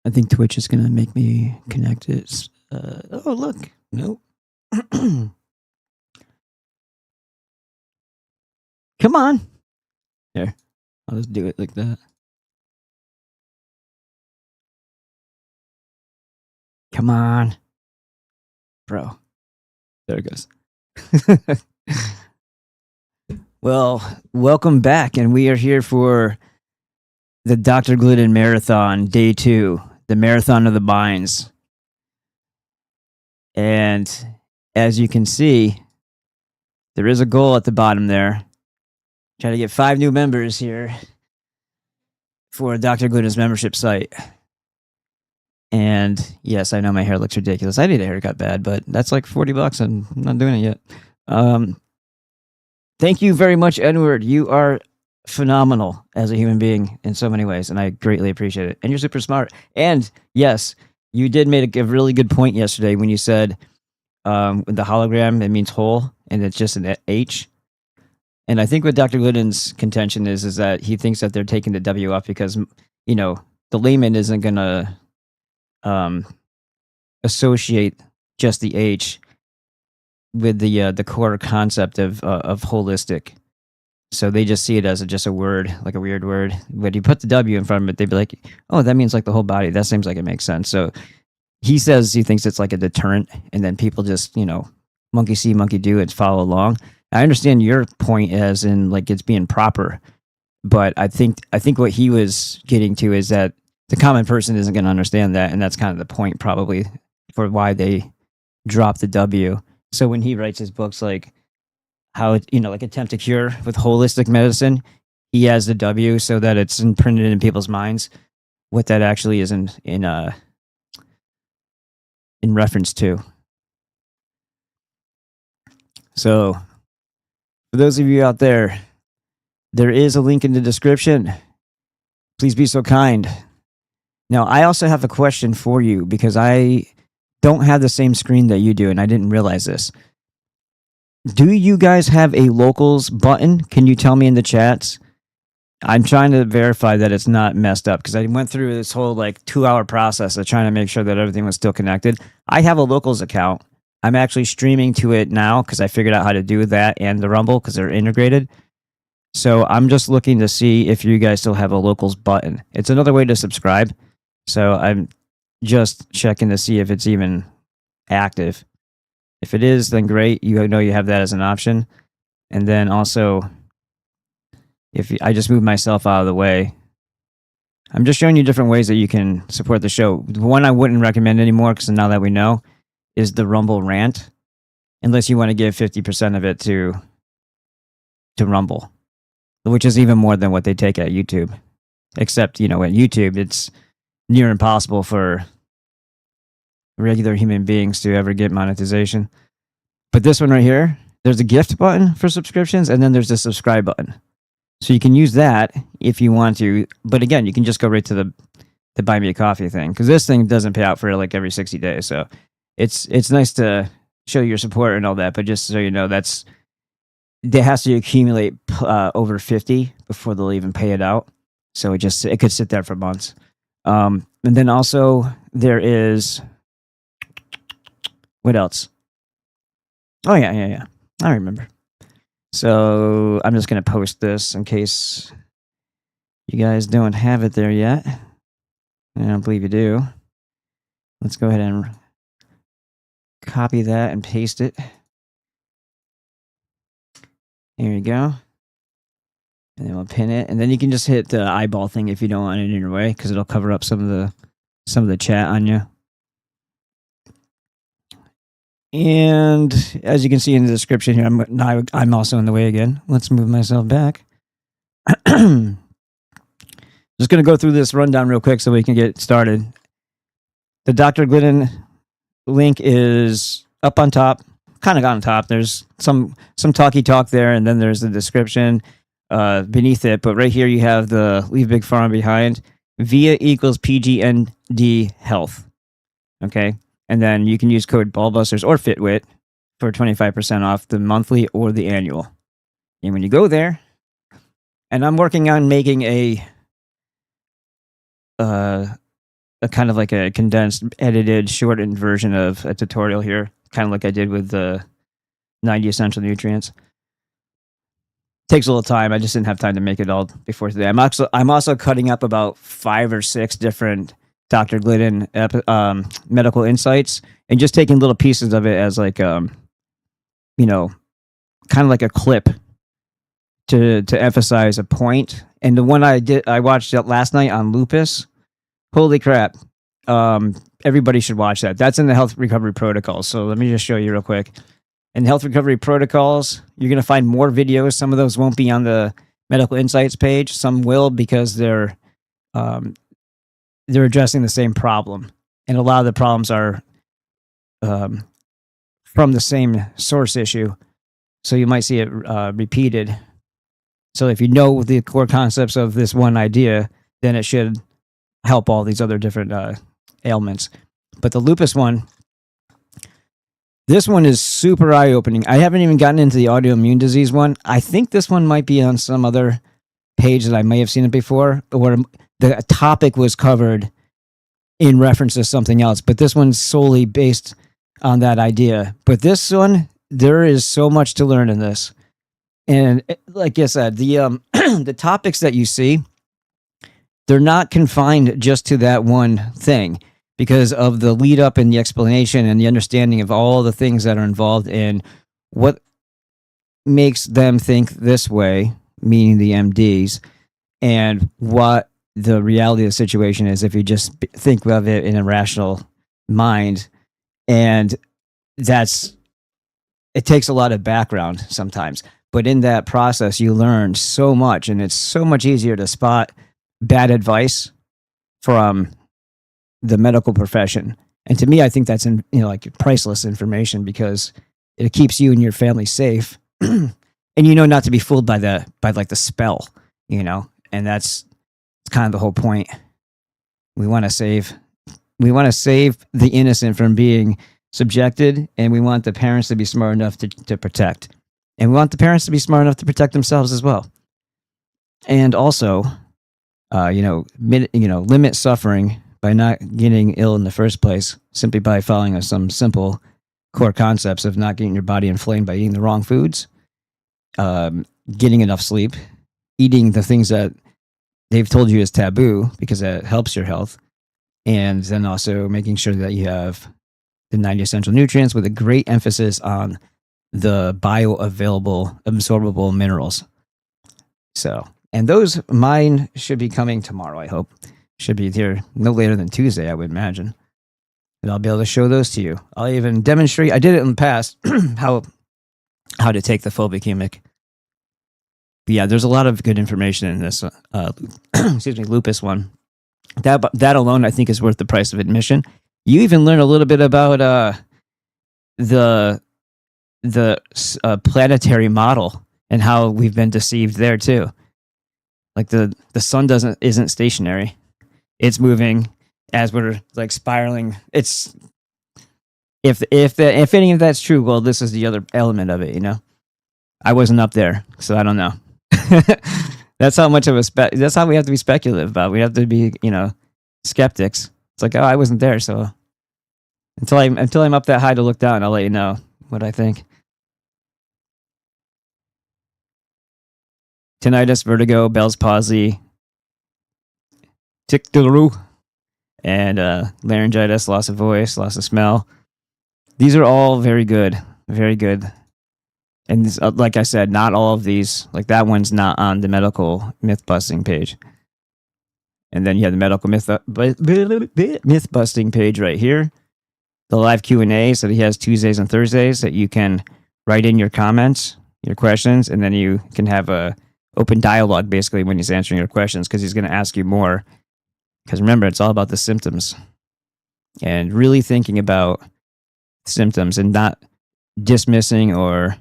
I think Twitch is going to make me connect it. Oh, look. Nope. Come on. Here. I'll just do it like that. Come on. Bro. There it goes. Well, welcome back. And we are here for the Dr. Glidden Marathon, Day 2. The Marathon of the Binds. And as you can see, there is a goal at the bottom there. Try to get 5 new members here for Dr. Glidden's membership site. And yes, I know my hair looks ridiculous. I need a haircut bad, but that's like $40 and I'm not doing it yet. Thank you very much, Edward. You are phenomenal as a human being in so many ways, and I greatly appreciate it. And you're super smart. And yes, you did make a really good point yesterday when you said with the hologram, it means whole, and it's just an H. And I think what Dr. Glidden's contention is that he thinks that they're taking the W off because, you know, the layman isn't going to associate just the H with the core concept of holistic. So they just see it as just a word, like a weird word. When you put the W in front of it, they'd be like, oh, that means like the whole body. That seems like it makes sense. So he says he thinks it's like a deterrent, and then people just, you know, monkey see, monkey do, and follow along. I understand your point as in like it's being proper, but I think what he was getting to is that the common person isn't going to understand that, and that's kind of the point probably for why they drop the W. So when he writes his books, like how it, you know, like Attempt to Cure with holistic medicine, he has the W so that it's imprinted in people's minds what that actually is in reference to. So for those of you out there, there is a link in the description. Please be so kind. Now, I also have a question for you because I don't have the same screen that you do, and I didn't realize this. Do you guys have a locals button? Can you tell me in the chats? I'm trying to verify that it's not messed up because I went through this whole like 2-hour process of trying to make sure that everything was still connected. I have a locals account. I'm actually streaming to it now because I figured out how to do that and the Rumble because they're integrated. So I'm just looking to see if you guys still have a locals button. It's another way to subscribe. So I'm just checking to see if it's even active. If it is, then great. You know you have that as an option. And then also, if I just move myself out of the way, I'm just showing you different ways that you can support the show. The one I wouldn't recommend anymore, because now that we know, is the Rumble rant, unless you want to give 50% of it to Rumble, which is even more than what they take at YouTube. Except, you know, at YouTube, it's near impossible for regular human beings to ever get monetization. But this one right here, there's a gift button for subscriptions, and then there's the subscribe button. So you can use that if you want to. But again, you can just go right to the buy me a coffee thing, because this thing doesn't pay out for like every 60 days. So it's nice to show your support and all that. But just so you know, it has to accumulate over 50 before they'll even pay it out. So it could sit there for months. And then also there is, what else? Oh yeah. I remember. So I'm just going to post this in case you guys don't have it there yet. I don't believe you do. Let's go ahead and copy that and paste it. There you go. And then we'll pin it. And then you can just hit the eyeball thing if you don't want it in your way, because it'll cover up some of the chat on you. And as you can see in the description here, I'm also in the way again. Let's move myself back. Just going to go through this rundown real quick so we can get started. The Dr. Glidden link is up on top, kind of on top. There's some talky talk there, and then there's the description beneath it. But right here you have the Leave Big Pharma Behind. VIA equals PGND Health. Okay. And then you can use code BALLBUSTERS or FITWIT for 25% off the monthly or the annual. And when you go there, and I'm working on making a a kind of like a condensed, edited, shortened version of a tutorial here, kind of like I did with the 90 essential nutrients. Takes a little time. I just didn't have time to make it all before today. I'm also cutting up about 5 or 6 different Dr. Glidden medical insights and just taking little pieces of it as like kind of like a clip to emphasize a point. And the one I watched it last night on lupus. Holy crap. Everybody should watch that. That's in the health recovery protocols. So let me just show you real quick. In health recovery protocols, you're going to find more videos. Some of those won't be on the medical insights page. Some will, because they're addressing the same problem. And a lot of the problems are from the same source issue. So you might see it repeated. So if you know the core concepts of this one idea, then it should help all these other different ailments. But the lupus one, this one is super eye-opening. I haven't even gotten into the autoimmune disease one. I think this one might be on some other page that I may have seen it before, where the topic was covered in reference to something else. But this one's solely based on that idea. But this one, there is so much to learn in this. And like I said, the the topics that you see, they're not confined just to that one thing, because of the lead up and the explanation and the understanding of all the things that are involved in what makes them think this way, meaning the MDs, and what the reality of the situation is if you just think of it in a rational mind. And it takes a lot of background sometimes. But in that process, you learn so much, and it's so much easier to spot bad advice from the medical profession. And to me, I think that's like priceless information, because it keeps you and your family safe, and not to be fooled by like the spell, and that's kind of the whole point. We want to save the innocent from being subjected, and we want the parents to be smart enough to protect, and we want the parents to be smart enough to protect themselves as well. And also, limit suffering by not getting ill in the first place, simply by following some simple core concepts of not getting your body inflamed by eating the wrong foods, getting enough sleep, eating the things that they've told you is taboo because that helps your health, and then also making sure that you have the 90 essential nutrients with a great emphasis on the bioavailable, absorbable minerals. So, and those, mine should be coming tomorrow, I hope. Should be here no later than Tuesday, I would imagine. And I'll be able to show those to you. I'll even demonstrate, I did it in the past, how to take the phobic humic. But yeah, there's a lot of good information in this lupus one. That alone, I think, is worth the price of admission. You even learn a little bit about the planetary model and how we've been deceived there too. Like the sun isn't stationary. It's moving as we're like spiraling. It's if any of that's true, well, this is the other element of it, I wasn't up there, so I don't know. That's how much of that's how we have to be speculative about. We have to be, skeptics. It's like, oh, I wasn't there, so until I'm up that high to look down, I'll let you know what I think. Tinnitus, vertigo, Bell's palsy, tic-de-roo, and laryngitis, loss of voice, loss of smell. These are all very good, very good. And this, like I said, not all of these, like that one's not on the medical myth-busting page. And then you have the medical myth-busting page right here. The live Q&A, so he has Tuesdays and Thursdays that you can write in your comments, your questions, and then you can have a open dialogue basically when he's answering your questions, because he's going to ask you more. Because remember, it's all about the symptoms and really thinking about symptoms and not dismissing or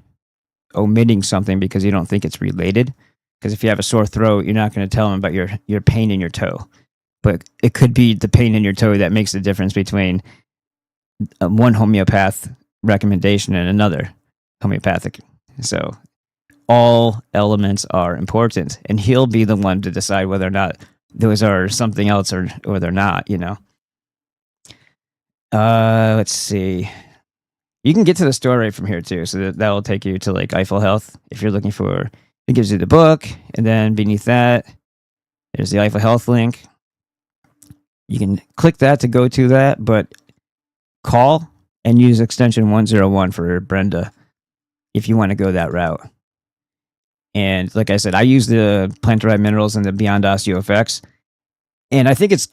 omitting something because you don't think it's related. Because if you have a sore throat, you're not going to tell them about your pain in your toe. But it could be the pain in your toe that makes the difference between one homeopath recommendation and another homeopathic. So all elements are important, and he'll be the one to decide whether or not those are something else or they're not, Let's see. You can get to the store right from here too, so that will take you to like Eiffel Health if you're looking for. It gives you the book, and then beneath that, there's the Eiffel Health link. You can click that to go to that, but call and use extension 101 for Brenda if you want to go that route. And like I said, I use the plant-derived minerals and the Beyond Osteo effects, and I think it's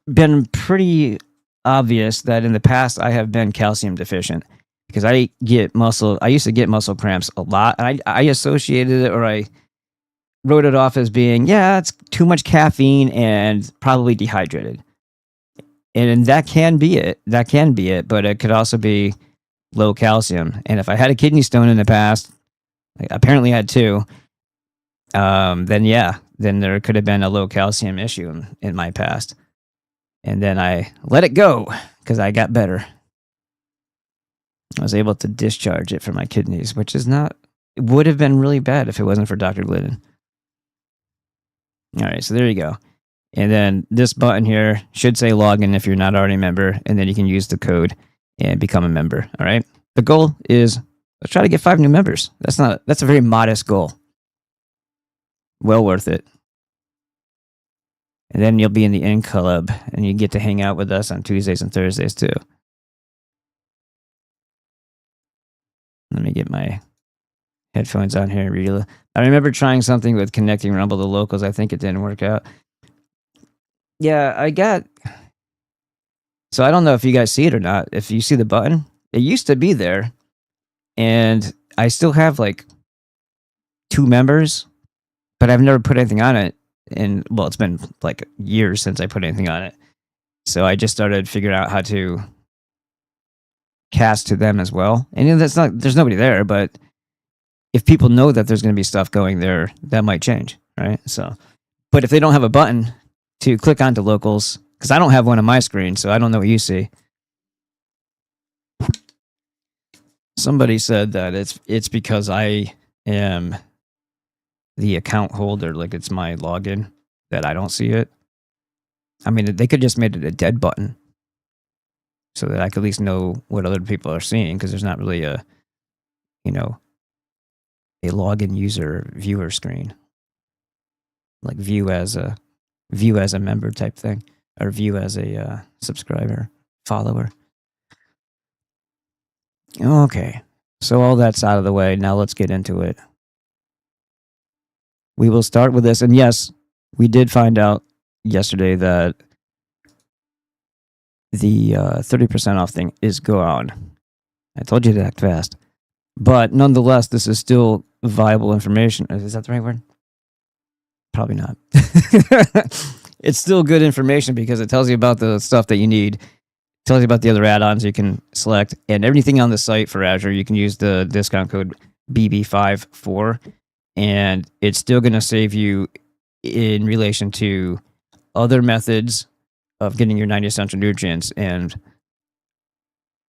been pretty obvious that in the past I have been calcium deficient because I used to get muscle cramps a lot. And I associated it, or I wrote it off as being, yeah, it's too much caffeine and probably dehydrated. And that can be it. But it could also be low calcium. And if I had a kidney stone in the past, I apparently had two, then there could have been a low calcium issue in my past. And then I let it go because I got better. I was able to discharge it from my kidneys, which it would have been really bad if it wasn't for Dr. Glidden. All right, so there you go. And then this button here should say login if you're not already a member, and then you can use the code and become a member. All right. The goal is let's try to get 5 new members. That's a very modest goal. Well worth it. And then you'll be in the In Club, and you get to hang out with us on Tuesdays and Thursdays too. Let me get my headphones on here and read. I remember trying something with connecting Rumble to locals. I think it didn't work out. Yeah, so I don't know if you guys see it or not. If you see the button, it used to be there, and I still have like 2 members, but I've never put anything on it. And well, it's been like years since I put anything on it. So I just started figuring out how to cast to them as well. And there's nobody there, but if people know that there's going to be stuff going there, that might change, right? So, but if they don't have a button to click onto locals, because I don't have one on my screen, so I don't know what you see. Somebody said that it's because I am the account holder, like it's my login, that I don't see it. I mean, they could just made it a dead button so that I could at least know what other people are seeing, because there's not really a login user viewer screen, like view as a member type thing, or view as a subscriber, follower. Okay, so all that's out of the way. Now let's get into it. We will start with this, and yes, we did find out yesterday that the 30% off thing is gone. I told you to act fast. But nonetheless, this is still viable information. Is that the right word? Probably not. It's still good information because it tells you about the stuff that you need. It tells you about the other add-ons you can select. And everything on the site for Azure, you can use the discount code BB54. And it's still going to save you in relation to other methods of getting your 90 essential nutrients. And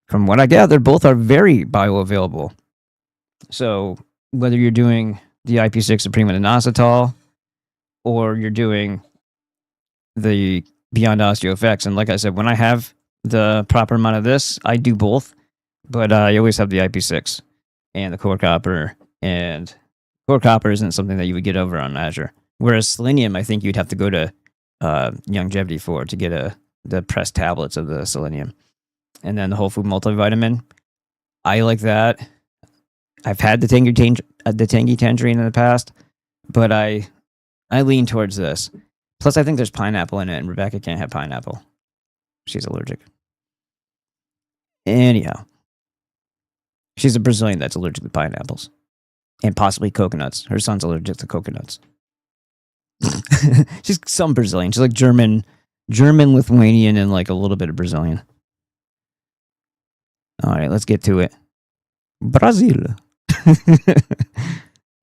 from what I gather, both are very bioavailable. So whether you're doing the IP6 Supreme and inositol, or you're doing the Beyond Osteo effects, and like I said, when I have the proper amount of this, I do both, but I always have the IP6 and the core copper, and core copper isn't something that you would get over on Azure. Whereas selenium, I think you'd have to go to Longevity to get the pressed tablets of the selenium. And then the whole food multivitamin, I like that. I've had the tangy tangerine in the past, but I lean towards this. Plus, I think there's pineapple in it, and Rebecca can't have pineapple. She's allergic. Anyhow, she's a Brazilian that's allergic to pineapples and possibly coconuts. Her son's allergic to coconuts. She's some Brazilian. She's like German, Lithuanian, and like a little bit of Brazilian. All right, let's get to it. Brazil.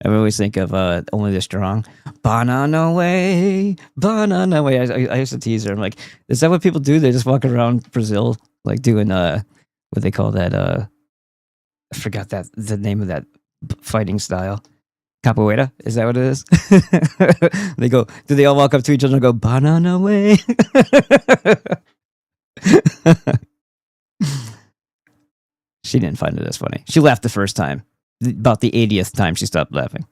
I always think of Only the Strong. Banana way, banana way. I used to tease her. I'm like, is that what people do? They just walk around Brazil, like doing what they call that? I forgot the name of that fighting style. Capoeira? Is that what it is? They go. Do they all walk up to each other and go banana way? She didn't find it as funny. She laughed the first time. About the 80th time, she stopped laughing.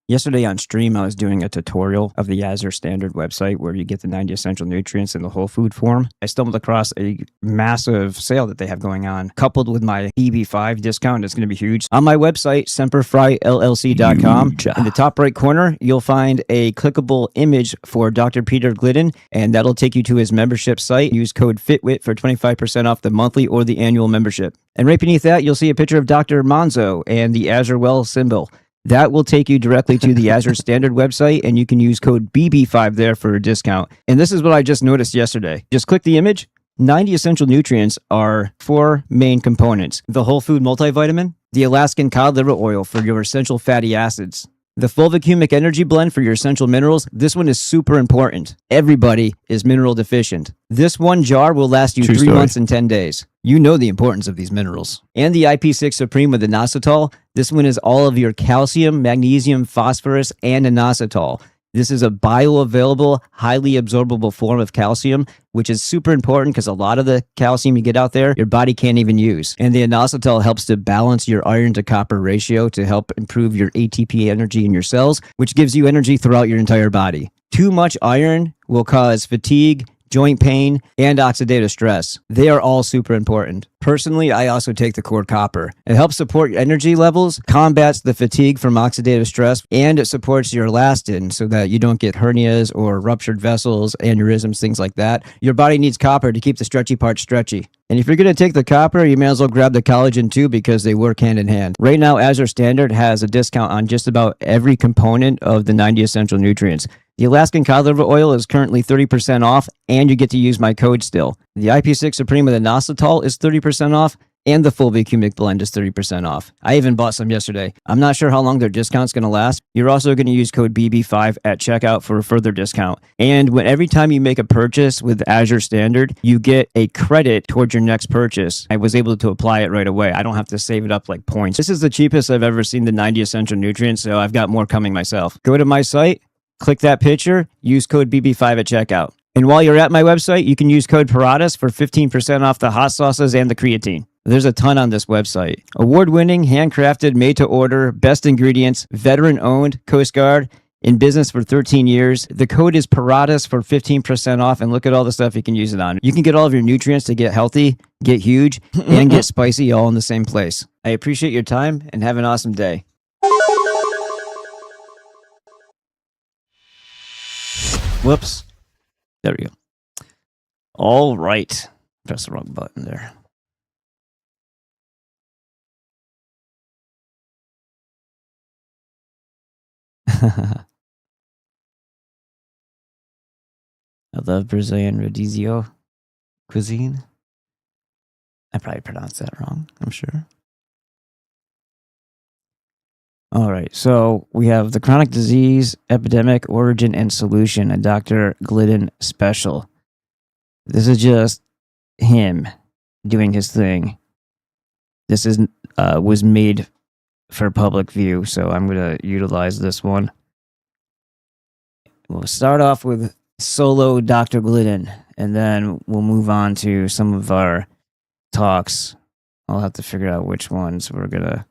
Yesterday on stream, I was doing a tutorial of the Azure Standard website where you get the 90 essential nutrients in the whole food form. I stumbled across a massive sale that they have going on, coupled with my EB5 discount. It's going to be huge. On my website, semperfryllc.com, in the top right corner, you'll find a clickable image for Dr. Peter Glidden, and that'll take you to his membership site. Use code FITWIT for 25% off the monthly or the annual membership. And right beneath that, you'll see a picture of Dr. Monzo and the Azure Well symbol. That will take you directly to the Azure Standard website, and you can use code BB5 there for a discount. And this is what I just noticed yesterday. Just click the image. 90 essential nutrients are 4 main components. The whole food multivitamin, the Alaskan cod liver oil for your essential fatty acids, the fulvic energy blend for your essential minerals. This one is super important. Everybody is mineral deficient. This one jar will last you 3 months and 10 days. You know the importance of these minerals. And the IP6 Supreme with inositol. This one is all of your calcium, magnesium, phosphorus, and inositol. This is a bioavailable, highly absorbable form of calcium, which is super important because a lot of the calcium you get out there, your body can't even use. And the inositol helps to balance your iron to copper ratio to help improve your ATP energy in your cells, which gives you energy throughout your entire body. Too much iron will cause fatigue, joint pain, and oxidative stress. They are all super important. Personally, I also take the core copper. It helps support your energy levels, combats the fatigue from oxidative stress, and it supports your elastin so that you don't get hernias or ruptured vessels, aneurysms, things like that. Your body needs copper to keep the stretchy part stretchy. And if you're going to take the copper, you may as well grab the collagen too because they work hand in hand. Right now, Azure Standard has a discount on just about every component of the 90 essential nutrients. The Alaskan cod liver oil is currently 30% off, and you get to use my code still. The IP6 Supreme with inositol is 30% off, and the fulvic blend is 30% off. I even bought some yesterday. I'm not sure how long their discount's going to last. You're also going to use code BB5 at checkout for a further discount. And every time you make a purchase with Azure Standard, you get a credit towards your next purchase. I was able to apply it right away. I don't have to save it up like points. This is the cheapest I've ever seen the 90 essential nutrients, so I've got more coming myself. Go to my site. Click that picture, use code BB5 at checkout. And while you're at my website, you can use code Paradas for 15% off the hot sauces and the creatine. There's a ton on this website. Award-winning, handcrafted, made-to-order, best ingredients, veteran-owned, Coast Guard, in business for 13 years. The code is Paradas for 15% off, and look at all the stuff you can use it on. You can get all of your nutrients to get healthy, get huge, and get spicy all in the same place. I appreciate your time, and have an awesome day. Whoops. There we go. All right. Press the wrong button there. I love Brazilian rodizio cuisine. I probably pronounced that wrong, I'm sure. All right, so we have the chronic disease, epidemic, origin, and solution, a Dr. Glidden special. This is just him doing his thing. This is was made for public view, so I'm going to utilize this one. We'll start off with solo Dr. Glidden, and then we'll move on to some of our talks. I'll have to figure out which ones we're going to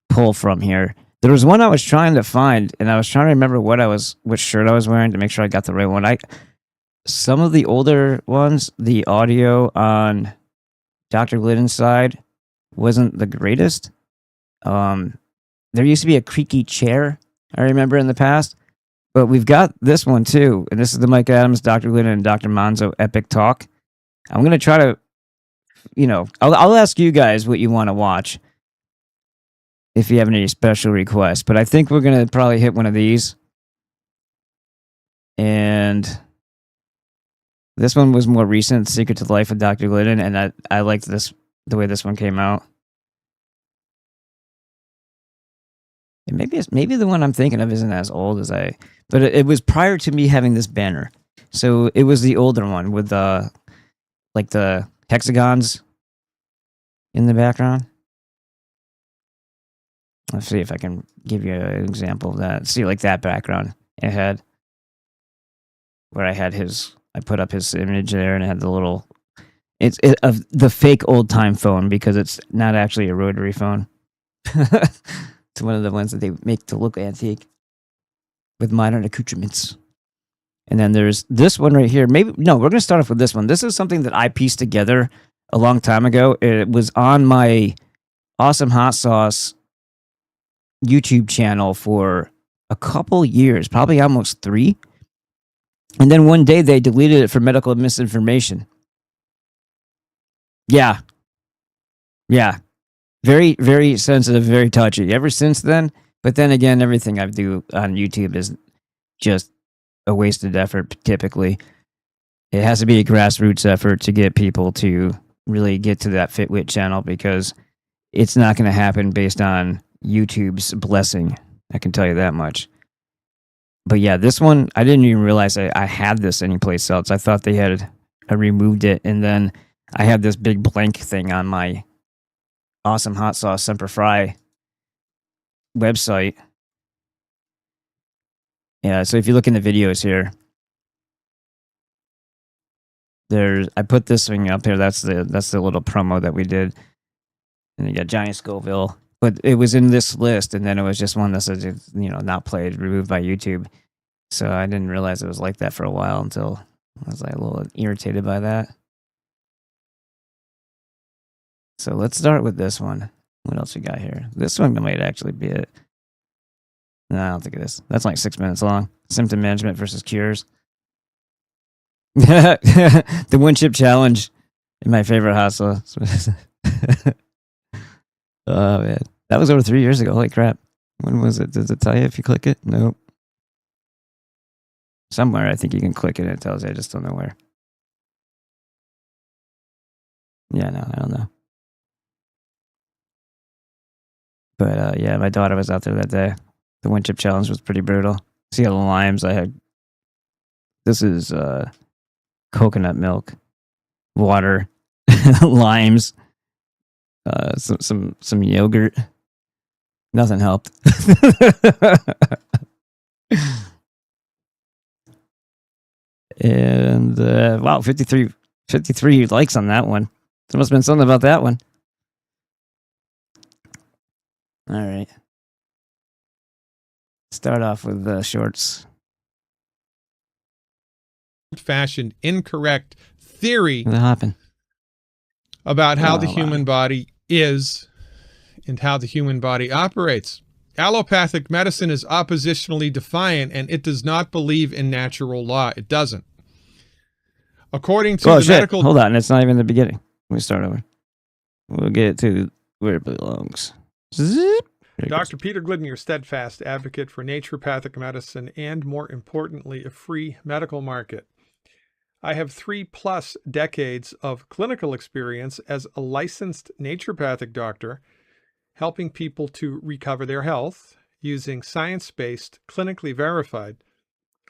pull from here. There was one I was trying to find, and I was trying to remember which shirt I was wearing to make sure I got the right one. Some of the older ones, the audio on Dr. Glidden's side wasn't the greatest. There used to be a creaky chair, I remember in the past, but we've got this one too, and this is the Mike Adams, Dr. Glidden, and Dr. Monzo epic talk. I'm going to try to, I'll ask you guys what you want to watch, if you have any special requests, but I think we're going to probably hit one of these. And this one was more recent, Secret to Life with Dr. Glidden, and I liked the way this one came out. And maybe the one I'm thinking of isn't as old as but it was prior to me having this banner. So it was the older one with the hexagons in the background. Let's see if I can give you an example of that. See, like that background it had, where I put up his image there, and it had the little Of the fake old time phone, because it's not actually a rotary phone. It's one of the ones that they make to look antique with modern accoutrements. And then there's this one right here. We're going to start off with this one. This is something that I pieced together a long time ago. It was on my Awesome Hot Sauce YouTube channel for a couple years, probably almost 3. And then one day they deleted it for medical misinformation. Yeah. Very, very sensitive, very touchy. Ever since then, but then again, everything I do on YouTube is just a wasted effort, typically. It has to be a grassroots effort to get people to really get to that Fitwit channel, because it's not going to happen based on YouTube's blessing. I can tell you that much. But yeah, this one, I didn't even realize I had this anyplace else. I thought they had removed it, and then I had this big blank thing on my Awesome Hot Sauce Semper Fry website. Yeah, so if you look in the videos here, I put this thing up here. That's the little promo that we did. And you got Johnny Scoville. But it was in this list, and then it was just one that said, not played, removed by YouTube. So I didn't realize it was like that for a while until I was like a little irritated by that. So let's start with this one. What else we got here? This one might actually be it. No, I don't think it is. That's like 6 minutes long. Symptom management versus cures. The one chip challenge. My favorite hot sauce. Oh man, that was over 3 years ago. Holy crap! When was it? Does it tell you if you click it? Nope. Somewhere I think you can click it and it tells you. I just don't know where. Yeah, no, I don't know. But yeah, my daughter was out there that day. The one chip challenge was pretty brutal. See all the limes I had. This is coconut milk, water, limes, some yogurt. Nothing helped. And wow, 53 likes on that one. There must have been something about that one. All right. Start off with the shorts. Fashioned incorrect theory What happened? about how the human body is and how the human body operates. Allopathic medicine is oppositionally defiant, and it does not believe in natural law. It doesn't. According to the medical... Hold on, it's not even the beginning. Let me start over. We'll get to where it belongs. Dr. Peter Glidden, your steadfast advocate for naturopathic medicine and, more importantly, a free medical market. I have 3+ decades of clinical experience as a licensed naturopathic doctor, helping people to recover their health using science-based, clinically verified,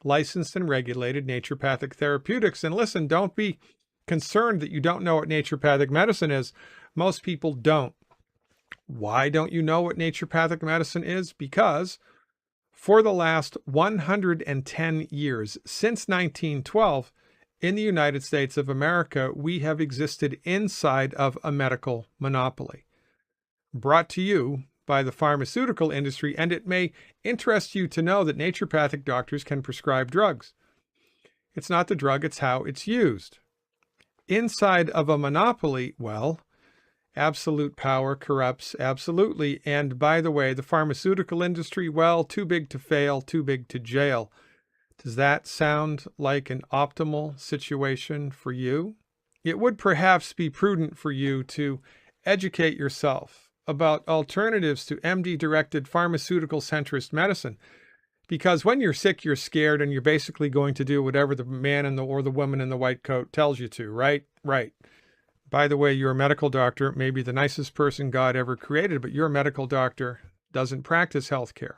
licensed and regulated naturopathic therapeutics. And listen, don't be concerned that you don't know what naturopathic medicine is. Most people don't. Why don't you know what naturopathic medicine is? Because for the last 110 years, since 1912, in the United States of America, we have existed inside of a medical monopoly brought to you by the pharmaceutical industry. And it may interest you to know that naturopathic doctors can prescribe drugs. It's not the drug, it's how it's used. Inside of a monopoly, well, absolute power corrupts absolutely. And by the way, the pharmaceutical industry, well, too big to fail, too big to jail. Does that sound like an optimal situation for you? It would perhaps be prudent for you to educate yourself about alternatives to MD-directed pharmaceutical centrist medicine. Because when you're sick, you're scared, and you're basically going to do whatever the man or the woman in the white coat tells you to, right? Right. By the way, you're a medical doctor, maybe the nicest person God ever created, but your medical doctor doesn't practice healthcare.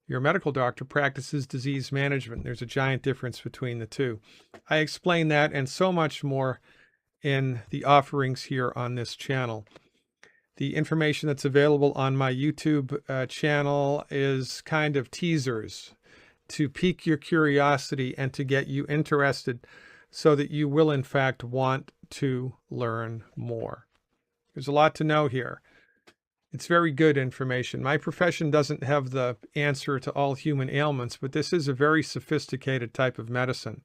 Your medical doctor practices disease management. There's a giant difference between the two. I explain that and so much more in the offerings here on this channel. The information that's available on my YouTube channel is kind of teasers to pique your curiosity and to get you interested. so that you will in fact want to learn more. There's a lot to know here. It's very good information. My profession doesn't have the answer to all human ailments, but this is a very sophisticated type of medicine.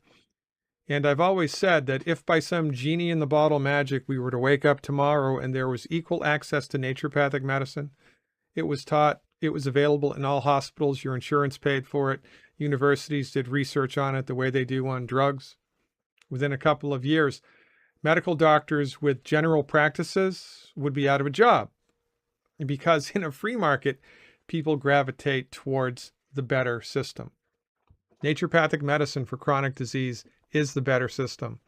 And I've always said that if by some genie in the bottle magic we were to wake up tomorrow and there was equal access to naturopathic medicine, it was taught, it was available in all hospitals, your insurance paid for it, universities did research on it the way they do on drugs, within a couple of years, medical doctors with general practices would be out of a job. Because in a free market, people gravitate towards the better system. Naturopathic medicine for chronic disease is the better system.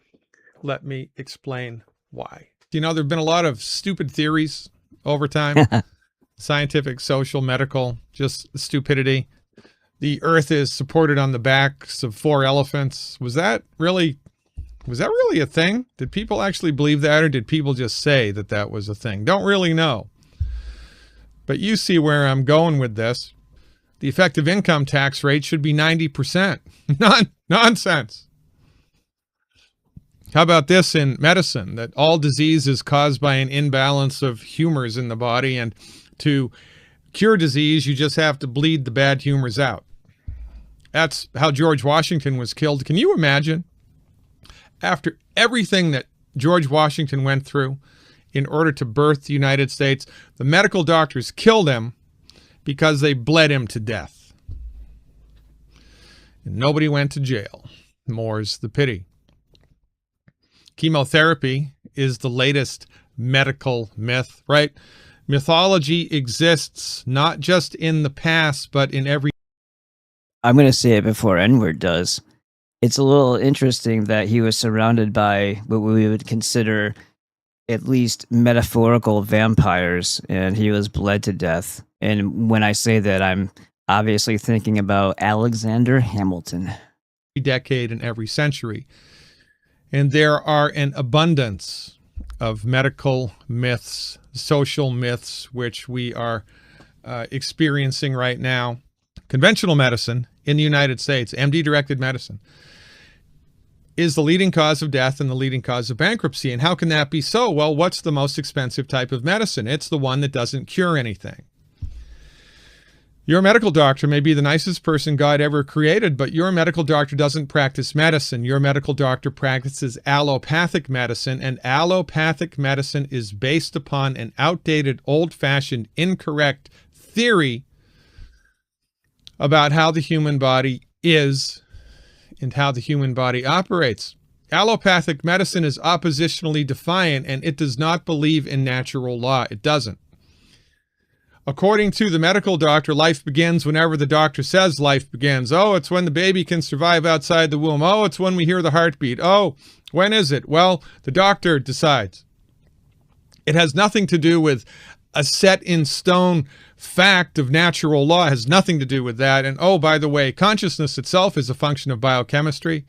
Let me explain why. You know, there have been a lot of stupid theories over time. Scientific, social, medical, just stupidity. The earth is supported on the backs of 4 elephants. Was that really a thing? Did people actually believe that, or did people just say that that was a thing? Don't really know. But you see where I'm going with this. The effective income tax rate should be 90%. Nonsense. How about this in medicine, that all disease is caused by an imbalance of humors in the body, and to cure disease, you just have to bleed the bad humors out. That's how George Washington was killed. Can you imagine? After everything that George Washington went through in order to birth the United States, the medical doctors killed him because they bled him to death. And nobody went to jail. More's the pity. Chemotherapy is the latest medical myth, right? Mythology exists not just in the past, but in every... I'm going to say it before N-word does. It's a little interesting that he was surrounded by what we would consider at least metaphorical vampires, and he was bled to death. And when I say that, I'm obviously thinking about Alexander Hamilton. Decade and every century. And there are an abundance of medical myths, social myths, which we are experiencing right now. Conventional medicine in the United States, MD-directed medicine, is the leading cause of death and the leading cause of bankruptcy. And how can that be so? Well, what's the most expensive type of medicine? It's the one that doesn't cure anything. Your medical doctor may be the nicest person God ever created, but your medical doctor doesn't practice medicine. Your medical doctor practices allopathic medicine, and allopathic medicine is based upon an outdated, old-fashioned, incorrect theory about how the human body is and how the human body operates. Allopathic medicine is oppositionally defiant, and it does not believe in natural law. It doesn't. According to the medical doctor, life begins whenever the doctor says life begins. Oh, it's when the baby can survive outside the womb. Oh, it's when we hear the heartbeat. Oh, when is it? Well, the doctor decides. It has nothing to do with a set in stone fact of natural law. It has nothing to do with that. And oh, by the way, consciousness itself is a function of biochemistry.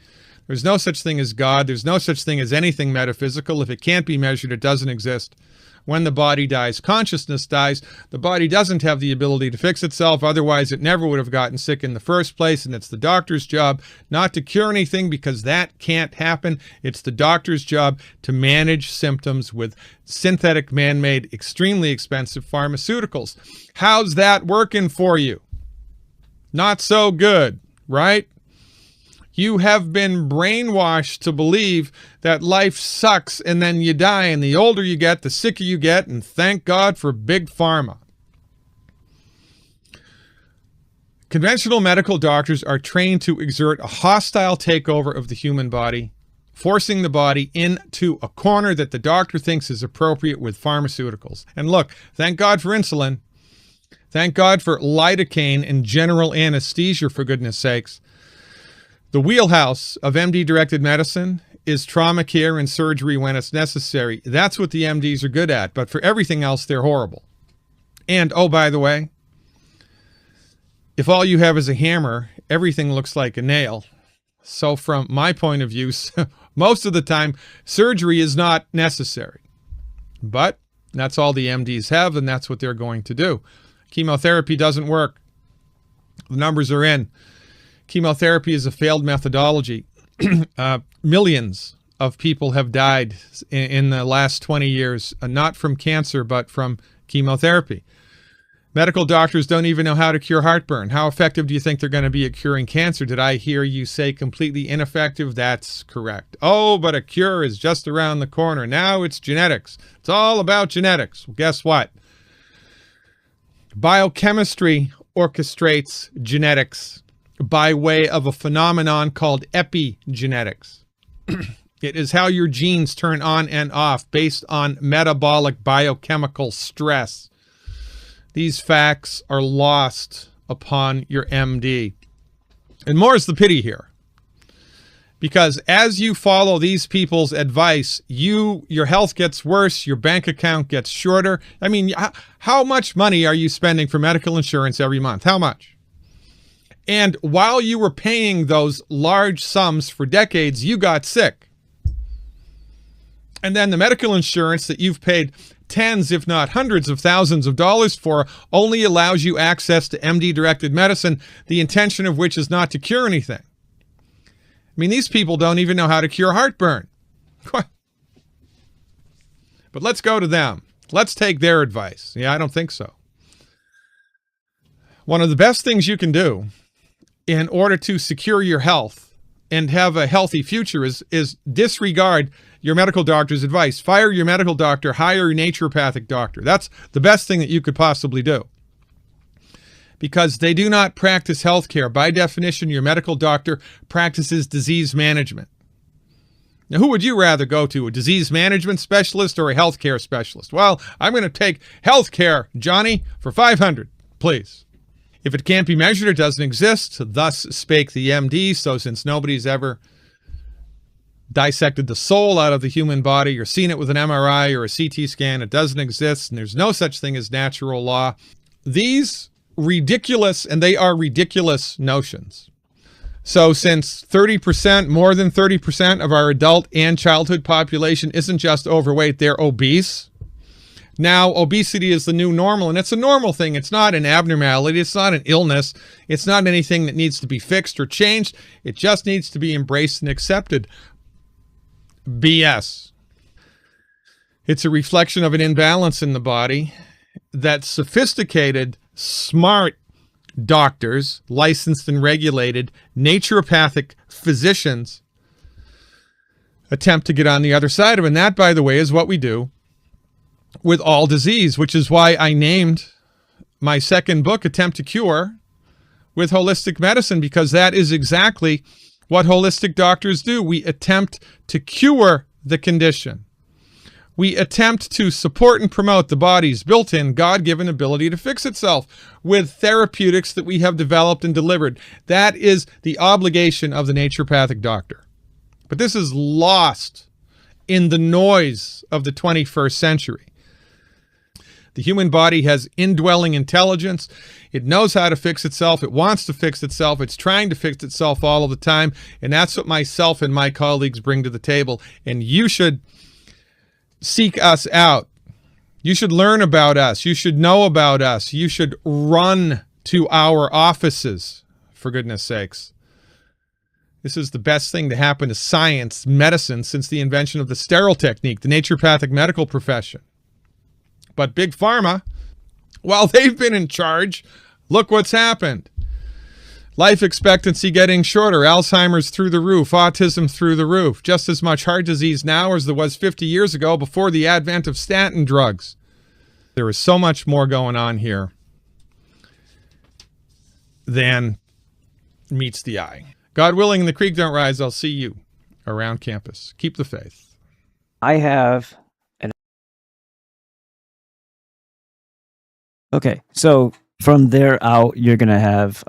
There's no such thing as God. There's no such thing as anything metaphysical. If it can't be measured, it doesn't exist. When the body dies, consciousness dies. The body doesn't have the ability to fix itself. Otherwise, it never would have gotten sick in the first place. And it's the doctor's job not to cure anything, because that can't happen. It's the doctor's job to manage symptoms with synthetic, man-made, extremely expensive pharmaceuticals. How's that working for you? Not so good, right? You have been brainwashed to believe that life sucks and then you die, and the older you get, the sicker you get, and thank God for big pharma. Conventional medical doctors are trained to exert a hostile takeover of the human body, forcing the body into a corner that the doctor thinks is appropriate with pharmaceuticals. And look, thank God for insulin. Thank God for lidocaine and general anesthesia, for goodness sakes. The wheelhouse of MD-directed medicine is trauma care and surgery when it's necessary. That's what the MDs are good at, but for everything else, they're horrible. And, oh, by the way, if all you have is a hammer, everything looks like a nail. So from my point of view, most of the time, surgery is not necessary. But that's all the MDs have, and that's what they're going to do. Chemotherapy doesn't work. The numbers are in. Chemotherapy is a failed methodology. Millions of people have died in the last 20 years, not from cancer, but from chemotherapy. Medical doctors don't even know how to cure heartburn. How effective do you think they're going to be at curing cancer? Did I hear you say completely ineffective? That's correct. Oh, but a cure is just around the corner. Now it's genetics. It's all about genetics. Well, guess what? Biochemistry orchestrates genetics by way of a phenomenon called epigenetics. It is how your genes turn on and off based on metabolic biochemical stress. These facts are lost upon your MD. And more is the pity here. Because as you follow these people's advice, your health gets worse, your bank account gets shorter. I mean, how much money are you spending for medical insurance every month? How much? And while you were paying those large sums for decades, you got sick. And then the medical insurance that you've paid tens, if not hundreds of thousands of dollars for only allows you access to MD-directed medicine, the intention of which is not to cure anything. I mean, these people don't even know how to cure heartburn. But let's go to them. Let's take their advice. Yeah, I don't think so. One of the best things you can do in order to secure your health and have a healthy future is disregard your medical doctor's advice. Fire your medical doctor, hire a naturopathic doctor. That's the best thing that you could possibly do. Because they do not practice healthcare. By definition, your medical doctor practices disease management. Now, who would you rather go to, a disease management specialist or a healthcare specialist? Well, I'm going to take healthcare, Johnny, for $500, please. If it can't be measured, it doesn't exist. Thus spake the MD. So since nobody's ever dissected the soul out of the human body or seen it with an MRI or a CT scan, it doesn't exist, and there's no such thing as natural law. These ridiculous, and they are ridiculous, notions. So since 30%, more than 30% of our adult and childhood population isn't just overweight, they're obese. Now, obesity is the new normal, and it's a normal thing. It's not an abnormality. It's not an illness. It's not anything that needs to be fixed or changed. It just needs to be embraced and accepted. BS. It's a reflection of an imbalance in the body that sophisticated, smart doctors, licensed and regulated, naturopathic physicians attempt to get on the other side of. And that, by the way, is what we do with all disease, which is why I named my second book, Attempt to Cure, with holistic medicine, because that is exactly what holistic doctors do. We attempt to cure the condition. We attempt to support and promote the body's built-in God-given ability to fix itself with therapeutics that we have developed and delivered. That is the obligation of the naturopathic doctor. But this is lost in the noise of the 21st century. The human body has indwelling intelligence. It knows how to fix itself. It wants to fix itself. It's trying to fix itself all of the time. And that's what myself and my colleagues bring to the table. And you should seek us out. You should learn about us. You should know about us. You should run to our offices, for goodness sakes. This is the best thing to happen to science, medicine, since the invention of the sterile technique, the naturopathic medical profession. But Big Pharma, while they've been in charge, look what's happened. Life expectancy getting shorter, Alzheimer's through the roof, autism through the roof, just as much heart disease now as there was 50 years ago before the advent of statin drugs. There is so much more going on here than meets the eye. God willing, the creek don't rise, I'll see you around campus. Keep the faith. I have an... Okay, so from there out, you're going to have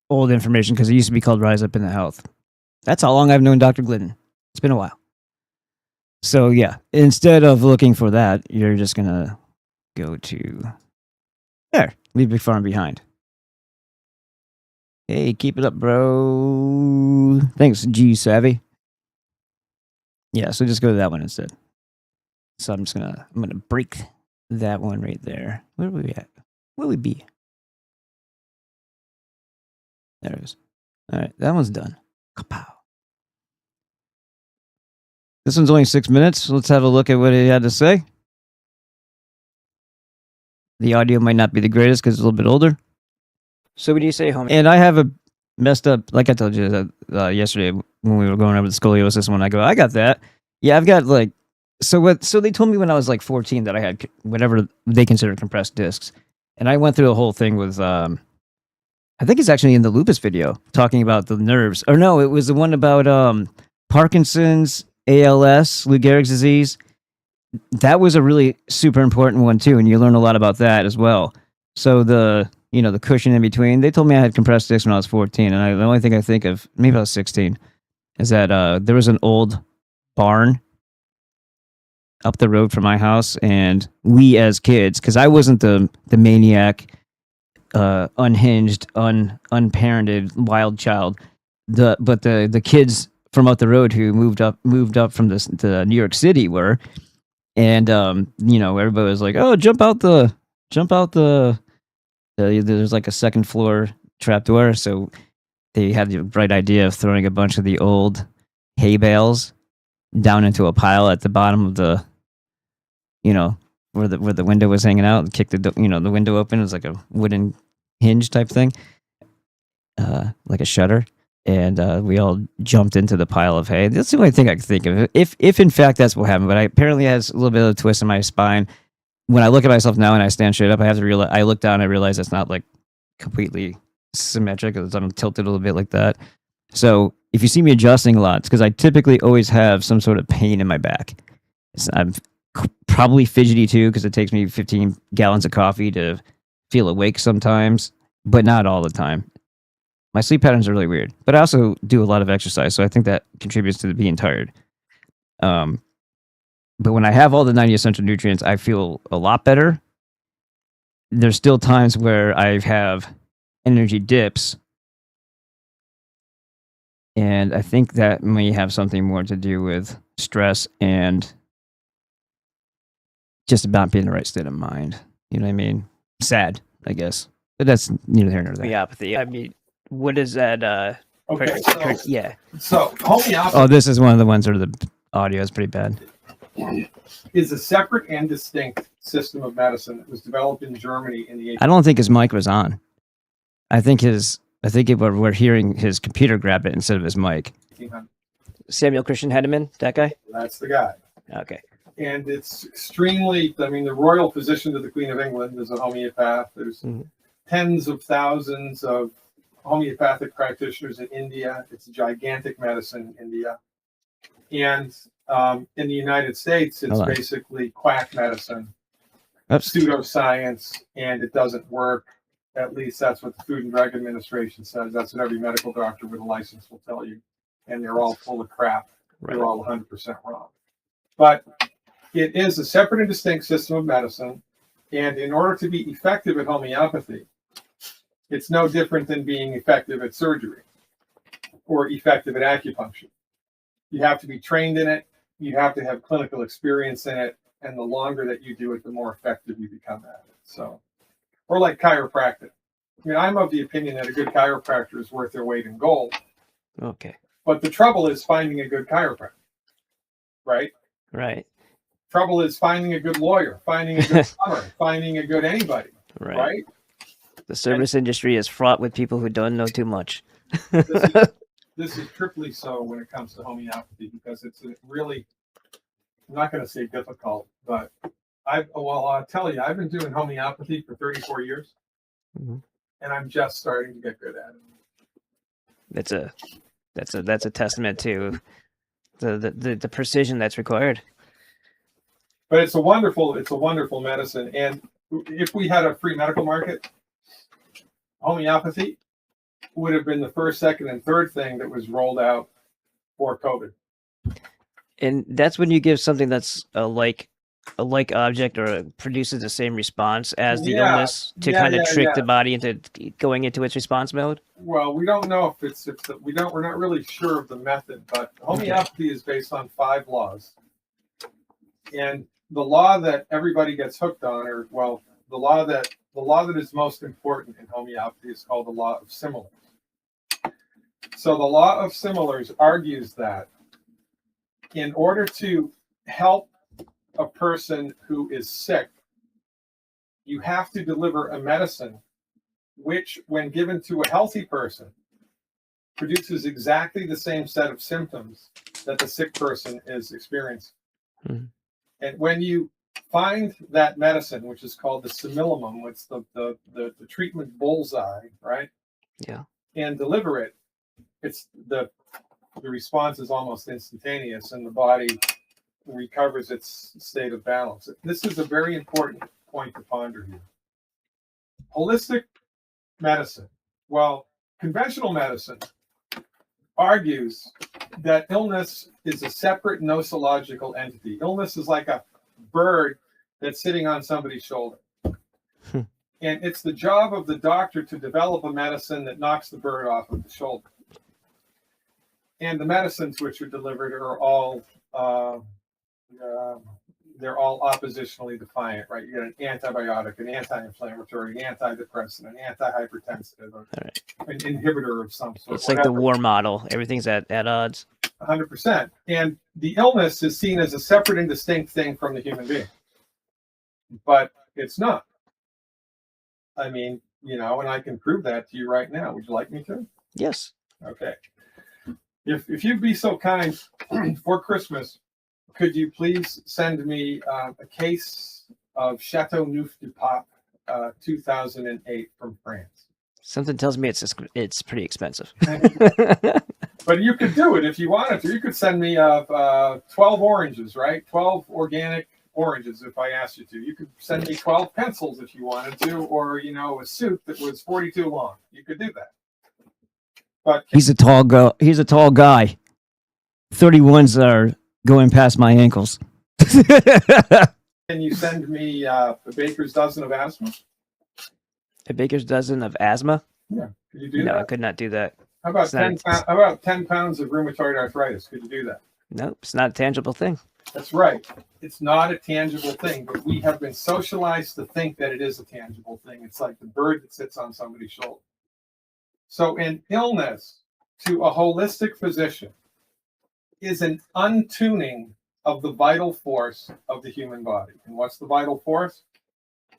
old information, because it used to be called Rise Up in the Health. That's how long I've known Dr. Glidden. It's been a while. So yeah, instead of looking for that, you're just going to go to there. Leave Big Pharma behind. Hey, keep it up, bro. Thanks, G Savvy. Yeah, so just go to that one instead. So I'm gonna break that one right there. Where are we at? Where we be? There it is. All right, that one's done. Kapow. This one's only 6 minutes. Let's have a look at what he had to say. The audio might not be the greatest because it's a little bit older. So when you say homie, and I have a messed up, like I told you yesterday when we were going over the scoliosis one, I go, I got that. Yeah, I've got like, so they told me when I was like 14 that I had whatever they consider compressed discs. And I went through the whole thing with, I think it's actually in the lupus video talking about the nerves. Or no, it was the one about Parkinson's, ALS, Lou Gehrig's disease. That was a really super important one too, and you learn a lot about that as well. So the cushion in between, they told me I had compressed discs when I was 14, and the only thing I think of, maybe I was 16, is that there was an old barn up the road from my house, and we as kids, because I wasn't the maniac, unhinged, unparented wild child, but the kids from up the road who moved up from the New York City were, and everybody was like, oh, jump out the there's like a second floor trapdoor, so they had the bright idea of throwing a bunch of the old hay bales down into a pile at the bottom of the, where the window was hanging out, and kick the window open. It was like a wooden hinge type thing, like a shutter, and we all jumped into the pile of hay. That's the only thing I can think of. If in fact that's what happened, but apparently has a little bit of a twist in my spine. When I look at myself now and I stand straight up, I have to realize. I look down and I realize it's not like completely symmetric. I'm tilted a little bit like that. So if you see me adjusting a lot, it's because I typically always have some sort of pain in my back. I'm probably fidgety too, because it takes me 15 gallons of coffee to feel awake sometimes, but not all the time. My sleep patterns are really weird, but I also do a lot of exercise, so I think that contributes to being tired. But when I have all the 90 essential nutrients, I feel a lot better. There's still times where I have energy dips, and I think that may have something more to do with stress and just about being in the right state of mind. You know what I mean? Sad, I guess. But that's neither here nor there. Homeopathy. I mean, what is that? Okay, yeah. So homeopathy. Oh, this is one of the ones where the audio is pretty bad. Is a separate and distinct system of medicine that was developed in Germany in the 1800s. I don't think his mic was on. I think we're hearing his computer grab it instead of his mic. 1800s. Samuel Christian Hedeman, that guy? That's the guy. Okay. And it's extremely, the royal physician to the Queen of England is a homeopath. There's tens of thousands of homeopathic practitioners in India. It's a gigantic medicine in India. And in the United States, it's basically quack medicine, pseudoscience, and it doesn't work. At least that's what the Food and Drug Administration says. That's what every medical doctor with a license will tell you. And they're all full of crap. Right. They're all 100% wrong. But it is a separate and distinct system of medicine. And in order to be effective at homeopathy, it's no different than being effective at surgery or effective at acupuncture. You have to be trained in it. You have to have clinical experience in it. And the longer that you do it, the more effective you become at it. So, or like chiropractic. I mean, I'm of the opinion that a good chiropractor is worth their weight in gold. Okay. But the trouble is finding a good chiropractor, right? Right. Trouble is finding a good lawyer, finding a good plumber, finding a good anybody, right? The service industry is fraught with people who don't know too much. This is triply so when it comes to homeopathy, because it's really, I'm not going to say difficult, but I'll tell you, I've been doing homeopathy for 34 years, and I'm just starting to get good at it. That's a testament to the precision that's required. But it's a wonderful medicine. And if we had a free medical market, homeopathy would have been the first, second, and third thing that was rolled out for COVID. And that's when you give something that's a like object or produces the same response as the illness to kind of trick the body into going into its response mode. Well, we don't know if we're not really sure of the method, but homeopathy is based on 5 laws. And the law that everybody gets hooked on, the law that is most important in homeopathy is called the law of similars. So the law of similars argues that in order to help a person who is sick, you have to deliver a medicine which, when given to a healthy person, produces exactly the same set of symptoms that the sick person is experiencing. Mhm. And when you find that medicine, which is called the simillimum, it's the treatment bullseye, right? Yeah. And deliver it, it's the response is almost instantaneous, and the body recovers its state of balance. This is a very important point to ponder here. Holistic medicine. Well, conventional medicine argues that illness is a separate nosological entity. Illness is like a bird that's sitting on somebody's shoulder. And it's the job of the doctor to develop a medicine that knocks the bird off of the shoulder. And the medicines which are delivered are all they're all oppositionally defiant, right? You get an antibiotic, an anti-inflammatory, an antidepressant, an antihypertensive, an inhibitor of some sort. It's like the war model. Everything's at odds. 100%. And the illness is seen as a separate and distinct thing from the human being. But it's not. I mean, you know, and I can prove that to you right now. Would you like me to? Yes. Okay. If you'd be so kind, for Christmas, could you please send me a case of Chateau Neuf du Pape 2008 from France? Something tells me it's pretty expensive. But you could do it if you wanted to. You could send me 12 oranges, right? 12 organic oranges if I asked you to. You could send me 12 pencils if you wanted to, or, you know, a suit that was 42 long. You could do that. But he's a tall guy. 31s are going past my ankles. Can you send me a baker's dozen of asthma? A baker's dozen of asthma? Yeah. Could you do that? No, I could not do that. How about 10 pounds of rheumatoid arthritis? Could you do that? Nope, it's not a tangible thing. That's right. It's not a tangible thing, but we have been socialized to think that it is a tangible thing. It's like the bird that sits on somebody's shoulder. So in illness, to a holistic physician, is an untuning of the vital force of the human body. And what's the vital force?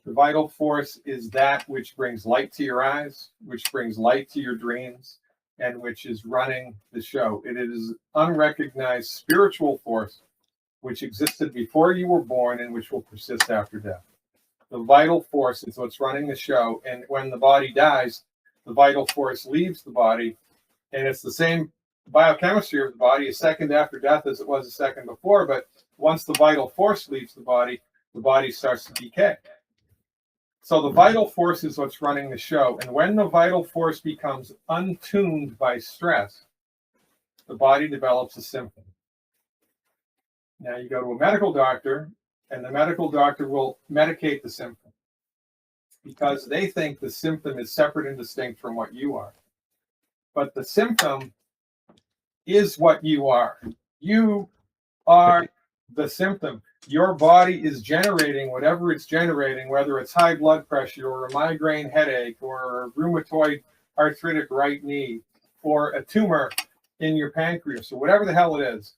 The vital force is that which brings light to your eyes, which brings light to your dreams, and which is running the show. It is unrecognized spiritual force which existed before you were born and which will persist after death. The vital force is what's running the show. And when the body dies, the vital force leaves the body. And it's the same biochemistry of the body a second after death as it was a second before. But once the vital force leaves the body starts to decay. So the vital force is what's running the show. And when the vital force becomes untuned by stress, the body develops a symptom. Now you go to a medical doctor, and the medical doctor will medicate the symptom because they think the symptom is separate and distinct from what you are. But the symptom is what you are. You are the symptom. Your body is generating whatever it's generating, whether it's high blood pressure or a migraine headache or a rheumatoid arthritic right knee or a tumor in your pancreas or whatever the hell it is.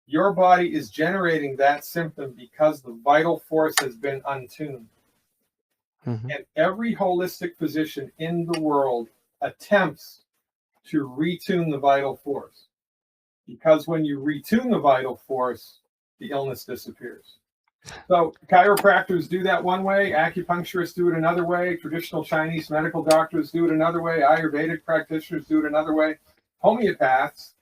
Your body is generating that symptom because the vital force has been untuned. Mm-hmm. And every holistic physician in the world attempts to retune the vital force. Because when you retune the vital force, the illness disappears. So chiropractors do that one way, acupuncturists do it another way, traditional Chinese medical doctors do it another way, Ayurvedic practitioners do it another way. Homeopaths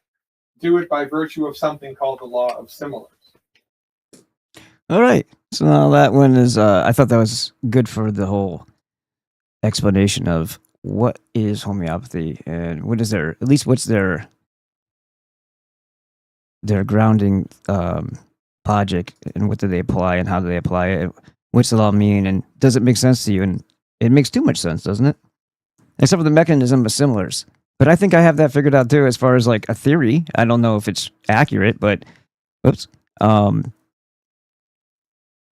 do it by virtue of something called the law of similars. All right. So now that one is, I thought that was good for the whole explanation of what is homeopathy and what is their, at least what's their grounding logic and what do they apply and how do they apply it? What's it all mean? And does it make sense to you? And it makes too much sense, doesn't it? Except for the mechanism of similars. But I think I have that figured out too, as far as like a theory. I don't know if it's accurate, but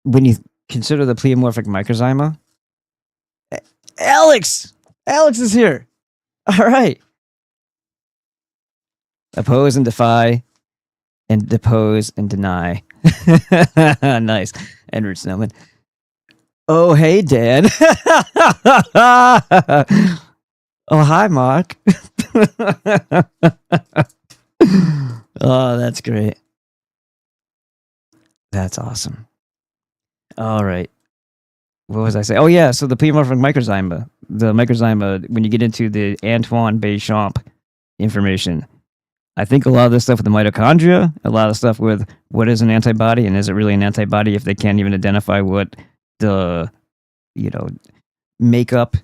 when you consider the pleomorphic microzyma, Alex is here. All right. Oppose and defy and depose and deny. Nice. Edward Snowman. Oh, hey, Dad. Oh, hi, Mark. Oh, that's great. That's awesome. All right. What was I saying? Oh, yeah. So the pleomorphic microzyma. The microzyma, when you get into the Antoine Béchamp information, I think a lot of this stuff with the mitochondria, a lot of stuff with what is an antibody and is it really an antibody if they can't even identify what the, make up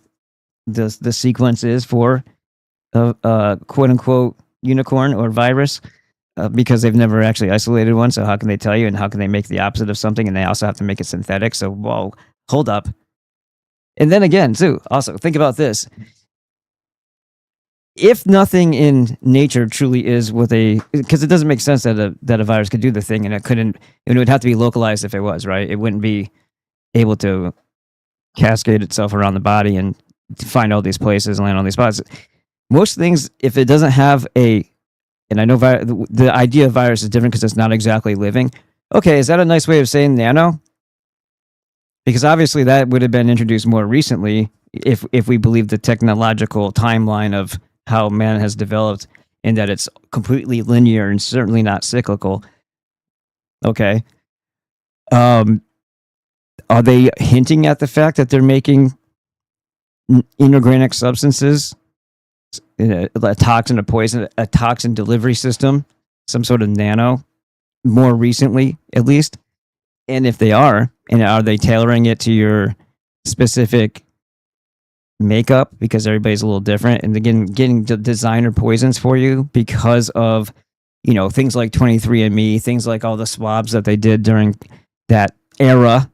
the sequence is for a quote unquote unicorn or virus, because they've never actually isolated one. So how can they tell you, and how can they make the opposite of something? And they also have to make it synthetic. So, whoa, hold up. And then again, too, also think about this. If nothing in nature truly is with because it doesn't make sense that a virus could do the thing, and it would have to be localized if it was, right? It wouldn't be able to cascade itself around the body and find all these places and land on these spots. Most things, if it doesn't have and I know the idea of virus is different because it's not exactly living. Okay, is that a nice way of saying nano? Because obviously that would have been introduced more recently if we believe the technological timeline of how man has developed, and that it's completely linear and certainly not cyclical. Okay. Are they hinting at the fact that they're making inorganic substances, a toxin, a poison, a toxin delivery system, some sort of nano, more recently at least? And if they are, and are they tailoring it to your specific makeup, because everybody's a little different, and again, getting designer poisons for you because of things like 23andMe, things like all the swabs that they did during that era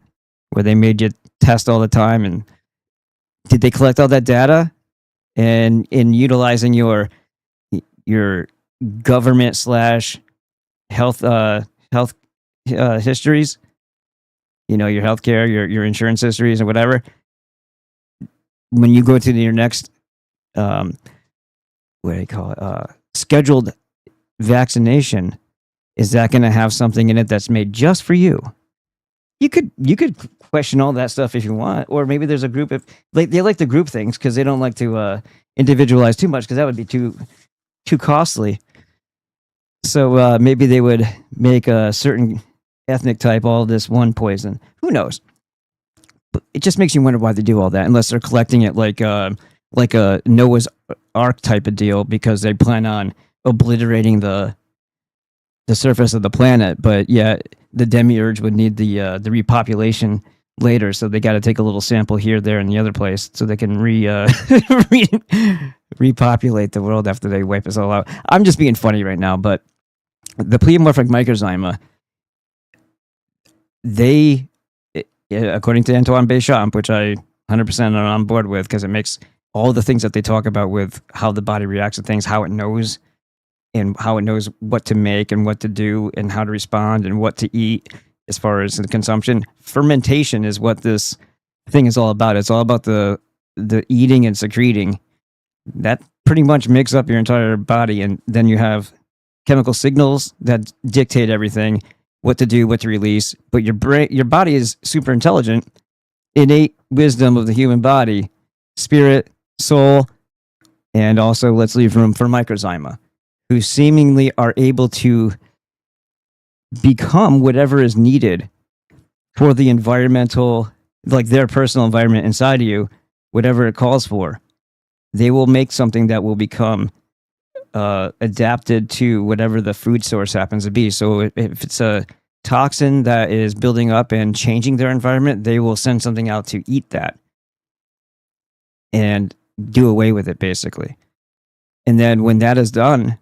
where they made you test all the time? And did they collect all that data and in utilizing your government / health histories, your healthcare, your insurance histories or whatever? When you go to your next, what do you call it? Scheduled vaccination, is that going to have something in it that's made just for you? You could question all that stuff if you want, or maybe there's a group they like to group things because they don't like to individualize too much, because that would be too costly. So maybe they would make a certain ethnic type all this one poison. Who knows? But it just makes you wonder why they do all that, unless they're collecting it like a Noah's Ark type of deal, because they plan on obliterating the surface of the planet. But yeah, the demiurge would need the repopulation later, so they got to take a little sample here, there, and the other place so they can repopulate the world after they wipe us all out. I'm just being funny right now, but the pleomorphic microzyma, they, according to Antoine Béchamp, which I 100% are on board with, because it makes all the things that they talk about with how the body reacts to things, how it knows, and how it knows what to make and what to do and how to respond and what to eat as far as the consumption. Fermentation is what this thing is all about. It's all about the eating and secreting. That pretty much makes up your entire body, and then you have chemical signals that dictate everything, what to do, what to release. But your body is super intelligent, innate wisdom of the human body, spirit, soul, and also let's leave room for microzyma, who seemingly are able to become whatever is needed for the environmental, like their personal environment inside of you, whatever it calls for. They will make something that will become adapted to whatever the food source happens to be. So if it's a toxin that is building up and changing their environment, they will send something out to eat that and do away with it, basically. And then when that is done,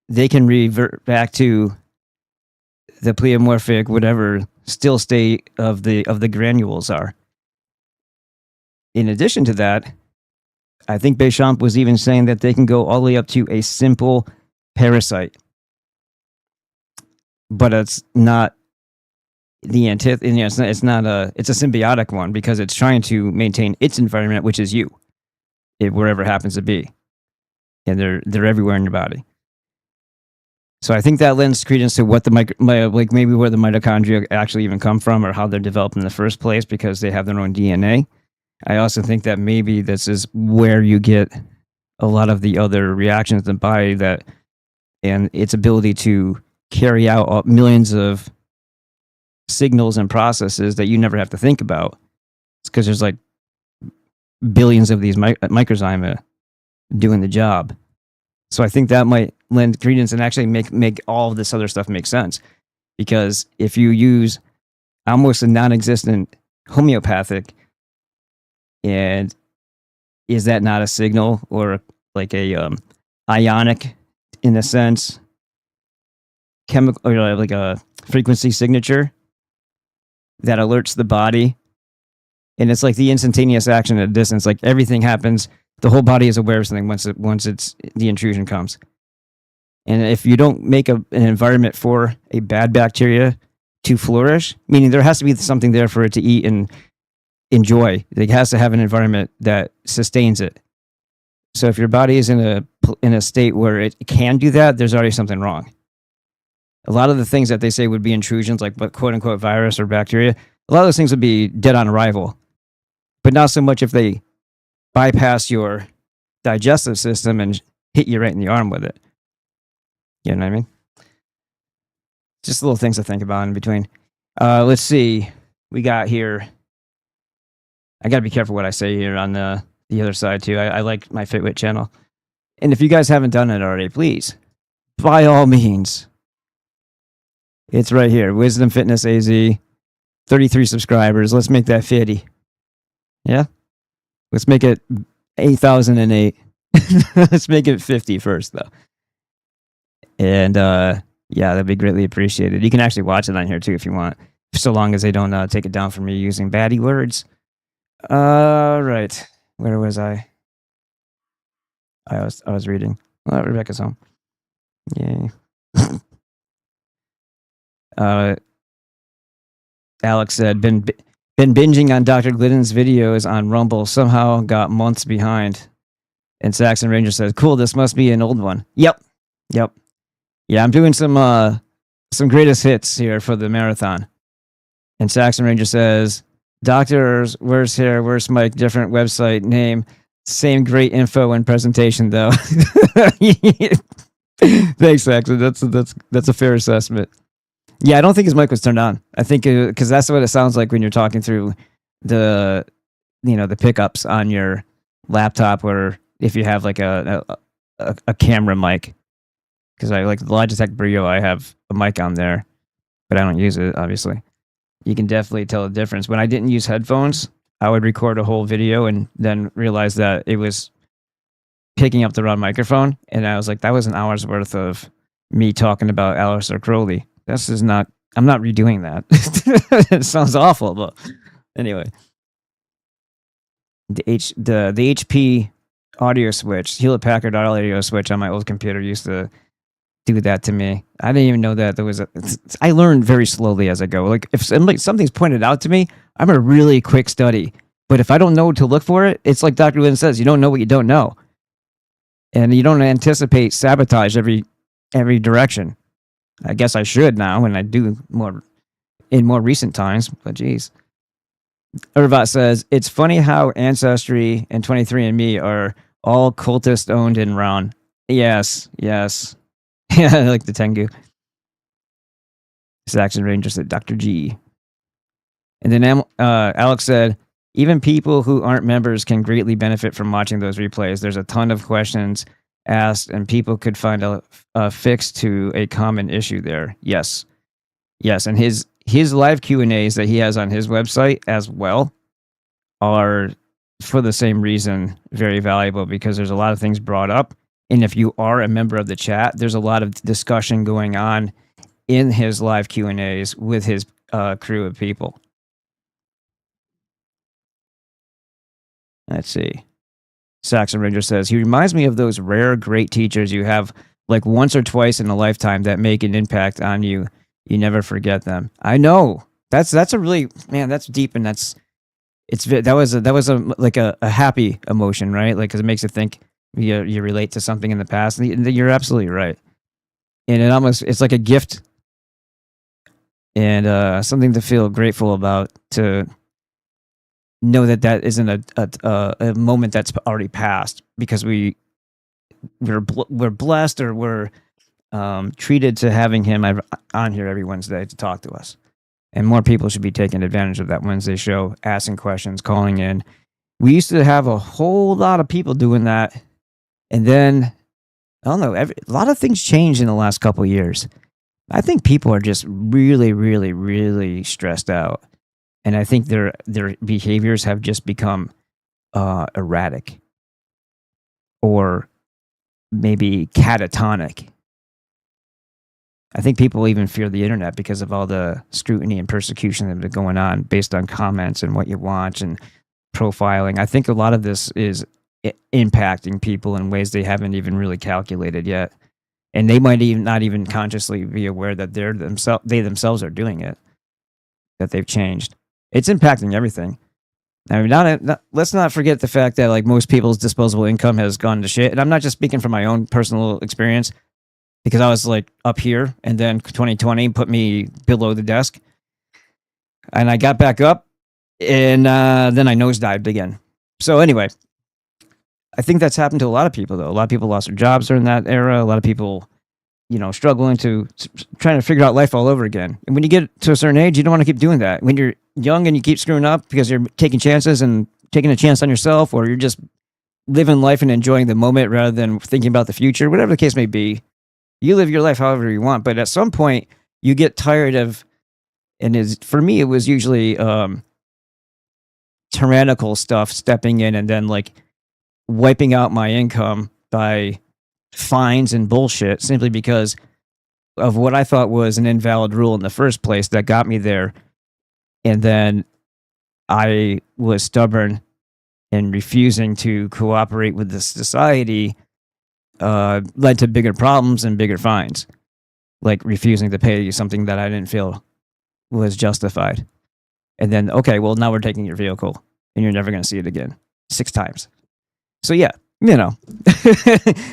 they can revert back to the pleomorphic, whatever still state of the granules are. In addition to that, I think Béchamp was even saying that they can go all the way up to a simple parasite. But it's not the it's a symbiotic one, because it's trying to maintain its environment, which is you, wherever it happens to be. And they're everywhere in your body. So I think that lends credence to what the like maybe where the mitochondria actually even come from, or how they're developed in the first place, because they have their own DNA. I also think that maybe this is where you get a lot of the other reactions in the body, that and its ability to carry out millions of signals and processes that you never have to think about. It's because there's like billions of these microzyma doing the job. So I think that might lend credence and actually make all of this other stuff make sense. Because if you use almost a non-existent homeopathic, and is that not a signal, or like a ionic, in a sense, chemical, or like a frequency signature that alerts the body? And it's like the instantaneous action at a distance. Like everything happens, the whole body is aware of something once the intrusion comes. And if you don't make an environment for a bad bacteria to flourish, meaning there has to be something there for it to eat and enjoy. It has to have an environment that sustains it. So if your body is in a state where it can do that, there's already something wrong. A lot of the things that they say would be intrusions, like quote unquote virus or bacteria, a lot of those things would be dead on arrival. But not so much if they bypass your digestive system and hit you right in the arm with it. You know what I mean? Just little things to think about in between. Let's see. We got here. I got to be careful what I say here on the other side, too. I like my Fitwit channel. And if you guys haven't done it already, please, by all means, it's right here. Wisdom Fitness AZ, 33 subscribers. Let's make that 50. Yeah? Let's make it 8,008. Let's make it 50 first, though. And yeah, that'd be greatly appreciated. You can actually watch it on here, too, if you want, so long as they don't take it down for me using baddie words. Right. Where was I? I was reading. Oh, Rebecca's home. Yay. Alex said, been binging on Dr. Glidden's videos on Rumble. Somehow got months behind. And Saxon Ranger says, cool, this must be an old one. Yep. Yeah, I'm doing some greatest hits here for the marathon. And Saxon Ranger says, Doctors, where's here? Where's Mike? Different website name. Same great info and presentation, though. Thanks, Saxon. That's a fair assessment. Yeah, I don't think his mic was turned on. I think because that's what it sounds like when you're talking through the pickups on your laptop, or if you have like a camera mic. Because I like the Logitech Brio, I have a mic on there, but I don't use it, obviously. You can definitely tell the difference. When I didn't use headphones, I would record a whole video and then realize that it was picking up the wrong microphone. And I was like, that was an hour's worth of me talking about Aleister Crowley. I'm not redoing that. It sounds awful, but anyway. The HP audio switch, Hewlett Packard audio switch on my old computer used to do that to me. I didn't even know that there was I learned very slowly as I go. Like if something's pointed out to me, I'm a really quick study. But if I don't know to look for it, it's like Dr. Lynn says, you don't know what you don't know. And you don't anticipate sabotage every direction. I guess I should now, and I do more in more recent times, but geez. Irvat says, it's funny how Ancestry and 23andMe are all cultist owned and run. Yes. Yeah, I like the Tengu. Saxon Ranger said, Dr. G. And then Alex said, even people who aren't members can greatly benefit from watching those replays. There's a ton of questions asked, and people could find a fix to a common issue there. Yes, and his live Q&As that he has on his website as well are, for the same reason, very valuable, because there's a lot of things brought up. And if you are a member of the chat, there's a lot of discussion going on in his live Q&As with his crew of people. Let's see. Saxon Ranger says, he reminds me of those rare great teachers you have like once or twice in a lifetime that make an impact on you. You never forget them. I know. That's a really, man, that's deep, and that was a happy emotion, right? Like, because it makes you think you relate to something in the past. And you're absolutely right. And it's like a gift and something to feel grateful about, to know that that isn't a moment that's already passed, because we're blessed, or we're treated to having him on here every Wednesday to talk to us. And more people should be taking advantage of that Wednesday show, asking questions, calling in. We used to have a whole lot of people doing that. And then, I don't know, a lot of things changed in the last couple of years. I think people are just really, really, really stressed out. And I think their behaviors have just become erratic, or maybe catatonic. I think people even fear the internet because of all the scrutiny and persecution that's been going on based on comments and what you watch and profiling. I think a lot of this is impacting people in ways they haven't even really calculated yet. And they might even not even consciously be aware that they themselves are doing it, that they've changed. It's impacting everything. I mean, let's not forget the fact that like most people's disposable income has gone to shit. And I'm not just speaking from my own personal experience, because I was like up here, and then 2020 put me below the desk, and I got back up, and then I nosedived again. So anyway, I think that's happened to a lot of people, though. A lot of people lost their jobs during that era. A lot of people, struggling trying to figure out life all over again. And when you get to a certain age, you don't want to keep doing that. When you're young and you keep screwing up because you're taking chances and taking a chance on yourself, or you're just living life and enjoying the moment rather than thinking about the future, whatever the case may be, you live your life however you want. But at some point, you get tired of, and for me, it was usually tyrannical stuff stepping in and then like wiping out my income by fines and bullshit, simply because of what I thought was an invalid rule in the first place that got me there. And then I was stubborn and refusing to cooperate with the society, led to bigger problems and bigger fines, like refusing to pay you something that I didn't feel was justified. And then, okay, well, now we're taking your vehicle and you're never going to see it again 6 times. So yeah,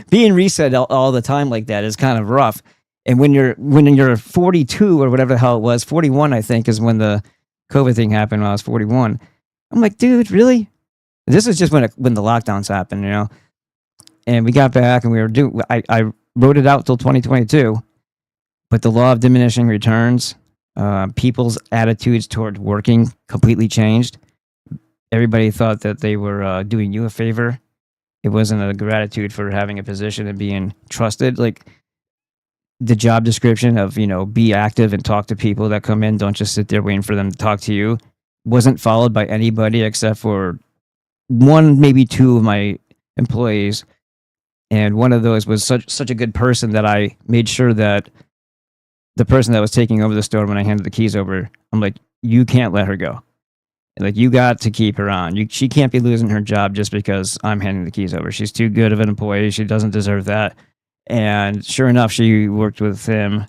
being reset all the time like that is kind of rough. And when you're 42 or whatever the hell it was, 41, I think, is when the COVID thing happened when I was 41. I'm like, dude, really? This is just when the lockdowns happened, And we got back, and we were I wrote it out till 2022, but the law of diminishing returns, people's attitudes toward working completely changed. Everybody thought that they were doing you a favor. It wasn't a gratitude for having a position and being trusted. Like the job description of, be active and talk to people that come in. Don't just sit there waiting for them to talk to you. Wasn't followed by anybody except for 1, maybe 2 of my employees. And one of those was such a good person that I made sure that the person that was taking over the store, when I handed the keys over, I'm like, you can't let her go. Like, you got to keep her on. She can't be losing her job just because I'm handing the keys over. She's too good of an employee. She doesn't deserve that. And sure enough, she worked with him,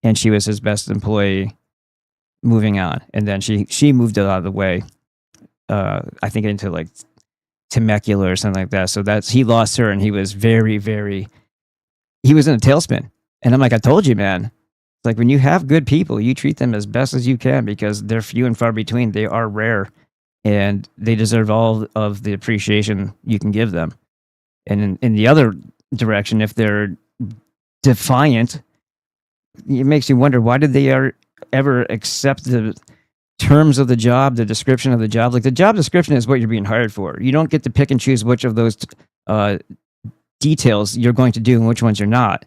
and she was his best employee moving on. And then she moved out of the way, I think into like Temecula or something like that. So he lost her, and he was very, very, he was in a tailspin. And I'm like, I told you, man. It's like when you have good people, you treat them as best as you can, because they're few and far between. They are rare, and they deserve all of the appreciation you can give them. And in the other direction, if they're defiant, it makes you wonder, why did they ever accept the terms of the job, the description of the job? Like, the job description is what you're being hired for. You don't get to pick and choose which of those details you're going to do and which ones you're not.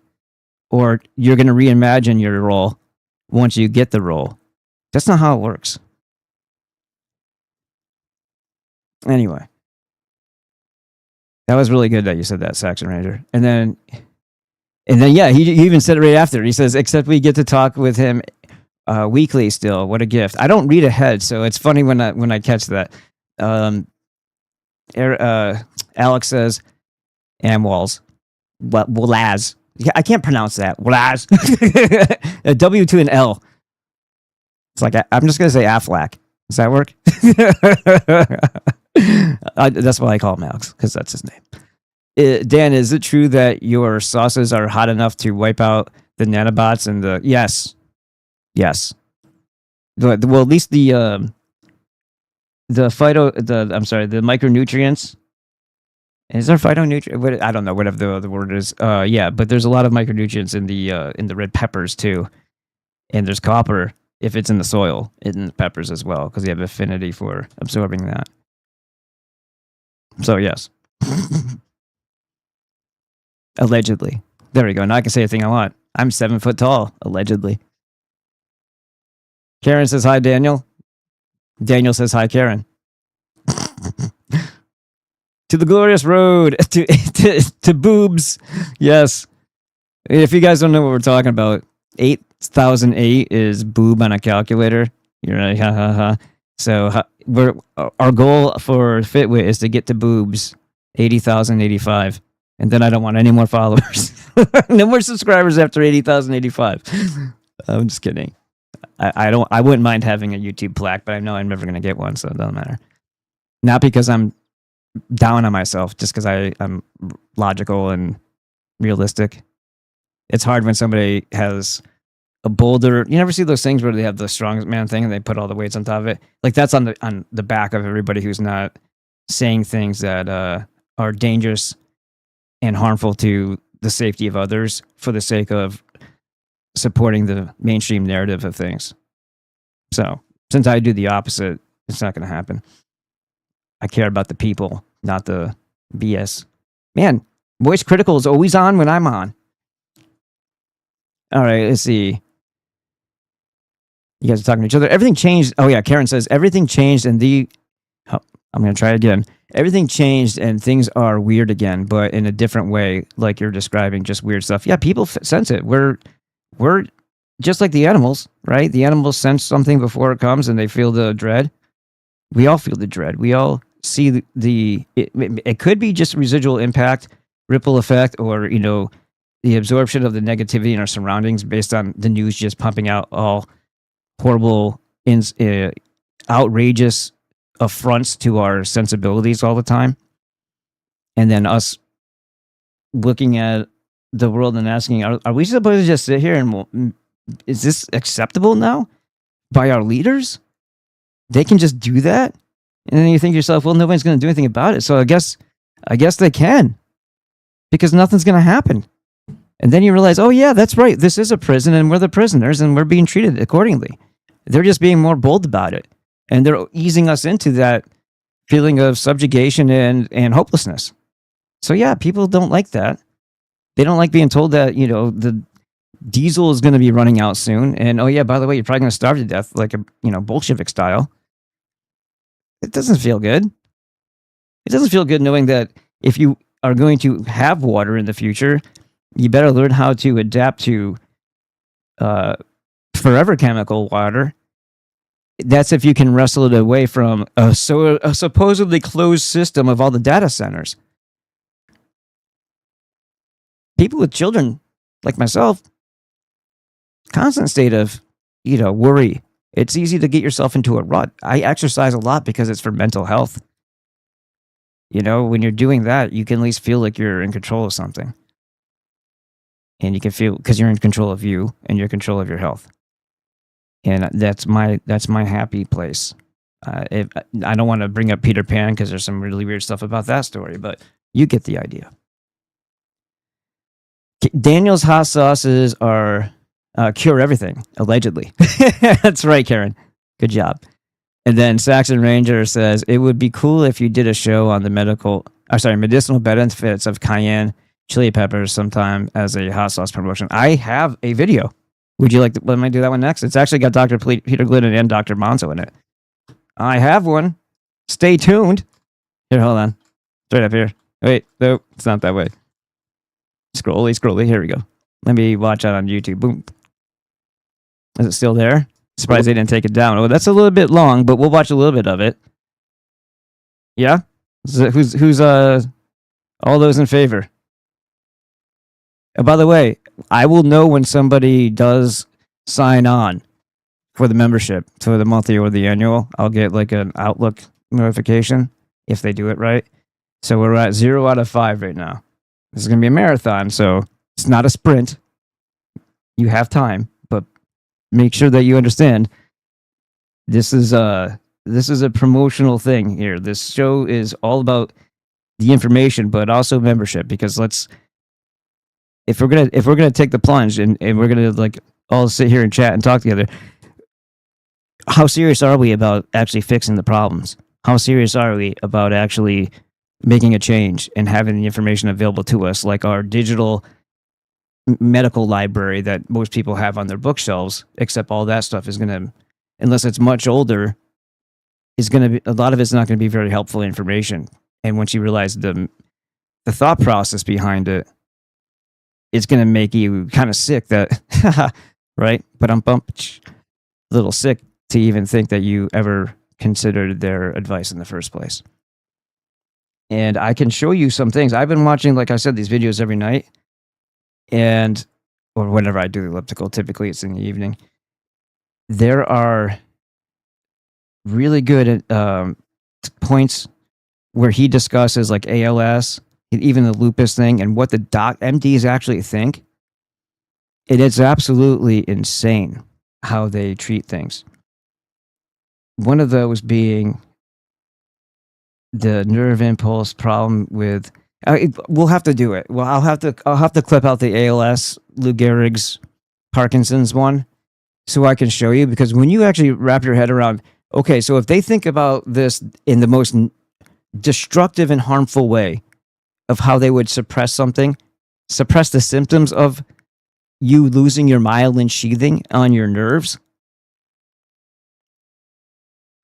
Or you're going to reimagine your role once you get the role. That's not how it works. Anyway, that was really good that you said that, Saxon Ranger. And then yeah, he even said it right after. He says, except we get to talk with him weekly still. What a gift. I don't read ahead, so it's funny when I catch that. Alex says, Amwals. Laz. I can't pronounce that. Laz. A W to an L. It's like, I'm just going to say Aflac. Does that work? That's why I call him Alex, because that's his name. Dan, is it true that your sauces are hot enough to wipe out the nanobots and the? Yes. Well, at least the the micronutrients. Is there phytonutrient? I don't know, whatever the word is. Yeah, but there's a lot of micronutrients in the red peppers too, and there's copper if it's in the soil in the peppers as well because they have affinity for absorbing that. So yes, allegedly. There we go. Now I can say a thing I want. I'm 7 foot tall, allegedly. Karen says hi, Daniel. Daniel says hi, Karen. To the glorious road, to boobs. Yes. If you guys don't know what we're talking about, 8008 is boob on a calculator. You're like, ha ha ha. So our goal for Fitwit is to get to boobs 80,085. And then I don't want any more followers. No more subscribers after 80,085. I'm just kidding. I wouldn't mind having a YouTube plaque, but I know I'm never going to get one, so it doesn't matter. Not because I'm down on myself, just because I'm logical and realistic. It's hard when somebody has a boulder. You never see those things where they have the strongest man thing and they put all the weights on top of it. Like that's on the back of everybody who's not saying things that are dangerous and harmful to the safety of others for the sake of supporting the mainstream narrative of things. So since I do the opposite, it's not going to happen. I care about the people, not the BS. Man, voice critical is always on when I'm on. All right, let's see. You guys are talking to each other. Everything changed. Oh yeah, Karen says everything changed and I'm going to try again. Everything changed and things are weird again, but in a different way, like you're describing, just weird stuff. Yeah, people sense it. We're just like the animals, right? The animals sense something before it comes and they feel the dread. We all feel the dread. We all see it could be just residual impact, ripple effect, or, the absorption of the negativity in our surroundings based on the news just pumping out all horrible, outrageous affronts to our sensibilities all the time. And then us looking at the world and asking, are we supposed to just sit here and is this acceptable now by our leaders? They can just do that? And then you think to yourself, well, nobody's going to do anything about it. So I guess they can, because nothing's going to happen. And then you realize, oh yeah, that's right. This is a prison and we're the prisoners and we're being treated accordingly. They're just being more bold about it. And they're easing us into that feeling of subjugation and hopelessness. So yeah, people don't like that. They don't like being told that, the diesel is going to be running out soon. And oh yeah, by the way, you're probably going to starve to death like a Bolshevik style. It doesn't feel good. It doesn't feel good knowing that if you are going to have water in the future, you better learn how to adapt to forever chemical water. That's if you can wrestle it away from a supposedly closed system of all the data centers. People with children, like myself, constant state of, worry. It's easy to get yourself into a rut. I exercise a lot because it's for mental health. When you're doing that, you can at least feel like you're in control of something. And you can feel, because you're in control of you and you're in control of your health. And that's my happy place. I don't want to bring up Peter Pan because there's some really weird stuff about that story, but you get the idea. Daniel's hot sauces are cure everything, allegedly. That's right, Karen. Good job. And then Saxon Ranger says, it would be cool if you did a show on the medicinal benefits of cayenne chili peppers sometime as a hot sauce promotion. I have a video. Would you like to let me do that one next? It's actually got Dr. Peter Glidden and Dr. Monzo in it. I have one. Stay tuned. Here, hold on. Straight up here. Wait, no, it's not that way. Scrolly. Here we go. Let me watch that on YouTube. Boom. Is it still there? Surprised they didn't take it down. Oh, that's a little bit long, but we'll watch a little bit of it. Yeah? Who's all those in favor? By the way, I will know when somebody does sign on for the membership, for the monthly or the annual. I'll get like an Outlook notification if they do it right. So we're at 0 out of 5 right now. This is going to be a marathon, so it's not a sprint. You have time, but make sure that you understand this is a promotional thing here. This show is all about the information, but also membership. Because if we're gonna take the plunge and we're gonna like all sit here and chat and talk together, how serious are we about actually fixing the problems? How serious are we about actually making a change and having the information available to us, like our digital medical library that most people have on their bookshelves? Except all that stuff is gonna, unless it's much older, is gonna be, a lot of it's not gonna be very helpful information. And once you realize the thought process behind it, it's gonna make you kind of sick. That right? But I'm a little sick to even think that you ever considered their advice in the first place. And I can show you some things. I've been watching, like I said, these videos every night, and or whenever I do the elliptical. Typically, it's in the evening. There are really good points where he discusses like ALS, even the lupus thing, and what the MDs actually think. It is absolutely insane how they treat things. One of those being the nerve impulse problem with. We'll have to do it. Well, I'll have to clip out the ALS, Lou Gehrig's Parkinson's one, so I can show you. Because when you actually wrap your head around, okay, so if they think about this in the most destructive and harmful way of how they would suppress something, suppress the symptoms of you losing your myelin sheathing on your nerves,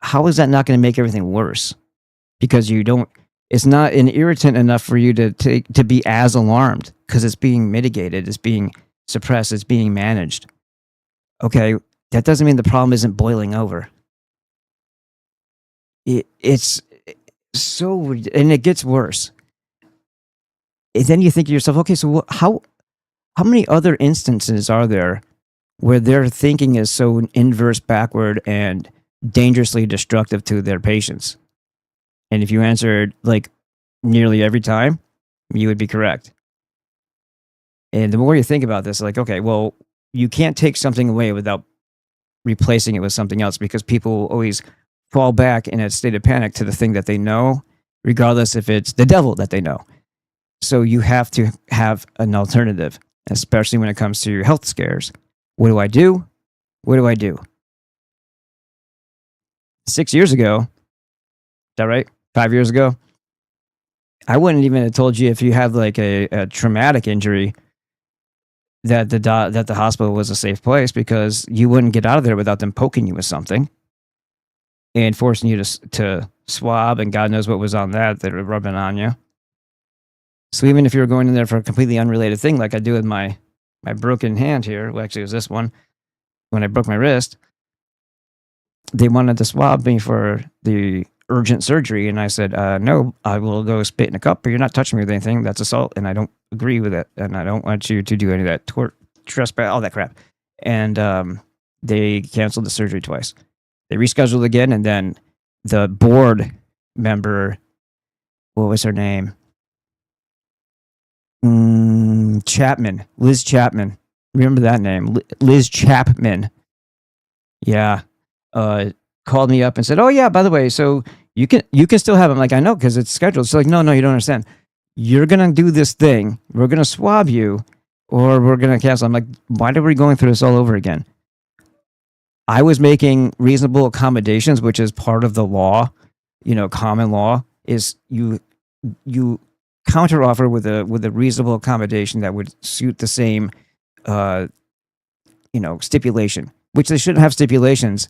how is that not going to make everything worse? Because it's not an irritant enough for you to be as alarmed, because it's being mitigated, it's being suppressed, it's being managed. Okay, that doesn't mean the problem isn't boiling over. It's so, and it gets worse. And then you think to yourself, okay, so how many other instances are there where their thinking is so inverse, backward, and dangerously destructive to their patients? And if you answered like nearly every time, you would be correct. And the more you think about this, like, okay, well, you can't take something away without replacing it with something else, because people always fall back in a state of panic to the thing that they know, regardless if it's the devil that they know. So you have to have an alternative, especially when it comes to health scares. What do I do? What do I do? 6 years ago, is that right? 5 years ago, I wouldn't even have told you if you have like a traumatic injury that the hospital was a safe place, because you wouldn't get out of there without them poking you with something and forcing you to swab, and God knows what was on that were rubbing on you. So even if you were going in there for a completely unrelated thing, like I do with my broken hand here, well, actually it was this one, when I broke my wrist, they wanted to swab me for the urgent surgery, and I said, no, I will go spit in a cup, but you're not touching me with anything. That's assault, and I don't agree with it, and I don't want you to do any of that trespass, all that crap. And they canceled the surgery twice. They rescheduled again, and then the board member, what was her name? Chapman, Liz Chapman. Remember that name, Liz Chapman. Yeah. Called me up and said, "Oh yeah, by the way, so you can still have him." Like, I know, because it's scheduled. It's like, no, you don't understand. You're gonna do this thing. We're gonna swab you, or we're gonna cancel. I'm like, why are we going through this all over again? I was making reasonable accommodations, which is part of the law. Common law is you counteroffer with a reasonable accommodation that would suit the same, stipulation. Which they shouldn't have stipulations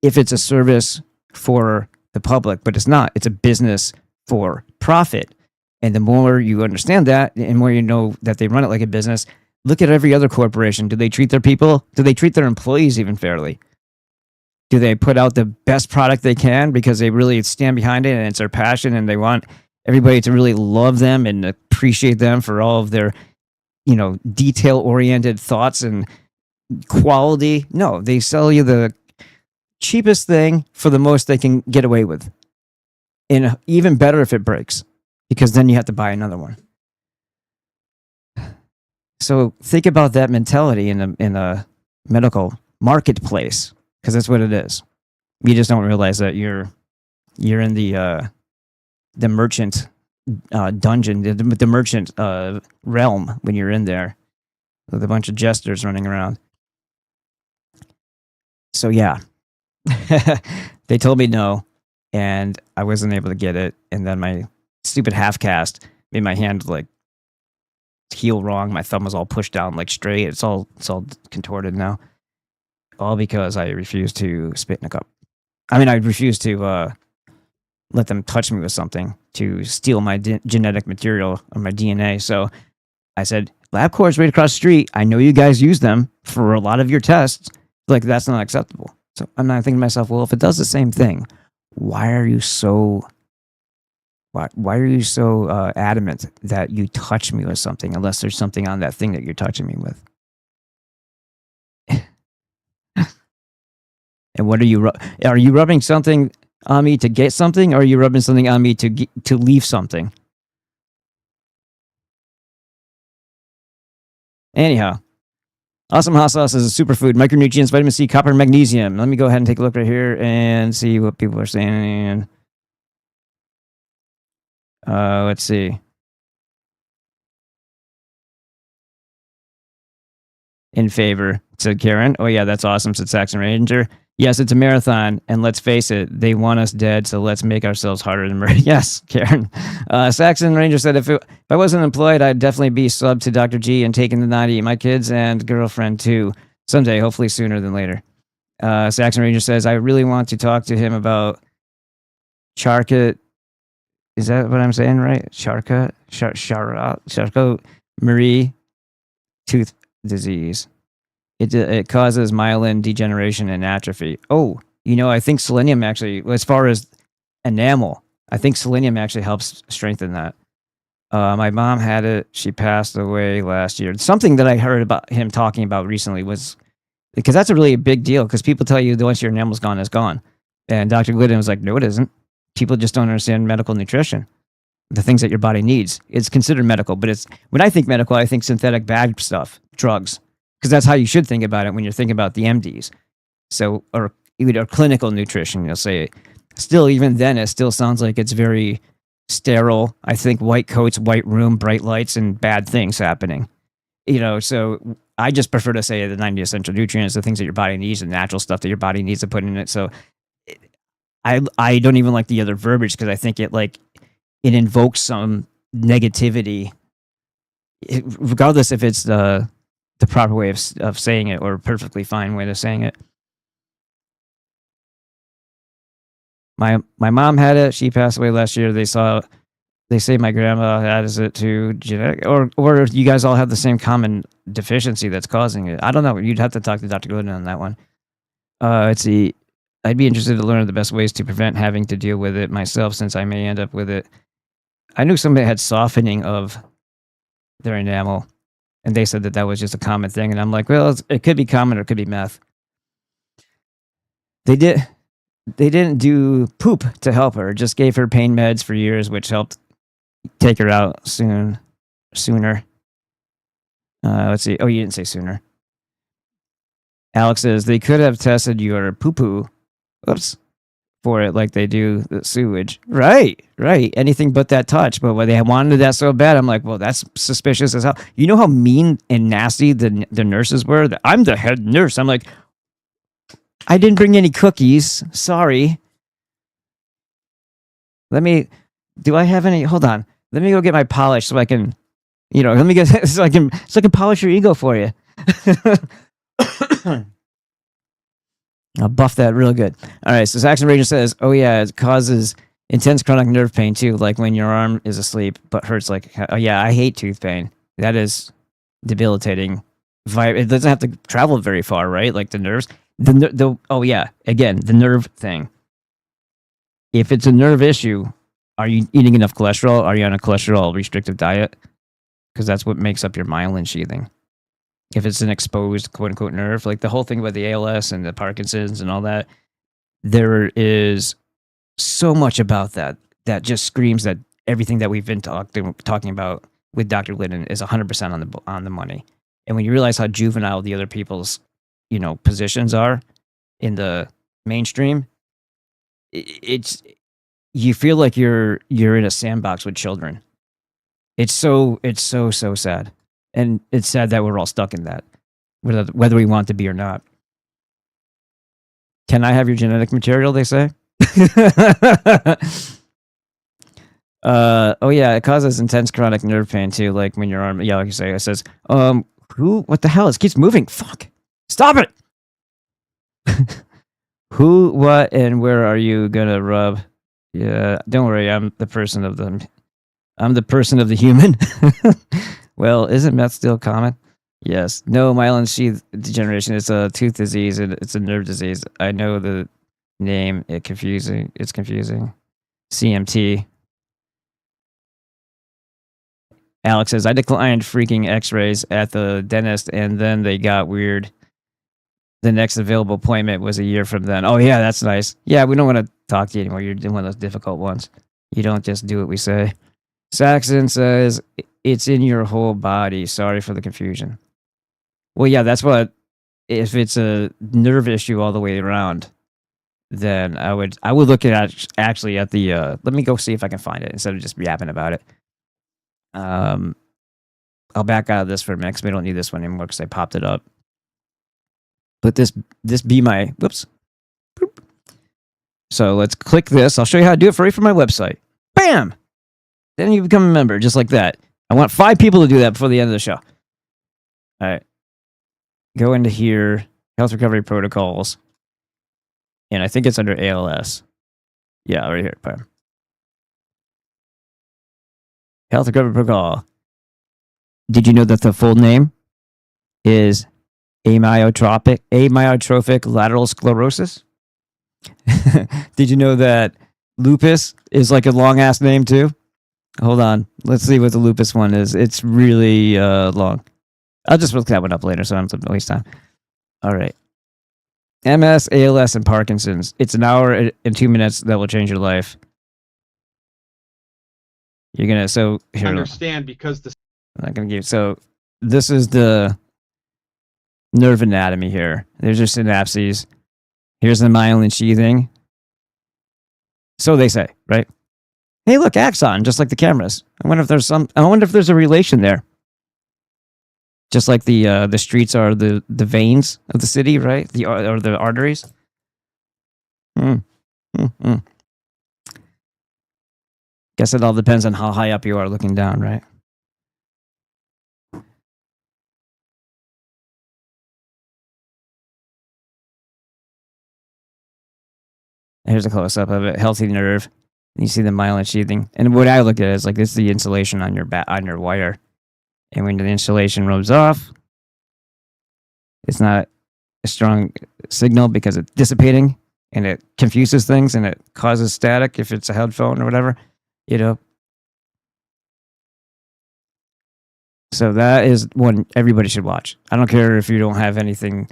if it's a service for the public, but it's not. It's a business for profit. And the more you understand that, and more you know that they run it like a business, look at every other corporation. Do they treat their people? Do they treat their employees even fairly? Do they put out the best product they can because they really stand behind it and it's their passion, and they want everybody to really love them and appreciate them for all of their, detail-oriented thoughts and quality? No, they sell you the cheapest thing for the most they can get away with. And even better if it breaks, because then you have to buy another one. So think about that mentality in a medical marketplace, because that's what it is. You just don't realize that you're in the merchant dungeon, the merchant realm when you're in there with a bunch of jesters running around. So yeah, they told me no, and I wasn't able to get it. And then my stupid half cast made my hand like heel wrong. My thumb was all pushed down like straight. It's all contorted now, all because I refused to spit in a cup. I mean, I refused to let them touch me with something to steal my genetic material or my DNA. So I said, LabCorp's right across the street. I know you guys use them for a lot of your tests. Like, that's not acceptable. So I'm not thinking to myself, well, if it does the same thing, why are you so adamant that you touch me with something unless there's something on that thing that you're touching me with? And what are you rubbing something on me to get something, or are you rubbing something on me to leave something? Anyhow, awesome hot sauce is a superfood, micronutrients, vitamin C, copper, and magnesium. Let me go ahead and take a look right here and see what people are saying. Let's see. In favor, said Karen. Oh yeah, that's awesome, said Saxon Ranger. Yes, it's a marathon, and let's face it, they want us dead, so let's make ourselves harder than murder. Yes, Karen. Saxon Ranger said, if I wasn't employed, I'd definitely be subbed to Dr. G and taking the 90. My kids and girlfriend, too. Someday, hopefully sooner than later. Saxon Ranger says, I really want to talk to him about Charcot. Is that what I'm saying, right? Charcot Marie tooth disease. It causes myelin degeneration and atrophy. Oh, I think selenium actually, as far as enamel, I think selenium actually helps strengthen that. My mom had it. She passed away last year. Something that I heard about him talking about recently was, because that's a really big deal, because people tell you that once your enamel's gone, it's gone. And Dr. Glidden was like, no, it isn't. People just don't understand medical nutrition, the things that your body needs. It's considered medical, but when I think medical, I think synthetic bad stuff, drugs. Because that's how you should think about it when you're thinking about the MDs. So, or clinical nutrition, you'll say. Still, even then, it still sounds like it's very sterile. I think white coats, white room, bright lights, and bad things happening. So I just prefer to say the 90 essential nutrients, the things that your body needs, the natural stuff that your body needs to put in it. So I don't even like the other verbiage, because I think it invokes some negativity, regardless if it's the proper way of saying it or a perfectly fine way of saying it. My mom had it. She passed away last year. They say my grandma has it too, genetic, or you guys all have the same common deficiency that's causing it. I don't know. You'd have to talk to Dr. Glidden on that one. Let's see. I'd be interested to learn the best ways to prevent having to deal with it myself, since I may end up with it. I knew somebody had softening of their enamel, and they said that was just a common thing. And I'm like, well, it could be common or it could be meth. They didn't do poop to help her. Just gave her pain meds for years, which helped take her out sooner. Let's see. Oh, you didn't say sooner. Alex says they could have tested your poo-poo. Oops. For it like they do the sewage. Right. Anything but that touch. But when they wanted that so bad, I'm like, well, that's suspicious as hell. You know how mean and nasty the nurses were? I'm the head nurse. I'm like, I didn't bring any cookies. Sorry. Do I have any? Hold on. Let me go get my polish so I can, so I can polish your ego for you. I'll buff that real good. All right, so Saxon Ranger says, oh yeah, it causes intense chronic nerve pain too, like when your arm is asleep but hurts like, oh yeah, I hate tooth pain. That is debilitating. It doesn't have to travel very far, right? Like the nerves. Oh yeah, again, the nerve thing. If it's a nerve issue, are you eating enough cholesterol? Are you on a cholesterol restrictive diet? Because that's what makes up your myelin sheathing. If it's an exposed quote unquote nerve, like the whole thing about the ALS and the Parkinson's and all that, there is so much about that that just screams that everything that we've been talking about with Dr. Glidden is 100% on the money. And when you realize how juvenile the other people's, positions are in the mainstream, it's you feel like you're in a sandbox with children. It's so sad, and it's sad that we're all stuck in that, whether we want to be or not. Can I have your genetic material? They say. Oh yeah, it causes intense chronic nerve pain too, like when your arm. Yeah, like you say, it says, who? What the hell? It keeps moving. Fuck! Stop it! Who? What? And where are you gonna rub? Yeah, don't worry. I'm the person of the human. Well, isn't meth still common? Yes. No, myelin sheath degeneration. It's a tooth disease and it's a nerve disease. I know the name. It's confusing. CMT. Alex says, I declined freaking x-rays at the dentist and then they got weird. The next available appointment was a year from then. Oh, yeah, that's nice. Yeah, we don't want to talk to you anymore. You're doing one of those difficult ones. You don't just do what we say. Saxon says, it's in your whole body. Sorry for the confusion. Well, yeah, that's what, if it's a nerve issue all the way around, then I would look at actually at the, let me go see if I can find it instead of just yapping about it. I'll back out of this for a minute because we don't need this one anymore because I popped it up. But this be my, whoops. Boop. So let's click this. I'll show you how to do it for you from my website. Bam! Then you become a member just like that. I want 5 people to do that before the end of the show. All right. Go into here, health recovery protocols. And I think it's under ALS. Yeah, right here. Bam. Health recovery protocol. Did you know that the full name is amyotrophic lateral sclerosis? Did you know that lupus is like a long ass name too? Hold on. Let's see what the lupus one is. It's really long. I'll just look that one up later so I don't have to waste time. All right. MS, ALS, and Parkinson's. It's an hour and 2 minutes that will change your life. You're going to, here. Understand because the... I'm not going to give, this is the nerve anatomy here. There's your synapses. Here's the myelin sheathing. So they say, right? Hey, look, axon, just like the cameras. I wonder if there's a relation there. Just like the streets are the veins of the city, right? Or the arteries. Guess it all depends on how high up you are looking down, right? Here's a close-up of it. Healthy nerve. And you see the myelin sheathing. And what I look at is like this is the insulation on your on your wire. And when the insulation rubs off, it's not a strong signal because it's dissipating and it confuses things and it causes static if it's a headphone or whatever, So that is one everybody should watch. I don't care if you don't have anything.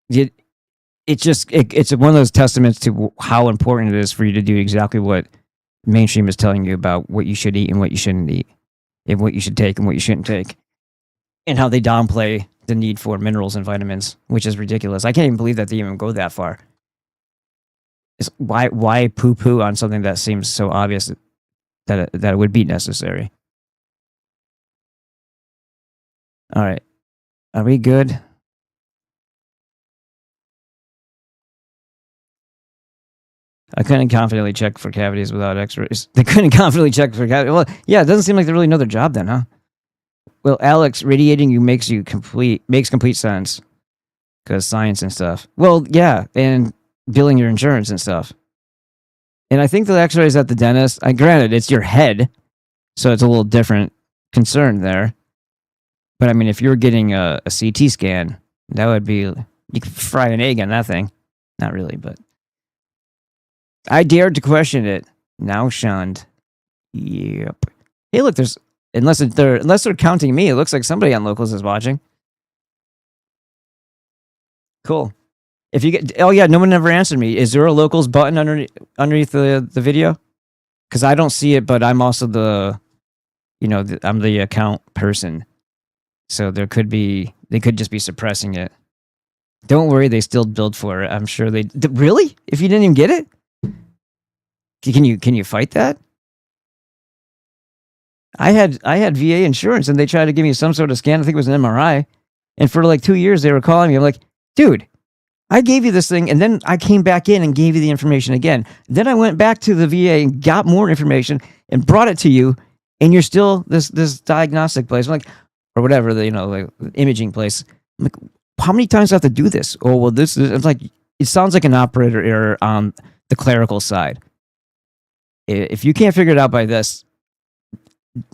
It's one of those testaments to how important it is for you to do exactly what mainstream is telling you about what you should eat and what you shouldn't eat, and what you should take and what you shouldn't take, and how they downplay the need for minerals and vitamins, which is ridiculous. I can't even believe that they even go that far. Why poo-poo on something that seems so obvious that it would be necessary? All right. Are we good? I couldn't confidently check for cavities without x-rays. They couldn't confidently check for cavities. Well, yeah, it doesn't seem like they really know their job then, huh? Well, Alex, radiating you makes complete sense. Because science and stuff. Well, yeah, and billing your insurance and stuff. And I think the x-rays at the dentist, granted, it's your head, so it's a little different concern there. But I mean, if you're getting a CT scan, that would be, you could fry an egg on that thing. Not really, but I dared to question it. Now shunned. Yep. Hey, look, unless they're counting me, it looks like somebody on Locals is watching. Cool. If you get, oh yeah, no one ever answered me. Is there a Locals button underneath the video? because I don't see it, but I'm also I'm the account person. So they could just be suppressing it. Don't worry, they still billed for it. I'm sure they really. If you didn't even get it, can you fight that? I had VA insurance, and they tried to give me some sort of scan. I think it was an MRI, and for like 2 years they were calling me. I'm like, dude, I gave you this thing, and then I came back in and gave you the information again. Then I went back to the VA and got more information and brought it to you, and you're still this diagnostic place. I'm like, or whatever, like imaging place. I'm like, how many times do I have to do this? Oh, well, this is, it's like, it sounds like an operator error on the clerical side. If you can't figure it out by this,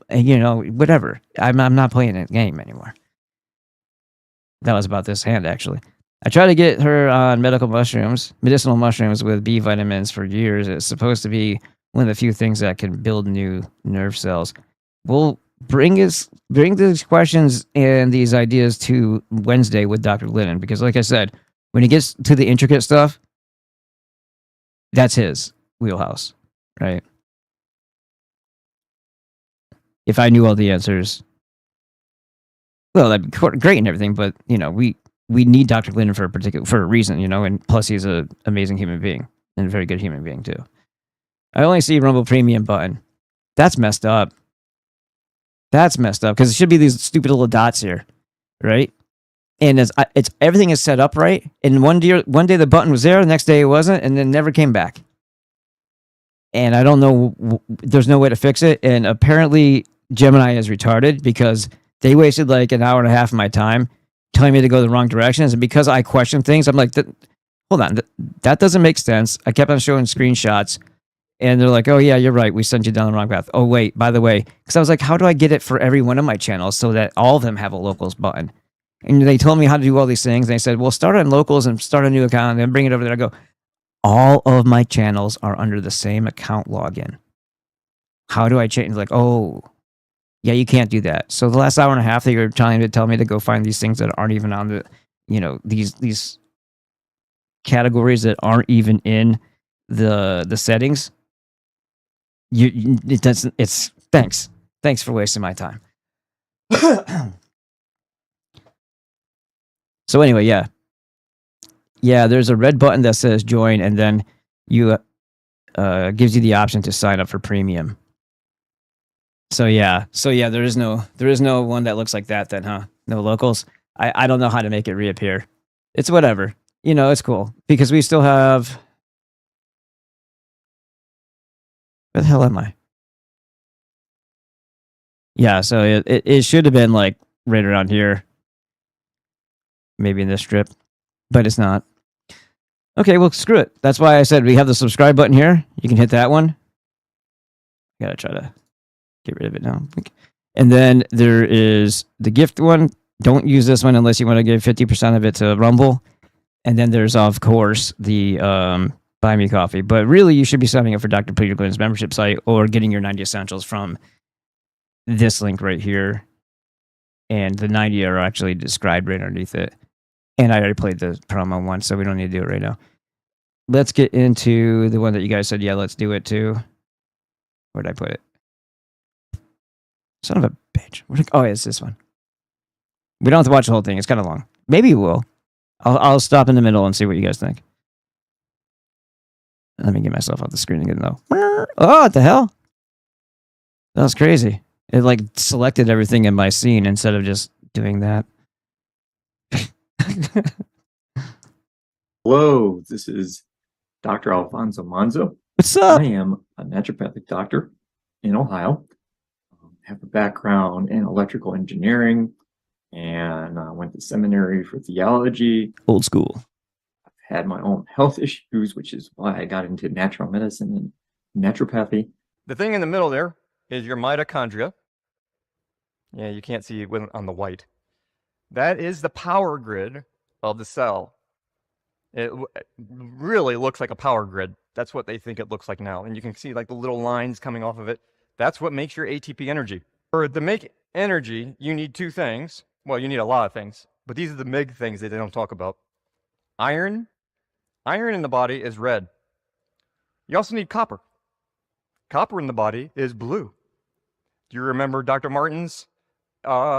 whatever. I'm not playing that game anymore. That was about this hand, actually. I tried to get her on medicinal mushrooms with B vitamins for years. It's supposed to be one of the few things that can build new nerve cells. We'll bring these questions and these ideas to Wednesday with Dr. Glidden, because like I said, when he gets to the intricate stuff, that's his wheelhouse, right? If I knew all the answers, well, that'd be great and everything, but we need Dr. Glidden for a reason, and plus he's an amazing human being and a very good human being too. I only see Rumble Premium button. That's messed up. That's messed up because it should be these stupid little dots here, right? And it's everything is set up right. And one day the button was there, the next day it wasn't, and then never came back. And I don't know. There's no way to fix it. And apparently Gemini is retarded because they wasted like an hour and a half of my time telling me to go the wrong directions. And because I question things, I'm like, hold on, that doesn't make sense. I kept on showing screenshots. And they're like, oh, yeah, you're right. We sent you down the wrong path. Oh, wait, by the way. Because I was like, how do I get it for every one of my channels so that all of them have a locals button? And they told me how to do all these things. And they said, well, start on locals and start a new account and then bring it over there. I go, all of my channels are under the same account login. How do I change? Like, oh, yeah, you can't do that. So the last hour and a half that you're trying to tell me to go find these things that aren't even on the, these categories that aren't even in the settings. It doesn't. It's thanks for wasting my time. So anyway, yeah, there's a red button that says join, and then you gives you the option to sign up for premium. So yeah, there is no one that looks like that then, huh? No locals. I don't know how to make it reappear. It's whatever. It's cool because we still have. Where the hell am I? Yeah, so it should have been like right around here. Maybe in this strip, but it's not. Okay, well, screw it. That's why I said we have the subscribe button here. You can hit that one. Gotta try to get rid of it now. And then there is the gift one. Don't use this one unless you want to give 50% of it to Rumble. And then there's, of course, the Buy Me Coffee. But really, you should be signing up for Dr. Peter Glidden's membership site or getting your 90 essentials from this link right here. And the 90 are actually described right underneath it. And I already played the promo one, so we don't need to do it right now. Let's get into the one that you guys said, yeah, let's do it too. Where'd I put it? Son of a bitch. Oh, it's this one. We don't have to watch the whole thing. It's kind of long. Maybe we will. I'll stop in the middle and see what you guys think. Let me get myself off the screen again, though. Oh, what the hell? That was crazy. It like selected everything in my scene instead of just doing that. Hello, this is Dr. Alfonso Manzo. What's up? I am a naturopathic doctor in Ohio. I have a background in electrical engineering and went to seminary for theology. Old school. I've had my own health issues, which is why I got into natural medicine and naturopathy. The thing in the middle there is your mitochondria. Yeah, you can't see it on the white. That is the power grid of the cell. It really looks like a power grid. That's what they think it looks like now. And you can see like the little lines coming off of it. That's what makes your ATP energy. To make energy, you need two things. Well, you need a lot of things, but these are the big things that they don't talk about. Iron in the body is red. You also need copper. Copper in the body is blue. Do you remember Dr. Martin's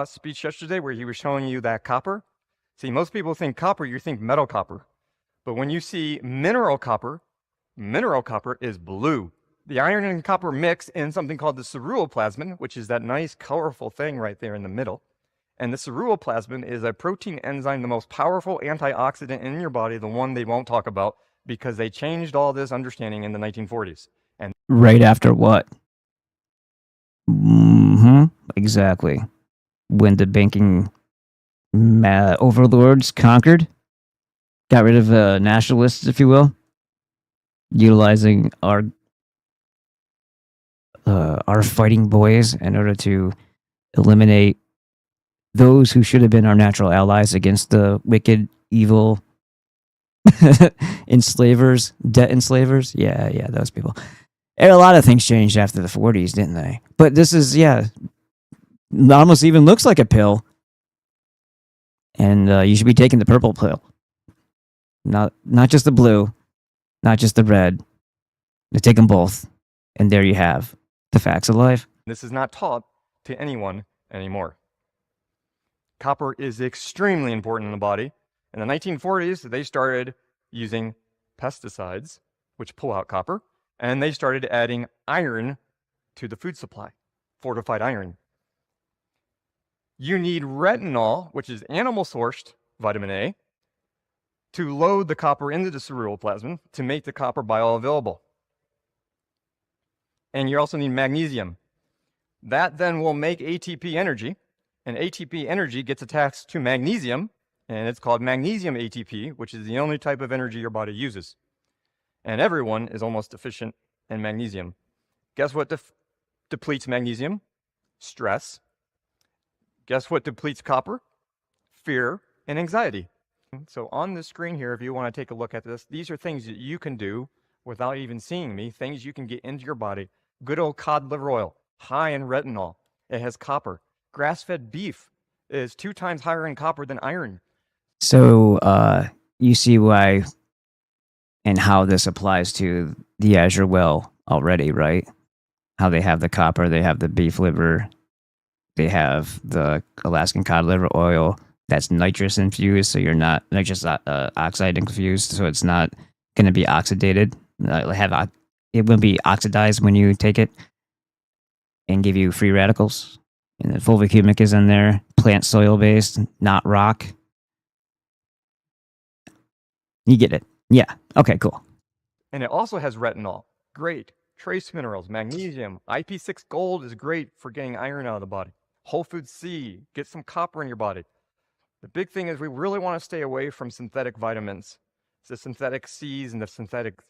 speech yesterday where he was showing you that copper? See, most people think copper, you think metal copper. But when you see mineral copper is blue. The iron and copper mix in something called the ceruloplasmin, which is that nice colorful thing right there in the middle. And the ceruloplasmin is a protein enzyme, the most powerful antioxidant in your body, the one they won't talk about because they changed all this understanding in the 1940s. And Right after what? Exactly. When the banking overlords conquered, got rid of nationalists, if you will, utilizing our fighting boys in order to eliminate those who should have been our natural allies against the wicked, evil enslavers, debt enslavers. Yeah, those people. And a lot of things changed after the 40s, didn't they? But this is, almost even looks like a pill. And you should be taking the purple pill. Not just the blue, not just the red. You take them both. And there you have the facts of life. this is not taught to anyone anymore. Copper is extremely important in the body. In the 1940s, they started using pesticides, which pull out copper, and they started adding iron to the food supply, fortified iron. You need retinol, which is animal-sourced vitamin A, to load the copper into the ceruloplasmin to make the copper bioavailable. And you also need magnesium. That then will make ATP energy, and ATP energy gets attached to magnesium, and it's called magnesium ATP, which is the only type of energy your body uses. And everyone is almost deficient in magnesium. Guess what depletes magnesium? Stress. Guess what depletes copper? Fear and anxiety. So on the screen here, if you want to take a look at this, these are things that you can do without even seeing me, things you can get into your body. Good old cod liver oil, high in retinol. It has copper. Grass-fed beef is 2 times higher in copper than iron. So you see why and how this applies to the Azure well already, right? How they have the copper, they have the beef liver, they have the Alaskan cod liver oil that's nitrous infused, so you're not nitrous oxide infused, so it's not going to be oxidated. It won't be oxidized when you take it and give you free radicals. And the fulvicumic is in there, plant soil based, not rock. You get it. Yeah. Okay, cool. And it also has retinol. Great. Trace minerals, magnesium. IP6 gold is great for getting iron out of the body. Whole food C, get some copper in your body. The big thing is we really want to stay away from synthetic vitamins. It's the synthetic C's and the synthetic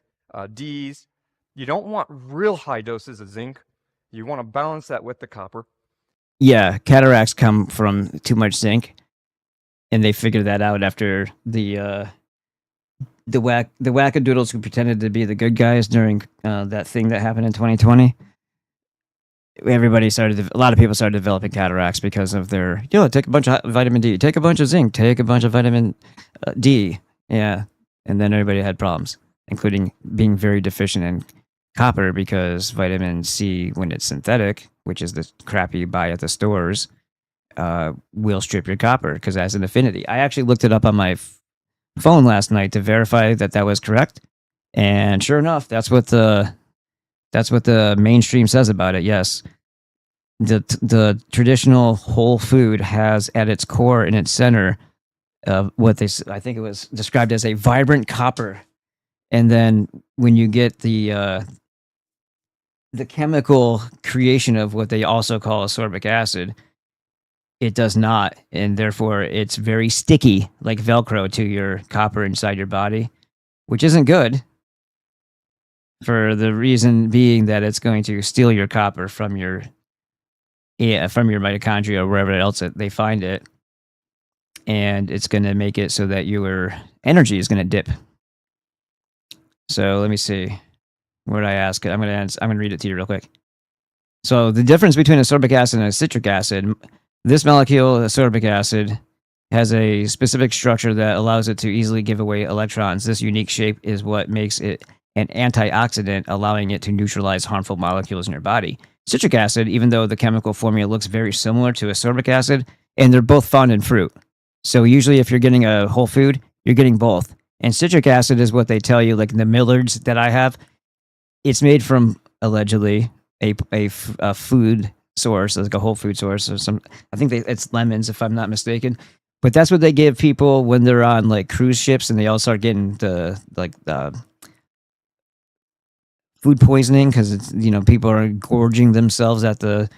D's. You don't want real high doses of zinc. You want to balance that with the copper. Yeah, cataracts come from too much zinc, and they figured that out after the wackadoodles who pretended to be the good guys during that thing that happened in 2020. A lot of people started developing cataracts because of their, take a bunch of vitamin D, take a bunch of zinc, take a bunch of vitamin D. Yeah. And then everybody had problems, including being very deficient in copper because vitamin C, when it's synthetic, which is the crap you buy at the stores, will strip your copper because it has an affinity. I actually looked it up on my phone last night to verify that was correct. And sure enough, that's what the mainstream says about it. Yes, the traditional whole food has at its core, in its center, what I think it was described as a vibrant copper. And then when you get the chemical creation of what they also call ascorbic acid, it does not, and therefore it's very sticky, like Velcro, to your copper inside your body, which isn't good. For the reason being that it's going to steal your copper from your mitochondria or wherever else they find it, and it's going to make it so that your energy is going to dip. So let me see. What did I ask? I'm going to read it to you real quick. So the difference between ascorbic acid and a citric acid. This molecule, ascorbic acid, has a specific structure that allows it to easily give away electrons. This unique shape is what makes it an antioxidant, allowing it to neutralize harmful molecules in your body. Citric acid, even though the chemical formula looks very similar to ascorbic acid, and they're both found in fruit. So usually if you're getting a whole food, you're getting both. And citric acid is what they tell you, like the Millards that I have. It's made from, allegedly, a food source, like a whole food source or some. I think it's lemons, if I'm not mistaken. But that's what they give people when they're on like cruise ships and they all start getting the food poisoning because it's, you know, people are gorging themselves at the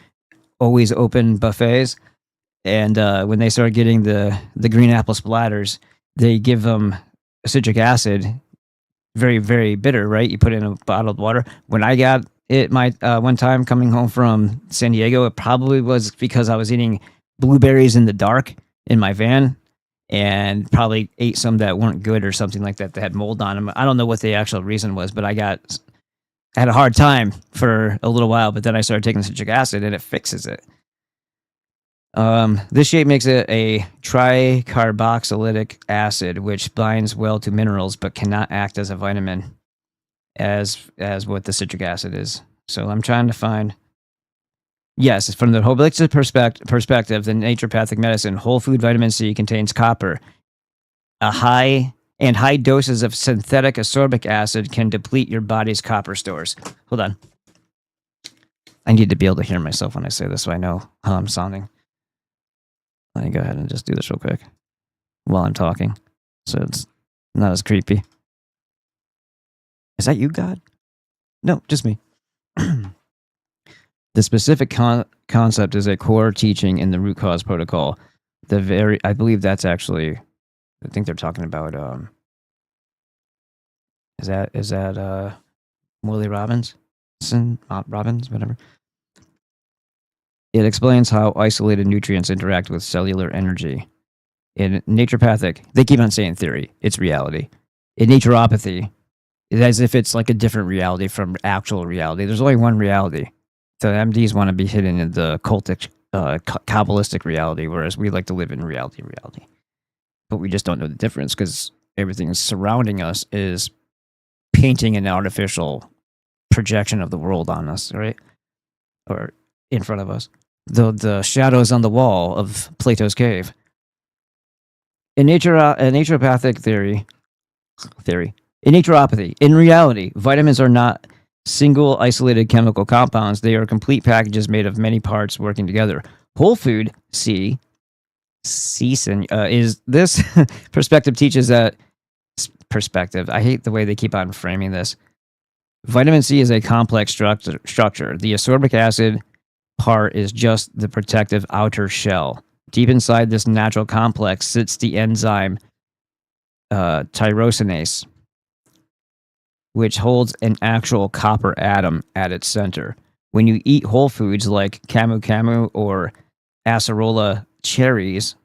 always open buffets. And when they start getting the green apple splatters, they give them citric acid, very, very bitter, right? You put it in a bottled water. When I got it one time coming home from San Diego, it probably was because I was eating blueberries in the dark in my van and probably ate some that weren't good or something like that had mold on them. I don't know what the actual reason was, but I had a hard time for a little while, but then I started taking citric acid and it fixes it. This shape makes it a tricarboxylic acid, which binds well to minerals but cannot act as a vitamin, as what the citric acid is. So I'm trying to find. Yes, from the holistic perspective, the naturopathic medicine whole food vitamin C contains copper. High doses of synthetic ascorbic acid can deplete your body's copper stores. Hold on. I need to be able to hear myself when I say this so I know how I'm sounding. Let me go ahead and just do this real quick while I'm talking so it's not as creepy. Is that you, God? No, just me. The specific concept is a core teaching in the root cause protocol. I believe that's actually, I think they're talking about, is that Morley Robbins, whatever. It explains how isolated nutrients interact with cellular energy. In naturopathic, they keep on saying theory. It's reality. In naturopathy, it's as if it's like a different reality from actual reality. There's only one reality. The MDs want to be hidden in the cultic, Kabbalistic reality, whereas we like to live in reality. But we just don't know the difference because everything surrounding us is painting an artificial projection of the world on us, right? Or in front of us. The shadows on the wall of Plato's cave. In naturopathic theory, in naturopathy, in reality, vitamins are not single isolated chemical compounds. They are complete packages made of many parts working together. Whole food, is this perspective teaches that perspective. I hate the way they keep on framing this. Vitamin C is a complex structure. The ascorbic acid part is just the protective outer shell. Deep inside this natural complex sits the enzyme tyrosinase, which holds an actual copper atom at its center. When you eat whole foods like camu camu or acerola cherries,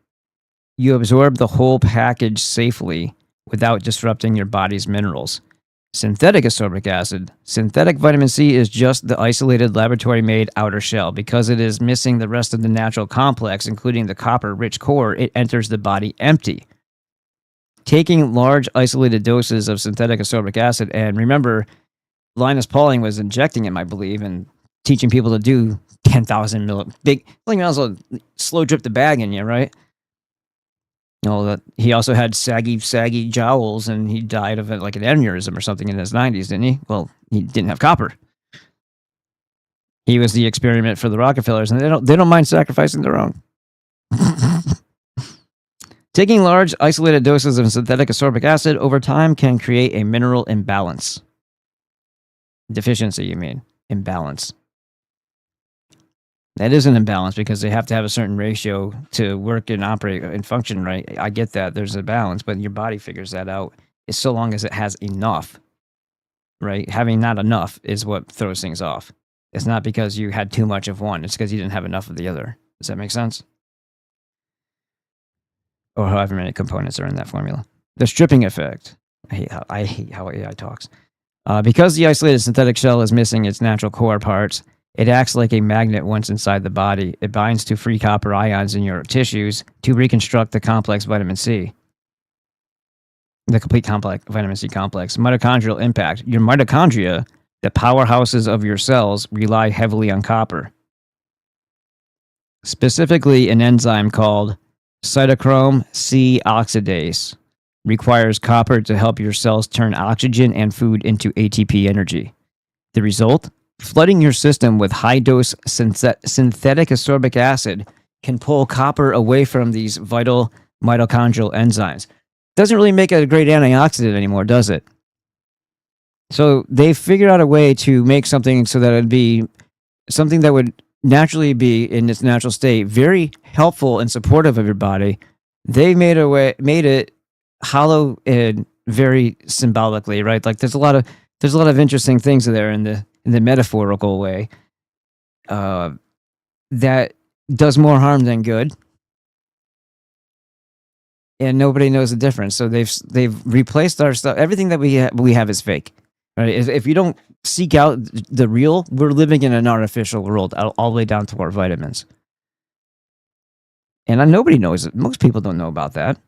you absorb the whole package safely without disrupting your body's minerals. Synthetic ascorbic acid, synthetic vitamin C is just the isolated laboratory-made outer shell. Because it is missing the rest of the natural complex, including the copper-rich core, it enters the body empty. Taking large isolated doses of synthetic ascorbic acid, and remember, Linus Pauling was injecting him, I believe, and teaching people to do 10,000 big, like, also slow drip the bag in you, right? You know, that he also had saggy jowls, and he died of like an aneurysm or something in his 90s, didn't he? Well, he didn't have copper. He was the experiment for the Rockefellers, and they don't mind sacrificing their own. Taking large isolated doses of synthetic ascorbic acid over time can create a mineral imbalance. Deficiency, you mean? Imbalance. That is an imbalance because they have to have a certain ratio to work and operate and function right. I get that. There's a balance, but your body figures that out. It's so long as it has enough, right? Having not enough is what throws things off. It's not because you had too much of one. It's because you didn't have enough of the other. Does that make sense? Or however many components are in that formula. The stripping effect. I hate how AI talks. Because the isolated synthetic shell is missing its natural core parts, it acts like a magnet once inside the body. It binds to free copper ions in your tissues to reconstruct the complex vitamin C. the complete complex, vitamin C complex. Mitochondrial impact. Your mitochondria, the powerhouses of your cells, rely heavily on copper. Specifically, an enzyme called cytochrome C oxidase requires copper to help your cells turn oxygen and food into ATP energy. The result? Flooding your system with high-dose synthetic ascorbic acid can pull copper away from these vital mitochondrial enzymes. Doesn't really make it a great antioxidant anymore, does it? So they figured out a way to make something so that it'd be something that would naturally be in its natural state, very helpful and supportive of your body. They made it hollow and very symbolically, right? Like there's a lot of interesting things there in the metaphorical way that does more harm than good, and nobody knows the difference. So they've replaced our stuff. Everything that we have is fake, right? If you don't seek out the real, we're living in an artificial world, all the way down to our vitamins. And nobody knows it. Most people don't know about that.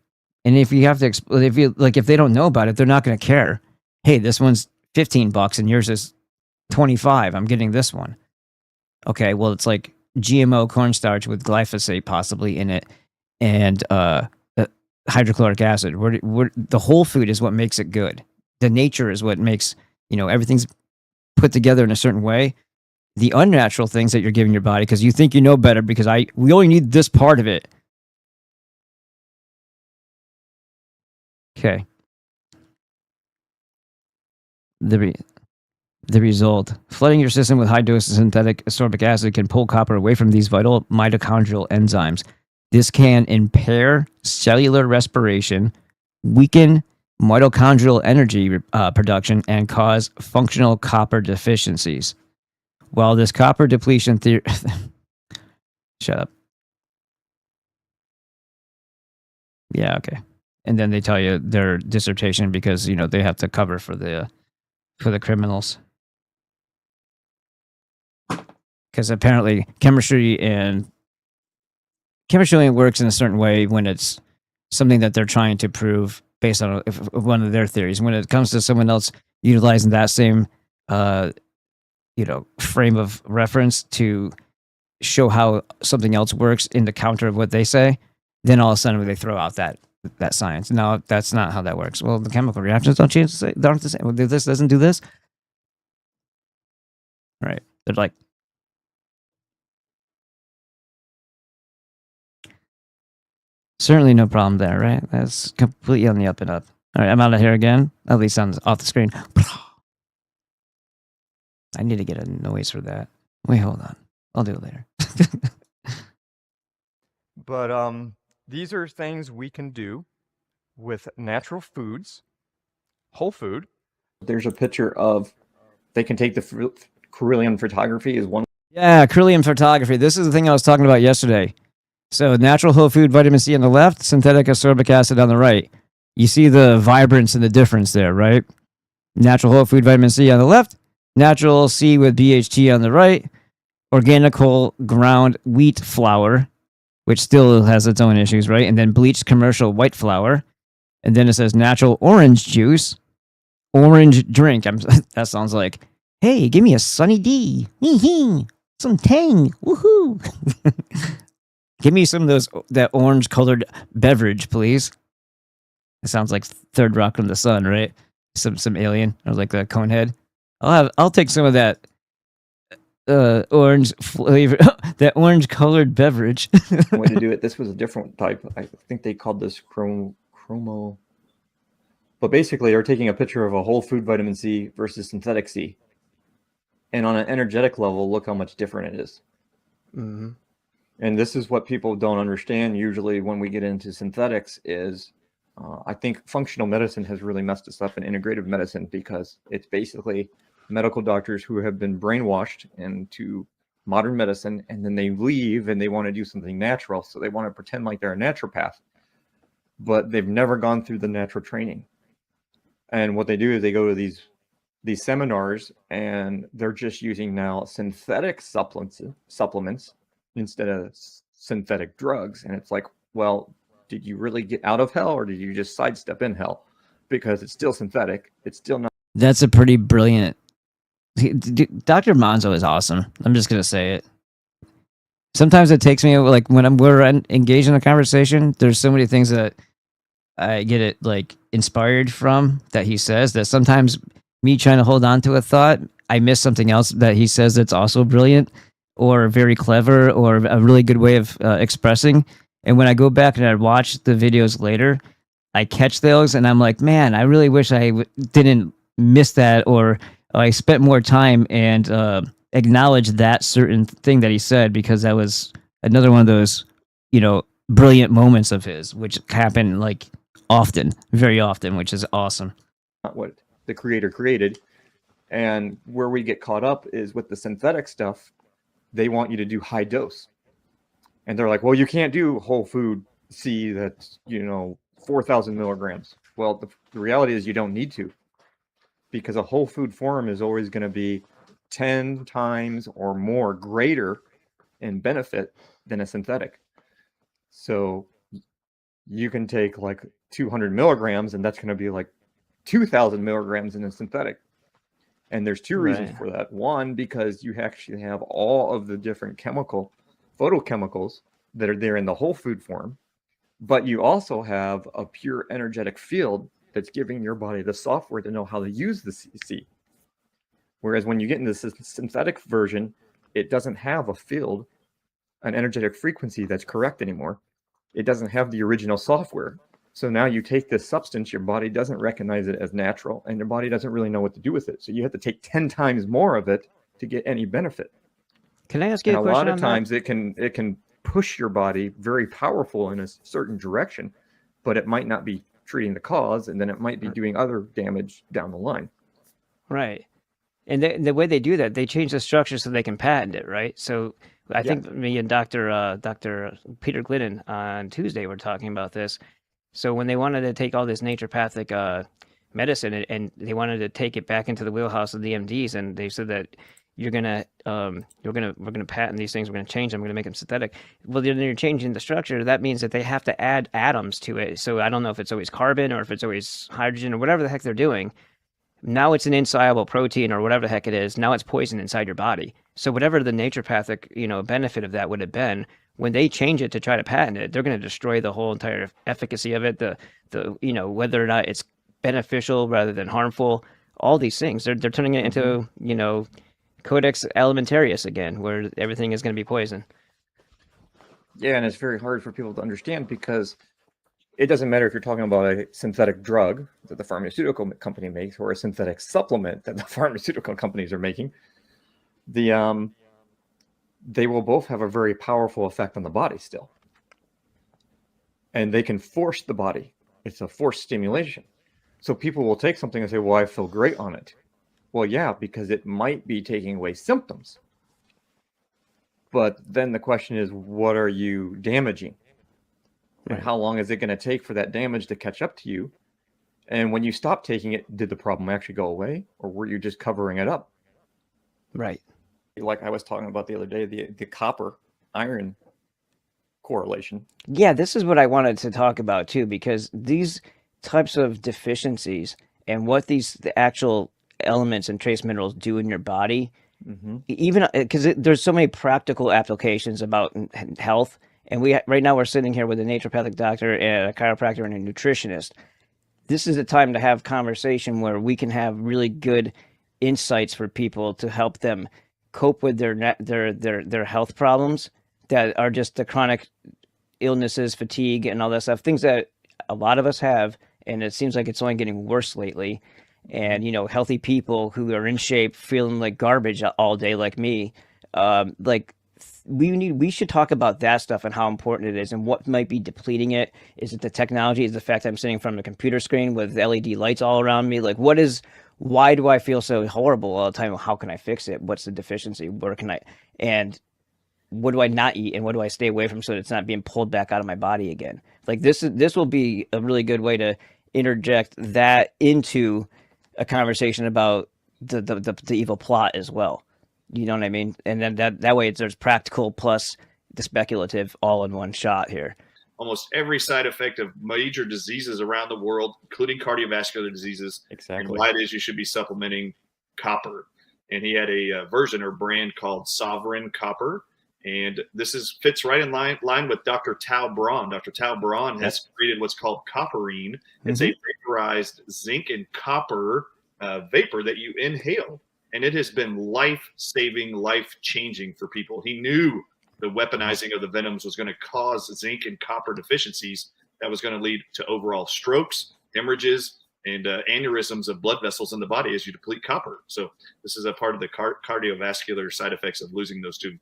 And if you have to, if they don't know about it, they're not going to care. Hey, this one's $15 and yours is 25. I'm getting this one. Okay, well, it's like GMO cornstarch with glyphosate possibly in it, and hydrochloric acid. The whole food is what makes it good. The nature is what makes, everything's put together in a certain way. The unnatural things that you're giving your body because you think you know better because we only need this part of it. Okay. The result, flooding your system with high doses of synthetic ascorbic acid can pull copper away from these vital mitochondrial enzymes. This can impair cellular respiration, weaken mitochondrial energy production, and cause functional copper deficiencies. While this copper depletion theory... Shut up. Yeah, okay. And then they tell you their dissertation because, they have to cover for the criminals. Because apparently chemistry only works in a certain way when it's something that they're trying to prove based on one of their theories. When it comes to someone else utilizing that same, frame of reference to show how something else works in the counter of what they say, then all of a sudden they throw out that science. No, that's not how that works. Well, the chemical reactions don't change. They aren't the same. Well, this doesn't do this. Right? They're like. Certainly no problem there, right? That's completely on the up and up. All right, I'm out of here again. At least off the screen. I need to get a noise for that. Wait, hold on. I'll do it later. But these are things we can do with natural foods, whole food. There's a picture of, they can take the Carillion photography is one. Yeah, Carillion photography. This is the thing I was talking about yesterday. So natural whole food vitamin C on the left, synthetic ascorbic acid on the right. You see the vibrance and the difference there, right? Natural whole food vitamin C on the left, natural C with BHT on the right, organic whole ground wheat flour, which still has its own issues, right? And then bleached commercial white flour. And then it says natural orange juice, orange drink. That sounds like, hey, give me a Sunny D. Some Tang. Woohoo. Give me some of that orange colored beverage, please. It sounds like Third Rock from the Sun, right? Some alien or like the Conehead. I'll take some of that orange flavor, that orange colored beverage. Way to do it. This was a different type. I think they called this chromo. But basically, they're taking a picture of a whole food vitamin C versus synthetic C, and on an energetic level, look how much different it is. Mm-hmm. And this is what people don't understand usually when we get into synthetics is I think functional medicine has really messed us up in integrative medicine because it's basically medical doctors who have been brainwashed into modern medicine, and then they leave and they want to do something natural. So they want to pretend like they're a naturopath, but they've never gone through the natural training. And what they do is they go to these seminars and they're just using now synthetic supplements instead of synthetic drugs. And it's like, well, did you really get out of hell or did you just sidestep in hell? because it's still synthetic. It's still not. That's a pretty brilliant. Dr. Monzo is awesome. I'm just gonna say it. Sometimes it takes me like when we're engaged in a conversation. There's so many things that I get it like inspired from that he says that sometimes me trying to hold on to a thought, I miss something else that he says that's also brilliant or very clever or a really good way of expressing. And when I go back and I watch the videos later, I catch those and I'm like, man, I really wish I didn't miss that, or I spent more time and acknowledged that certain thing that he said, because that was another one of those, brilliant moments of his, which happen like often, very often, which is awesome. Not what the creator created. And where we get caught up is with the synthetic stuff. They want you to do high dose. And they're like, well, you can't do whole food C that's, 4,000 milligrams. Well, the reality is you don't need to, because a whole food form is always going to be 10 times or more greater in benefit than a synthetic. So you can take like 200 milligrams and that's going to be like 2,000 milligrams in a synthetic. And there's two reasons for that. One, because you actually have all of the different photochemicals that are there in the whole food form, but you also have a pure energetic field that's giving your body the software to know how to use the CC. Whereas when you get into the synthetic version, it doesn't have a field, an energetic frequency that's correct anymore. It doesn't have the original software. So now you take this substance, your body doesn't recognize it as natural, and your body doesn't really know what to do with it. So you have to take 10 times more of it to get any benefit. Can I ask you a question? A lot of times it can push your body very powerful in a certain direction, but it might not be treating the cause, and then it might be doing other damage down the line. Right. And the way they do that, they change the structure so they can patent it, right? So I think me and Dr. Peter Glidden on Tuesday were talking about this. So when they wanted to take all this naturopathic medicine and they wanted to take it back into the wheelhouse of the MDs, and they said that we're gonna patent these things, we're gonna change them, we're gonna make them synthetic. Well, then you're changing the structure. That means that they have to add atoms to it. So I don't know if it's always carbon or if it's always hydrogen or whatever the heck they're doing. Now it's an insoluble protein or whatever the heck it is. Now it's poison inside your body. So whatever the naturopathic, benefit of that would have been, when they change it to try to patent it, they're going to destroy the whole entire efficacy of it. The whether or not it's beneficial rather than harmful, all these things. They're turning it into, Codex Alimentarius again, where everything is going to be poison. Yeah, and it's very hard for people to understand, because it doesn't matter if you're talking about a synthetic drug that the pharmaceutical company makes or a synthetic supplement that the pharmaceutical companies are making. They will both have a very powerful effect on the body still. And they can force the body. It's a forced stimulation. So people will take something and say, well, I feel great on it. Well, yeah, because it might be taking away symptoms. But then the question is, what are you damaging? And how long is it going to take for that damage to catch up to you? And when you stop taking it, did the problem actually go away, or were you just covering it up? Right. Like I was talking about the other day, the copper iron correlation. Yeah, this is what I wanted to talk about too, because these types of deficiencies and what the actual elements and trace minerals do in your body, even because there's so many practical applications about health. And right now we're sitting here with a naturopathic doctor and a chiropractor and a nutritionist. This is a time to have conversation where we can have really good insights for people to help them cope with their health problems that are just the chronic illnesses, fatigue, and all that stuff. Things that a lot of us have, and it seems like it's only getting worse lately. And healthy people who are in shape, feeling like garbage all day, like me, we should talk about that stuff and how important it is and what might be depleting it. Is it the technology? Is it the fact I'm sitting from a computer screen with LED lights all around me? Like, why do I feel so horrible all the time? How can I fix it? What's the deficiency? And what do I not eat? And what do I stay away from so that it's not being pulled back out of my body again? Like this will be a really good way to interject that into a conversation about the evil plot as well. You know what I mean? And then that way there's practical plus the speculative all in one shot here. almost every side effect of major diseases around the world, including cardiovascular diseases. Exactly. And why it is you should be supplementing copper. And he had a version or brand called Sovereign Copper. And this fits right in line with Dr. Tau Braun. Dr. Tau Braun has created what's called copperine. It's a vaporized zinc and copper vapor that you inhale. And it has been life-saving, life-changing for people. He knew the weaponizing of the venoms was going to cause zinc and copper deficiencies that was going to lead to overall strokes, hemorrhages, and aneurysms of blood vessels in the body as you deplete copper. So this is a part of the cardiovascular side effects of losing those two.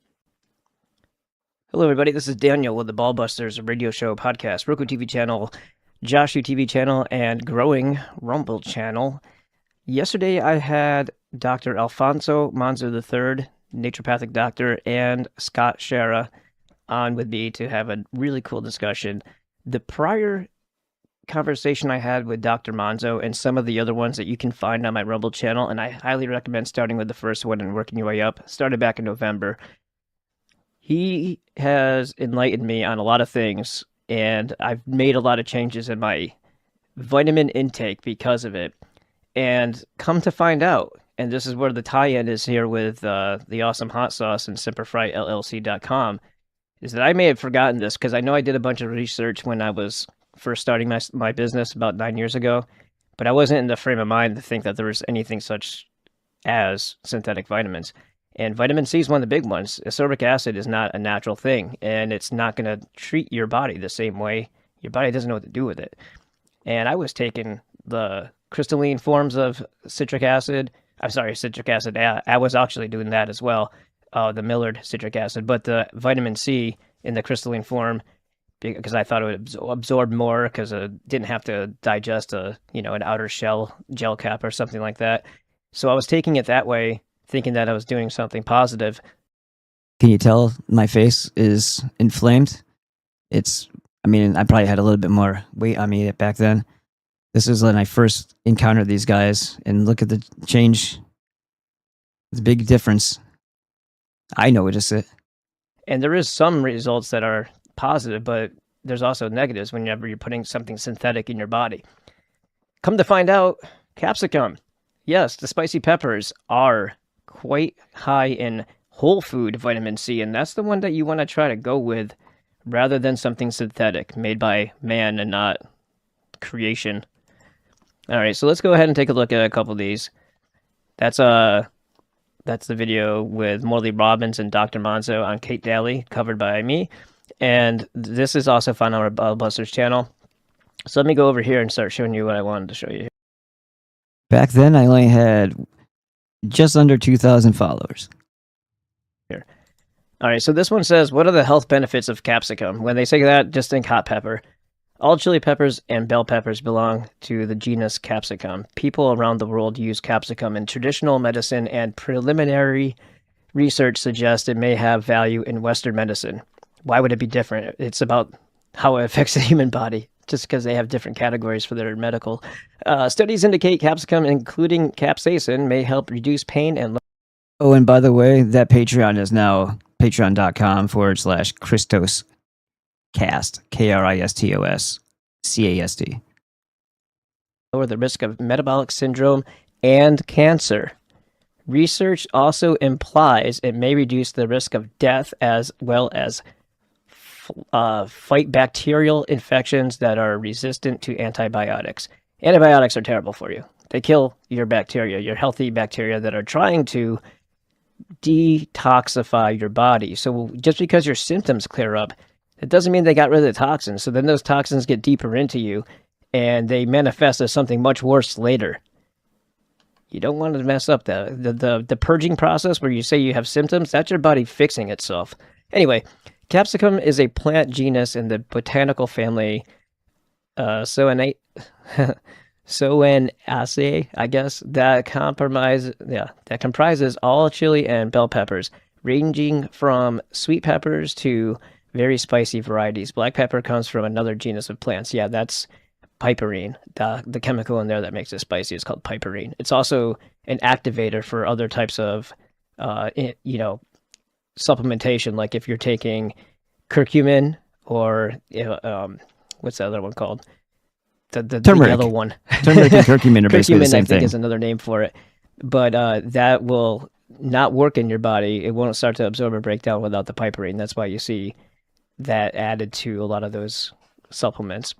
Hello, everybody. This is Daniel with the Ballbusters, a radio show podcast, Roku TV channel, Joshua TV channel, and growing Rumble channel. Yesterday, I had Dr. Alfonso Manzo III, naturopathic doctor, and Scott Shara on with me to have a really cool discussion. The prior conversation I had with Dr. Manzo and some of the other ones that you can find on my Rumble channel, and I highly recommend starting with the first one and working your way up, started back in November. He has enlightened me on a lot of things, and I've made a lot of changes in my vitamin intake because of it. And come to find out, and this is where the tie-in is here with the awesome hot sauce and SemperFryLLC.com, is that I may have forgotten this because I know I did a bunch of research when I was first starting my business about 9 years ago, but I wasn't in the frame of mind to think that there was anything such as synthetic vitamins. And vitamin C is one of the big ones. Ascorbic acid is not a natural thing, and it's not going to treat your body the same way. Your body doesn't know what to do with it. And I was taking the crystalline forms of citric acid. I was actually doing that as well, the Millard citric acid, but the vitamin C in the crystalline form, because I thought it would absorb more because it didn't have to digest an outer shell gel cap or something like that. So I was taking it that way, thinking that I was doing something positive. Can you tell my face is inflamed? I probably had a little bit more weight on me back then. This is when I first encountered these guys, and look at the change. It's a big difference. I noticed it. And there is some results that are positive, but there's also negatives whenever you're putting something synthetic in your body. Come to find out, capsicum. Yes, the spicy peppers are quite high in whole food vitamin C, and that's the one that you want to try to go with rather than something synthetic made by man and not creation. All right, so let's go ahead and take a look at a couple of these. That's the video with Morley Robbins and Dr. Manzo on Kate Daly, covered by me. And this is also found on our Ballbusters channel. So let me go over here and start showing you what I wanted to show you. Back then, I only had just under 2,000 followers. Here. All right, so this one says, what are the health benefits of capsicum? When they say that, just think hot pepper. All chili peppers and bell peppers belong to the genus Capsicum. People around the world use capsicum in traditional medicine, and preliminary research suggests it may have value in Western medicine. Why would it be different? It's about how it affects the human body, just because they have different categories for their medical. Studies indicate capsicum, including capsaicin, may help reduce pain and... Oh, and by the way, that Patreon is now patreon.com/Christos Cast, KRISTOS CAST. lower the risk of metabolic syndrome and cancer. Research also implies it may reduce the risk of death as well as fight bacterial infections that are resistant to antibiotics. Antibiotics are terrible for you. They kill your bacteria, your healthy bacteria that are trying to detoxify your body. So just because your symptoms clear up, it doesn't mean they got rid of the toxins. So then those toxins get deeper into you and they manifest as something much worse later. You don't want to mess up the purging process where you say you have symptoms. That's your body fixing itself. Anyway, capsicum is a plant genus in the botanical family Soanaceae, I guess, that comprises all chili and bell peppers, ranging from sweet peppers to very spicy varieties. Black pepper comes from another genus of plants. Yeah, that's piperine. The chemical in there that makes it spicy is called piperine. It's also an activator for other types of, supplementation. Like if you're taking curcumin or what's the other one called? The Turmeric. yellow one. Turmeric and curcumin are basically the Curcumin, same I think, thing. is another name for it. But that will not work in your body. It won't start to absorb or break down without the piperine. That's why you see that added to a lot of those supplements.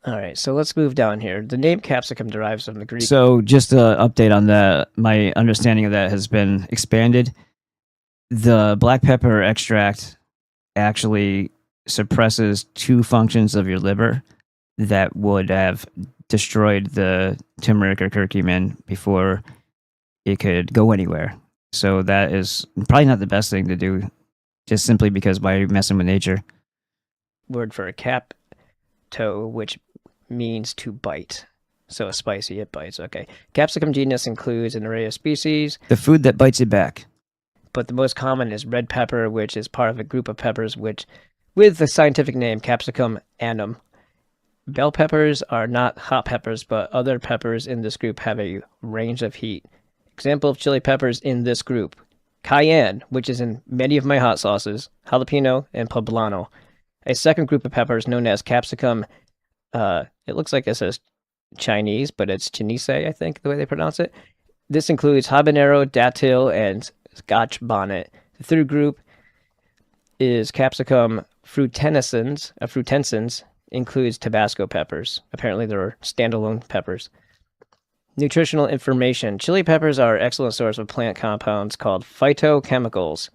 All right, so let's move down here. The name capsicum derives from the Greek. So just an update on that. My understanding of that has been expanded. The black pepper extract actually suppresses two functions of your liver that would have destroyed the turmeric or curcumin before it could go anywhere. So that is probably not the best thing to do, just simply because why are you messing with nature? Word for a capto, which means to bite. So a spicy, it bites. Okay. Capsicum genus includes an array of species, The food that bites you back. but the most common is red pepper, which is part of a group of peppers with the scientific name Capsicum annum. Bell peppers are not hot peppers, but other peppers in this group have a range of heat. Example of chili peppers in this group: cayenne, which is in many of my hot sauces, jalapeno, and poblano. A second group of peppers known as capsicum, it looks like it says Chinese, but it's Chinese, I think, the way they pronounce it. This includes habanero, datil, and Scotch bonnet. The third group is capsicum frutescens, includes Tabasco peppers. Apparently, there are standalone peppers. Nutritional information. Chili peppers are an excellent source of plant compounds called phytochemicals,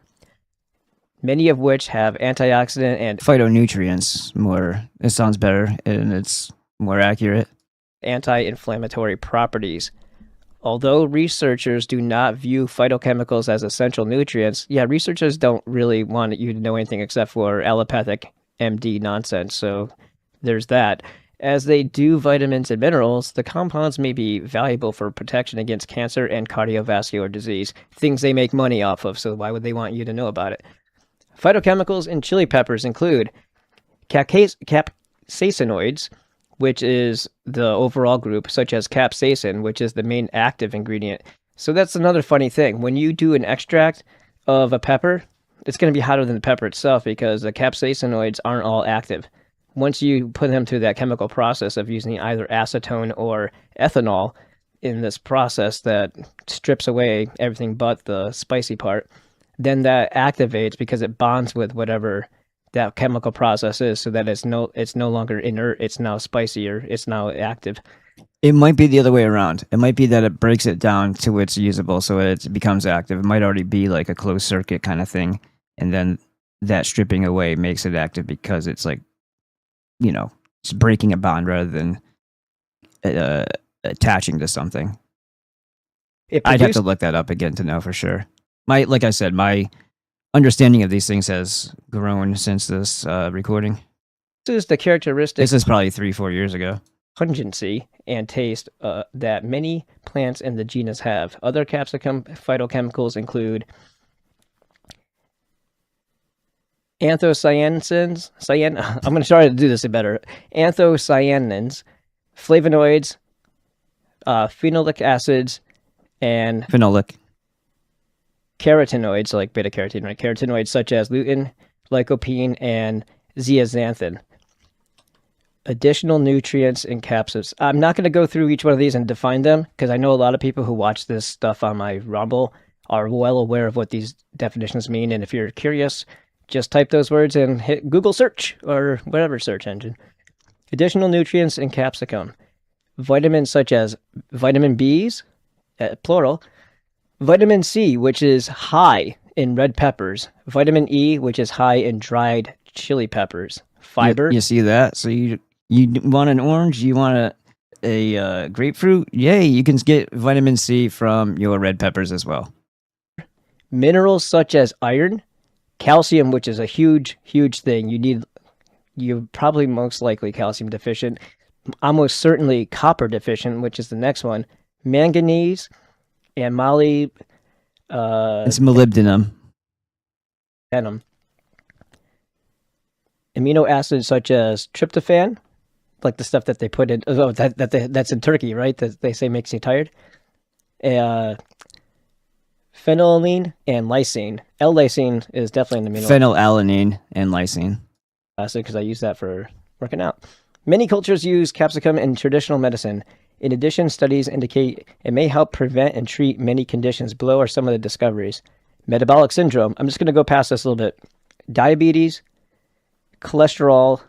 many of which have antioxidant and Phytonutrients, it sounds better and it's more accurate. anti-inflammatory properties. Although researchers do not view phytochemicals as essential nutrients, researchers don't really want you to know anything except for allopathic MD nonsense, so there's that. As they do vitamins and minerals, the compounds may be valuable for protection against cancer and cardiovascular disease, things they make money off of, so why would they want you to know about it? Phytochemicals in chili peppers include capsaicinoids, which is the overall group, such as capsaicin, which is the main active ingredient. So that's another funny thing. When you do an extract of a pepper, it's going to be hotter than the pepper itself because the capsaicinoids aren't all active. Once you put them through that chemical process of using either acetone or ethanol in this process that strips away everything but the spicy part, then that activates because it bonds with whatever that chemical process is, so that it's no longer inert, it's now spicier, it's now active. It might be the other way around. It might be that it breaks it down to it's usable, so it becomes active. It might already be like a closed circuit kind of thing, and then that stripping away makes it active because it's like, it's breaking a bond rather than attaching to something. I'd have to look that up again to know for sure. Like I said, my understanding of these things has grown since this recording. This is the characteristic. This is probably 3-4 years ago. Pungency and taste that many plants in the genus have. Other capsicum phytochemicals include anthocyanins. I'm going to try to do this better. Anthocyanins, flavonoids, phenolic acids, and Phenolic. carotenoids like beta carotene, right? Carotenoids such as lutein, lycopene, and zeaxanthin. Additional nutrients in capsules. I'm not going to go through each one of these and define them because I know a lot of people who watch this stuff on my Rumble are well aware of what these definitions mean. And if you're curious, just type those words and hit Google search or whatever search engine. Additional nutrients in capsicum. Vitamins such as vitamin B's, plural. Vitamin C, which is high in red peppers. Vitamin E, which is high in dried chili peppers. Fiber. You see that? So you want an orange? You want a grapefruit? Yay, you can get vitamin C from your red peppers as well. Minerals such as iron, calcium, which is a huge thing. You're probably most likely calcium deficient. Almost certainly copper deficient, which is the next one. Manganese and it's molybdenum. Amino acids such as tryptophan, like the stuff that they put in, that's in turkey, right? That they say makes you tired. Phenylalanine and lysine. L-lysine is definitely an amino. Phenylalanine and lysine. because I use that for working out. Many cultures use capsicum in traditional medicine. In addition, studies indicate it may help prevent and treat many conditions. Below are some of the discoveries. Metabolic syndrome. I'm just going to go past this a little bit. Diabetes, cholesterol.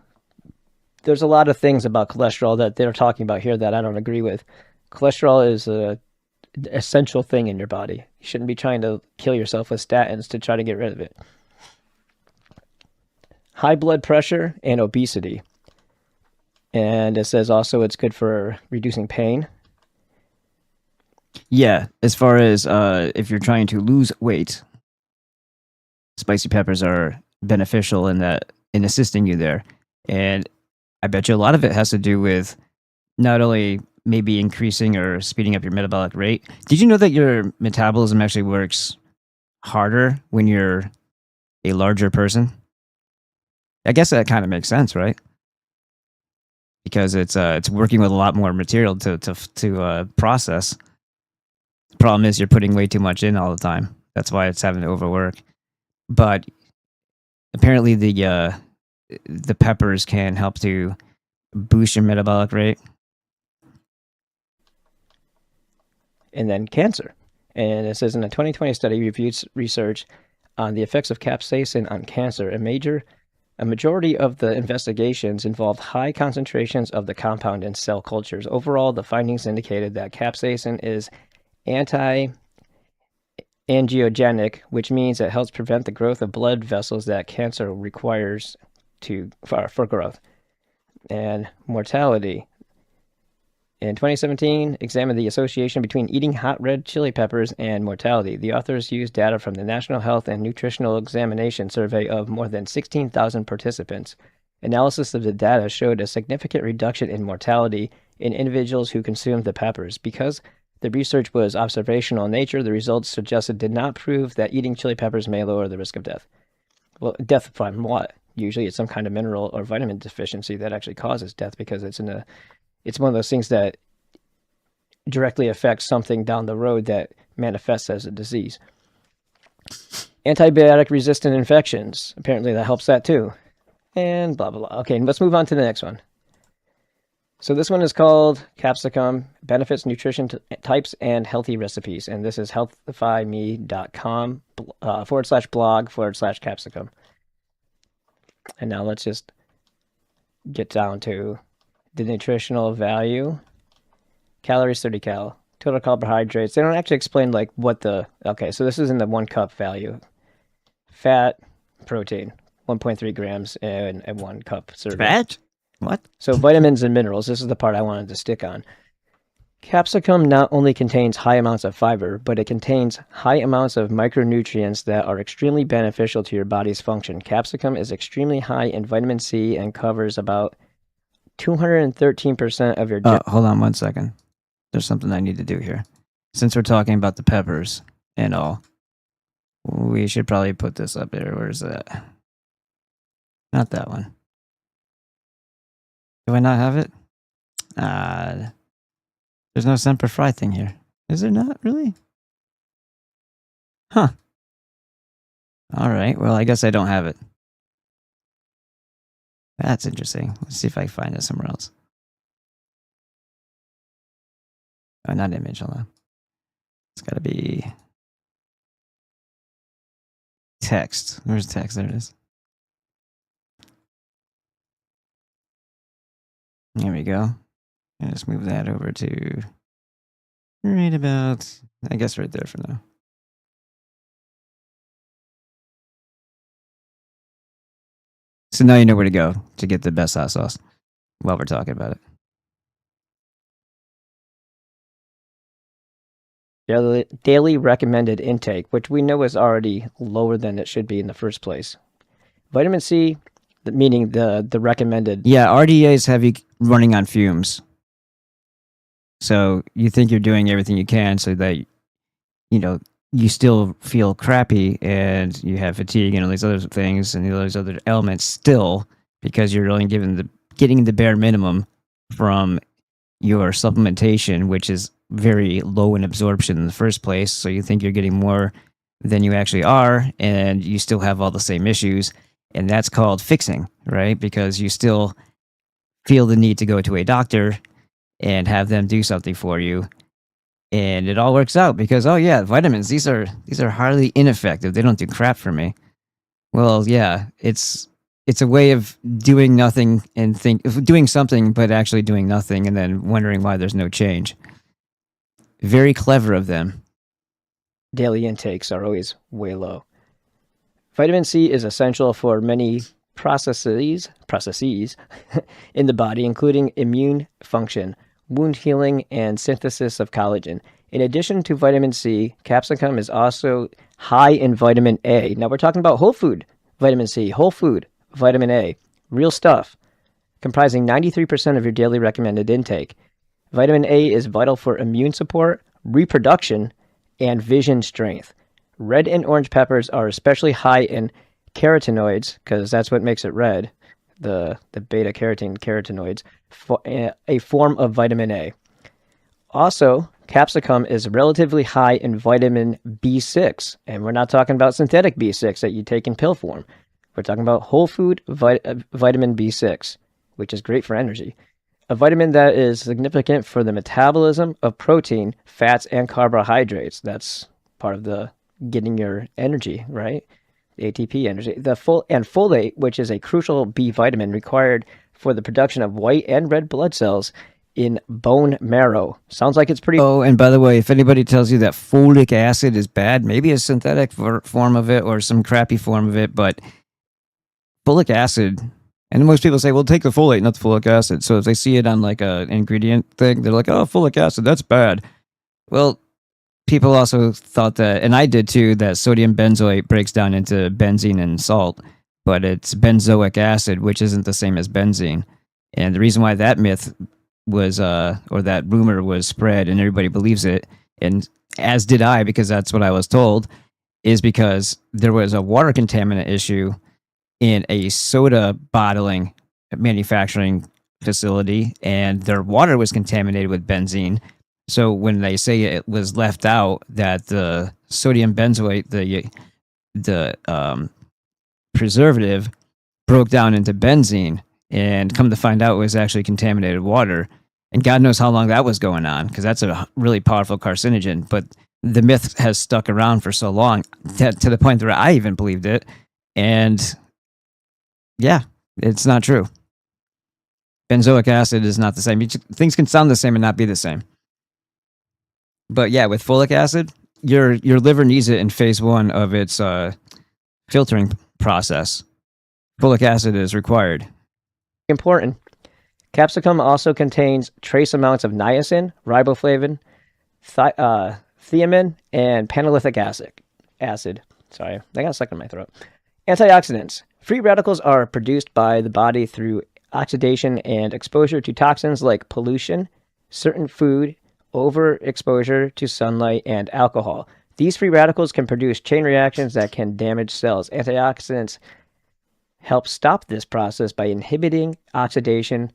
There's a lot of things about cholesterol that they're talking about here that I don't agree with. Cholesterol is an essential thing in your body. You shouldn't be trying to kill yourself with statins to try to get rid of it. High blood pressure and obesity. And it says also it's good for reducing pain. Yeah, as far as if you're trying to lose weight, spicy peppers are beneficial in assisting you there. And I bet you a lot of it has to do with not only maybe increasing or speeding up your metabolic rate. Did you know that your metabolism actually works harder when you're a larger person? I guess that kind of makes sense, right? Because it's working with a lot more material to process. The problem is you're putting way too much in all the time. That's why it's having to overwork. But apparently the peppers can help to boost your metabolic rate. And then cancer. And it says in a 2020 study reviewed research on the effects of capsaicin on cancer. A majority of the investigations involved high concentrations of the compound in cell cultures. Overall, the findings indicated that capsaicin is anti-angiogenic, which means it helps prevent the growth of blood vessels that cancer requires for growth. And mortality. In 2017, examined the association between eating hot red chili peppers and mortality. The authors used data from the National Health and Nutritional Examination Survey of more than 16,000 participants. Analysis of the data showed a significant reduction in mortality in individuals who consumed the peppers. Because the research was observational in nature, the results suggested did not prove that eating chili peppers may lower the risk of death. Well, death from what? Usually it's some kind of mineral or vitamin deficiency that actually causes death because it's one of those things that directly affects something down the road that manifests as a disease. Antibiotic-resistant infections. Apparently that helps that too. And blah, blah, blah. Okay, let's move on to the next one. So this one is called Capsicum, Benefits, Nutrition Types, and Healthy Recipes. And this is healthifyme.com /blog/capsicum. And now let's just get down to the nutritional value. Calories, 30 cal. Total carbohydrates. They don't actually explain like what okay, so this is in the 1 cup value. Fat, protein, 1.3 grams in 1 cup serving. Fat? What? So vitamins and minerals. This is the part I wanted to stick on. Capsicum not only contains high amounts of fiber, but it contains high amounts of micronutrients that are extremely beneficial to your body's function. Capsicum is extremely high in vitamin C and covers about 213% of your... Hold on 1 second. There's something I need to do here. Since we're talking about the peppers and all, we should probably put this up there. Where's that? Not that one. Do I not have it? There's no Semper Fi thing here. Is there not, really? Huh. All right. Well, I guess I don't have it. That's interesting. Let's see if I can find it somewhere else. Oh, not image. Hold on. It's got to be text. Where's text? There it is. There we go. And just move that over to right about, I guess, right there for now. So now you know where to go to get the best hot sauce while we're talking about it. Daily recommended intake, which we know is already lower than it should be in the first place. Vitamin C, meaning the recommended. Yeah, RDAs have you running on fumes. So you think you're doing everything you can so that, you still feel crappy and you have fatigue and all these other things and all these other elements still because you're only getting the bare minimum from your supplementation, which is very low in absorption in the first place. So you think you're getting more than you actually are, and you still have all the same issues. And that's called fixing, right? Because you still feel the need to go to a doctor and have them do something for you. And it all works out because, oh yeah, vitamins, these are highly ineffective. They don't do crap for me. Well, yeah, it's a way of doing nothing and doing something, but actually doing nothing, and then wondering why there's no change. Very clever of them. Daily intakes are always way low. Vitamin C is essential for many processes in the body, including immune function, wound healing, and synthesis of collagen. In addition to vitamin C, capsicum is also high in vitamin A. Now we're talking about whole food vitamin C, whole food vitamin A, real stuff, comprising 93% of your daily recommended intake. Vitamin A is vital for immune support, reproduction, and vision strength. Red and orange peppers are especially high in carotenoids, because that's what makes it red, the beta-carotene carotenoids, a form of vitamin A. Also, capsicum is relatively high in vitamin B6, and we're not talking about synthetic B6 that you take in pill form. We're talking about whole food vitamin B6, which is great for energy. A vitamin that is significant for the metabolism of protein, fats, and carbohydrates. That's part of the getting your energy, right? The ATP energy. Folate, which is a crucial B vitamin required for the production of white and red blood cells in bone marrow. Sounds like it's pretty... Oh, and by the way, if anybody tells you that folic acid is bad, maybe a synthetic form of it or some crappy form of it, but folic acid, and most people say, well, take the folate, not the folic acid. So if they see it on like an ingredient thing, they're like, oh, folic acid, that's bad. Well, people also thought that, and I did too, that sodium benzoate breaks down into benzene and salt, but it's benzoic acid, which isn't the same as benzene. And the reason why that myth was, or that rumor was spread and everybody believes it, and as did I, because that's what I was told, is because there was a water contaminant issue in a soda bottling manufacturing facility, and their water was contaminated with benzene. So when they say it was left out that the sodium benzoate, the preservative, broke down into benzene, and come to find out it was actually contaminated water. And God knows how long that was going on, because that's a really powerful carcinogen. But the myth has stuck around for so long to the point where I even believed it. And yeah, it's not true. Benzoic acid is not the same. Things can sound the same and not be the same. But yeah, with folic acid, your liver needs it in phase 1 of its filtering process. Folic acid is required. Important. Capsicum also contains trace amounts of niacin, riboflavin, thiamine, and pantothenic acid. Sorry, I got stuck in my throat. Antioxidants. Free radicals are produced by the body through oxidation and exposure to toxins like pollution, certain food, overexposure to sunlight, and alcohol. These free radicals can produce chain reactions that can damage cells. Antioxidants help stop this process by inhibiting oxidation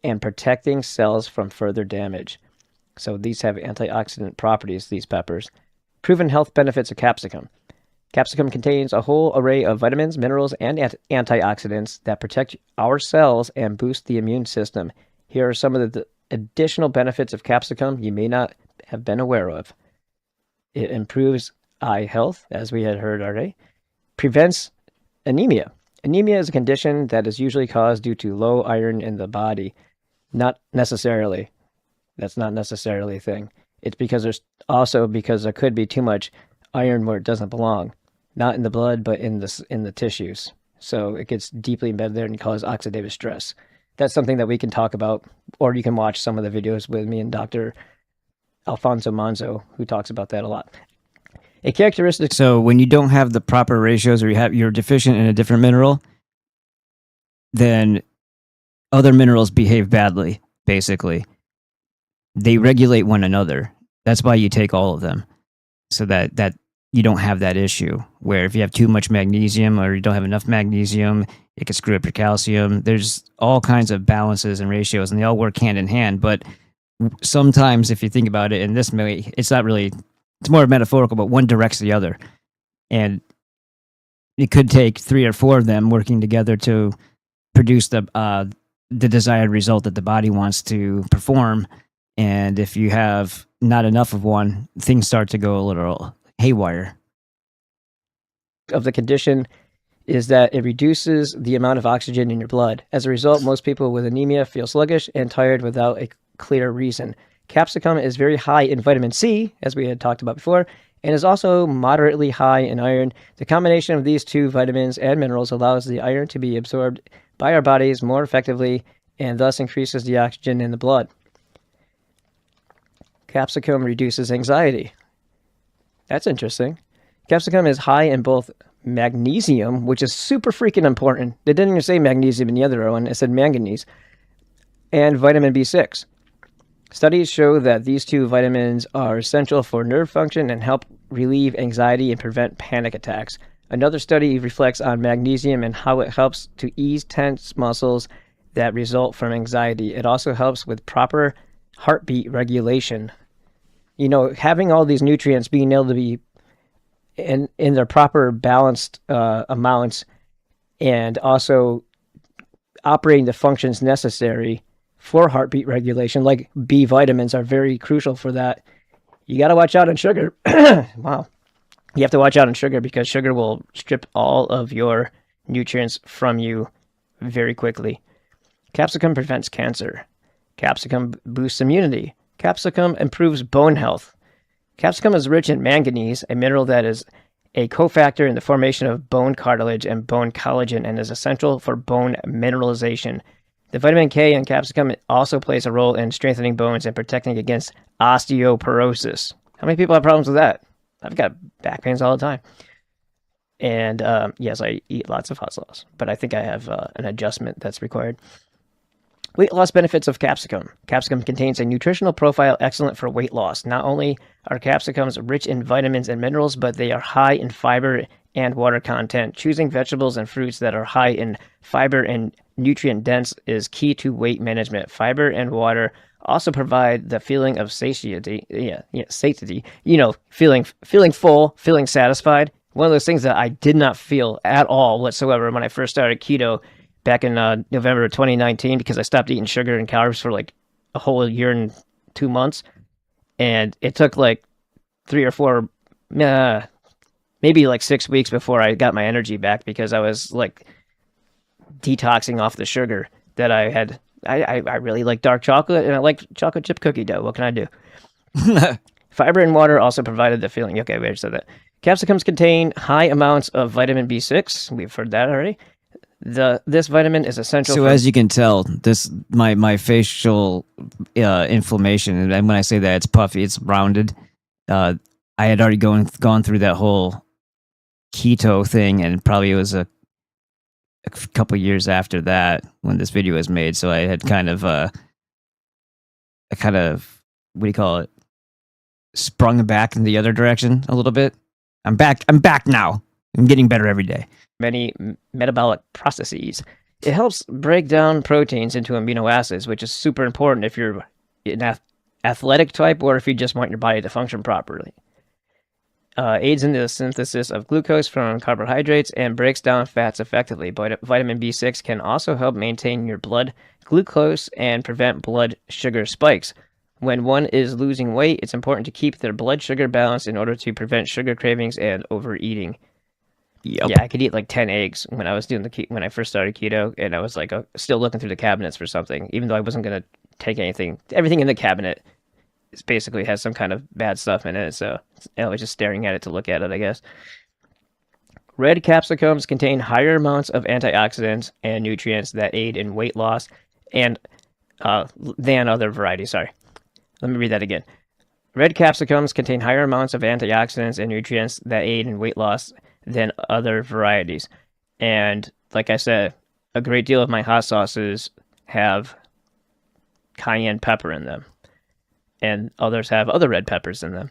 and protecting cells from further damage. So these have antioxidant properties, these peppers. Proven health benefits of capsicum. Capsicum contains a whole array of vitamins, minerals, and antioxidants that protect our cells and boost the immune system. Here are some of the additional benefits of capsicum you may not have been aware of. It improves eye health, as we had heard already. Prevents anemia. Anemia is a condition that is usually caused due to low iron in the body. Not necessarily. That's not necessarily a thing. It's because there could be too much iron where it doesn't belong. Not in the blood, but in the tissues. So it gets deeply embedded there and causes oxidative stress. That's something that we can talk about, or you can watch some of the videos with me and Dr. Alfonso Manzo, who talks about that a lot. A characteristic. So when you don't have the proper ratios, or you're deficient in a different mineral, then other minerals behave badly, basically. They regulate one another. That's why you take all of them, so that you don't have that issue where if you have too much magnesium or you don't have enough magnesium, it can screw up your calcium. There's all kinds of balances and ratios, and they all work hand in hand. But sometimes, if you think about it in this way, it's not really, it's more metaphorical, but one directs the other. And it could take 3 or 4 of them working together to produce the desired result that the body wants to perform. And if you have not enough of one, things start to go a little haywire. Of the condition is that it reduces the amount of oxygen in your blood. As a result, most people with anemia feel sluggish and tired without a clear reason. Capsicum is very high in vitamin C, as we had talked about before, and is also moderately high in iron. The combination of these 2 vitamins and minerals allows the iron to be absorbed by our bodies more effectively and thus increases the oxygen in the blood. Capsicum reduces anxiety. That's interesting. Capsicum is high in both magnesium, which is super freaking important. They didn't even say magnesium in the other one. It said manganese. And vitamin B6. Studies show that these 2 vitamins are essential for nerve function and help relieve anxiety and prevent panic attacks. Another study reflects on magnesium and how it helps to ease tense muscles that result from anxiety. It also helps with proper heartbeat regulation. You know, having all these nutrients being able to be in their proper balanced amounts and also operating the functions necessary for heartbeat regulation, like B vitamins, are very crucial for that. You got to watch out on sugar. Wow. You have to watch out on sugar because sugar will strip all of your nutrients from you very quickly. Capsicum prevents cancer. Capsicum boosts immunity. Capsicum improves bone health. Capsicum is rich in manganese, a mineral that is a cofactor in the formation of bone cartilage and bone collagen and is essential for bone mineralization. The vitamin K in capsicum also plays a role in strengthening bones and protecting against osteoporosis. How many people have problems with that? I've got back pains all the time. And yes, I eat lots of hot sauce, but I think I have an adjustment that's required. Weight loss benefits of capsicum. Capsicum contains a nutritional profile excellent for weight loss. Not only are capsicums rich in vitamins and minerals, but they are high in fiber and water content. Choosing vegetables and fruits that are high in fiber and nutrient dense is key to weight management. Fiber and water also provide the feeling of satiety. Satiety. You know, feeling full, feeling satisfied. One of those things that I did not feel at all whatsoever when I first started keto back in November of 2019, because I stopped eating sugar and carbs for like a whole year and 2 months. And it took like 3 or 4, maybe like 6 weeks before I got my energy back, because I was like detoxing off the sugar that I had. I really like dark chocolate, and I like chocolate chip cookie dough. What can I do? Fiber and water also provided the feeling. Okay, we already said that. Capsicums contain high amounts of vitamin B6. We've heard that already. This vitamin is essential. So as you can tell, this my facial inflammation, and when I say that, it's puffy, it's rounded. I had already gone through that whole keto thing, and probably it was a couple years after that when this video was made. So I had kind of what do you call it? Sprung back in the other direction a little bit. I'm back now. I'm getting better every day. Many metabolic processes. It helps break down proteins into amino acids, which is super important if you're an athletic type or if you just want your body to function properly. Aids in the synthesis of glucose from carbohydrates and breaks down fats effectively. But vitamin B6 can also help maintain your blood glucose and prevent blood sugar spikes. When one is losing weight, it's important to keep their blood sugar balanced in order to prevent sugar cravings and overeating. Yep. Yeah, I could eat like 10 eggs when I was doing when I first started keto, and I was like still looking through the cabinets for something, even though I wasn't going to take anything. Everything in the cabinet basically has some kind of bad stuff in it, so I was just staring at it to look at it, I guess. Red capsicums contain higher amounts of antioxidants and nutrients that aid in weight loss and than other varieties. Sorry. Let me read that again. Red capsicums contain higher amounts of antioxidants and nutrients that aid in weight loss than other varieties. And like I said, a great deal of my hot sauces have cayenne pepper in them, and others have other red peppers in them.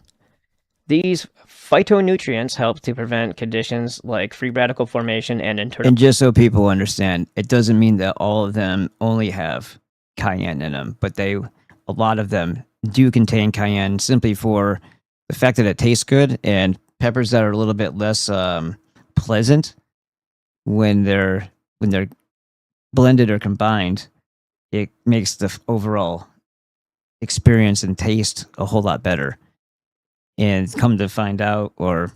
These phytonutrients help to prevent conditions like free radical formation and internal... And just so people understand, it doesn't mean that all of them only have cayenne in them, but a lot of them do contain cayenne simply for the fact that it tastes good, and peppers that are a little bit less pleasant when they're blended or combined, it makes the overall experience and taste a whole lot better. And come to find out, or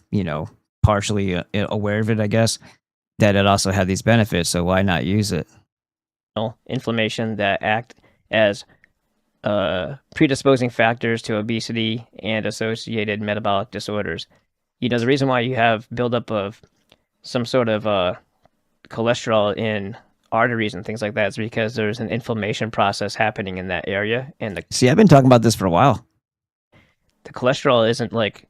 partially aware of it, I guess, that it also had these benefits. So why not use it? Inflammation that act as predisposing factors to obesity and associated metabolic disorders. The reason why you have buildup of some sort of cholesterol in arteries and things like that is because there's an inflammation process happening in that area. And See, I've been talking about this for a while. The cholesterol isn't like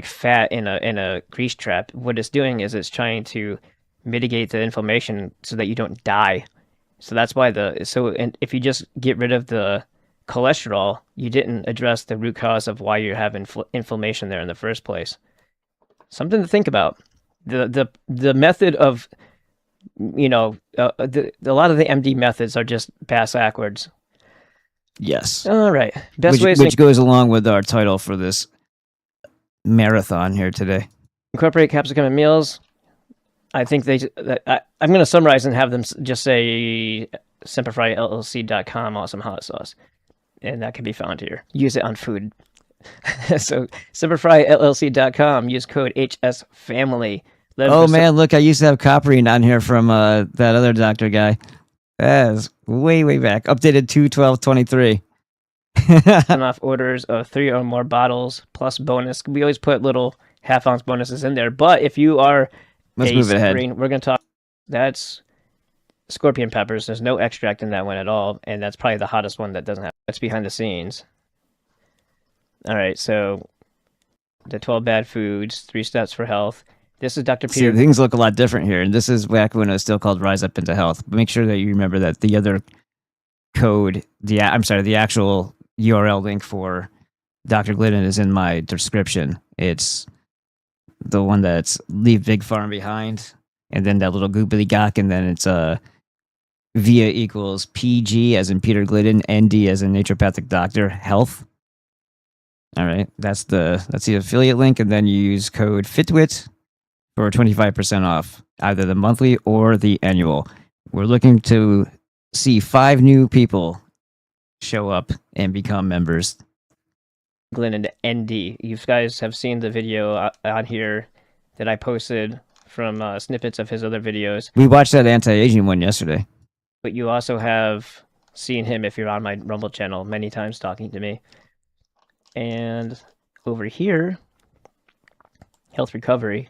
fat in a grease trap. What it's doing is it's trying to mitigate the inflammation so that you don't die. So that's why and if you just get rid of the cholesterol, you didn't address the root cause of why you have inflammation there in the first place. Something to think about. The method of a lot of the MD methods are just backwards. Yes. All right. Which goes along with our title for this marathon here today. Incorporate capsicum in meals. I think I'm going to summarize and have them just say simplifyllc.com awesome hot sauce. And that can be found here. Use it on food. So simplifyllc.com. Use code HSFamily. Oh man, look, I used to have copperine on here from that other doctor guy. That's way back. Updated 2/12/23. Off orders of 3 or more bottles plus bonus. We always put little half-ounce bonuses in there. But if you are Let's move it ahead. we're going to talk. That's scorpion peppers. There's no extract in that one at all, and that's probably the hottest one that doesn't have. That's behind the scenes. All right, so the 12 bad foods, 3 steps for health. This is Dr. Peter. See, things look a lot different here, and this is back when it was still called Rise Up Into Health. But make sure that you remember that the other code, the actual URL link for Dr. Glidden is in my description. It's the one that's leave Big Farm behind, and then that little gobbledygook, and then it's VIA equals PG as in Peter Glidden, ND as in naturopathic doctor, health. All right, that's the affiliate link, and then you use code FITWIT for 25% off either the monthly or the annual. We're looking to see 5 new people show up and become members. Glidden ND. You guys have seen the video on here that I posted from snippets of his other videos. We watched that anti-aging one yesterday. But you also have seen him, if you're on my Rumble channel, many times talking to me. And over here, health recovery.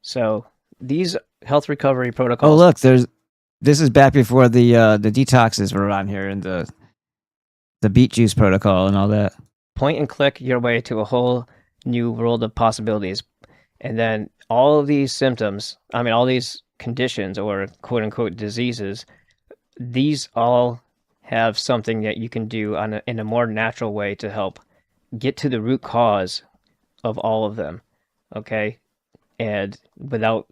So these health recovery protocols. Oh, look, this is back before the detoxes were on here and the beet juice protocol and all that. Point and click your way to a whole new world of possibilities. And then all of these symptoms, all these conditions or quote unquote diseases, these all have something that you can do in a more natural way to help get to the root cause of all of them. Okay. And without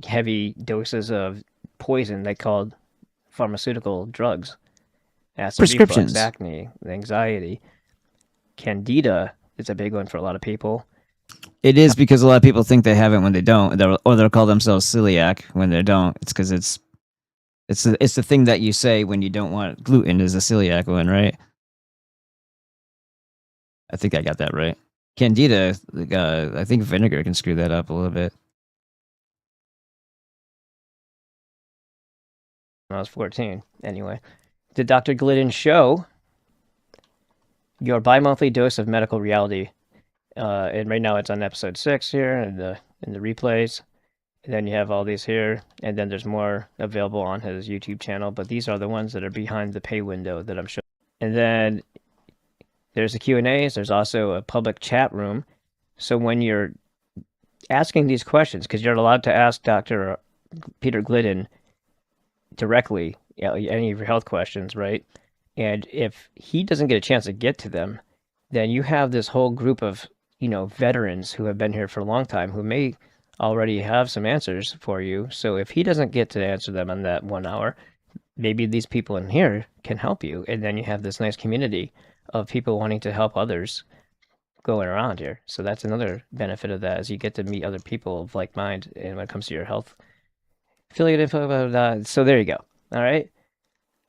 heavy doses of poison they called pharmaceutical drugs. Acid Prescriptions. reflux, acne, anxiety. Candida is a big one for a lot of people. It is because a lot of people think they have it when they don't, or they'll call themselves celiac when they don't. It's because it's the thing that you say when you don't want gluten is a celiac one, right? I think I got that right. Candida, I think vinegar can screw that up a little bit. When I was 14, anyway. The Dr. Glidden Show, your bi-monthly dose of medical reality. And right now it's on episode 6 here in the replays. And then you have all these here, and then there's more available on his YouTube channel. But these are the ones that are behind the pay window that I'm showing. And then there's the Q&As. There's also a public chat room. So when you're asking these questions, because you're allowed to ask Dr. Peter Glidden directly any of your health questions, right? And if he doesn't get a chance to get to them, then you have this whole group of, veterans who have been here for a long time who may already have some answers for you. So if he doesn't get to answer them in that 1 hour, maybe these people in here can help you. And then you have this nice community of people wanting to help others. going around here. So that's another benefit of that, is you get to meet other people of like mind, and when it comes to your health. Affiliate info, blah, blah, blah. So there you go. All right.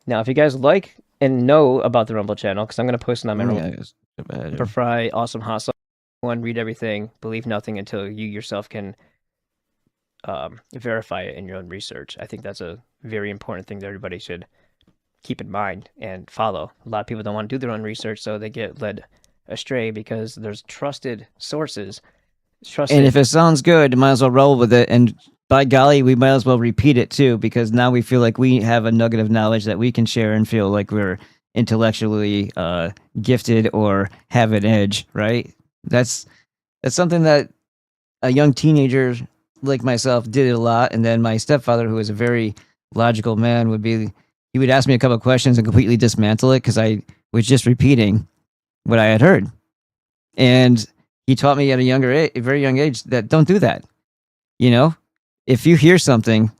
Now, if you guys like and know about the Rumble channel, because I'm going to post it on my Rumble, Fry, Awesome Hot Sauce. One, read everything, believe nothing until you yourself can verify it in your own research. I think that's a very important thing that everybody should keep in mind and follow. A lot of people don't want to do their own research, so they get led astray because there's trusted sources. And if it sounds good, you might as well roll with it. And by golly, we might as well repeat it too, because now we feel like we have a nugget of knowledge that we can share and feel like we're intellectually gifted or have an edge, right? That's something that a young teenager like myself did a lot. And then my stepfather, who was a very logical man, he would ask me a couple of questions and completely dismantle it because I was just repeating what I had heard. And he taught me at a very young age that don't do that. You know, if you hear something,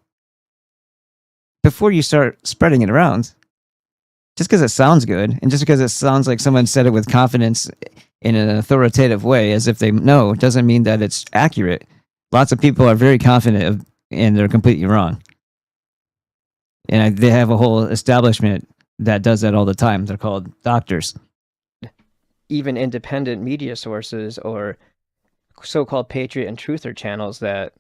before you start spreading it around, just because it sounds good and just because it sounds like someone said it with confidence in an authoritative way, as if they know, doesn't mean that it's accurate. Lots of people are very confident and they're completely wrong. And they have a whole establishment that does that all the time. They're called doctors. Even independent media sources or so-called patriot and truther channels that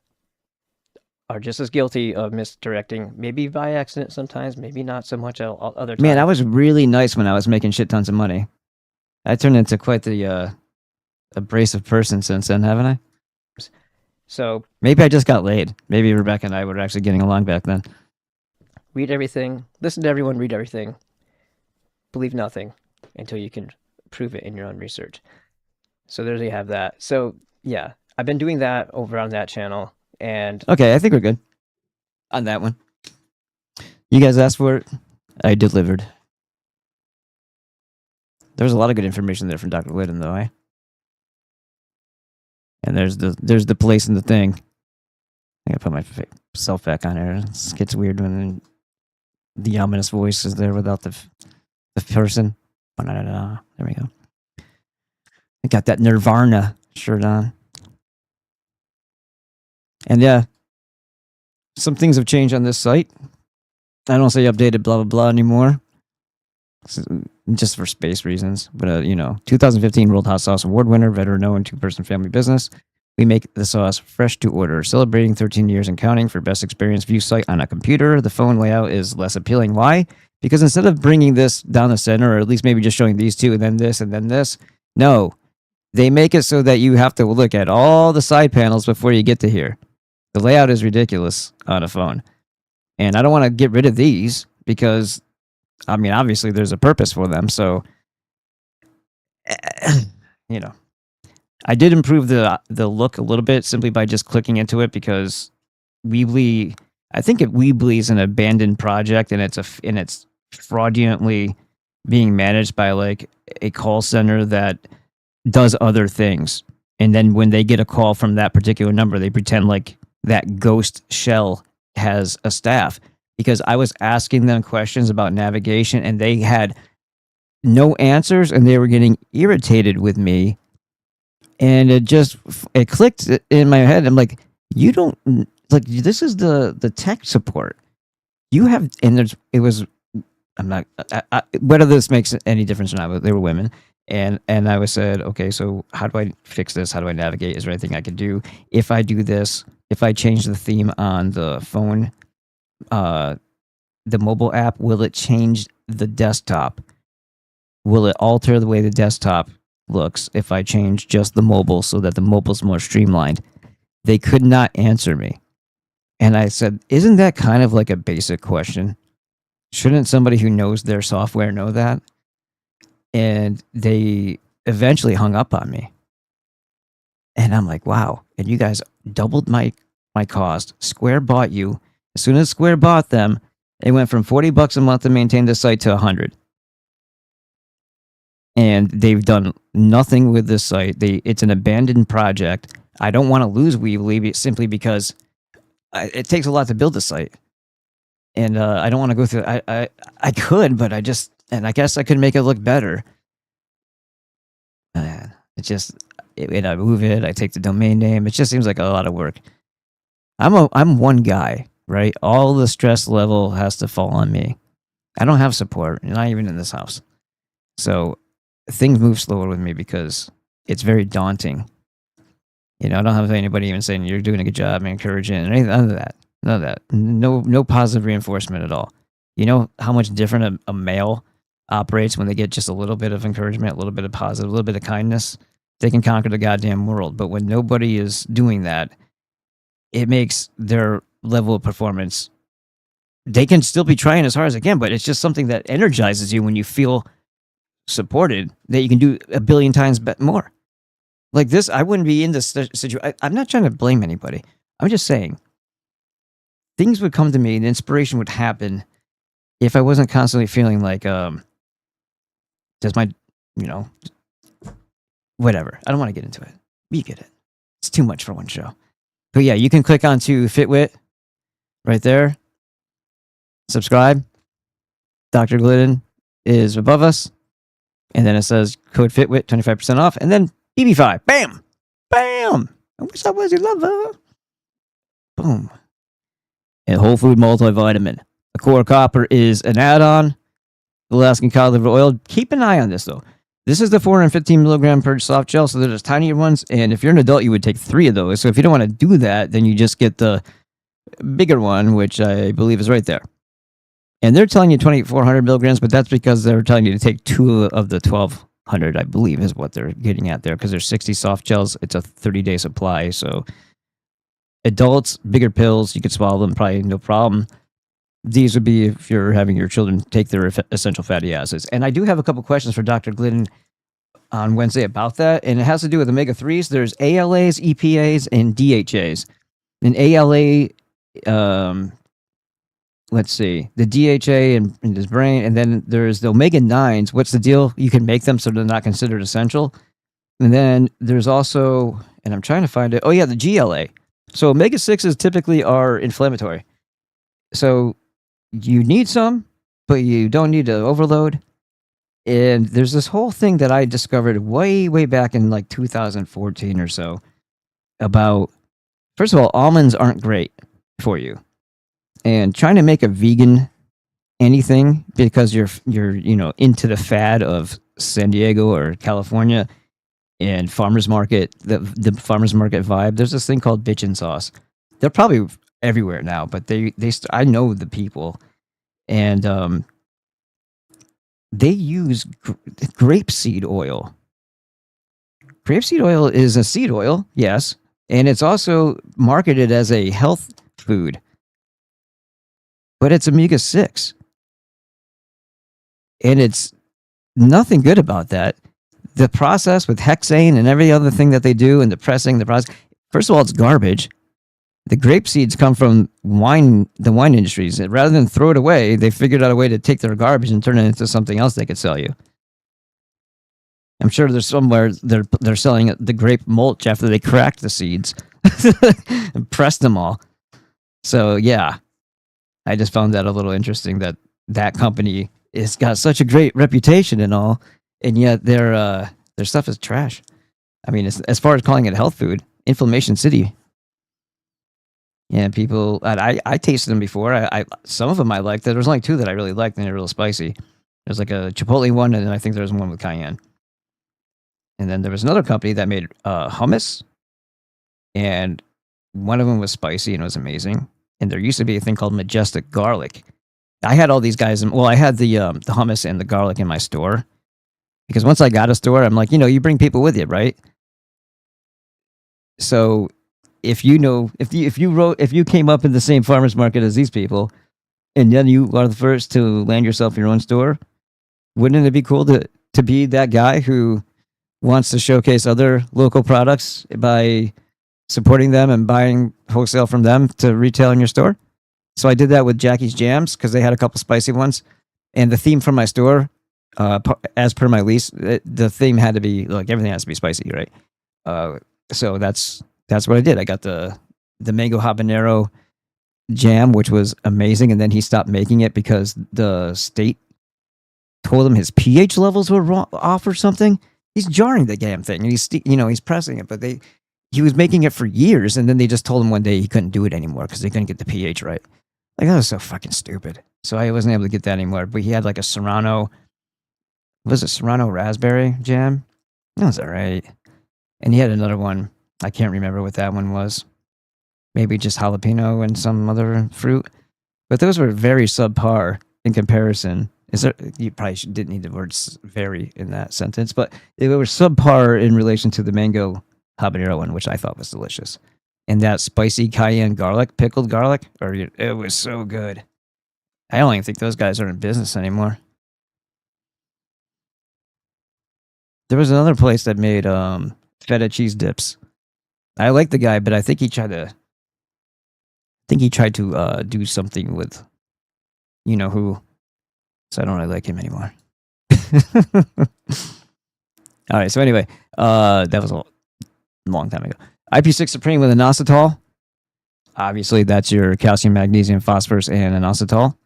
are just as guilty of misdirecting, maybe by accident sometimes, maybe not so much other times. Man, I was really nice when I was making shit tons of money. I turned into quite the abrasive person since then, haven't I? So maybe I just got laid. Maybe Rebecca and I were actually getting along back then. Read everything. Listen to everyone. Read everything. Believe nothing until you can prove it in your own research. So there you have that. So yeah, I've been doing that over on that channel. And okay, I think we're good on that one. You guys asked for it. I delivered. There's a lot of good information there from Dr. Glidden, though, eh? And there's the place and the thing. I gotta put myself back on here. It gets weird when the ominous voice is there without the person. Oh, no. There we go. I got that Nirvana shirt on. And yeah, some things have changed on this site. I don't say updated blah, blah, blah anymore. Just for space reasons. But, 2015 World Hot Sauce Award winner, veteran-owned two-person family business. We make the sauce fresh to order. Celebrating 13 years and counting for best experience view site on a computer. The phone layout is less appealing. Why? Because instead of bringing this down the center, or at least maybe just showing these two and then this, no. They make it so that you have to look at all the side panels before you get to here. The layout is ridiculous on a phone. And I don't want to get rid of these because, obviously there's a purpose for them. So, I did improve the look a little bit simply by just clicking into it because Weebly, I think Weebly is an abandoned project and it's fraudulently being managed by like a call center that does other things. And then when they get a call from that particular number, they pretend like that ghost shell has a staff, because I was asking them questions about navigation and they had no answers and they were getting irritated with me. And it clicked in my head. I'm like, you don't, like, this is the tech support. You have, and whether this makes any difference or not, but they were women. And I was said, okay, so how do I fix this? How do I navigate? Is there anything I can do? If I do this, if I change the theme on the phone, the mobile app, will it change the desktop? Will it alter the way the desktop looks if I change just the mobile so that the mobile's more streamlined? They could not answer me. And I said, isn't that kind of like a basic question? Shouldn't somebody who knows their software know that? And they eventually hung up on me. And I'm like, wow. And you guys doubled my cost. Square bought you. As soon as Square bought them, it went from $40 a month to maintain the site to $100. And they've done nothing with this site. It's an abandoned project. I don't want to lose Weebly simply because it takes a lot to build the site. And I don't want to go through. I could, but I guess I could make it look better. and I move it. I take the domain name. It just seems like a lot of work. I'm one guy, right? All the stress level has to fall on me. I don't have support, not even in this house. So things move slower with me because it's very daunting. I don't have anybody even saying you're doing a good job and encouraging and anything. None of that. None of that. No positive reinforcement at all. You know how much different a male operates when they get just a little bit of encouragement, a little bit of positive, a little bit of kindness. They can conquer the goddamn world. But when nobody is doing that, it makes their level of performance. They can still be trying as hard as they can, but it's just something that energizes you when you feel supported that you can do a billion times more. Like this, I wouldn't be in this situation. I'm not trying to blame anybody. I'm just saying things would come to me and inspiration would happen if I wasn't constantly feeling like, does my, whatever. I don't want to get into it. You get it. It's too much for one show. But yeah, you can click onto Fitwit right there. Subscribe. Dr. Glidden is above us. And then it says code Fitwit, 25% off. And then BB5. Bam! Bam! I wish I was your lover. Boom. And Whole Food Multivitamin. The core copper is an add-on. Alaskan cod liver oil. Keep an eye on this, though. This is the 415 milligram per soft gel, so there's tinier ones. And if you're an adult, you would take 3 of those. So if you don't want to do that, then you just get the bigger one, which I believe is right there. And they're telling you 2,400 milligrams, but that's because they're telling you to take 2 of the 1,200, I believe, is what they're getting at there. Because there's 60 soft gels. It's a 30-day supply. So adults, bigger pills, you could swallow them, probably no problem. These would be if you're having your children take their essential fatty acids. And I do have a couple questions for Dr. Glidden on Wednesday about that. And it has to do with omega-3s. There's ALAs, EPAs, and DHAs. And ALA, let's see, the DHA in his brain. And then there's the omega-9s. What's the deal? You can make them so they're not considered essential. And then there's also, and I'm trying to find it. Oh, yeah, the GLA. So omega-6s typically are inflammatory. So you need some, but you don't need to overload. And there's this whole thing that I discovered way back in like 2014 or so about, first of all, almonds aren't great for you. And trying to make a vegan anything because you're into the fad of San Diego or California and farmers market, the farmers market vibe, there's this thing called bitchin' sauce. They're probably everywhere now, but I know the people, and they use grapeseed oil. Grapeseed oil is a seed oil, yes, and it's also marketed as a health food, but it's omega-6, and it's nothing good about that. The process with hexane and every other thing that they do and the process, first of all, it's garbage. The grape seeds come from the wine industries. Rather than throw it away, they figured out a way to take their garbage and turn it into something else they could sell you. I'm sure there's somewhere they're selling the grape mulch after they cracked the seeds and pressed them all. So yeah, I just found that a little interesting that company has got such a great reputation and all, and yet their stuff is trash. I mean, as far as calling it health food, Inflammation City. Yeah, people. I tasted them before. I some of them I liked. There was only 2 that I really liked, and they're real spicy. There's like a chipotle one, and then I think there's one with cayenne. And then there was another company that made hummus, and one of them was spicy and it was amazing. And there used to be a thing called Majestic Garlic. I had all these guys, I had the hummus and the garlic in my store because once I got a store, I'm like, you bring people with you, right? So if you came up in the same farmers market as these people, and then you are the first to land yourself your own store, wouldn't it be cool to be that guy who wants to showcase other local products by supporting them and buying wholesale from them to retail in your store? So I did that with Jackie's Jams because they had a couple spicy ones, and the theme for my store, as per my lease, the theme had to be like everything has to be spicy, right? So that's what I did. I got the mango habanero jam, which was amazing, and then he stopped making it because the state told him his pH levels were off or something, He's jarring the damn thing, and he's pressing it. But he was making it for years, and then they just told him one day he couldn't do it anymore because they couldn't get the pH right. Like, that was so fucking stupid. So I wasn't able to get that anymore. But he had like a Serrano raspberry jam? That was all right. And he had another one. I can't remember what that one was. Maybe just jalapeno and some other fruit. But those were very subpar in comparison. You probably didn't need the words very in that sentence, but they were subpar in relation to the mango habanero one, which I thought was delicious. And that spicy cayenne garlic, pickled garlic, it was so good. I don't even think those guys are in business anymore. There was another place that made feta cheese dips. I like the guy, but I think he tried to do something with you know who. So I don't really like him anymore. All right. So anyway, that was a long time ago. IP6 Supreme with inositol. Obviously, that's your calcium, magnesium, phosphorus, and inositol.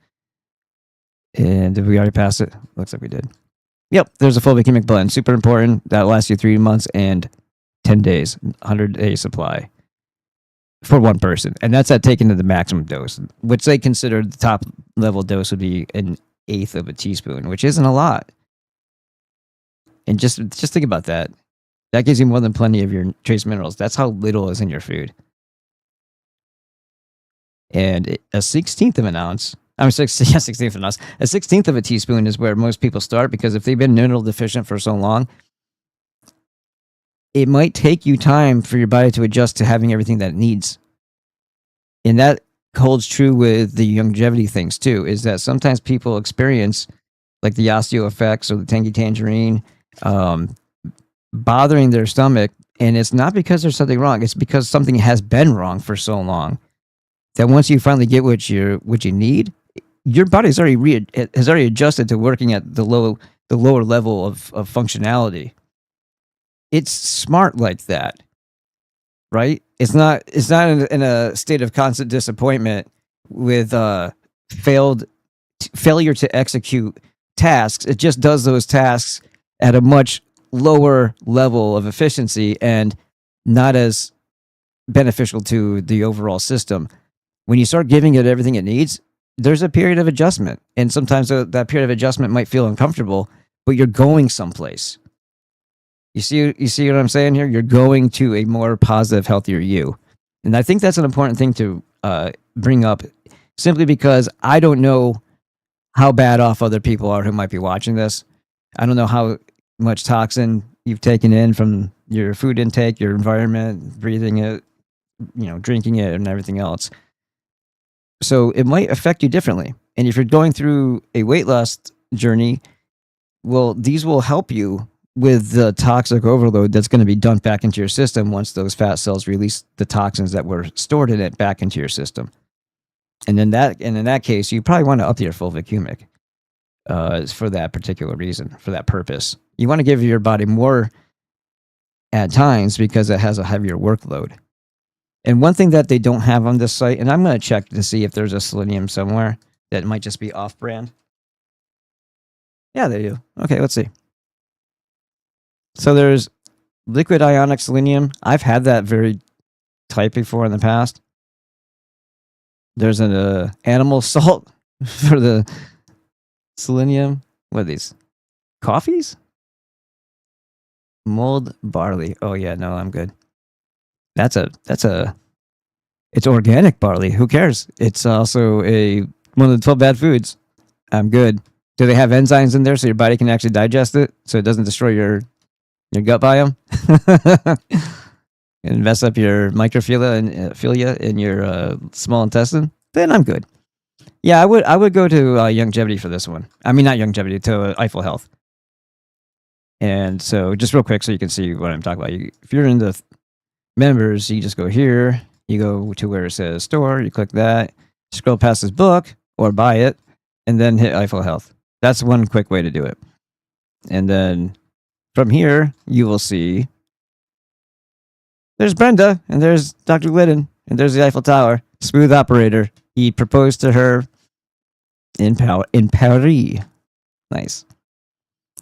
And did we already pass it? Looks like we did. Yep. There's a fulvic humic blend. Super important. That lasts you 3 months and 10 days. 100-day supply for one person. And that's at taken to the maximum dose, which they consider the top level dose would be an 1/8 of a teaspoon, which isn't a lot. And just think about that. That gives you more than plenty of your trace minerals. That's how little is in your food. And a 1/16 of an ounce, a 16th of an ounce, a 1/16 of a teaspoon is where most people start, because if they've been mineral deficient for so long, it might take you time for your body to adjust to having everything that it needs. And that holds true with the longevity things too, is that sometimes people experience like the osteo effects or the tangy tangerine bothering their stomach, and it's not because there's something wrong, it's because something has been wrong for so long that once you finally get what you need, your body's has already adjusted to working at the lower level of functionality. It's smart like that, right? It's not in a state of constant disappointment with failure to execute tasks. It just does those tasks at a much lower level of efficiency and not as beneficial to the overall system. When you start giving it everything it needs, there's a period of adjustment. And sometimes that period of adjustment might feel uncomfortable, but you're going someplace. You see what I'm saying here? You're going to a more positive, healthier you. And I think that's an important thing to bring up, simply because I don't know how bad off other people are who might be watching this. I don't know how much toxin you've taken in from your food intake, your environment, breathing it, drinking it, and everything else. So it might affect you differently. And if you're going through a weight loss journey, well, these will help you with the toxic overload that's going to be dumped back into your system once those fat cells release the toxins that were stored in it back into your system. And in that case, you probably want to up your fulvic humic for that particular reason, for that purpose. You want to give your body more at times because it has a heavier workload. And one thing that they don't have on this site, and I'm going to check to see if there's a selenium somewhere that might just be off-brand. Yeah, they do. Okay, let's see. So there's liquid ionic selenium. I've had that very type before in the past. There's an animal salt for the selenium. What are these? Coffees? Mulled barley. Oh yeah, no, I'm good. It's organic barley. Who cares? It's also one of the 12 bad foods. I'm good. Do they have enzymes in there so your body can actually digest it, so it doesn't destroy your gut biome and mess up your microphilia in your small intestine? Then I'm good. Yeah, I would go to longevity for this one. I mean, not longevity, to Eiffel Health. And so, just real quick, so you can see what I'm talking about. If you're in the members, you just go here. You go to where it says store. You click that. Scroll past this book or buy it, and then hit Eiffel Health. That's one quick way to do it. And then from here, you will see there's Brenda, and there's Dr. Glidden, and there's the Eiffel Tower. Smooth operator. He proposed to her in Paris. Nice.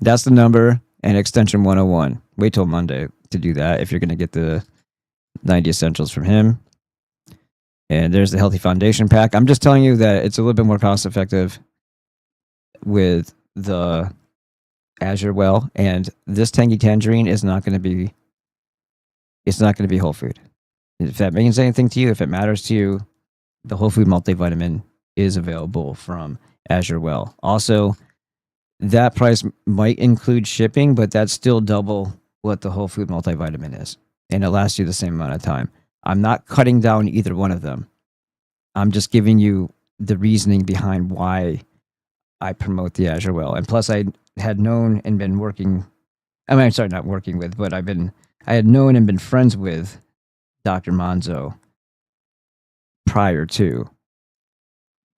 That's the number. and Extension 101. Wait till Monday to do that if you're going to get the 90 essentials from him. And there's the Healthy Foundation Pack. I'm just telling you that it's a little bit more cost effective with the Azure Well, and this Tangy Tangerine is not going to be, it's not going to be whole food. If that means anything to you, if it matters to you, the whole food multivitamin is available from Azure Well. Also, that price might include shipping, but that's still double what the whole food multivitamin is, and it lasts you the same amount of time. I'm not cutting down either one of them. I'm just giving you the reasoning behind why I promote the Azure Well. And plus, I had known and been working, I'm sorry, not working with, but I had known and been friends with Dr. Monzo prior to,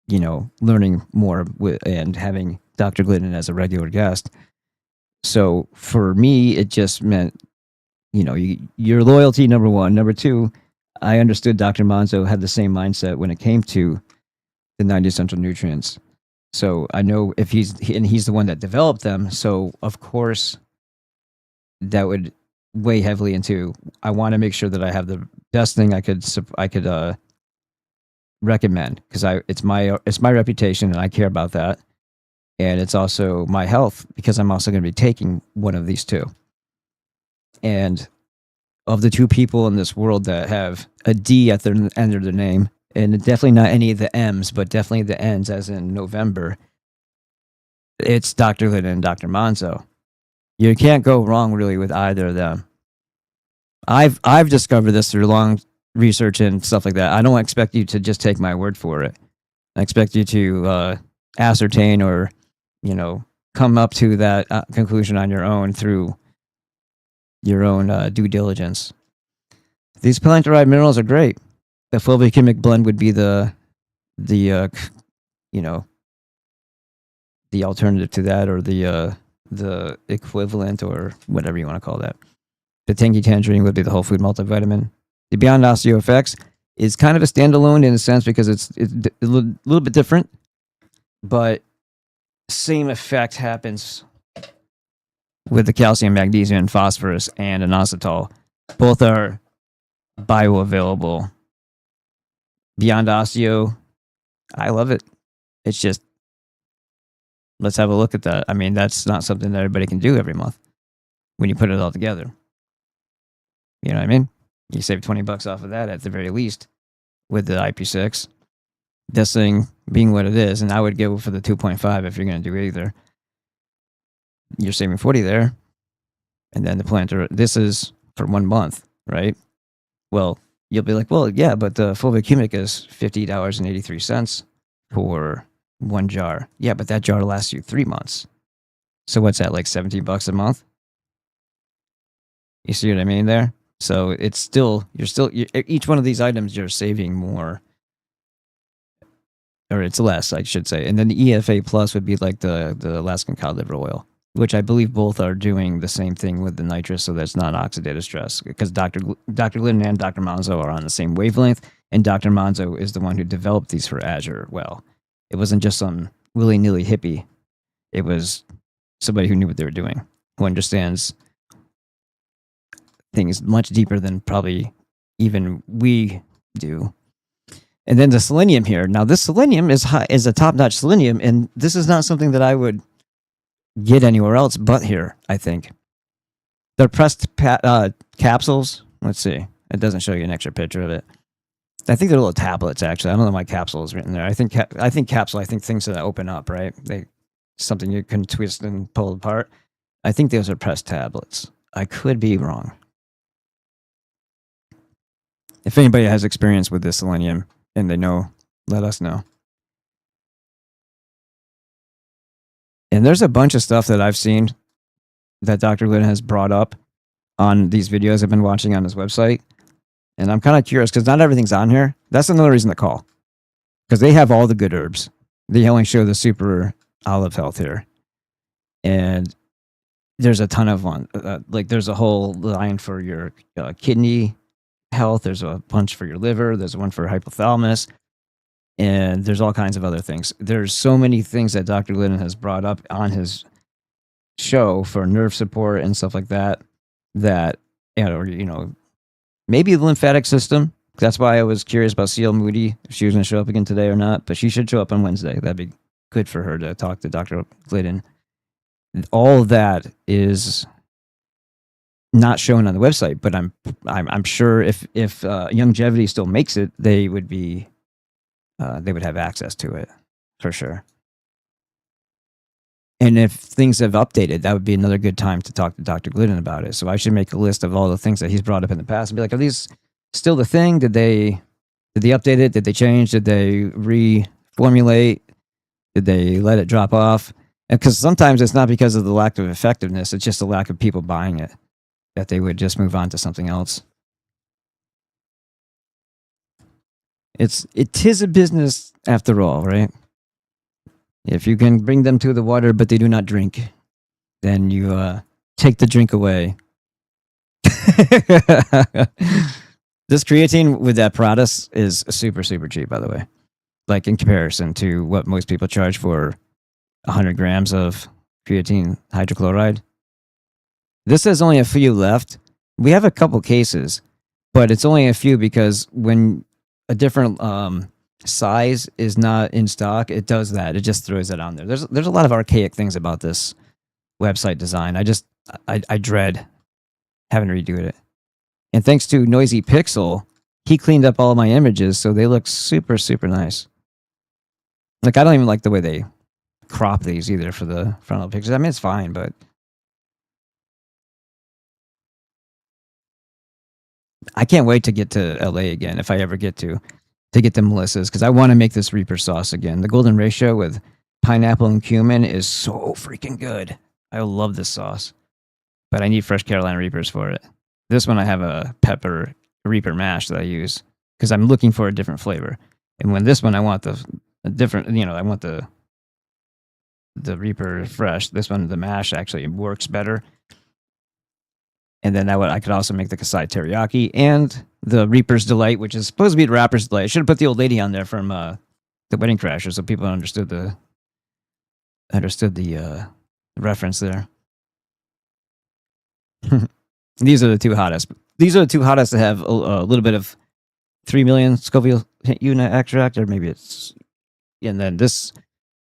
you know, learning more with and having Dr. Glidden as a regular guest. So for me, it just meant, you know, your loyalty, number one. Number two, I understood Dr. Monzo had the same mindset when it came to the 90 essential nutrients. So I know if he's the one that developed them. So of course, that would weigh heavily into, I want to make sure that I have the best thing I could recommend, because it's my reputation and I care about that, and it's also my health because I'm also going to be taking one of these two. And of the two people in this world that have a D at their end of their name, and definitely not any of the M's, but definitely the N's, as in November, it's Dr. Glidden and Dr. Monzo. You can't go wrong really with either of them. I've discovered this through long research and stuff like that. I don't expect you to just take my word for it. I expect you to ascertain or, you know, come up to that conclusion on your own through your own due diligence. These plant-derived minerals are great. The fulvic blend would be the you know, the alternative to that, or the equivalent, or whatever you want to call that. The Tangy Tangerine would be the whole food multivitamin. The Beyond Osteo Effects is kind of a standalone in a sense because it's a little bit different, but same effect happens with the calcium, magnesium, phosphorus, and inositol. Both are bioavailable. Beyond Osteo, I love it. It's just, let's have a look at that. I mean, that's not something that everybody can do every month when you put it all together. You know what I mean? You save $20 off of that at the very least with the IP6. This thing being what it is, and I would go for the 2.5 if you're going to do either. You're saving 40 there. And then the planter, this is for 1 month, right? Well, you'll be like, well, yeah, but the fulvic humic is $50.83 for one jar. Yeah, but that jar lasts you 3 months. So what's that, like $17 a month? You see what I mean there? So it's still, each one of these items you're saving more, or it's less, I should say. And then the EFA Plus would be like the Alaskan cod liver oil, which I believe both are doing the same thing with the nitrous, so that's not oxidative stress. Because Dr. Glidden and Dr. Monzo are on the same wavelength, and Dr. Monzo is the one who developed these for Azure Well. It wasn't just some willy-nilly hippie. It was somebody who knew what they were doing, who understands things much deeper than probably even we do. And then the selenium here. Now, this selenium is a top-notch selenium, and this is not something that I would get anywhere else but here, I think. They're pressed capsules. Let's see. It doesn't show you an extra picture of it. I think they're little tablets, actually. I don't know why capsule is written there. I think capsule, I think things that open up, right? Something you can twist and pull apart. I think those are pressed tablets. I could be wrong. If anybody has experience with this selenium and they know, let us know. And there's a bunch of stuff that I've seen that Dr. Glidden has brought up on these videos I've been watching on his website. And I'm kind of curious because not everything's on here. That's another reason to call. Because they have all the good herbs. They only show the super olive health here. And there's a ton of one. Like there's a whole line for your kidney health. There's a bunch for your liver. There's one for hypothalamus. And there's all kinds of other things. There's so many things that Dr. Glidden has brought up on his show for nerve support and stuff like that. That, or maybe the lymphatic system. That's why I was curious about CL Moody, if she was going to show up again today or not. But she should show up on Wednesday. That'd be good for her to talk to Dr. Glidden. All of that is not shown on the website, but I'm sure if Longevity still makes it, they would have access to it for sure. And if things have updated, that would be another good time to talk to Dr. Glidden about it. So I should make a list of all the things that he's brought up in the past and be like, are these still the thing? Did they update it? Did they change? Did they reformulate? Did they let it drop off? Because sometimes it's not because of the lack of effectiveness. It's just the lack of people buying it, that they would just move on to something else. It is a business after all, right? If you can bring them to the water, but they do not drink, then you take the drink away. This creatine with that Pradas is super, super cheap, by the way. Like in comparison to what most people charge for 100 grams of creatine hydrochloride. This has only a few left. We have a couple cases, but it's only a few because when a different size is not in stock, it does that. It just throws it on there. There's a lot of archaic things about this website design. I dread having to redo it. And thanks to Noisy Pixel, he cleaned up all my images so they look super, super nice. Like, I don't even like the way they crop these either for the frontal pictures. I mean, it's fine, but I can't wait to get to LA again, if I ever get to get to Melissa's, because I want to make this Reaper sauce again. The golden ratio with pineapple and cumin is so freaking good. I love this sauce, but I need fresh Carolina Reapers for it. This one I have a pepper Reaper mash that I use because I'm looking for a different flavor. And when this one I want a different, I want the Reaper fresh. This one, the mash, actually works better. And then I could also make the Kasai Teriyaki and the Reaper's Delight, which is supposed to be the Rapper's Delight. I should have put the old lady on there from the Wedding Crashers so people understood the reference there. These are the two hottest. These are the two hottest that have a little bit of 3 million Scoville unit extract, or maybe it's, and then this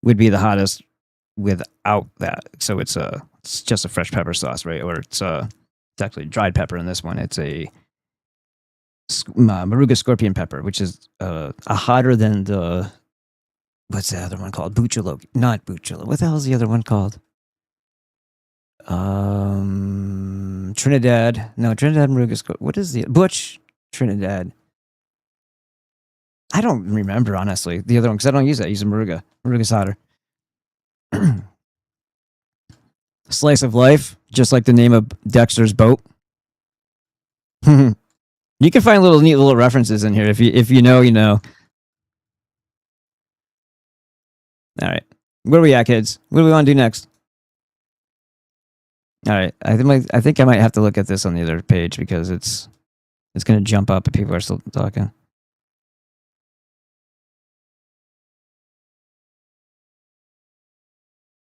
would be the hottest without that. So it's just a fresh pepper sauce, right? Or it's actually dried pepper in this one. It's a Moruga scorpion pepper, which is a hotter than the, what's the other one called? Buchalo. Not Buchalo. What the hell is the other one called? Trinidad. No, Trinidad Moruga scorpion. What is the Butch Trinidad? I don't remember, honestly, the other one, because I don't use that. I use a Moruga. Moruga's hotter. Slice of life, just like the name of Dexter's boat. You can find neat little references in here. If you know, you know. All right. Where are we at, kids? What do we want to do next? All right. I think I might have to look at this on the other page because it's going to jump up if people are still talking.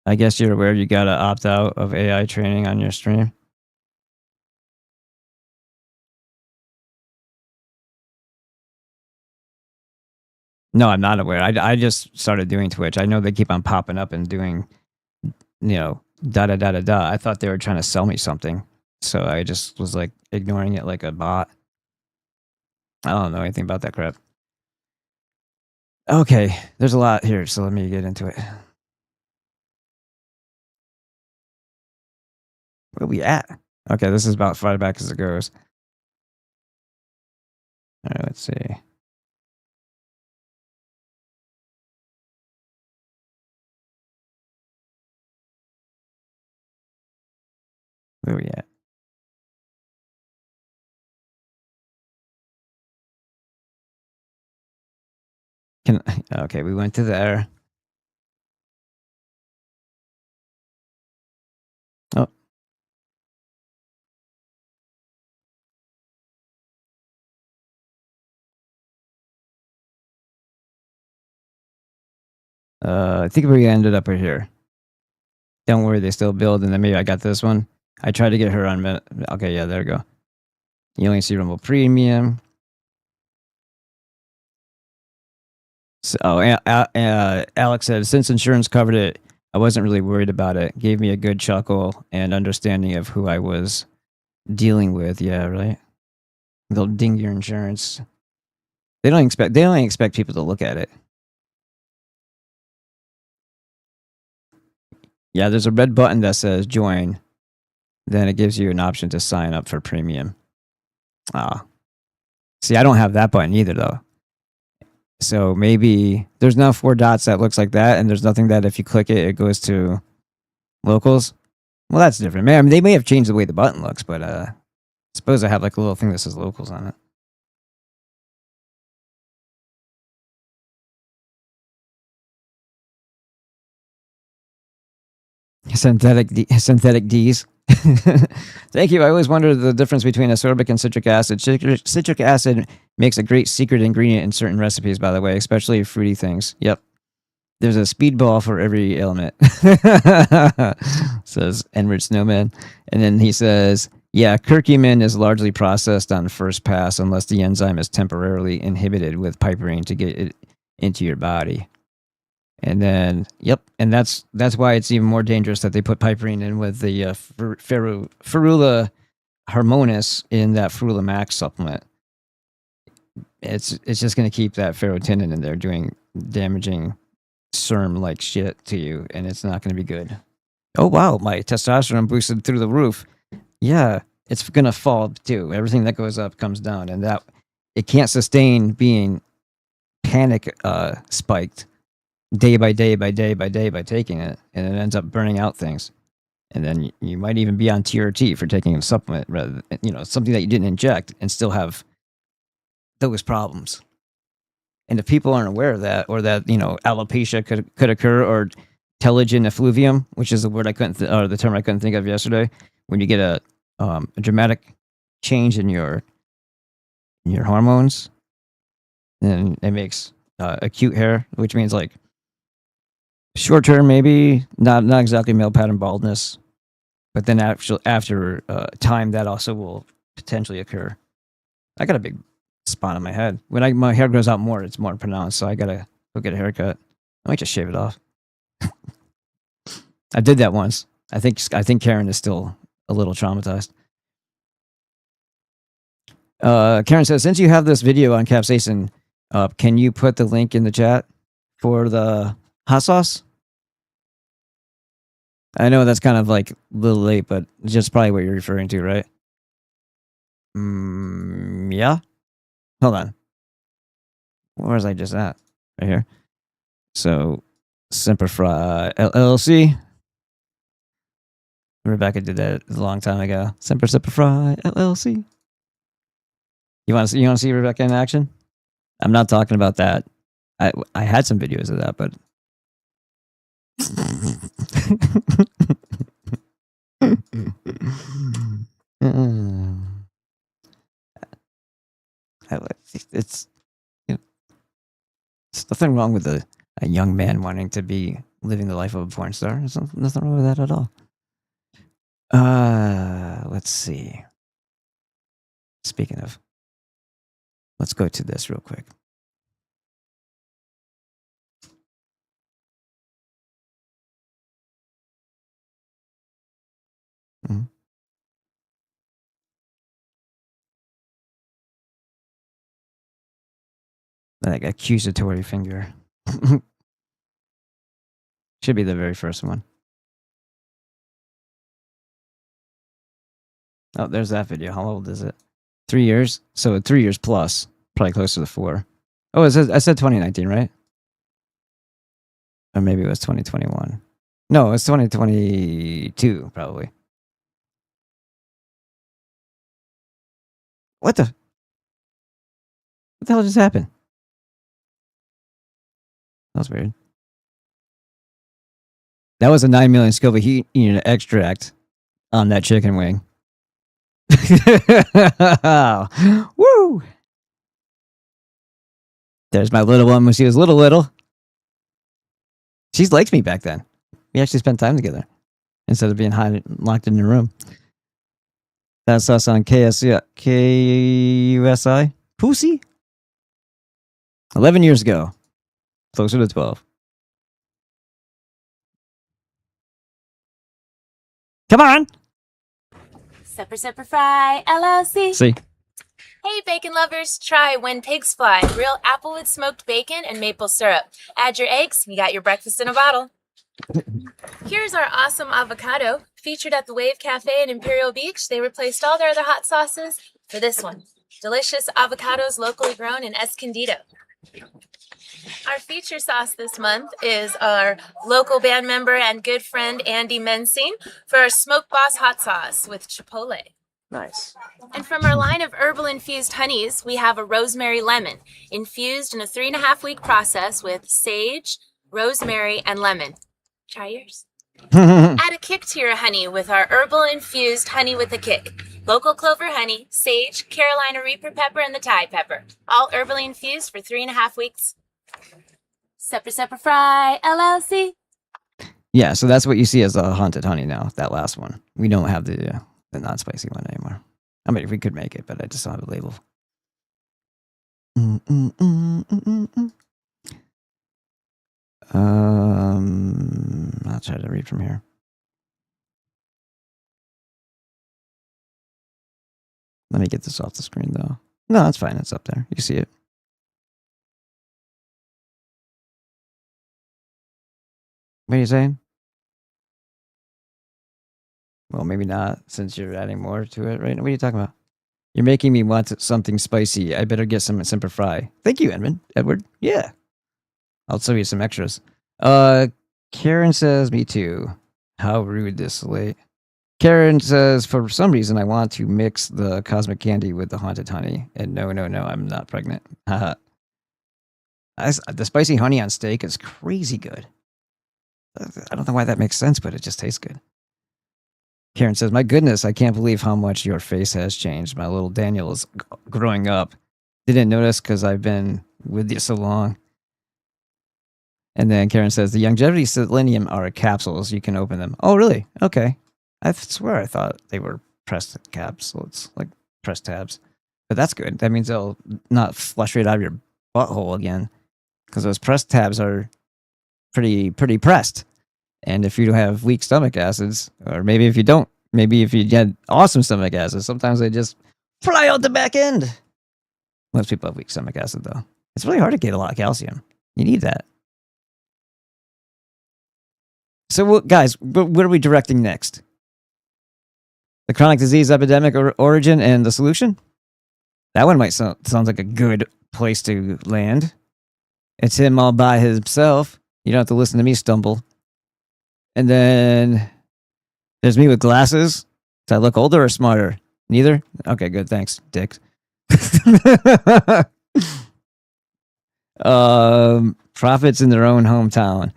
I guess you're aware you got to opt out of AI training on your stream. No, I'm not aware. I just started doing Twitch. I know they keep on popping up and doing, da da da da da. I thought they were trying to sell me something. So I just was like ignoring it like a bot. I don't know anything about that crap. Okay, there's a lot here, so let me get into it. Where are we at? Okay, this is about far back as it goes. All right, let's see. Where are we at? Okay, we went to there. Oh. I think we ended up right here. Don't worry, they still build. And then maybe I got this one. I tried to get her on. Okay, yeah, there we go. You only see Rumble Premium. So, Alex said, since insurance covered it, I wasn't really worried about it. Gave me a good chuckle and understanding of who I was dealing with. Yeah, right. They'll ding your insurance. They don't expect people to look at it. Yeah, there's a red button that says join. Then it gives you an option to sign up for premium. See, I don't have that button either though. So maybe there's now 4 dots that looks like that, and there's nothing that if you click it, it goes to locals. Well, that's different. Man, I mean, they may have changed the way the button looks, but suppose I have like a little thing that says locals on it. Synthetic Ds. Thank you. I always wondered the difference between ascorbic and citric acid. Citric acid makes a great secret ingredient in certain recipes, by the way, especially fruity things. Yep. There's a speedball for every ailment. Says Enrich Snowman. And then he says, yeah, curcumin is largely processed on first pass unless the enzyme is temporarily inhibited with piperine to get it into your body. And then, yep, and that's why it's even more dangerous that they put piperine in with the Ferula Harmonis in that Ferula Max supplement. It's just going to keep that ferrotinin in there doing damaging SERM-like shit to you, and it's not going to be good. Oh, wow, my testosterone boosted through the roof. Yeah, it's going to fall, too. Everything that goes up comes down, and that it can't sustain being panic spiked day by day by taking it, and it ends up burning out things. And then you might even be on TRT for taking a supplement rather than, something that you didn't inject and still have those problems. And if people aren't aware of that, or that, alopecia could occur, or telogen effluvium, which is the word or the term I couldn't think of yesterday, when you get a dramatic change in your hormones, then it makes acute hair, which means like short term, maybe not exactly male pattern baldness, but then after time, that also will potentially occur. I got a big spot on my head. When my hair grows out more, it's more pronounced. So I gotta go get a haircut. I might just shave it off. I did that once. I think Karen is still a little traumatized. Karen says, since you have this video on capsaicin, can you put the link in the chat for the hot sauce? I know that's kind of like a little late, but it's just probably what you're referring to, right? Yeah. Hold on. Where was I just at? Right here. So, Semperfry LLC. Rebecca did that a long time ago. Semperfry LLC. You want to see Rebecca in action? I'm not talking about that. I had some videos of that, but it's nothing wrong with a young man wanting to be living the life of a porn star. There's nothing wrong with that at all. Let's see. Speaking of, let's go to this real quick. Like accusatory finger. Should be the very first one. Oh, there's that video. How old is it? 3 years? So 3 years plus. Probably closer to 4. Oh, I said 2019, right? Or maybe it was 2021. No, it's 2022, probably. What the hell just happened? That was weird. That was a 9 million Scoville heat unit extract on that chicken wing. Woo! There's my little one when she was little. She liked me back then. We actually spent time together. instead of being locked in your room. That's us on KUSI. Pussy? 11 years ago. Closer to 12. Come on! Sepper Fry, LLC. See? Hey, bacon lovers, try When Pigs Fly. Real applewood smoked bacon and maple syrup. Add your eggs, you got your breakfast in a bottle. Here's our awesome avocado. Featured at the Wave Cafe in Imperial Beach, they replaced all their other hot sauces for this one. Delicious avocados locally grown in Escondido. Our feature sauce this month is our local band member and good friend Andy Mensing for our Smoke Boss hot sauce with chipotle. Nice. And from our line of herbal infused honeys, we have a rosemary lemon infused in a 3.5-week process with sage, rosemary, and lemon. Try yours. Add a kick to your honey with our herbal infused honey with a kick. Local clover honey, sage, Carolina Reaper pepper, and the Thai pepper. All herbally infused for 3.5 weeks. Sepper Fry, LLC. Yeah, so that's what you see as a haunted honey now, that last one. We don't have the non-spicy one anymore. I mean, we could make it, but I just don't have a label. I'll try to read from here. Let me get this off the screen, though. No, that's fine. It's up there. You see it. What are you saying? Well, maybe not, since you're adding more to it, right? What are you talking about? You're making me want something spicy. I better get some Semper Fry. Thank you, Edward. Yeah. I'll show you some extras. Karen says, me too. How rude this late. Karen says, for some reason, I want to mix the cosmic candy with the haunted honey. And no, I'm not pregnant. Haha. The spicy honey on steak is crazy good. I don't know why that makes sense, but it just tastes good. Karen says, my goodness, I can't believe how much your face has changed. My little Daniel is growing up. Didn't notice because I've been with you so long. And then Karen says, the longevity selenium are capsules. You can open them. Oh, really? Okay. I swear I thought they were pressed capsules, like pressed tabs. But that's good. That means they'll not flush right out of your butthole again. Because those pressed tabs are pretty pressed. And if you have weak stomach acids, or maybe if you don't, maybe if you get awesome stomach acids, sometimes they just fly out the back end. Most people have weak stomach acid, though. It's really hard to get a lot of calcium. You need that. So, guys, what are we directing next? The chronic disease epidemic origin and the solution? That one might sound like a good place to land. It's him all by himself. You don't have to listen to me stumble. And then there's me with glasses. Do I look older or smarter? Neither? Okay, good. Thanks, dick. Profits in their own hometown.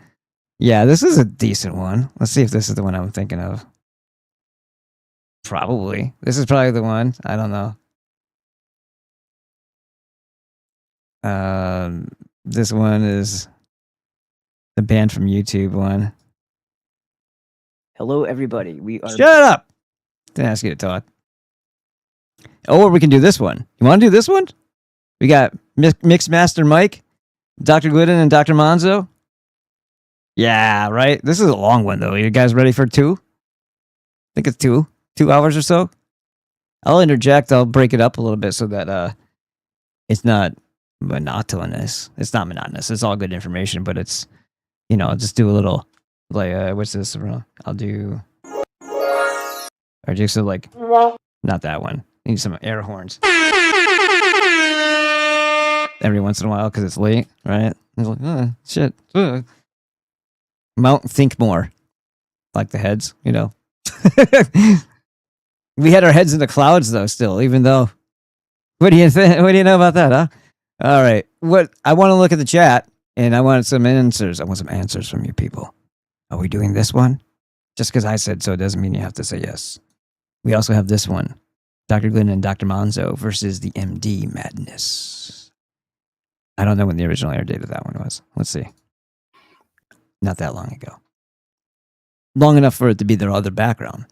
Yeah, this is a decent one. Let's see if this is the one I'm thinking of. Probably. This is probably the one. I don't know. This one is the band from YouTube one. Hello, everybody. We are. Shut up! Didn't ask you to talk. Or we can do this one. You want to do this one? We got Mixmaster Mike, Dr. Glidden, and Dr. Monzo. Yeah, right? This is a long one, though. You guys ready for 2? I think it's 2 hours or so. I'll interject. I'll break it up a little bit so that it's not monotonous. It's not monotonous. It's all good information, but it's, I'll just do a little, like, what's this? I'll do, or just like, not that one. I need some air horns. Every once in a while because it's late, right? It's like, shit. Think more. Like the heads, We had our heads in the clouds, though, still, even though. What do you think? What do you know about that, huh? All right. I want to look at the chat, and I want some answers. I want some answers from you people. Are we doing this one? Just because I said so doesn't mean you have to say yes. We also have this one. Dr. Glidden and Dr. Monzo versus the MD Madness. I don't know when the original air date of that one was. Let's see. Not that long ago. long enough for it to be their other background.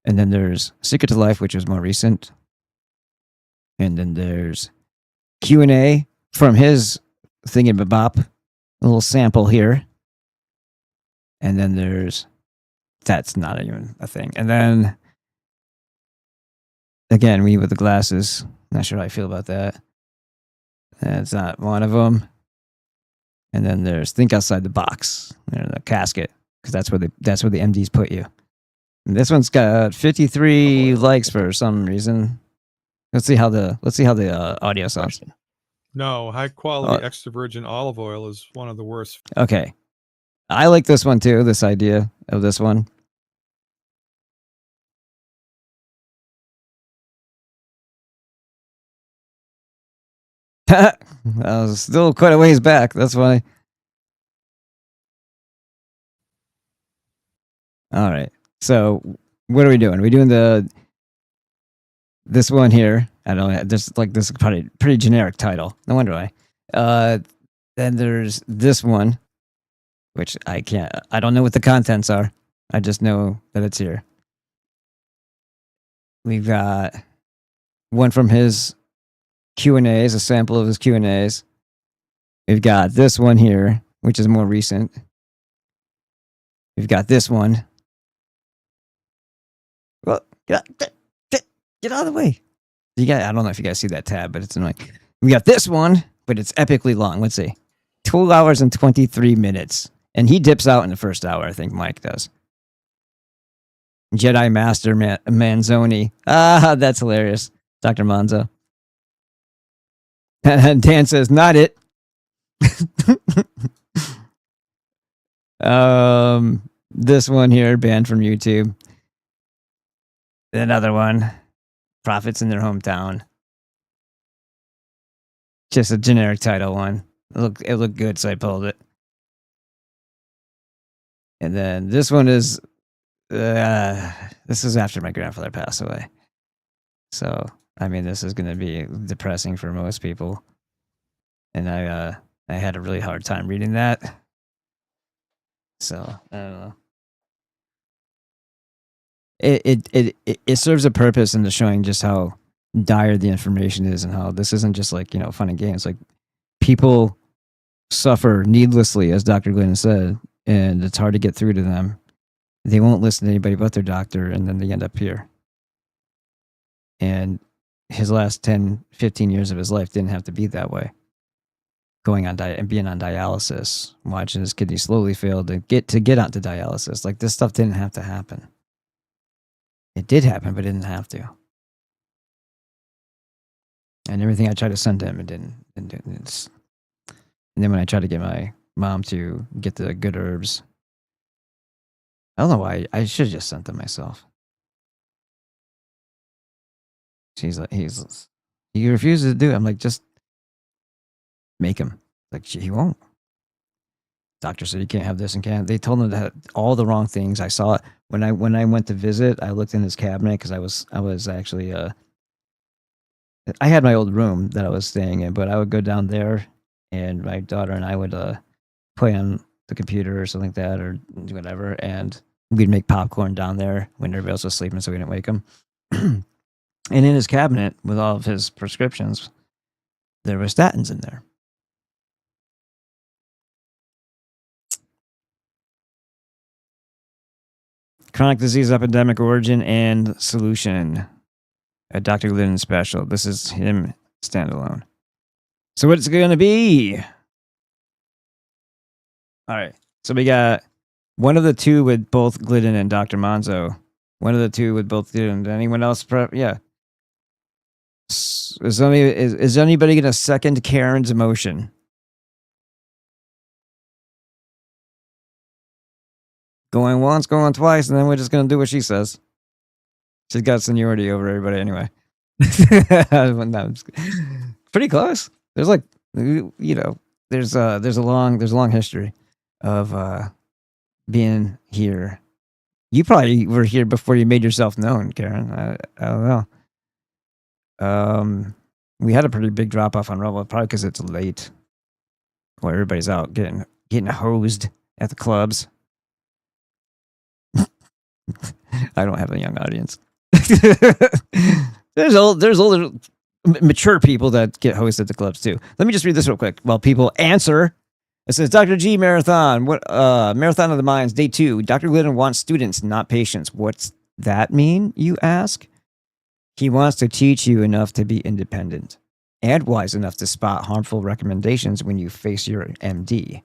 And then there's Secret to Life, which was more recent. And then there's Q&A from his thingamabop, a little sample here. And then there's, that's not even a thing. And then, again, me with the glasses. Not sure how I feel about that. That's not one of them. And then there's Think Outside the Box, the casket, because that's where the MDs put you. And this one's got 53 likes for some reason. Let's see how the audio sounds. No, high quality extra virgin olive oil is one of the worst. Okay, I like this one too. This idea of this one. I was still quite a ways back. That's funny. All right. So what are we doing? Are we doing this one here? I don't know. This is probably pretty generic title. No wonder why. Then there's this one, which I don't know what the contents are. I just know that it's here. We've got one from his Q&As, a sample of his Q&As. We've got this one here, which is more recent. We've got this one. Well, get out of the way. I don't know if you guys see that tab, but it's annoying. We got this one, but it's epically long. Let's see. 12 hours and 23 minutes. And he dips out in the first hour, I think Mike does. Jedi Master Manzoni. Ah, that's hilarious. Dr. Monzo. And Dan says, not it. This one here, banned from YouTube. Another one, Profits in Their Hometown. Just a generic title one. It looked good, so I pulled it. And then this one is, this is after my grandfather passed away. So, I mean, this is going to be depressing for most people. And I had a really hard time reading that. So, I don't know. It serves a purpose in the showing just how dire the information is and how this isn't just like, fun and games. Like, people suffer needlessly, as Dr. Glidden said, and it's hard to get through to them. They won't listen to anybody but their doctor, and then they end up here. And his last 10, 15 years of his life didn't have to be that way. Going on and being on dialysis, watching his kidney slowly fail to get onto dialysis. Like, this stuff didn't have to happen. It did happen, but it didn't have to. And everything I tried to send to him, it didn't. And then when I tried to get my mom to get the good herbs, I don't know why. I should have just sent them myself. He refuses to do it. I'm like, just make him. Like, he won't. Doctor said you can't have this and can't. They told him that all the wrong things. I saw it when I went to visit. I looked in his cabinet because I was actually I had my old room that I was staying in, but I would go down there, and my daughter and I would play on the computer or something like that, or do whatever, and we'd make popcorn down there when everybody else was sleeping, so we didn't wake him. And in his cabinet with all of his prescriptions, there were statins in there. Chronic disease epidemic origin and solution. A Dr. Glidden special. This is him standalone. So what's it going to be? All right. So we got one of the two with both Glidden and Dr. Monzo. One of the two with both Glidden. Anyone else? Yeah. Is anybody going to second Karen's motion? Going once, going twice, and then we're just going to do what she says. She's got seniority over everybody anyway. No, pretty close. There's like, there's a long history of being here. You probably were here before you made yourself known, Karen. I don't know. We had a pretty big drop off on Rumble, probably because it's late, where everybody's out getting hosed at the clubs. I don't have a young audience. there's older, mature people that get hosts at the clubs too. Let me just read this real quick while people answer. It says, Dr. G Marathon, Marathon of the Minds, Day 2. Dr. Glidden wants students, not patients. What's that mean, you ask? He wants to teach you enough to be independent and wise enough to spot harmful recommendations when you face your MD.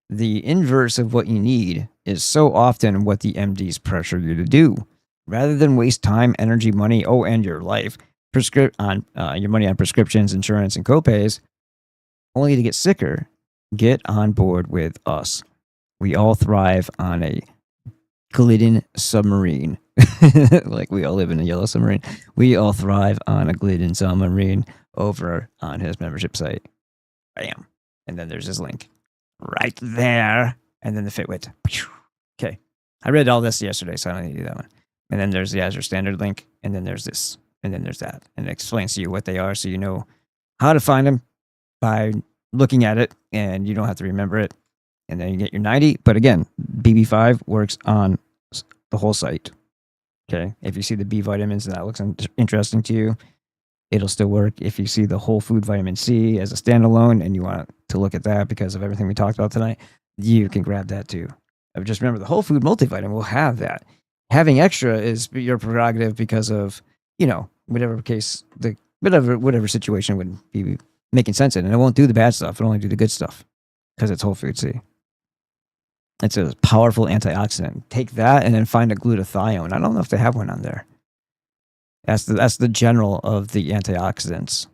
The inverse of what you need is so often what the MDs pressure you to do. Rather than waste time, energy, money, and your life your money on prescriptions, insurance, and copays, only to get sicker, get on board with us. We all thrive on a Glidden submarine. Like we all live in a yellow submarine. We all thrive on a Glidden submarine over on his membership site. Bam. And then there's his link right there. And then the Fitwit. Okay. I read all this yesterday, so I don't need to do that one. And then there's the Azure Standard link. And then there's this. And then there's that. And it explains to you what they are so you know how to find them by looking at it. And you don't have to remember it. And then you get your 90. But again, BB5 works on the whole site. Okay. If you see the B vitamins and that looks interesting to you, it'll still work. If you see the whole food vitamin C as a standalone and you want to look at that because of everything we talked about tonight, you can grab that too. Just remember, the whole food multivitamin will have that. Having extra is your prerogative because of, whatever case, whatever situation would be making sense in. And it won't do the bad stuff. It'll only do the good stuff because it's whole food C. It's a powerful antioxidant. Take that and then find a glutathione. I don't know if they have one on there. That's the general of the antioxidants.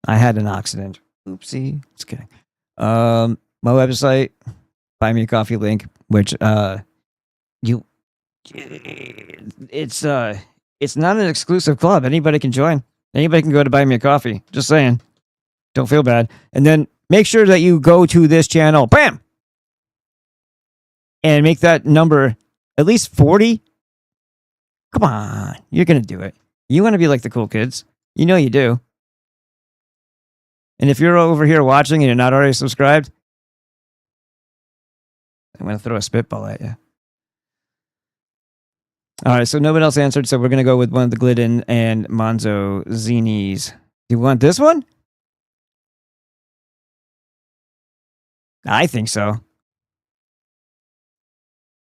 I had an oxidant. Oopsie. Just kidding. My website, buy me a coffee link, which it's not an exclusive club. Anybody can join. Anybody can go to buy me a coffee. Just saying. Don't feel bad. And then make sure that you go to this channel. Bam! And make that number at least 40. Come on. You're going to do it. You want to be like the cool kids. You know you do. And if you're over here watching and you're not already subscribed, I'm going to throw a spitball at you. All right, so nobody else answered, so we're going to go with one of the Glidden and Monzo Zinies. Do you want this one? I think so.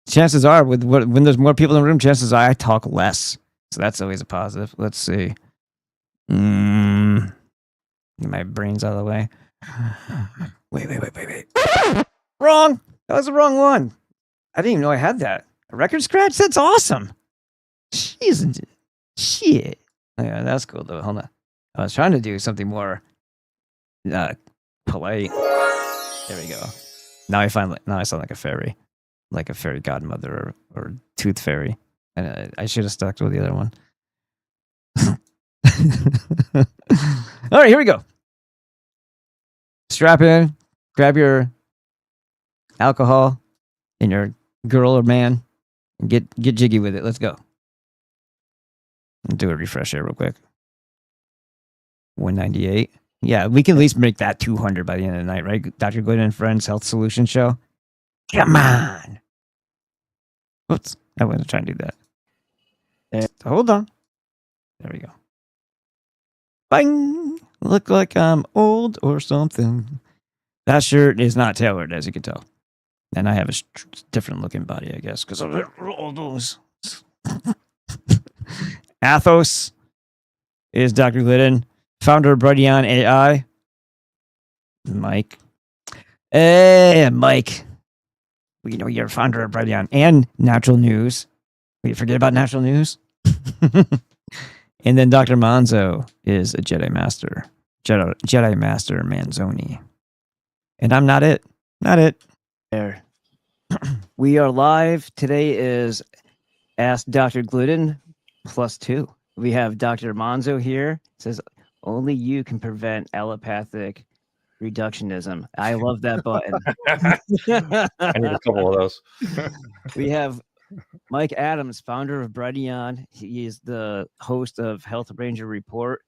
Chances are, when there's more people in the room, chances are I talk less. So that's always a positive. Let's see. Get my brains out of the way. Wait. Wrong! That was the wrong one. I didn't even know I had that. A record scratch? That's awesome. Jeez. Shit. Oh, yeah, that's cool, though. Hold on. I was trying to do something more polite. There we go. Now I sound like a fairy. Like a fairy godmother or tooth fairy. And I should have stuck with the other one. All right, here we go. Strap in, grab your alcohol and your girl or man, and get jiggy with it. Let's go. Do a refresh here real quick. 198. Yeah, we can at least make that 200 by the end of the night, right? Dr. Glidden and Friends Health Solution Show. Come on. Oops, I wasn't trying to do that. Hold on. There we go. Bang! Look like I'm old or something. That shirt is not tailored, as you can tell. And I have a different looking body, I guess, because of all those. Athos is Dr. Glidden, founder of Brighteon AI. Mike. Hey, Mike. We know you're founder of Brighteon and Natural News. Will you forget about Natural News? And then Dr. Monzo is a Jedi Master. Jedi Master Manzoni. And I'm not it. Not it. There. We are live. Today is Ask Dr. Glidden +2. We have Dr. Monzo here. It says, only you can prevent allopathic reductionism. I love that button. I need a couple of those. We have Mike Adams, founder of Brighteon. He is the host of Health Ranger Report.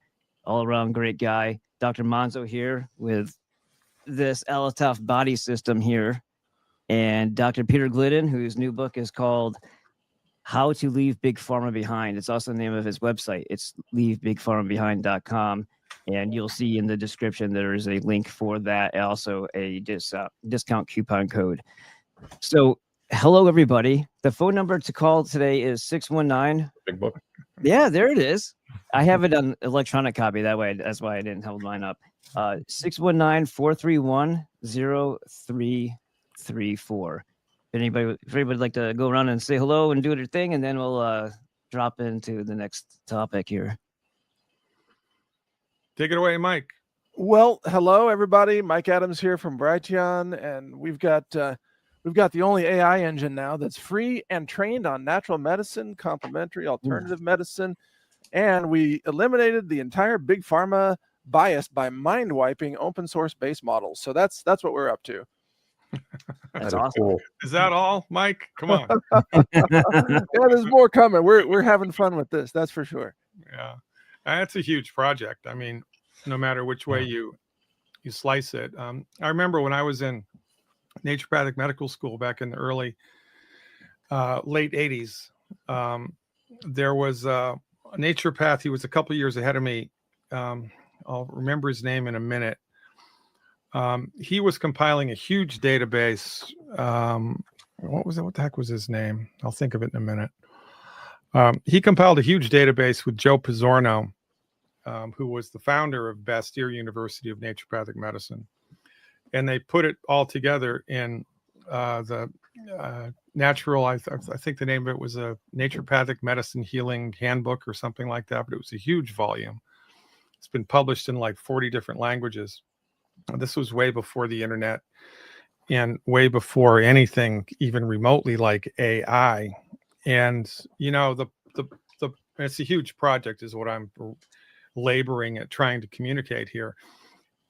All around great guy. Dr. Monzo here with this LTOF body system here. And Dr. Peter Glidden, whose new book is called How to Leave Big Pharma Behind. It's also the name of his website. It's leavebigpharmabehind.com. And you'll see in the description there is a link for that, and also a discount coupon code. So, hello, everybody. The phone number to call today is 619. Big book. Yeah, there it is. I have it on electronic copy. That way, that's why I didn't hold mine up. 619-431-0334. If anybody would like to go around and say hello and do their thing, and then we'll drop into the next topic here. Take it away, Mike. Well, hello everybody. Mike Adams here from Brighteon, and we've got the only AI engine now that's free and trained on natural medicine, complementary, alternative medicine, and we eliminated the entire big pharma bias by mind wiping open source base models. So that's what we're up to. That's awesome. Cool. Is that all, Mike? Come on. Yeah, there's more coming. We're having fun with this. That's for sure. Yeah, that's a huge project. I mean, no matter which way you slice it. I remember when I was in naturopathic medical school back in the early, late 80s, there was a naturopath. He was a couple years ahead of me. I'll remember his name in a minute. He was compiling a huge database. What was it? What the heck was his name? I'll think of it in a minute. He compiled a huge database with Joe Pizzorno, who was the founder of Bastyr University of Naturopathic Medicine. And they put it all together in the natural, I think the name of it was a Naturopathic Medicine Healing Handbook or something like that, but it was a huge volume. It's been published in like 40 different languages. This was way before the internet and way before anything even remotely like AI. And, you know, it's a huge project is what I'm laboring at trying to communicate here.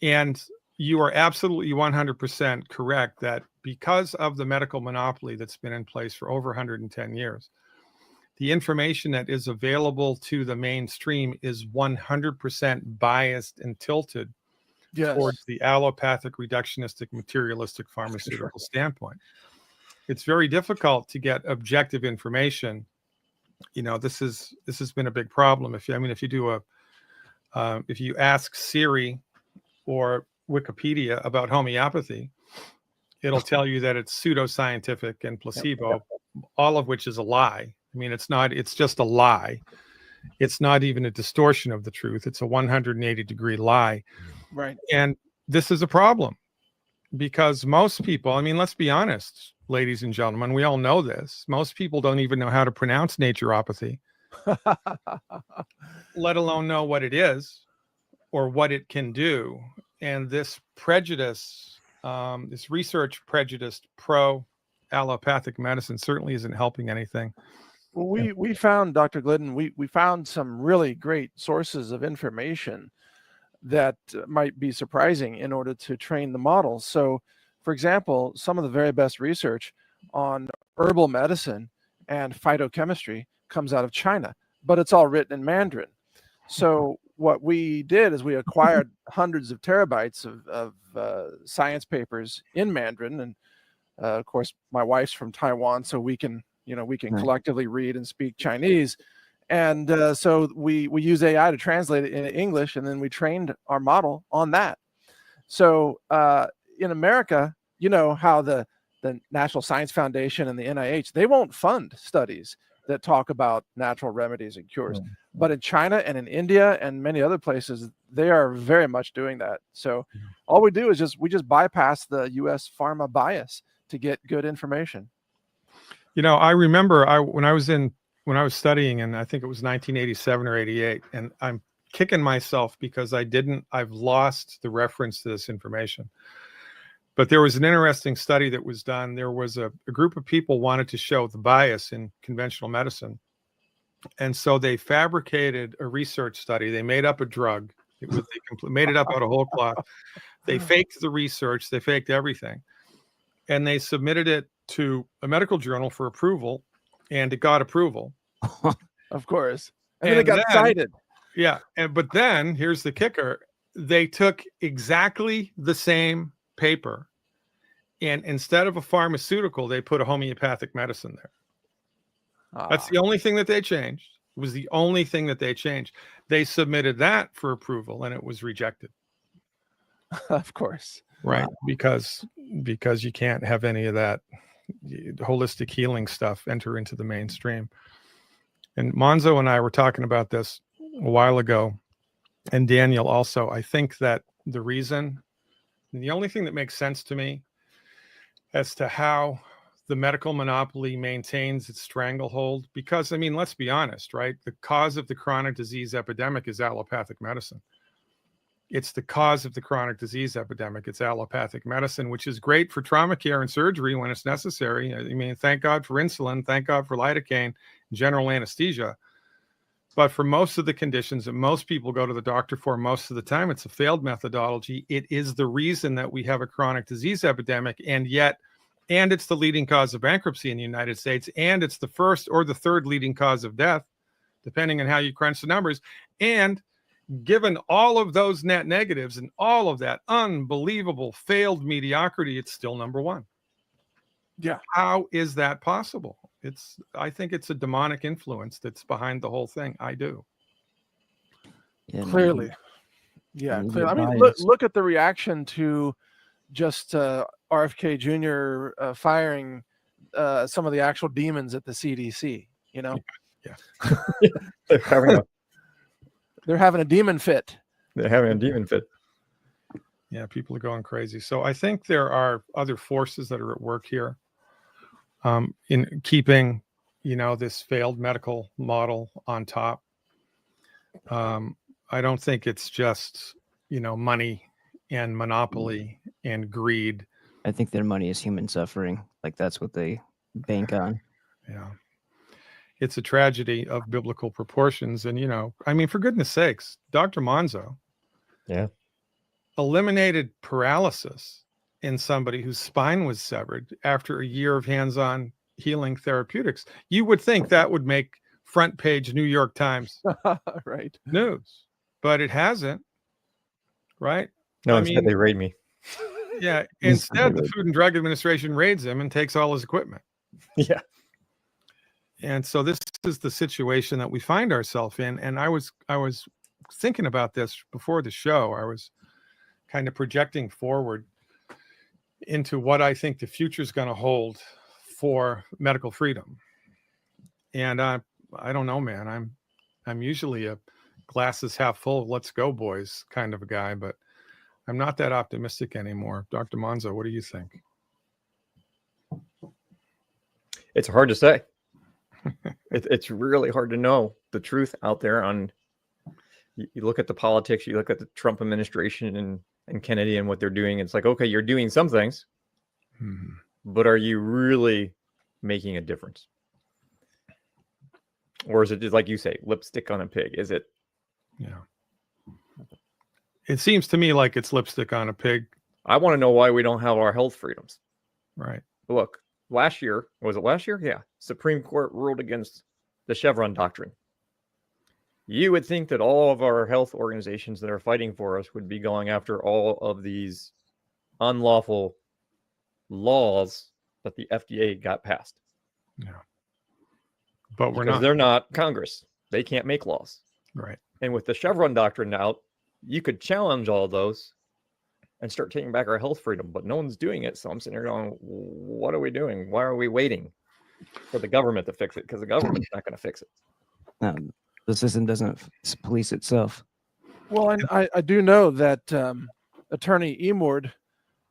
And you are absolutely 100% correct that because of the medical monopoly that's been in place for over 110 years, the information that is available to the mainstream is 100% biased and tilted towards the allopathic, reductionistic, materialistic pharmaceutical standpoint. It's very difficult to get objective information. You know, this has been a big problem. If you do if you ask Siri or Wikipedia about homeopathy, it'll tell you that it's pseudoscientific and placebo, all of which is a lie. I mean, it's just a lie. It's not even a distortion of the truth. It's a 180-degree lie. Right. And this is a problem because most people, I mean, let's be honest, ladies and gentlemen, we all know this. Most people don't even know how to pronounce naturopathy, let alone know what it is or what it can do. And this prejudice, this research prejudice pro-allopathic medicine certainly isn't helping anything. Well, we found, Dr. Glidden, we found some really great sources of information that might be surprising in order to train the models. So, for example, some of the very best research on herbal medicine and phytochemistry comes out of China, but it's all written in Mandarin. So what we did is we acquired hundreds of terabytes of science papers in Mandarin. And of course, my wife's from Taiwan, so we can collectively read and speak Chinese. And so we use AI to translate it into English, and then we trained our model on that. So in America, you know how the National Science Foundation and the NIH, they won't fund studies that talk about natural remedies and cures. But in China and in India and many other places, they are very much doing that. So all we do is we just bypass the US pharma bias to get good information. You know, I remember when I was studying, and I think it was 1987 or 88, and I'm kicking myself because I've lost the reference to this information. But there was an interesting study that was done. There was a group of people wanted to show the bias in conventional medicine. And so they fabricated a research study. They made up a drug. They made it up out of whole cloth. They faked the research. They faked everything. And they submitted it to a medical journal for approval, and it got approval. Of course. And then it got cited. Yeah. But then here's the kicker. They took exactly the same paper, and instead of a pharmaceutical, they put a homeopathic medicine there. That's the only thing that they changed. It was the only thing that they changed. They submitted that for approval, and it was rejected. Of course. Right. Because you can't have any of that holistic healing stuff enter into the mainstream. And Monzo and I were talking about this a while ago, and Daniel also. I think that the only thing that makes sense to me as to how the medical monopoly maintains its stranglehold, because, I mean, let's be honest, right? The cause of the chronic disease epidemic is allopathic medicine. It's the cause of the chronic disease epidemic. It's allopathic medicine, which is great for trauma care and surgery when it's necessary. I mean, thank God for insulin, thank God for lidocaine, general anesthesia. But for most of the conditions that most people go to the doctor for most of the time, it's a failed methodology. It is the reason that we have a chronic disease epidemic, and it's the leading cause of bankruptcy in the United States, and it's the first or the third leading cause of death, depending on how you crunch the numbers. And given all of those net negatives and all of that unbelievable failed mediocrity, it's still number one. Yeah. How is that possible? I think it's a demonic influence that's behind the whole thing. I do. Yeah, Clearly. Yeah, and clearly. I your mean, bias. look at the reaction to just RFK Jr. Firing some of the actual demons at the CDC, you know? Yeah. They're having a demon fit. They're having a demon fit. Yeah, people are going crazy. So I think there are other forces that are at work here in keeping, this failed medical model on top. I don't think it's just, money and monopoly and greed. I think their money is human suffering. Like that's what they bank on. Yeah. It's a tragedy of biblical proportions. And, I mean, for goodness sakes, Dr. Monzo eliminated paralysis in somebody whose spine was severed after a year of hands-on healing therapeutics. You would think that would make front page New York Times right news, but it hasn't. Right? No, instead they raid me. Yeah. Instead, the Food and Drug Administration raids him and takes all his equipment. Yeah. And so this is the situation that we find ourselves in. And I was thinking about this before the show. I was kind of projecting forward into what I think the future is going to hold for medical freedom. And I don't know, man. I'm usually a glasses half full, let's go boys kind of a guy, but I'm not that optimistic anymore. Dr. Monzo, what do you think? It's hard to say. It's really hard to know the truth out there. You look at the politics, you look at the Trump administration and Kennedy and what they're doing. It's like, okay, you're doing some things, but are you really making a difference? Or is it just like you say, lipstick on a pig? Is it? Yeah. It seems to me like it's lipstick on a pig. I want to know why we don't have our health freedoms. Right. Look, last year, was it last year? Yeah. Supreme Court ruled against the Chevron doctrine. You would think that all of our health organizations that are fighting for us would be going after all of these unlawful laws that the FDA got passed. Yeah. But we're because not. They're not Congress. They can't make laws. Right. And with the Chevron doctrine out, you could challenge all those and start taking back our health freedom, but no one's doing it. So I'm sitting there going, what are we doing? Why are we waiting for the government to fix it? Because the government's not going to fix it. The system doesn't police itself. Well, and I do know that Attorney Emord,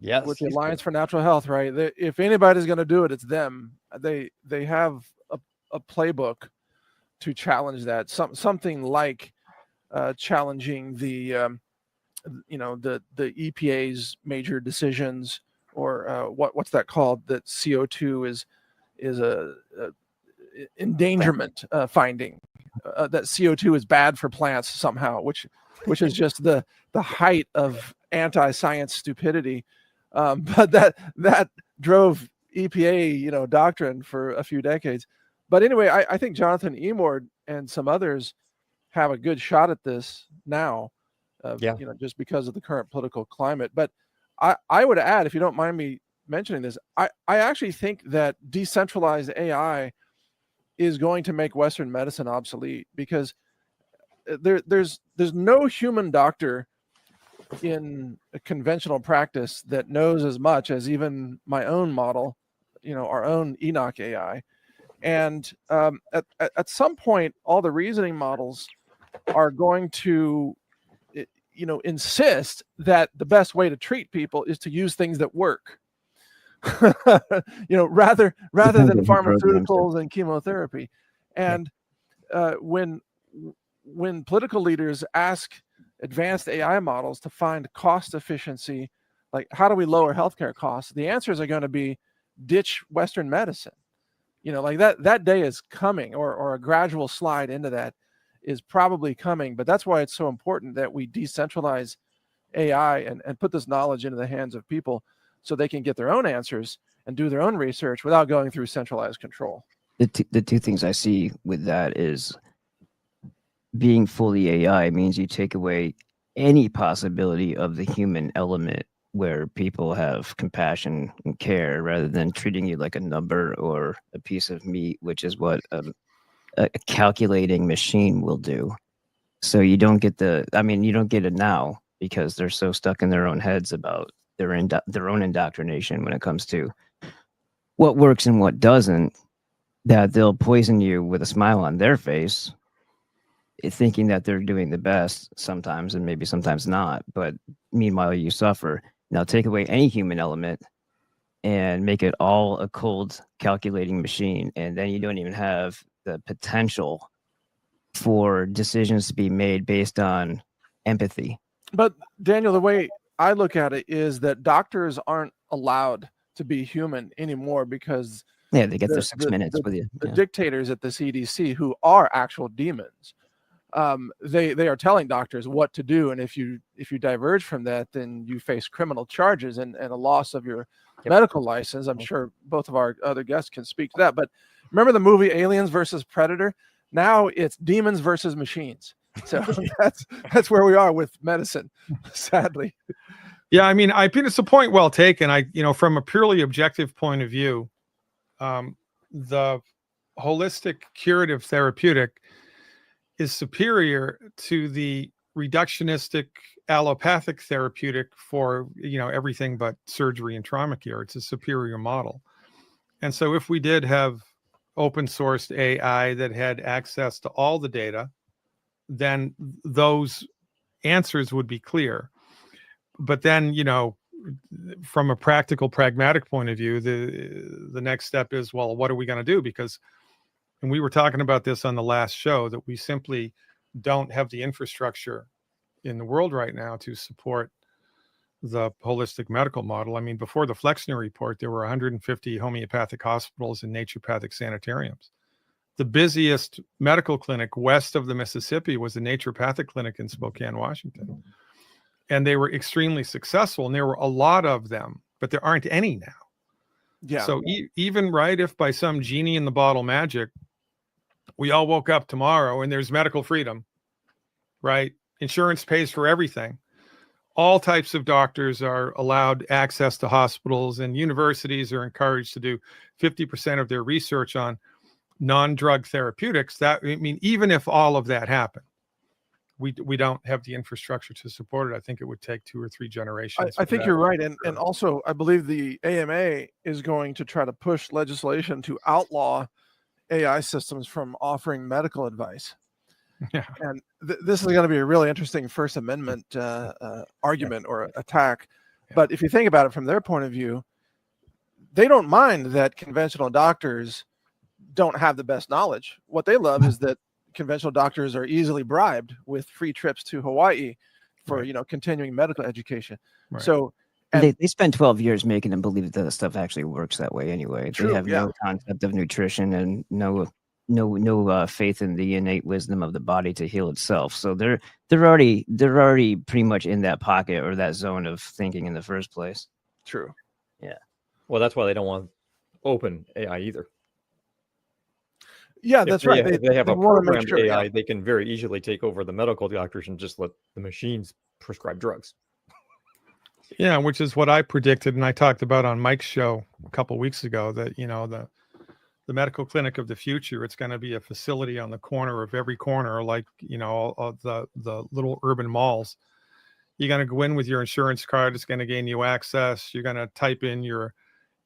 with the Alliance for Natural Health, right? If anybody's going to do it, it's them. They have a playbook to challenge that. Something like challenging the EPA's major decisions, or what's that called? That CO2 is a endangerment finding. That CO2 is bad for plants somehow, which is just the height of anti-science stupidity. But that drove EPA, doctrine for a few decades. But anyway, I think Jonathan Emord and some others have a good shot at this now, just because of the current political climate. But I would add, if you don't mind me mentioning this, I actually think that decentralized AI is going to make Western medicine obsolete, because there's no human doctor in a conventional practice that knows as much as even my own model, our own Enoch AI. And at some point, all the reasoning models are going to insist that the best way to treat people is to use things that work. Rather than pharmaceuticals and chemotherapy. And when political leaders ask advanced AI models to find cost efficiency, like how do we lower healthcare costs, the answers are going to be ditch Western medicine. Like that day is coming, or a gradual slide into that is probably coming. But that's why it's so important that we decentralize AI and put this knowledge into the hands of people, so they can get their own answers and do their own research without going through centralized control. The two things I see with that is, being fully AI means you take away any possibility of the human element, where people have compassion and care rather than treating you like a number or a piece of meat, which is what a calculating machine will do. So you don't get you don't get it now, because they're so stuck in their own heads about their own indoctrination when it comes to what works and what doesn't, that they'll poison you with a smile on their face, thinking that they're doing the best sometimes, and maybe sometimes not. But meanwhile, you suffer. Now take away any human element and make it all a cold calculating machine, and then you don't even have the potential for decisions to be made based on empathy. But Daniel, the way I look at it is that doctors aren't allowed to be human anymore, because they get their 6 minutes with you. The dictators at the CDC, who are actual demons, they are telling doctors what to do, and if you diverge from that, then you face criminal charges and a loss of your medical license. I'm sure both of our other guests can speak to that. But remember the movie Aliens versus Predator? Now it's demons versus machines. So that's where we are with medicine, sadly. Yeah, I mean, it's a point well taken. From a purely objective point of view, the holistic curative therapeutic is superior to the reductionistic allopathic therapeutic for everything but surgery and trauma care. It's a superior model. And so if we did have open sourced AI that had access to all the data, then those answers would be clear. But then, from a practical, pragmatic point of view, the next step is, well, what are we going to do? Because, and we were talking about this on the last show, that we simply don't have the infrastructure in the world right now to support the holistic medical model. I mean, before the Flexner report, there were 150 homeopathic hospitals and naturopathic sanitariums. The busiest medical clinic west of the Mississippi was a naturopathic clinic in Spokane, Washington. And they were extremely successful, and there were a lot of them, but there aren't any now. Yeah. So even if by some genie in the bottle magic, we all woke up tomorrow and there's medical freedom, right? Insurance pays for everything. All types of doctors are allowed access to hospitals, and universities are encouraged to do 50% of their research on non-drug therapeutics. Even if all of that happened, we don't have the infrastructure to support it. I think it would take 2 or 3 generations. I think you're right. And also, I believe the AMA is going to try to push legislation to outlaw AI systems from offering medical advice. Yeah. And this is going to be a really interesting First Amendment argument or attack. Yeah. But if you think about it from their point of view, they don't mind that conventional doctors don't have the best knowledge. What they love is that conventional doctors are easily bribed with free trips to Hawaii for continuing medical education. Right. So they spend 12 years making them believe that the stuff actually works that way anyway. True, they have no concept of nutrition and no faith in the innate wisdom of the body to heal itself. So they're already pretty much in that pocket or that zone of thinking in the first place. True. Yeah. Well, that's why they don't want open AI either. Yeah, that's right. If they have a programmed sure, AI, they can very easily take over the medical doctors and just let the machines prescribe drugs. Yeah, which is what I predicted, and I talked about on Mike's show a couple weeks ago, that the medical clinic of the future, it's going to be a facility on the corner of every corner, like of the little urban malls. You're going to go in with your insurance card. It's going to gain you access. You're going to type in your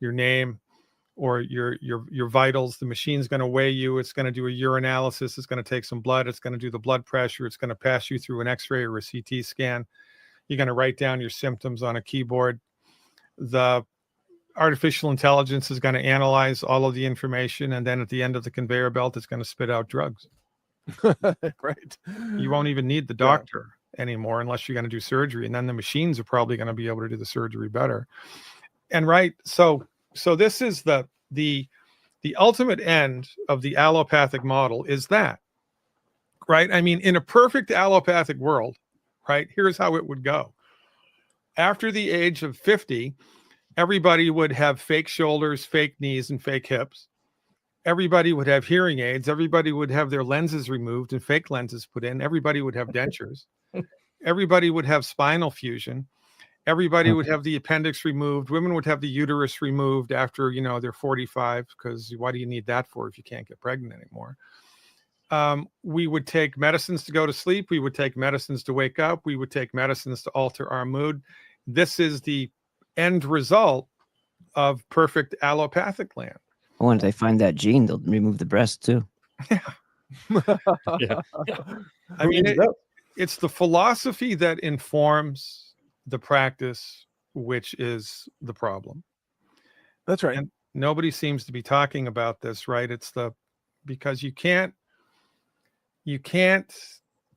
name or your vitals. The machine's going to weigh you. It's going to do a urinalysis. It's going to take some blood. It's going to do the blood pressure. It's going to pass you through an X-ray or a CT scan. You're going to write down your symptoms on a keyboard. The artificial intelligence is going to analyze all of the information, and then at the end of the conveyor belt, it's going to spit out drugs. Right. You won't even need the doctor anymore unless you're going to do surgery, and then the machines are probably going to be able to do the surgery better. And so this is the ultimate end of the allopathic model, is that, right? I mean, in a perfect allopathic world, right, here's how it would go. After the age of 50, everybody would have fake shoulders, fake knees, and fake hips. Everybody would have hearing aids. Everybody would have their lenses removed and fake lenses put in. Everybody would have dentures. Everybody would have spinal fusion. Everybody would have the appendix removed. Women would have the uterus removed after, they're 45, because why do you need that for if you can't get pregnant anymore? We would take medicines to go to sleep. We would take medicines to wake up. We would take medicines to alter our mood. This is the end result of perfect allopathic land. Well, if they find that gene, they'll remove the breast too. Yeah. I mean, it's the philosophy that informs the practice, which is the problem. That's right. And nobody seems to be talking about this, right? It's because you can't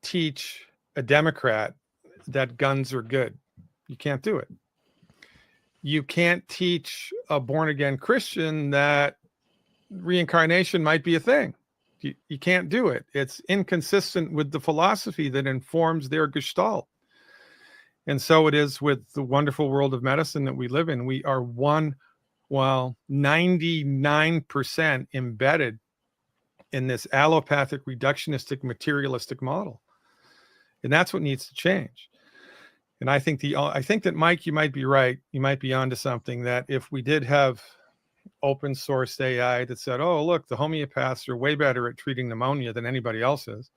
teach a Democrat that guns are good. You can't do it. You can't teach a born-again Christian that reincarnation might be a thing. You can't do it. It's inconsistent with the philosophy that informs their gestalt. And so it is with the wonderful world of medicine that we live in. We are 99% embedded in this allopathic, reductionistic, materialistic model. And that's what needs to change. And I think that, Mike, you might be right. You might be onto something, that if we did have open source AI that said, oh, look, the homeopaths are way better at treating pneumonia than anybody else is.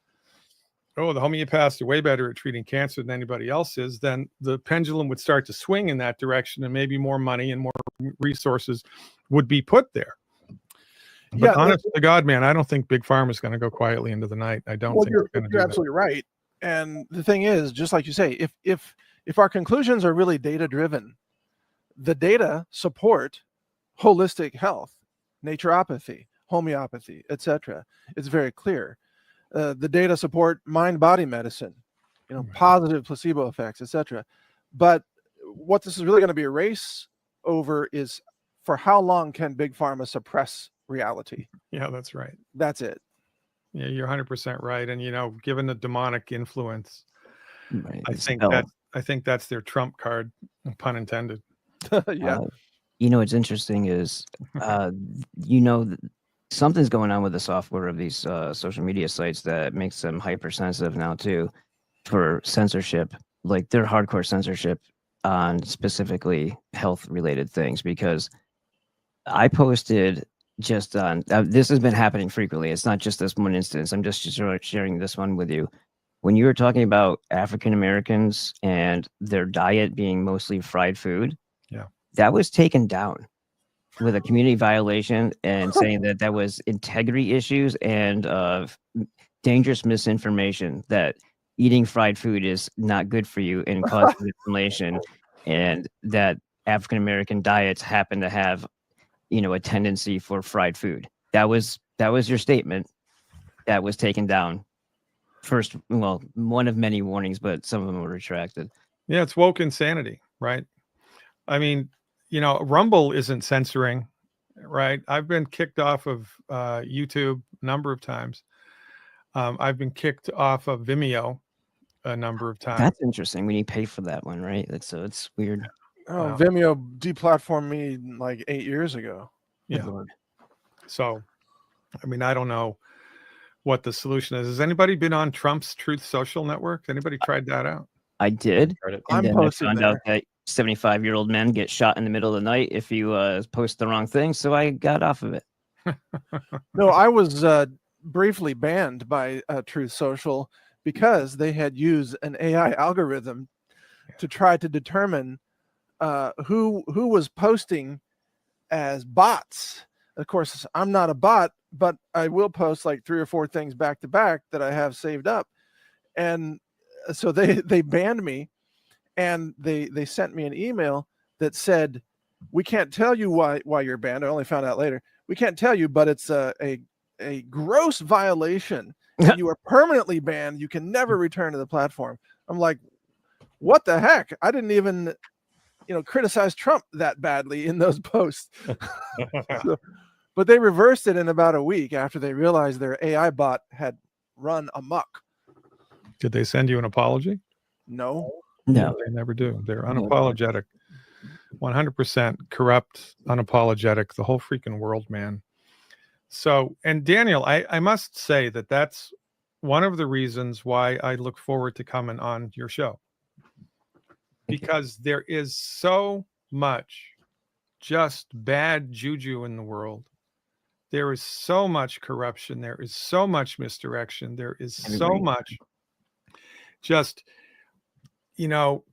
Oh, the homeopaths are way better at treating cancer than anybody else is, then the pendulum would start to swing in that direction, and maybe more money and more resources would be put there. But honest to God, man, I don't think Big Pharma is going to go quietly into the night. I don't think you're going to do absolutely right. And the thing is, just like you say, if our conclusions are really data driven, the data support holistic health, naturopathy, homeopathy, etc. It's very clear. The data support mind-body medicine, positive placebo effects, etc. But what this is really going to be a race over is, for how long can Big Pharma suppress reality? Yeah, that's right. That's it. Yeah, you're 100% right. And given the demonic influence, Right. I think that's their trump card, pun intended. Yeah. What's interesting is, something's going on with the software of these social media sites that makes them hypersensitive now too, for censorship. Like, they're hardcore censorship on specifically health related things, because I posted just on this has been happening frequently. It's not just this one instance. I'm just sharing this one with you. When you were talking about African Americans and their diet being mostly fried food, that was taken down with a community violation, and saying that was integrity issues and dangerous misinformation, that eating fried food is not good for you and causes inflammation, and that African American diets happen to have, a tendency for fried food. That was your statement. That was taken down. First, one of many warnings, but some of them were retracted. Yeah, it's woke insanity, right? I mean, Rumble isn't censoring, right? I've been kicked off of YouTube a number of times. I've been kicked off of Vimeo a number of times. That's interesting when you pay for that one, right? So it's weird. Oh, Vimeo deplatformed me like 8 years ago. Yeah. So, I mean, I don't know what the solution is. Has anybody been on Trump's Truth Social Network? Anybody tried that out? I did. I'm posting there. 75-year-old men get shot in the middle of the night if you post the wrong thing. So I got off of it. No, I was briefly banned by Truth Social because they had used an AI algorithm to try to determine who was posting as bots. Of course, I'm not a bot, but I will post like 3 or 4 things back to back that I have saved up. And so they banned me, and they sent me an email that said, we can't tell you why you're banned. I only found out later. We can't tell you, but it's a gross violation. And you are permanently banned. You can never return to the platform. I'm like, what the heck? I didn't even, criticize Trump that badly in those posts. But they reversed it in about a week after they realized their AI bot had run amok. Did they send you an apology? No. No. They never do. They're unapologetic. 100% corrupt, unapologetic, the whole freaking world, man. So, and Daniel, I must say that that's one of the reasons why I look forward to coming on your show. Because there is so much just bad juju in the world. There is so much corruption. There is so much misdirection. There is so much just,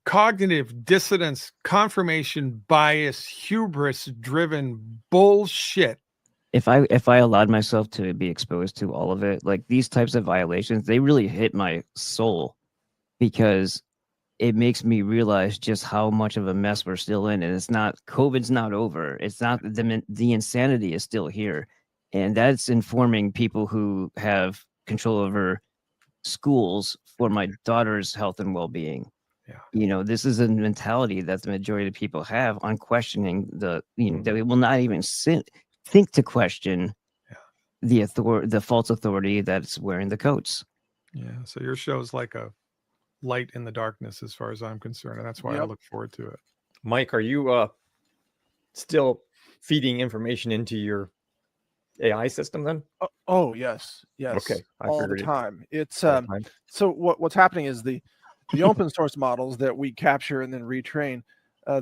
cognitive dissonance, confirmation bias, hubris driven bullshit. If I allowed myself to be exposed to all of it, like these types of violations, they really hit my soul, because it makes me realize just how much of a mess we're still in. And COVID's not over. It's not, the insanity is still here. And that's informing people who have control over schools for my daughter's health and well-being. Yeah. This is a mentality that the majority of people have on questioning that they will not even think to question the false authority that's wearing the coats. Yeah. So your show is like a light in the darkness as far as I'm concerned. And that's why I look forward to it. Mike, are you still feeding information into your AI system then? Oh, yes. Okay. All the time. It's so what's happening is the open source models that we capture and then retrain,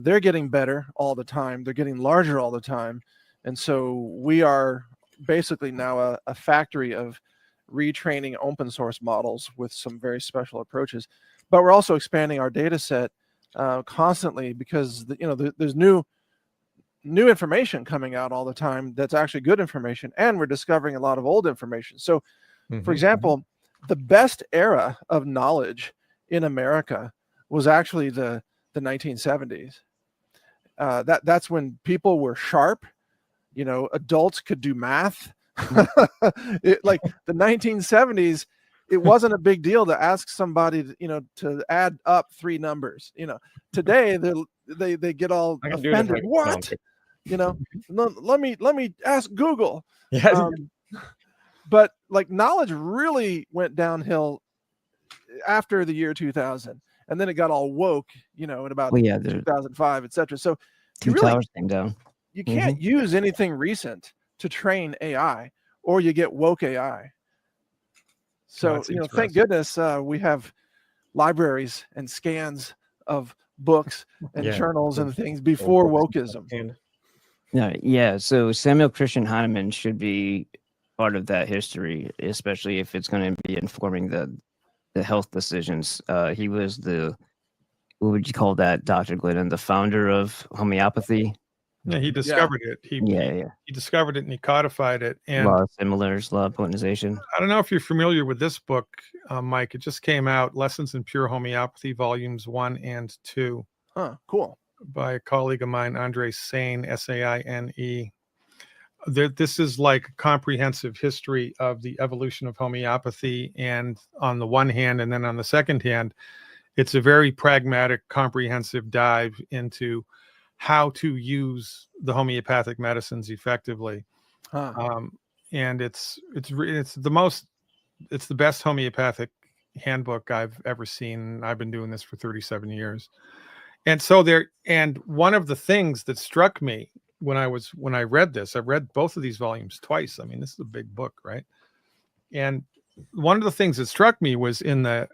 they're getting better all the time. They're getting larger all the time. And so we are basically now a factory of retraining open source models with some very special approaches. But we're also expanding our data set constantly, because there's new information coming out all the time that's actually good information, and we're discovering a lot of old information. So for example, the best era of knowledge in America was actually the 1970s. That's when people were sharp. Adults could do math. Like the 1970s, it wasn't a big deal to ask somebody to add up 3 numbers. Today they get all offended. What? Let me ask Google. But like knowledge really went downhill after the year 2000, and then it got all woke, at about 2005, etc. So Two towers came down. You can't use anything recent to train AI, or you get woke AI. So thank goodness we have libraries and scans of books and journals and things before wokeism. Yeah. So Samuel Christian Hahnemann should be part of that history, especially if it's going to be informing the health decisions. He was what would you call that, Dr. Glidden, the founder of homeopathy? Yeah, he discovered it. He discovered it and he codified it. And law of similars, law of potentization. I don't know if you're familiar with this book, Mike. It just came out, Lessons in Pure Homeopathy, Volumes 1 and 2. Huh, cool. By a colleague of mine, Andre Saine, Saine. This is like a comprehensive history of the evolution of homeopathy. And on the one hand, and then on the second hand, it's a very pragmatic, comprehensive dive into how to use the homeopathic medicines effectively. And it's the best homeopathic handbook I've ever seen. I've been doing this for 37 years. And so one of the things that struck me when I read this, I've read both of these volumes twice. I mean, this is a big book, right? And one of the things that struck me was in the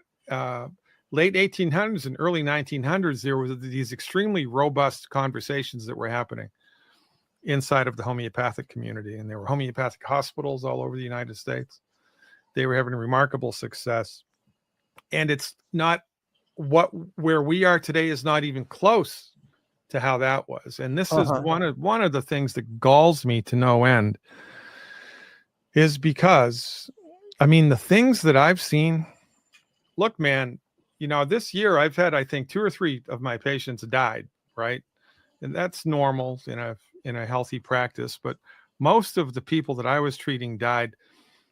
late 1800s and early 1900s, there was these extremely robust conversations that were happening inside of the homeopathic community. And there were homeopathic hospitals all over the United States. They were having remarkable success. And it's not where we are today is not even close to how that was. And this is one of the things that galls me to no end, is because, I mean, the things that I've seen, look, man, you know, this year I've had, I think 2 or 3 of my patients died, right? And that's normal in a healthy practice. But most of the people that I was treating died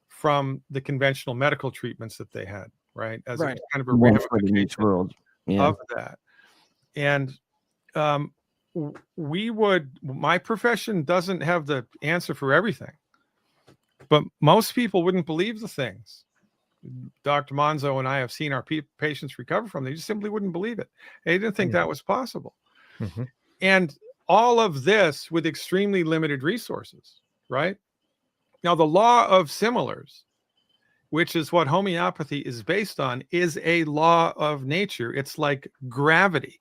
from the conventional medical treatments that they had, right? As a kind of a ramification of that. And my profession doesn't have the answer for everything, but most people wouldn't believe the things Dr. Monzo and I have seen our patients recover from. They just simply wouldn't believe it. They didn't think that was possible. And all of this with extremely limited resources, right? Now, the law of similars, which is what homeopathy is based on, is a law of nature. It's like gravity.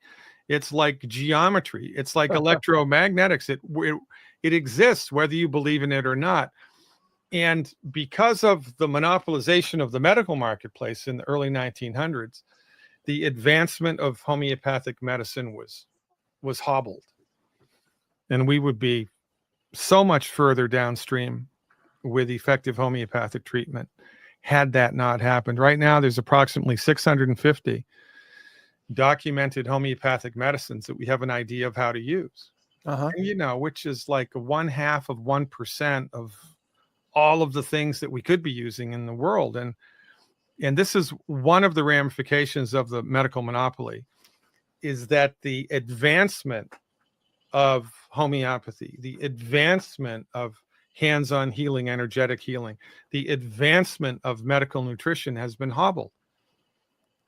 It's like geometry. It's like electromagnetics. It exists whether you believe in it or not. And because of the monopolization of the medical marketplace in the early 1900s, the advancement of homeopathic medicine was hobbled. And we would be so much further downstream with effective homeopathic treatment had that not happened. Right now, there's approximately 650 documented homeopathic medicines that we have an idea of how to use. And, you know, which is like 1/2 of 1% of all of the things that we could be using in the world. And this is one of the ramifications of the medical monopoly, is that the advancement of homeopathy, the advancement of hands-on healing, energetic healing, the advancement of medical nutrition has been hobbled.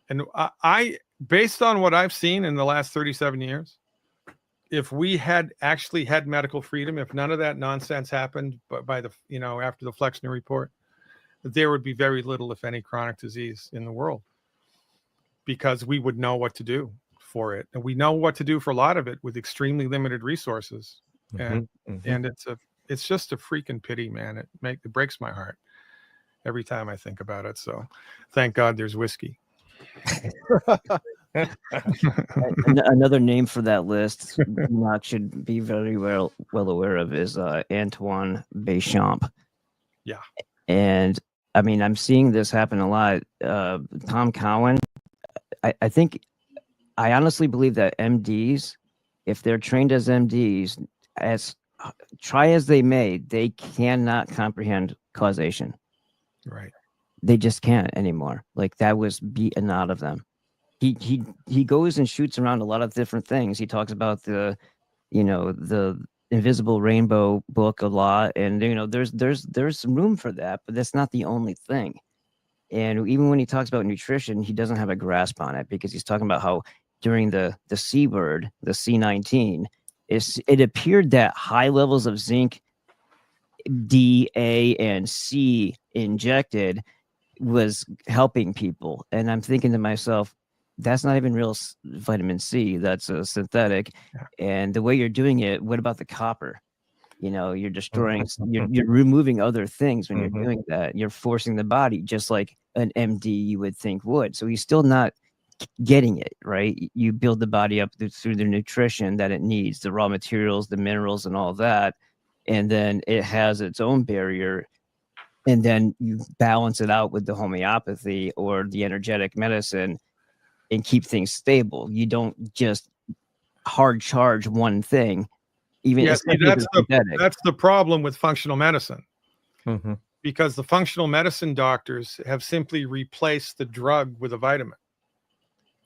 And I based on what I've seen in the last 37 years, if we had actually had medical freedom, if none of that nonsense happened by the, you know, after the Flexner report, there would be very little, if any, chronic disease in the world, because we would know what to do for it. And we know what to do for a lot of it with extremely limited resources. And it's just a freaking pity, man. It breaks my heart every time I think about it. So thank God there's whiskey. Another name for that list Mark should be very well aware of is Antoine Béchamp. Yeah. And I mean, I'm seeing this happen a lot. Tom Cowan, I honestly believe that MDs, if they're trained as MDs, try as they may, they cannot comprehend causation. Right. They just can't anymore. Like, that was beaten out of them. He goes and shoots around a lot of different things. He talks about the invisible rainbow book a lot, and there's some room for that, but that's not the only thing. And even when he talks about nutrition, he doesn't have a grasp on it, because he's talking about how during the C word, the C19, it appeared that high levels of zinc, D, A, and C injected was helping people. And I'm thinking to myself, that's not even real vitamin C. That's a synthetic. Yeah. And the way you're doing it, what about the copper? You know, you're destroying, you're removing other things when you're doing that. You're forcing the body, just like an MD you would think would. So he's still not getting it, right? You build the body up through the nutrition that it needs, the raw materials, the minerals, and all that. And then it has its own barrier. And then you balance it out with the homeopathy or the energetic medicine and keep things stable. You don't just hard charge one thing. Even that's the problem with functional medicine, because the functional medicine doctors have simply replaced the drug with a vitamin,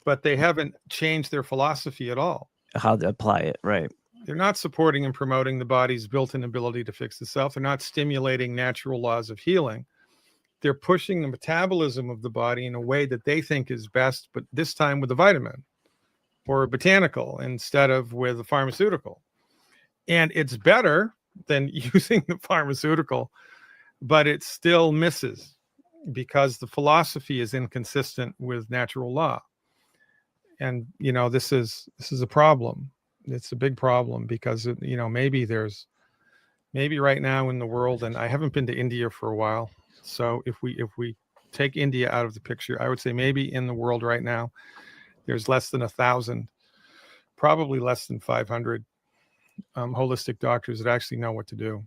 but they haven't changed their philosophy at all. How to apply it, right? They're not supporting and promoting the body's built-in ability to fix itself. They're not stimulating natural laws of healing. They're pushing the metabolism of the body in a way that they think is best, but this time with a vitamin or a botanical instead of with a pharmaceutical. And it's better than using the pharmaceutical, but it still misses because the philosophy is inconsistent with natural law. And this is a problem. It's a big problem because maybe right now in the world, and I haven't been to India for a while, so if we take India out of the picture, I would say maybe in the world right now there's less than 1,000, probably less than 500 holistic doctors that actually know what to do.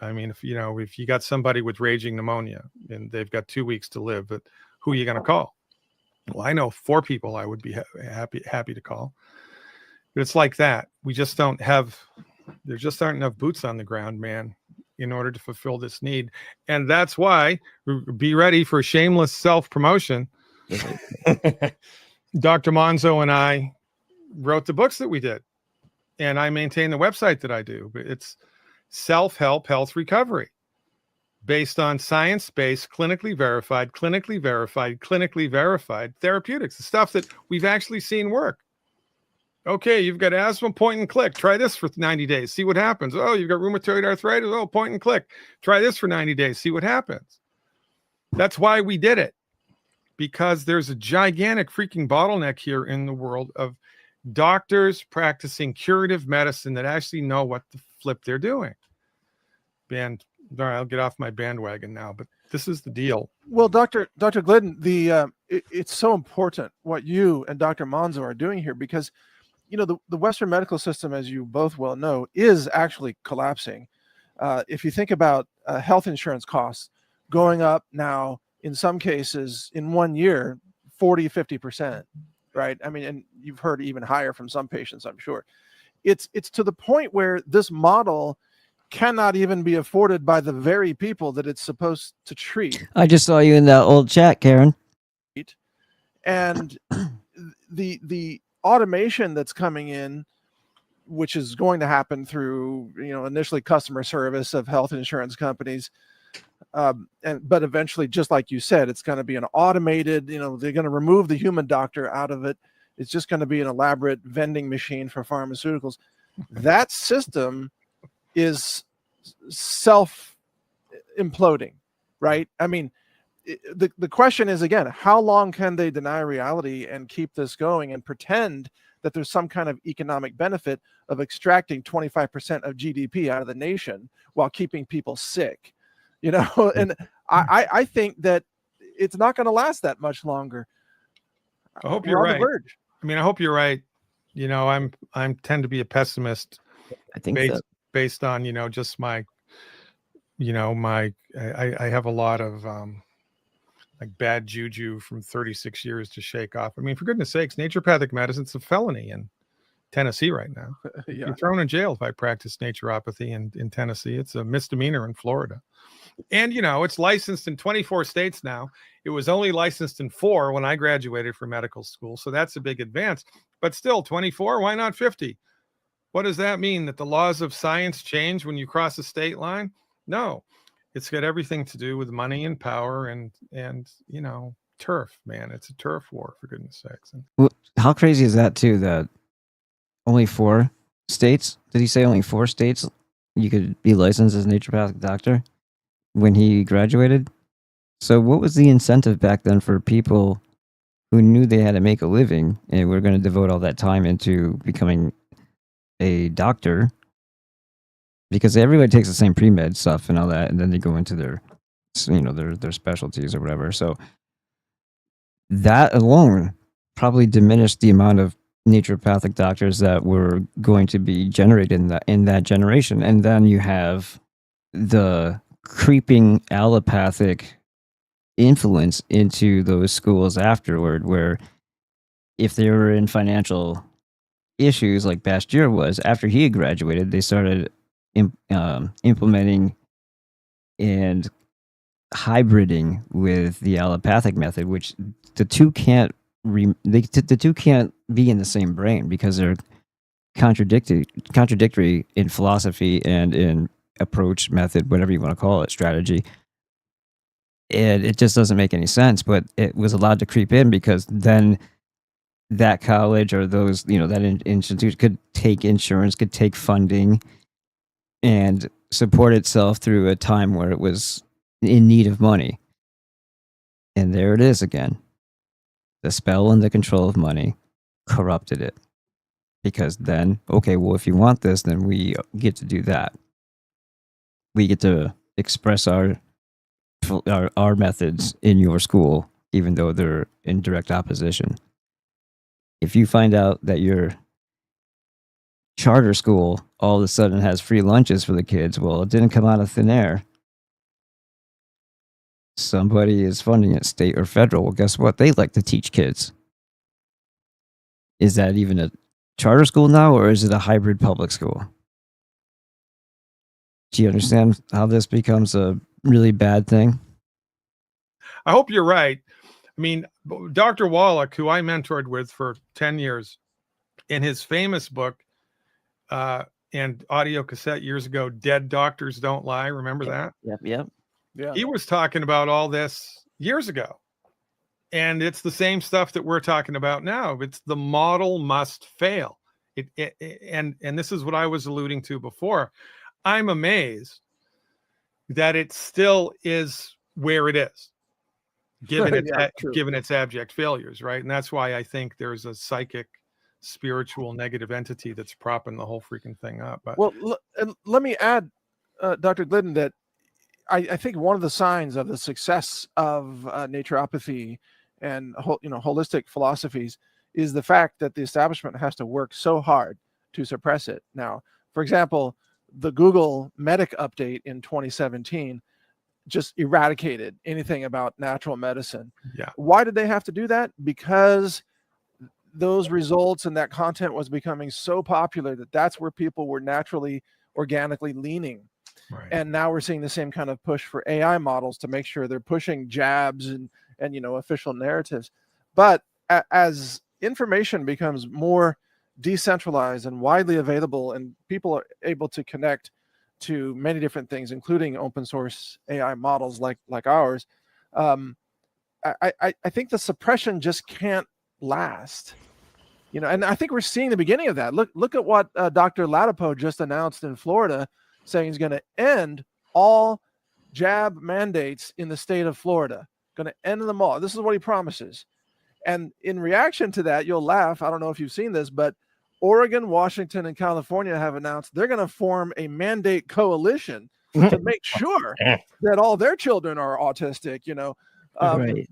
I mean, if you got somebody with raging pneumonia and they've got 2 weeks to live, but who are you going to call? Well, I know 4 people I would be happy to call. But it's like that. We just don't have, there just aren't enough boots on the ground, man, in order to fulfill this need. And that's why, be ready for shameless self-promotion. Dr. Monzo and I wrote the books that we did. And I maintain the website that I do. But it's Self-Help Health Recovery, based on science-based, clinically verified therapeutics, the stuff that we've actually seen work. Okay, you've got asthma, point and click. Try this for 90 days. See what happens. Oh, you've got rheumatoid arthritis. Oh, point and click. Try this for 90 days. See what happens. That's why we did it, because there's a gigantic freaking bottleneck here in the world of doctors practicing curative medicine that actually know what the flip they're doing. And all right, I'll get off my bandwagon now, but this is the deal. Well, Dr. Glidden, it's so important what you and Dr. Monzo are doing here, because the Western medical system, as you both well know, is actually collapsing. If you think about health insurance costs going up now, in some cases in 1 year, 40-50%, right? I mean, and you've heard even higher from some patients, I'm sure. It's to the point where this model cannot even be afforded by the very people that it's supposed to treat. I just saw you in that old chat, Karen. And the automation that's coming in, which is going to happen through, initially customer service of health insurance companies, but eventually, just like you said, it's going to be an automated, they're going to remove the human doctor out of it. It's just going to be an elaborate vending machine for pharmaceuticals. That system is self-imploding, right? I mean, the question is, again, how long can they deny reality and keep this going and pretend that there's some kind of economic benefit of extracting 25% of GDP out of the nation while keeping people sick? And I think that it's not going to last that much longer. I hope you're right. I mean, I hope you're right. I'm tend to be a pessimist. I think based on, just my, I have a lot of like bad juju from 36 years to shake off. I mean, for goodness sakes, naturopathic medicine's a felony in Tennessee right now. Yeah. You're thrown in jail if I practice naturopathy in Tennessee. It's a misdemeanor in Florida. And, it's licensed in 24 states now. It was only licensed in 4 when I graduated from medical school. So that's a big advance. But still, 24, why not 50? What does that mean? That the laws of science change when you cross a state line? No. It's got everything to do with money and power and turf, man. It's a turf war, for goodness sakes. Well, how crazy is that, too, that only 4 states? Did he say only 4 states you could be licensed as a naturopathic doctor when he graduated? So what was the incentive back then for people who knew they had to make a living and were going to devote all that time into becoming a doctor? Because everybody takes the same pre-med stuff and all that, and then they go into their specialties or whatever. So that alone probably diminished the amount of naturopathic doctors that were going to be generated in that generation. And then you have the creeping allopathic influence into those schools afterward, where if they were in financial issues like Bastier was, after he had graduated, they started implementing and hybriding with the allopathic method, which the two can't be in the same brain because they're contradictory in philosophy and in approach, method, whatever you want to call it, strategy. And it just doesn't make any sense, but it was allowed to creep in because then that college or those, that institute could take insurance, could take funding and support itself through a time where it was in need of money. And there it is again. The spell and the control of money. corrupted it. Because then, okay, well, if you want this, then we get to do that. We get to express our methods in your school, even though they're in direct opposition. If you find out that your charter school all of a sudden has free lunches for the kids, well, it didn't come out of thin air. Somebody is funding it, state or federal. Well, guess what? They like to teach kids. Is that even a charter school now, or is it a hybrid public school? Do you understand how this becomes a really bad thing? I hope you're right. I mean, Dr. Wallach, who I mentored with for 10 years, in his famous book and audio cassette years ago, Dead Doctors Don't Lie. Remember that? Yep. Yeah. He was talking about all this years ago. And it's the same stuff that we're talking about now. It's the model must fail. And this is what I was alluding to before. I'm amazed that it still is where it is, given its abject failures, right? And that's why I think there's a psychic, spiritual, negative entity that's propping the whole freaking thing up. But well, let me add, Dr. Glidden, that I think one of the signs of the success of naturopathy and holistic philosophies is the fact that the establishment has to work so hard to suppress it. Now, for example, the Google Medic update in 2017 just eradicated anything about natural medicine. Yeah. Why did they have to do that? Because those results and that content was becoming so popular that that's where people were naturally, organically leaning. right. And now we're seeing the same kind of push for AI models to make sure they're pushing jabs and official narratives. But as information becomes more decentralized and widely available, and people are able to connect to many different things, including open source AI models like ours, I think the suppression just can't last. And I think we're seeing the beginning of that. Look at what Dr. Latipo just announced in Florida, saying he's going to end all jab mandates in the state of Florida. Going to end them all. This is what he promises. And in reaction to that, you'll laugh. I don't know if you've seen this, but Oregon, Washington, and California have announced they're going to form a mandate coalition to make sure that all their children are autistic, Right.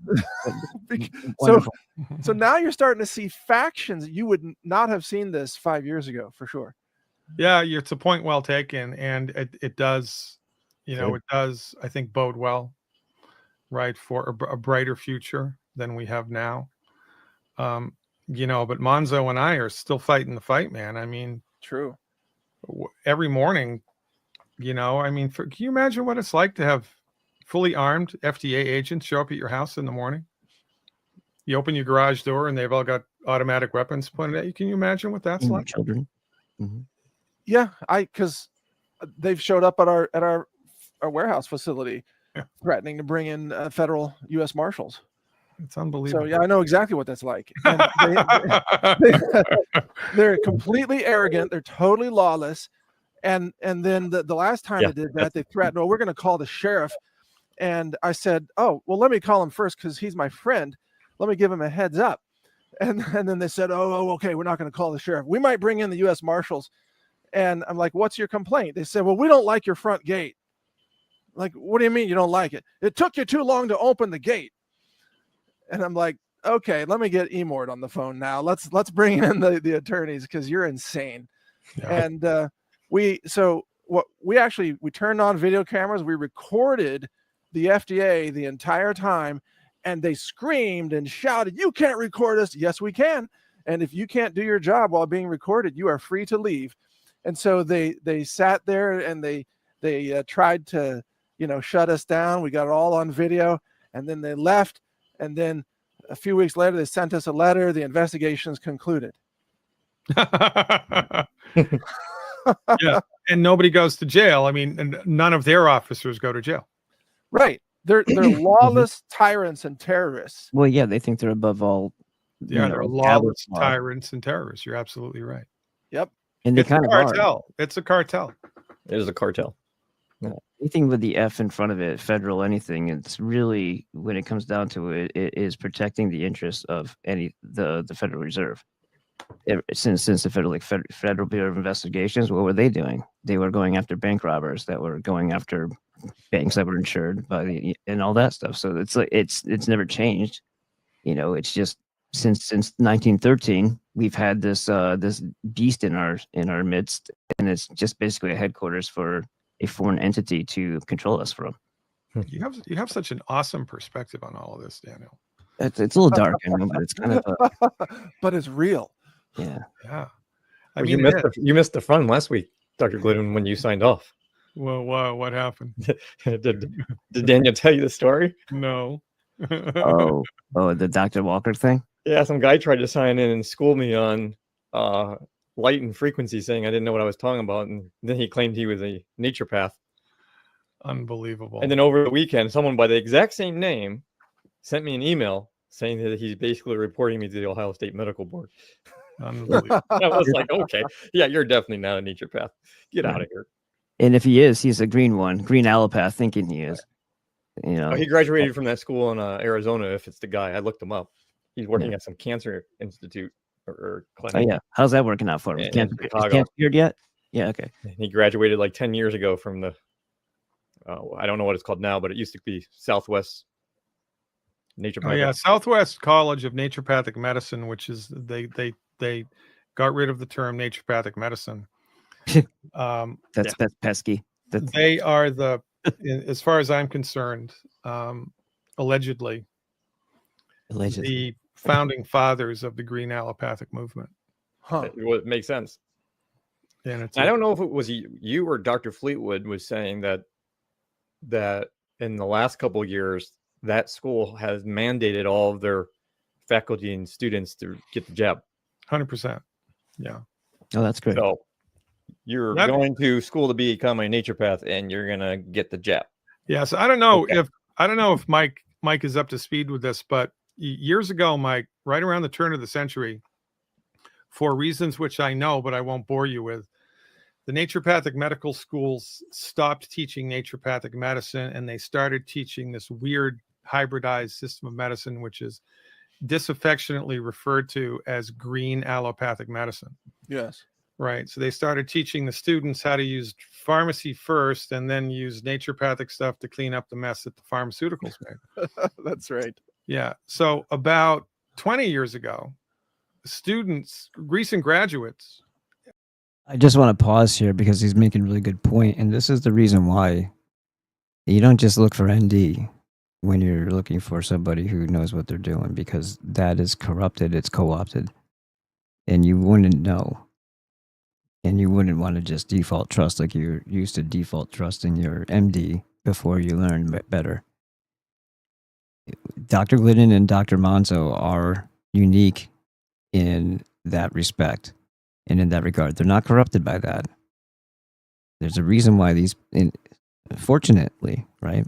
So now you're starting to see factions. You would not have seen this 5 years ago, for sure. Yeah, it's a point well taken, and it does, it does, I think, bode well, right, for a brighter future than we have now. But Monzo and I are still fighting the fight, man. I mean, true. Every morning, can you imagine what it's like to have fully armed FDA agents show up at your house in the morning? You open your garage door and they've all got automatic weapons pointed at you. Can you imagine what that's like? Children. Mm-hmm. Yeah, because they've showed up at our warehouse facility, threatening to bring in federal U.S. Marshals. It's unbelievable. So yeah, I know exactly what that's like. And they're completely arrogant. They're totally lawless. And then the last time they did that, they threatened, "Oh, we're going to call the sheriff." And I said, "Oh, well, let me call him first because he's my friend. Let me give him a heads up." And then they said, "Oh, okay, we're not going to call the sheriff. We might bring in the U.S. Marshals." And I'm like, "What's your complaint?" They said, "Well, we don't like your front gate." Like, what do you mean you don't like it? It took you too long to open the gate. And I'm like, okay, let me get Emord on the phone now. Let's bring in the attorneys because you're insane. Yeah. And we turned on video cameras. We recorded the FDA the entire time, and they screamed and shouted, "You can't record us." Yes, we can. And if you can't do your job while being recorded, you are free to leave. And so they sat there and they tried to shut us down. We got it all on video, and then they left. And then a few weeks later, they sent us a letter. The investigation's concluded. Yeah, and nobody goes to jail. I mean, and none of their officers go to jail. Right. They're lawless tyrants and terrorists. Well, yeah, they think they're above all. Yeah, they're lawless tyrants and terrorists. You're absolutely right. Yep. And they it's kind a of cartel. are. It's a cartel. It is a cartel. Yeah. Anything with the F in front of it, federal anything, it's really, when it comes down to it, it is protecting the interests of the Federal Reserve. since the Federal Bureau of Investigations, what were they doing? They were going after bank robbers that were going after banks that were insured by and all that stuff. So it's like it's never changed. It's just since 1913 we've had this beast in our midst, and it's just basically a headquarters for a foreign entity to control us from. You have such an awesome perspective on all of this, Daniel. It's a little dark, but it's kind of but it's real. Yeah. I Well, mean, you missed the fun last week, Dr. Glidden, when you signed off. Well, what happened? did Daniel tell you the story? No. oh, the Dr. Walker thing? Yeah, some guy tried to sign in and school me on light and frequency, saying I didn't know what I was talking about, and then he claimed he was a naturopath. Unbelievable. And then over the weekend, someone by the exact same name sent me an email saying that he's basically reporting me to the Ohio State Medical Board. Unbelievable. I was like, okay, yeah, you're definitely not a naturopath. Get out of here. And if he is, he's a green allopath thinking he is. He graduated from that school in Arizona. If it's the guy, I looked him up. He's working at some cancer institute or clinic. Oh yeah, how's that working out for him? Cancer cured yet? Yeah, okay. He graduated like 10 years ago from the. I don't know what it's called now, but it used to be Southwest Naturopathic. Oh yeah, Southwest College of Naturopathic Medicine, which is they got rid of the term naturopathic medicine. That's pesky. They are as far as I'm concerned, allegedly the founding fathers of the green allopathic movement. It makes sense. And I don't know if it was you or Dr. Fleetwood was saying that in the last couple of years, that school has mandated all of their faculty and students to get the jab. 100%. Yeah. Oh, that's great. So you're going to school to become a naturopath, and you're gonna get the jab. Yeah. So I don't know if Mike is up to speed with this, but years ago, Mike, right around the turn of the century, for reasons which I know, but I won't bore you with, the naturopathic medical schools stopped teaching naturopathic medicine, and they started teaching this weird hybridized system of medicine, which is disaffectionately referred to as green allopathic medicine. Yes. Right. So they started teaching the students how to use pharmacy first and then use naturopathic stuff to clean up the mess that the pharmaceuticals made. That's right. Yeah. So about 20 years ago, students, recent graduates. I just want to pause here because he's making a really good point, and this is the reason why you don't just look for ND when you're looking for somebody who knows what they're doing, because that is corrupted, it's co-opted, and you wouldn't know, and you wouldn't want to just default trust like you're used to default trusting your MD before you learn better. Dr. Glidden and Dr. Monzo are unique in that respect. And in that regard, they're not corrupted by that. There's a reason why fortunately, right,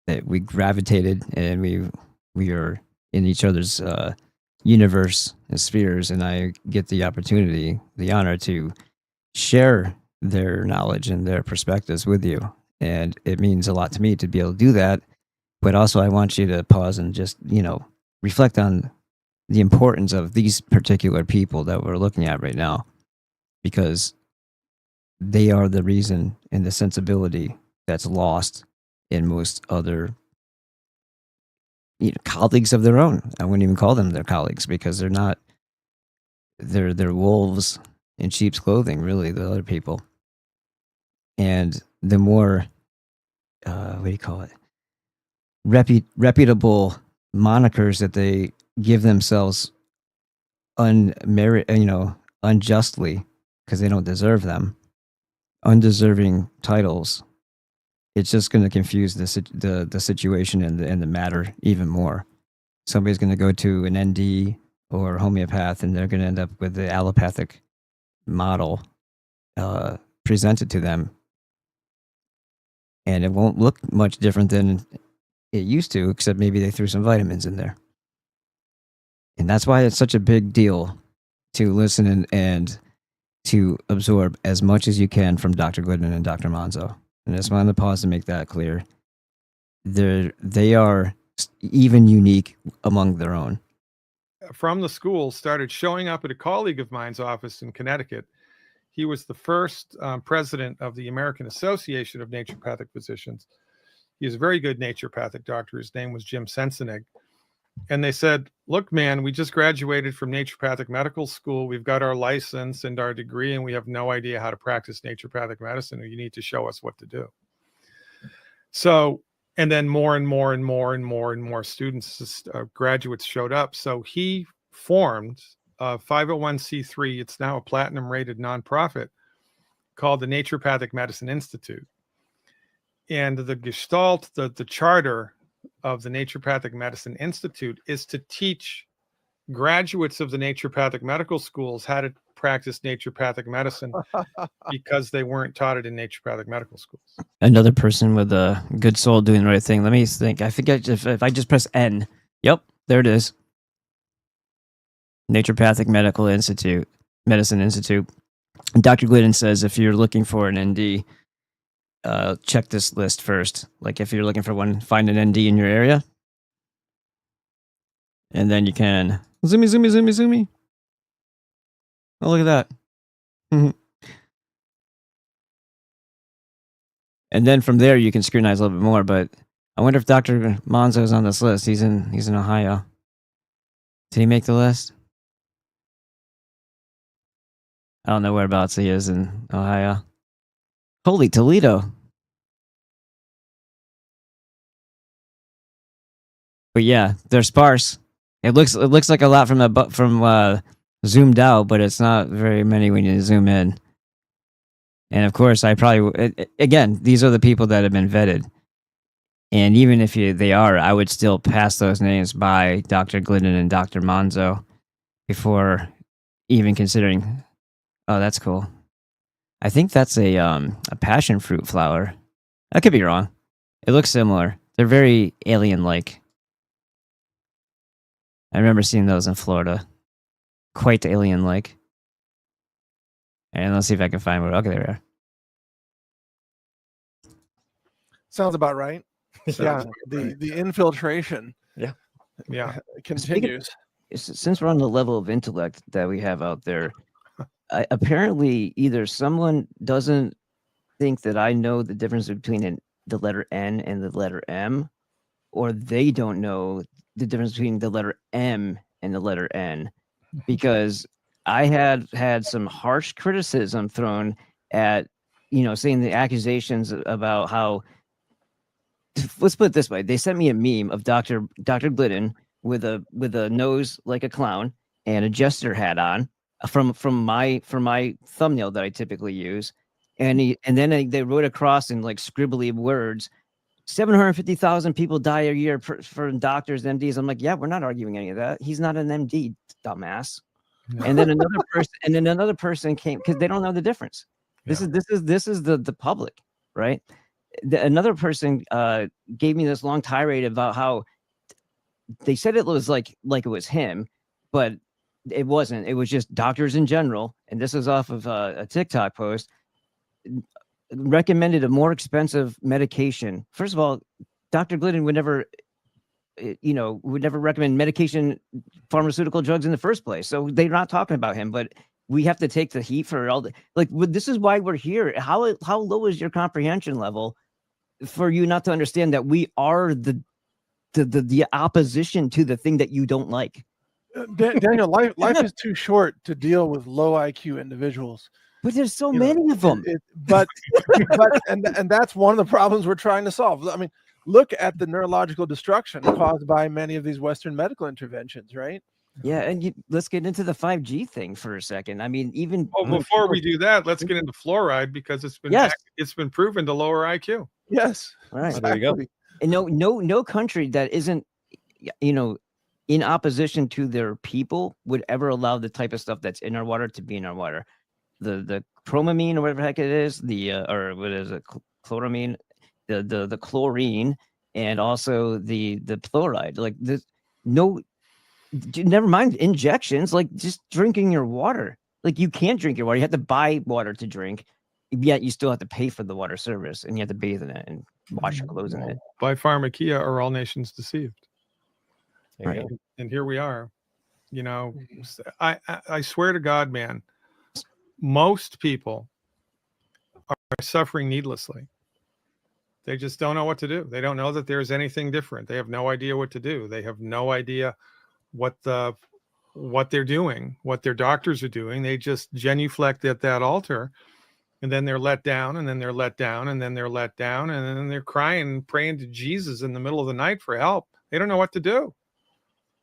that we gravitated and we are in each other's universe and spheres, and I get the opportunity, the honor to share their knowledge and their perspectives with you. And it means a lot to me to be able to do that. But also I want you to pause and just, reflect on the importance of these particular people that we're looking at right now, because they are the reason and the sensibility that's lost in most other colleagues of their own. I wouldn't even call them their colleagues, because they're not. They're wolves in sheep's clothing, really, the other people. And the more, what do you call it? Reputable monikers that they give themselves unjustly, because they don't deserve them, undeserving titles, it's just going to confuse the situation and the matter even more. Somebody's going to go to an ND or homeopath, and they're going to end up with the allopathic model presented to them, and it won't look much different than it used to, except maybe they threw some vitamins in there. And that's why it's such a big deal to listen and to absorb as much as you can from Dr. Glidden and Dr. Monzo. And I just wanted to pause to make that clear. They are even unique among their own. from the school started showing up at a colleague of mine's office in Connecticut. He was the first president of the American Association of Naturopathic Physicians. He was a very good naturopathic doctor. His name was Jim Sensenig. And they said, look, man, we just graduated from naturopathic medical school. We've got our license and our degree, and we have no idea how to practice naturopathic medicine. You need to show us what to do. So, and then more and more students, graduates showed up. So he formed a 501c3. It's now a platinum rated nonprofit called the Naturopathic Medicine Institute. And the gestalt, the charter of the Naturopathic Medicine Institute is to teach graduates of the naturopathic medical schools how to practice naturopathic medicine because they weren't taught it in naturopathic medical schools. Another person with a good soul doing the right thing. Let me think. I think if I just press N. Yep, there it is. Naturopathic Medical Institute, Medicine Institute. And Dr. Glidden says if you're looking for an ND, check this list first. Like if you're looking for one, find an ND in your area. And then you can zoom. Oh, look at that. And then from there you can scrutinize a little bit more. But I wonder if Dr. Monzo is on this list. He's in Ohio. Did he make the list? I don't know whereabouts he is in Ohio. Holy Toledo. But yeah, they're sparse. It looks like a lot from zoomed out, but it's not very many when you zoom in. And of course, again, these are the people that have been vetted. And even if they are, I would still pass those names by Dr. Glidden and Dr. Monzo before even considering. Oh, that's cool. I think that's a passion fruit flower. I could be wrong. It looks similar. They're very alien-like. I remember seeing those in Florida. Quite alien-like. And let's see if I can find one. Okay, there we are. Sounds about right. Yeah, the infiltration. Yeah, continues. Since we're on the level of intellect that we have out there, apparently either someone doesn't think that I know the difference between the letter N and the letter M, or they don't know the difference between the letter M and the letter N, because I had some harsh criticism thrown at, saying the accusations about how, let's put it this way. They sent me a meme of Dr. Glidden with a nose like a clown and a jester hat on from my thumbnail that I typically use. And then they wrote across in like scribbly words, 750,000 people die a year for doctors, MDs. I'm like, yeah, we're not arguing any of that. He's not an MD, dumbass. No. And then another person came, because they don't know the difference. This is the public, right? Another person gave me this long tirade about how they said it was like it was him, but it wasn't. It was just doctors in general. And this is off of a TikTok post. Recommended a more expensive medication. First of all, Dr. Glidden would never recommend medication, pharmaceutical drugs in the first place. So they're not talking about him, but we have to take the heat for all the, this is why we're here. How low is your comprehension level for you not to understand that we are the opposition to the thing that you don't like? Daniel, life is too short to deal with low IQ individuals. But there's so many of them. But that's one of the problems we're trying to solve. I mean, look at the neurological destruction caused by many of these Western medical interventions, right? Yeah, and let's get into the 5G thing for a second. I mean, even before we do that, let's get into fluoride, because it's been proven to lower IQ. Yes, all right. Exactly. There you go. And no country that isn't, in opposition to their people would ever allow the type of stuff that's in our water to be in our water. The chromamine or whatever the heck it is, or what is it, chloramine, the chlorine, and also the fluoride. Like this, never mind injections. Like just drinking your water. Like you can't drink your water. You have to buy water to drink. Yet you still have to pay for the water service, and you have to bathe in it and wash your clothes in it. By pharmakia are all nations deceived. Right. And here we are. You know, I swear to God, man, most people are suffering needlessly. They just don't know what to do. They don't know that there's anything different. They have no idea what to do. They have no idea what they're doing, what their doctors are doing. They just genuflect at that altar, and then they're let down, and then they're let down, and then they're let down, and then they're crying and praying to Jesus in the middle of the night for help. They don't know what to do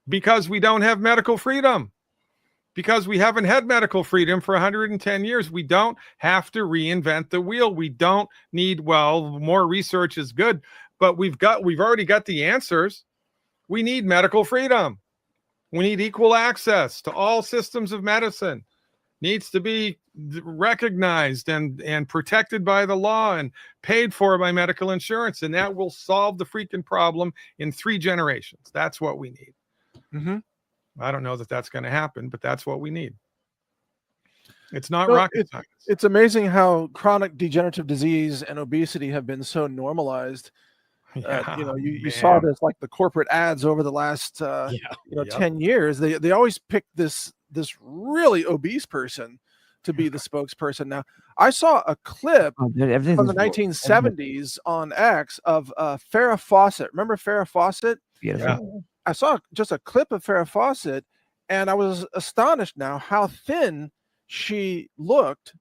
because we don't have medical freedom. Because we haven't had medical freedom for 110 years. We don't have to reinvent the wheel. We don't need, well, more research is good, but we've already got the answers. We need medical freedom. We need equal access to all systems of medicine. Needs to be recognized and protected by the law and paid for by medical insurance. And that will solve the freaking problem in 3 generations. That's what we need. Mm-hmm. I don't know that that's going to happen, but that's what we need. It's not rocket science. It's amazing how chronic degenerative disease and obesity have been so normalized. You saw this, like the corporate ads over the last 10 years. They always pick this really obese person to be the spokesperson. Now, I saw a clip from the 1970s on X of Farrah Fawcett. Remember Farrah Fawcett? Beautiful. Yeah. I saw just a clip of Farrah Fawcett, and I was astonished now how thin she looked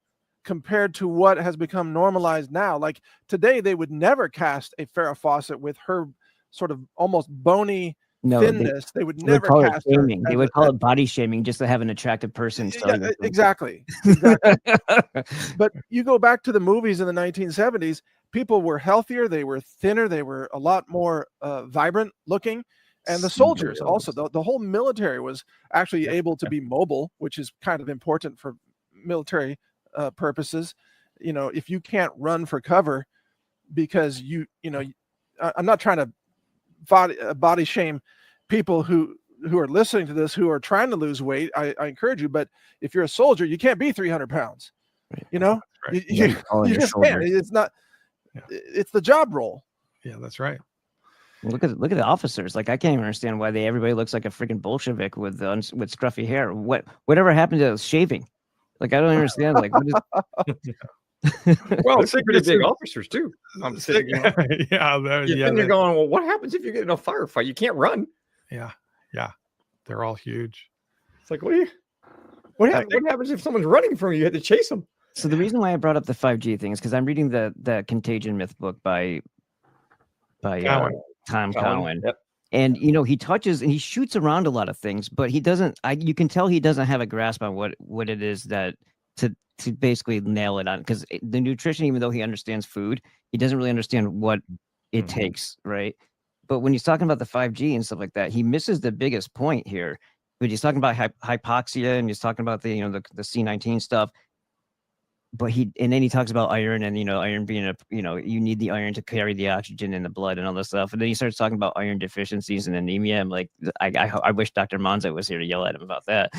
compared to what has become normalized now. Like today, they would never cast a Farrah Fawcett with her sort of almost bony thinness. They would never call cast it her. shaming. They would call it body shaming just to have an attractive person. Yeah, exactly. But you go back to the movies in the 1970s, people were healthier, they were thinner, they were a lot more vibrant looking. And the soldiers also, the whole military was actually able to be mobile, which is kind of important for military purposes. You know, if you can't run for cover because I'm not trying to body shame people who are listening to this, who are trying to lose weight. I encourage you, but if you're a soldier, you can't be 300 pounds. You know, right. you just can't. It's not. Yeah. It's the job role. Yeah, that's right. Look at the officers. Like I can't even understand why everybody looks like a freaking Bolshevik with scruffy hair. Whatever happened to shaving? Like I don't understand. Like what is... Well, it's pretty big officers too. I'm sitting, you're going, well, what happens if you get in a firefight? You can't run. Yeah, they're all huge. It's like, what happens if someone's running from you? You have to chase them. So the reason why I brought up the 5G thing is because I'm reading the Contagion myth book by Tom Cowan. Yep. And he touches and he shoots around a lot of things, but he doesn't. You can tell he doesn't have a grasp on what it is that to basically nail it on. Because the nutrition, even though he understands food, he doesn't really understand what it takes, right? But when he's talking about the 5G and stuff like that, he misses the biggest point here. But he's talking about hypoxia and he's talking about the C19 stuff. But then he talks about iron and iron being you need the iron to carry the oxygen in the blood and all this stuff. And then he starts talking about iron deficiencies and anemia. I'm like, I wish Dr. Monza was here to yell at him about that.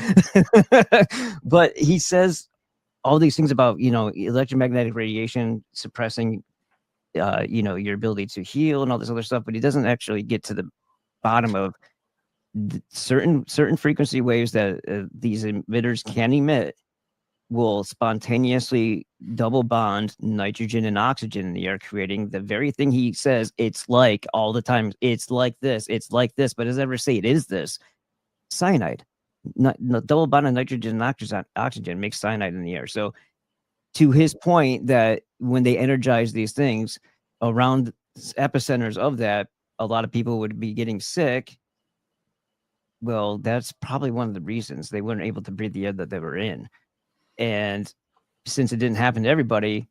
But he says all these things about electromagnetic radiation suppressing your ability to heal and all this other stuff. But he doesn't actually get to the bottom of certain frequency waves that these emitters can emit will spontaneously double bond nitrogen and oxygen in the air, creating the very thing he says it's like all the time. It's like this, but does it ever say it is this? Cyanide. Double bond of nitrogen and oxygen makes cyanide in the air. So to his point that when they energize these things around epicenters of that, a lot of people would be getting sick. Well, that's probably one of the reasons they weren't able to breathe the air that they were in. And since it didn't happen to everybody,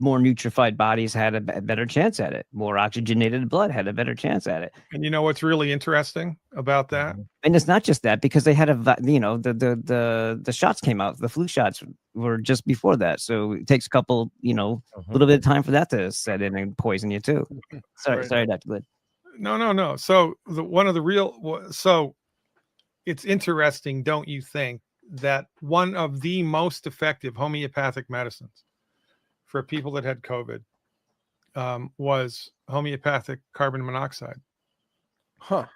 more nutrified bodies had a better chance at it. More oxygenated blood had a better chance at it. And you know what's really interesting about that? And it's not just that, because they had the shots came out. The flu shots were just before that, so it takes a couple, little bit of time for that to set in and poison you too. Sorry, Dr. Glidden. No. So it's interesting, don't you think, that one of the most effective homeopathic medicines for people that had COVID was homeopathic carbon monoxide. Huh.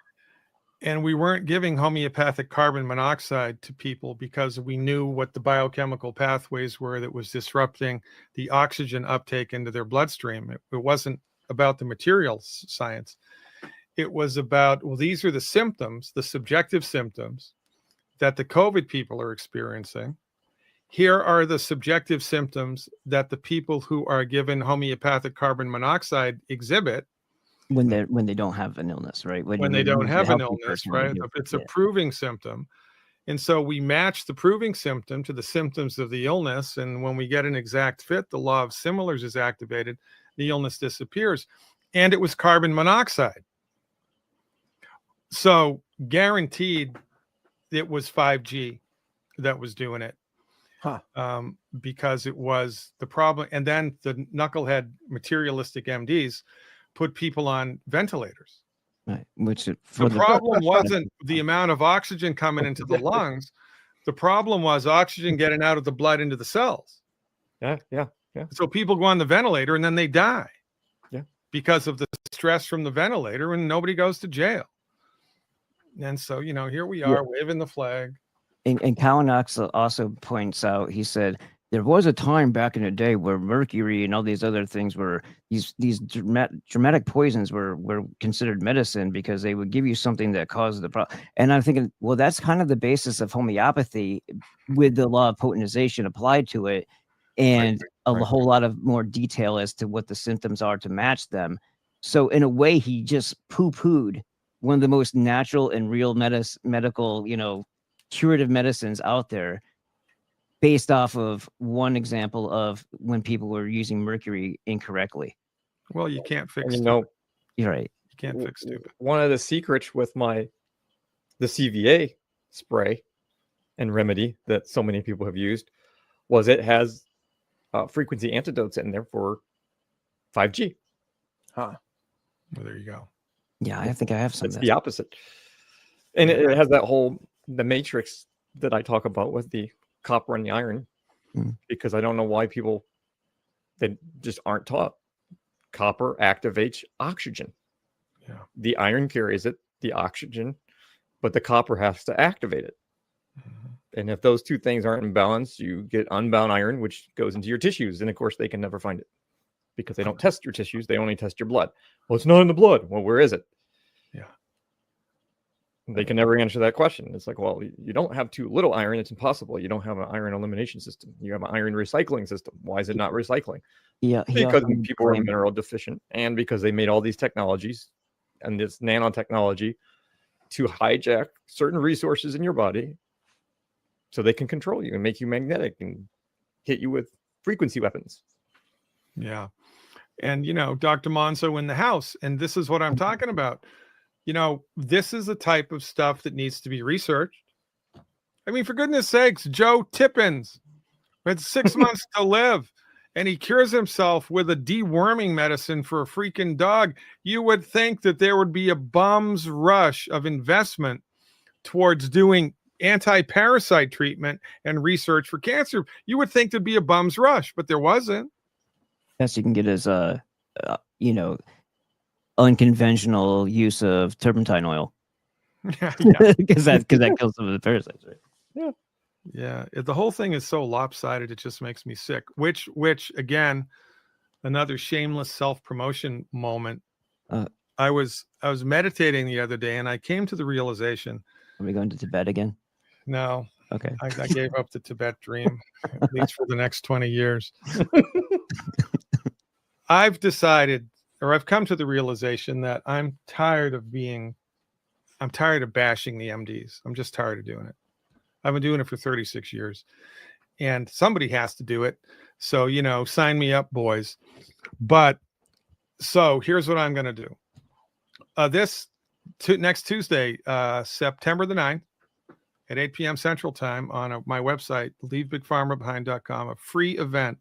And we weren't giving homeopathic carbon monoxide to people because we knew what the biochemical pathways were that was disrupting the oxygen uptake into their bloodstream. It wasn't about the materials science. It was about, well, these are the symptoms, the subjective symptoms that the COVID people are experiencing. Here are the subjective symptoms that the people who are given homeopathic carbon monoxide exhibit. When they don't have an illness, right? When they don't have an illness, right? It's a proving symptom. And so we match the proving symptom to the symptoms of the illness. And when we get an exact fit, the law of similars is activated, the illness disappears. And it was carbon monoxide. So guaranteed it was 5G that was doing it. Because it was the problem. And then the knucklehead materialistic MDs put people on ventilators. Right. Which the problem wasn't the amount of oxygen coming into the lungs. The problem was oxygen getting out of the blood into the cells. Yeah. So people go on the ventilator and then they die. Yeah. Because of the stress from the ventilator, and nobody goes to jail. And so, here we are waving the flag. And Kalanox also points out, he said, there was a time back in the day where mercury and all these other things were these dramatic poisons were considered medicine because they would give you something that caused the problem. And I'm thinking, well, that's kind of the basis of homeopathy with the law of potentization applied to it, and a whole lot of more detail as to what the symptoms are to match them. So in a way, he just poo-pooed one of the most natural and real medical, curative medicines out there, based off of one example of when people were using mercury incorrectly. Well, you can't fix stupid. You're right. You can't fix stupid. One of the secrets with the CVA spray and remedy that so many people have used was it has frequency antidotes in there for 5G. Well, there you go. Yeah, I think I have some. It's the opposite. And it has the matrix that I talk about with the copper and the iron, because I don't know why people that just aren't taught. Copper activates oxygen. Yeah. The iron carries it, the oxygen, but the copper has to activate it. And if those two things aren't in balance, you get unbound iron, which goes into your tissues. And of course, they can never find it because they don't test your tissues. They only test your blood. Well, it's not in the blood. Well, where is it? Yeah. They can never answer that question. It's like, well, you don't have too little iron. It's impossible. You don't have an iron elimination system. You have an iron recycling system. Why is it not recycling? Yeah. Because people are mineral deficient, and because they made all these technologies and this nanotechnology to hijack certain resources in your body so they can control you and make you magnetic and hit you with frequency weapons. Yeah. And, Dr. Monzo in the house, and this is what I'm talking about. This is the type of stuff that needs to be researched. I mean, for goodness sakes, Joe Tippins had 6 months to live, and he cures himself with a deworming medicine for a freaking dog. You would think that there would be a bum's rush of investment towards doing anti-parasite treatment and research for cancer. You would think there'd be a bum's rush, but there wasn't. Best you can get is unconventional use of turpentine oil. Because that kills some of the parasites, right? Yeah. The whole thing is so lopsided, it just makes me sick. Which again, another shameless self-promotion moment. I was meditating the other day, and I came to the realization. Are we going to Tibet again? No. Okay. I gave up the Tibet dream, at least for the next 20 years. I've decided, or I've come to the realization that I'm tired of bashing the MDs. I'm just tired of doing it. I've been doing it for 36 years, and somebody has to do it. So, sign me up, boys. But so here's what I'm going to do. Next Tuesday, September the 9th at 8 p.m. Central Time on my website, leavebigpharmabehind.com, a free event.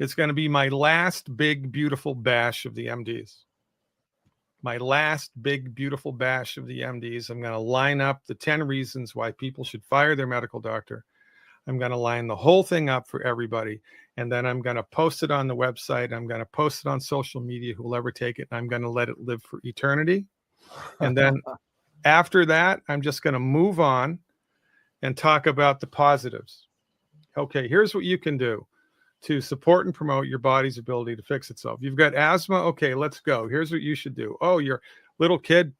It's going to be my last big, beautiful bash of the MDs. My last big, beautiful bash of the MDs. I'm going to line up the 10 reasons why people should fire their medical doctor. I'm going to line the whole thing up for everybody. And then I'm going to post it on the website. I'm going to post it on social media, who will ever take it. And I'm going to let it live for eternity. And then After that, I'm just going to move on and talk about the positives. Okay, here's what you can do to support and promote your body's ability to fix itself. You've got asthma. Okay, let's go. Here's what you should do. Oh, your little kid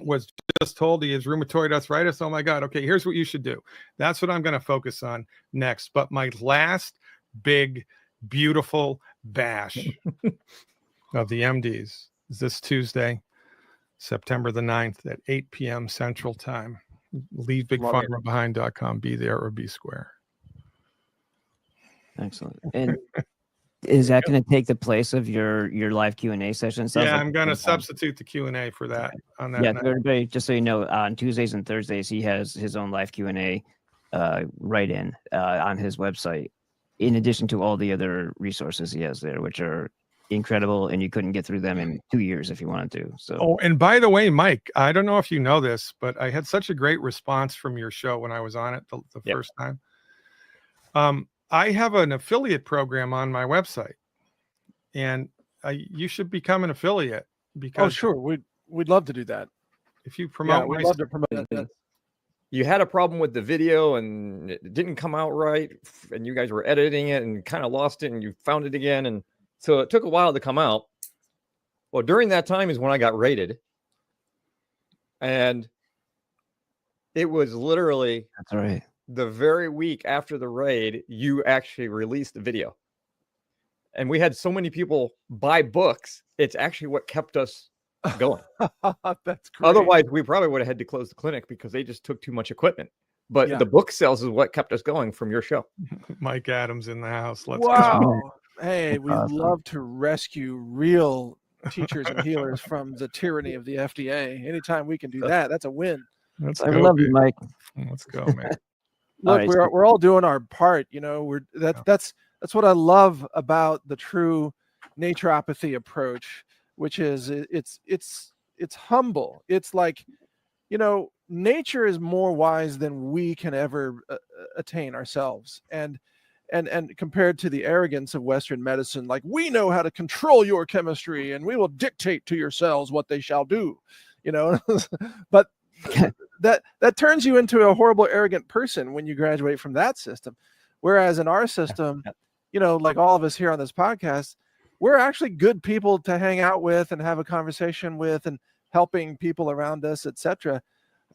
was just told he has rheumatoid arthritis. Oh my God. Okay, here's what you should do. That's what I'm going to focus on next. But my last big, beautiful bash of the MDs is this Tuesday, September the 9th at 8 p.m. Central Time. Leave bigpharmabehind.com. Be there or be square. Excellent. And is that going to take the place of your live Q&A session? Yeah, I'm going to substitute the Q&A for that on that Yeah, night. everybody, just so you know, on Tuesdays and Thursdays, he has his own live Q&A right in on his website, in addition to all the other resources he has there, which are incredible, and you couldn't get through them in 2 years if you wanted to. So, oh, and by the way, Mike, I don't know if you know this, but I had such a great response from your show when I was on it the first time. I have an affiliate program on my website, and you should become an affiliate because sure, we'd love to do that. If you promote, we'd love to promote that. You had a problem with the video and it didn't come out right, and you guys were editing it and kind of lost it, and you found it again, and so it took a while to come out. Well, during that time is when I got raided, and it was literally that's right. The very week after the raid, you actually released the video. And we had so many people buy books. It's actually what kept us going. That's great. Otherwise, we probably would have had to close the clinic because they just took too much equipment. But the book sales is what kept us going from your show. Mike Adams in the house. Let's wow. go. Hey, we'd love to rescue real teachers and healers from the tyranny of the FDA. Anytime we can do that, that's a win. Let's I go, love you, Mike. Let's go, man. Look, we're all doing our part. You know, that's what I love about the true naturopathy approach, which is it's humble. It's like, you know, nature is more wise than we can ever attain ourselves. And compared to the arrogance of Western medicine, like, we know how to control your chemistry and we will dictate to your cells what they shall do, you know. But that turns you into a horrible, arrogant person when you graduate from that system. Whereas in our system, you know, like all of us here on this podcast, we're actually good people to hang out with and have a conversation with, and helping people around us, etc.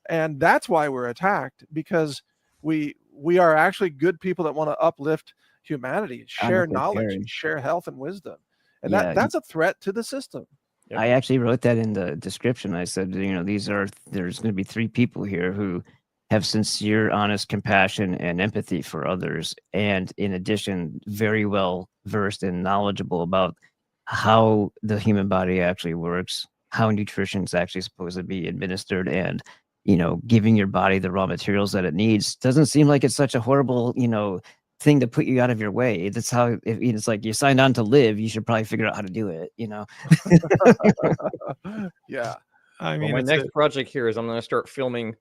And that's why we're attacked, because we are actually good people that want to uplift humanity, share knowledge, and share health and wisdom. And that's a threat to the system. Yep. I actually wrote that in the description. I said, you know, there's going to be 3 people here who have sincere, honest compassion and empathy for others. And in addition, very well versed and knowledgeable about how the human body actually works, how nutrition is actually supposed to be administered, and, you know, giving your body the raw materials that it needs. Doesn't seem like it's such a horrible, you know, thing to put you out of your way. That's how it's like, you signed on to live. You should probably figure out how to do it, you know? Yeah. I mean, my next project here is I'm going to start filming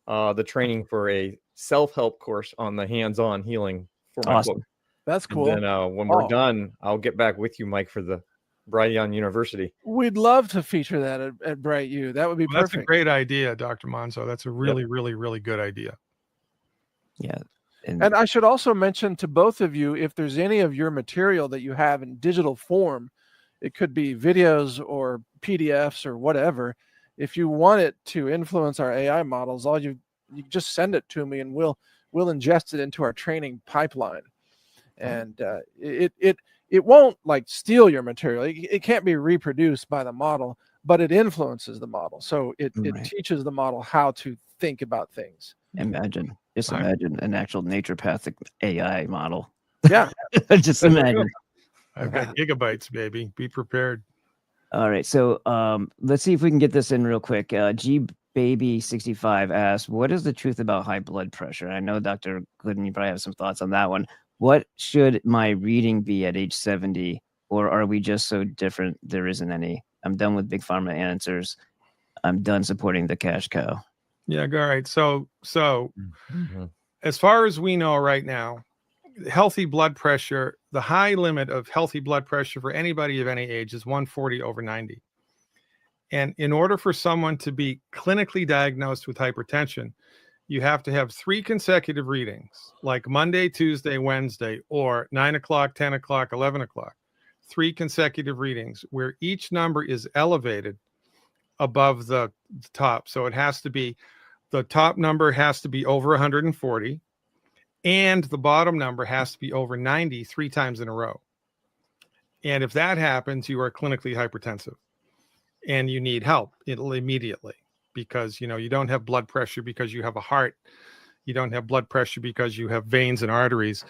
the training for a self-help course on the hands-on healing for my book. That's cool. And then when we're done, I'll get back with you, Mike, for the Bryan University. We'd love to feature that at Bright U. That would be perfect. That's a great idea, Dr. Monzo. That's a really, really, really good idea. Yeah. And I should also mention to both of you, if there's any of your material that you have in digital form, it could be videos or PDFs or whatever. If you want it to influence our AI models, you just send it to me, and we'll ingest it into our training pipeline. And it won't like steal your material. It can't be reproduced by the model, but it influences the model. So it teaches the model how to think about things. Imagine an actual naturopathic AI model. Yeah. Just imagine. I've got gigabytes, baby. Be prepared. All right. So let's see if we can get this in real quick. GBaby65 asks, what is the truth about high blood pressure? I know, Dr. Glidden, you probably have some thoughts on that one. What should my reading be at age 70? Or are we just so different there isn't any? I'm done with big pharma answers. I'm done supporting the cash cow. Yeah, all right. So as far as we know right now, healthy blood pressure, the high limit of healthy blood pressure for anybody of any age is 140/90. And in order for someone to be clinically diagnosed with hypertension, you have to have 3 consecutive readings, like Monday, Tuesday, Wednesday, or 9 o'clock, 10 o'clock, 11 o'clock. 3 consecutive readings where each number is elevated above the top. So it has to be, the top number has to be over 140, and the bottom number has to be over 90 3 times in a row. And if that happens, you are clinically hypertensive and you need help immediately, because you don't have blood pressure because you have a heart. You don't have blood pressure because you have veins and arteries.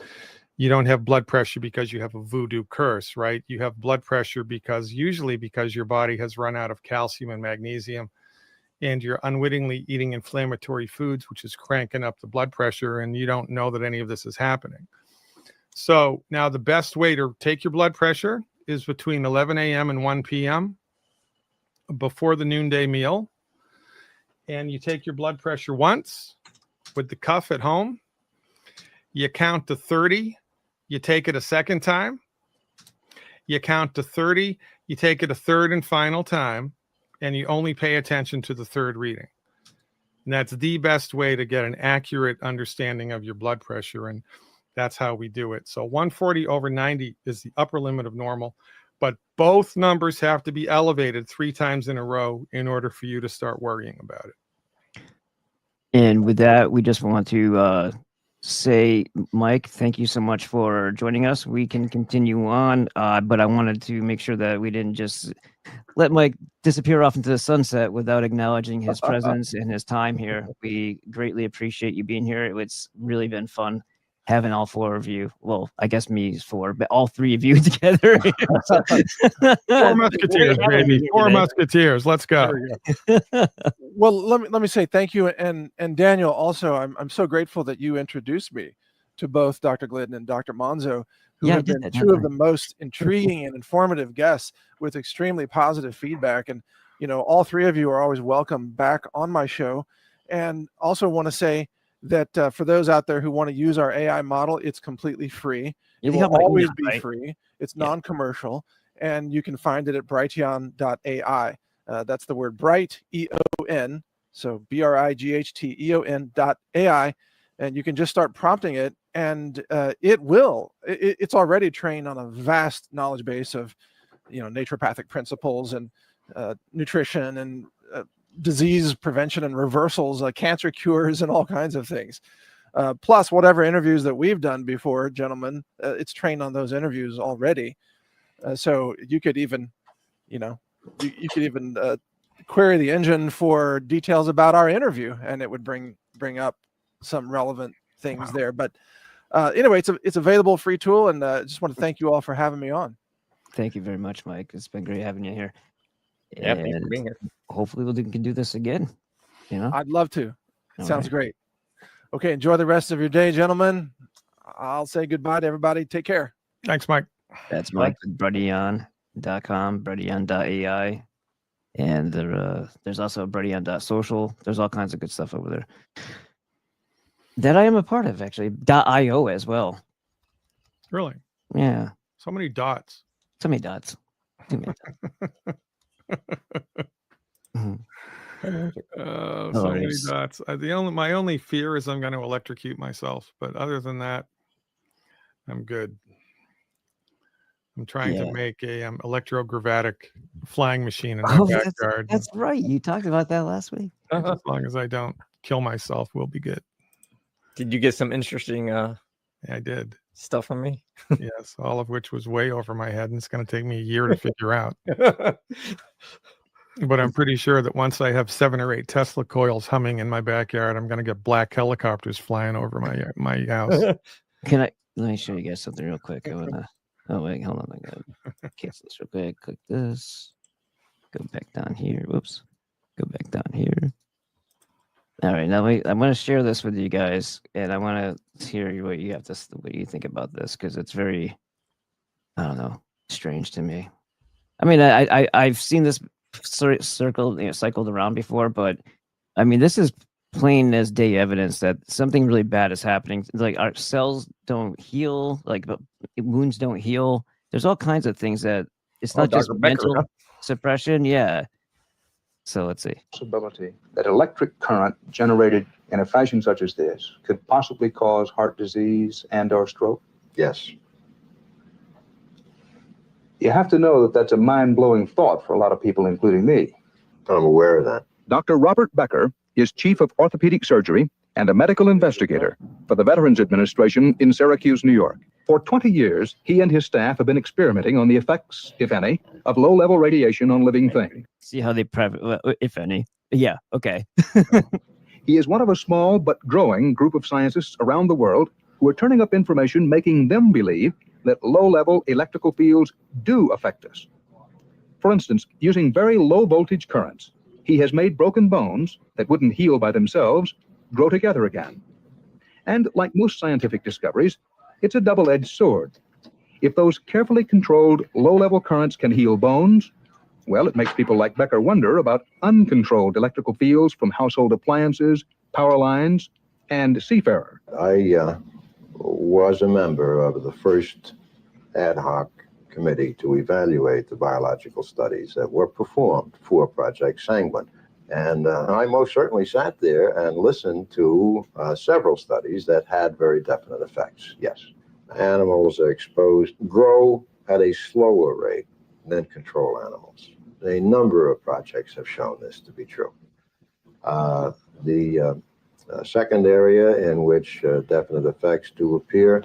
You don't have blood pressure because you have a voodoo curse, right? You have blood pressure usually because your body has run out of calcium and magnesium, and you're unwittingly eating inflammatory foods, which is cranking up the blood pressure, and you don't know that any of this is happening. So now the best way to take your blood pressure is between 11 a.m. and 1 p.m. before the noonday meal. And you take your blood pressure once with the cuff at home. You count to 30. You take it a second time. You count to 30. You take it a third and final time. And you only pay attention to the third reading. And that's the best way to get an accurate understanding of your blood pressure. And that's how we do it. So 140 over 90 is the upper limit of normal. But both numbers have to be elevated 3 times in a row in order for you to start worrying about it. And with that, we just want to say, Mike, thank you so much for joining us. We can continue on, but I wanted to make sure that we didn't just let Mike disappear off into the sunset without acknowledging his presence and his time here. We greatly appreciate you being here. It's really been fun having all 4 of you. Well, I guess me is 4, but all 3 of you together. 4 musketeers, baby. 4 musketeers. Let's go. Well, let me say thank you, and Daniel, also I'm so grateful that you introduced me to both Dr. Glidden and Dr. Monzo, who have been 2 of the most intriguing and informative guests with extremely positive feedback. And all 3 of you are always welcome back on my show. And also want to say that for those out there who want to use our AI model, it's completely free. It will always be free. It's non-commercial, and you can find it at brighteon.ai. That's the word bright, E-O-N, so BRIGHTEON.ai, and you can just start prompting it, and it's already trained on a vast knowledge base of naturopathic principles and nutrition and disease prevention and reversals, cancer cures, and all kinds of things. Plus whatever interviews that we've done before, gentlemen, it's trained on those interviews already. So you could even, you could even query the engine for details about our interview, and it would bring up some relevant things there. But anyway, it's available, free tool, and just want to thank you all for having me on. Thank you very much, Mike. It's been great having you here. Yeah, thanks for being here. Hopefully we can do this again. I'd love to. It sounds great. Okay, enjoy the rest of your day, gentlemen. I'll say goodbye to everybody. Take care. Thanks, Mike. That's Mike with Brighteon.com, Brighteon.ai. And there's also Brighteon.social. There's all kinds of good stuff over there that I am a part of, actually. .io as well. Really? Yeah. So many dots. So many dots. Too many dots. So many dots. My only fear is I'm going to electrocute myself, but other than that, I'm good. I'm trying to make a electrogravitic flying machine in my backyard. That's right. You talked about that last week. As long as I don't kill myself, we'll be good. Did you get some interesting Yeah, I did. stuff from me? Yes, all of which was way over my head, and it's going to take me a year to figure out. But I'm pretty sure that once I have 7 or 8 Tesla coils humming in my backyard, I'm going to get black helicopters flying over my house. Let me show you guys something real quick. Oh wait, hold on. I gotta cancel this real quick. Click this. Go back down here. Whoops. Go back down here. All right, now I'm going to share this with you guys, and I want to hear what you think about this, because it's very, I don't know, strange to me. I mean, I've seen this cycled around before, but I mean, this is plain as day evidence that something really bad is happening. Like, our cells don't heal, like wounds don't heal. There's all kinds of things that it's not just mental suppression. Yeah. So let's see. Possibility that electric current generated in a fashion such as this could possibly cause heart disease and/or stroke? Yes. You have to know that that's a mind-blowing thought for a lot of people, including me. I'm aware of that. Dr. Robert Becker is chief of orthopedic surgery and a medical investigator for the Veterans Administration in Syracuse, New York. For 20 years, he and his staff have been experimenting on the effects, if any, of low-level radiation on living things. See how they if any. Yeah, okay. He is one of a small but growing group of scientists around the world who are turning up information making them believe that low-level electrical fields do affect us. For instance, using very low-voltage currents, he has made broken bones that wouldn't heal by themselves grow together again. And like most scientific discoveries, it's a double-edged sword. If those carefully controlled low-level currents can heal bones, well, it makes people like Becker wonder about uncontrolled electrical fields from household appliances, power lines, and seafarer. I was a member of the first ad hoc committee to evaluate the biological studies that were performed for Project Sanguine. And I most certainly sat there and listened to several studies that had very definite effects. Yes, animals exposed grow at a slower rate than control animals. A number of projects have shown this to be true. The second area in which definite effects do appear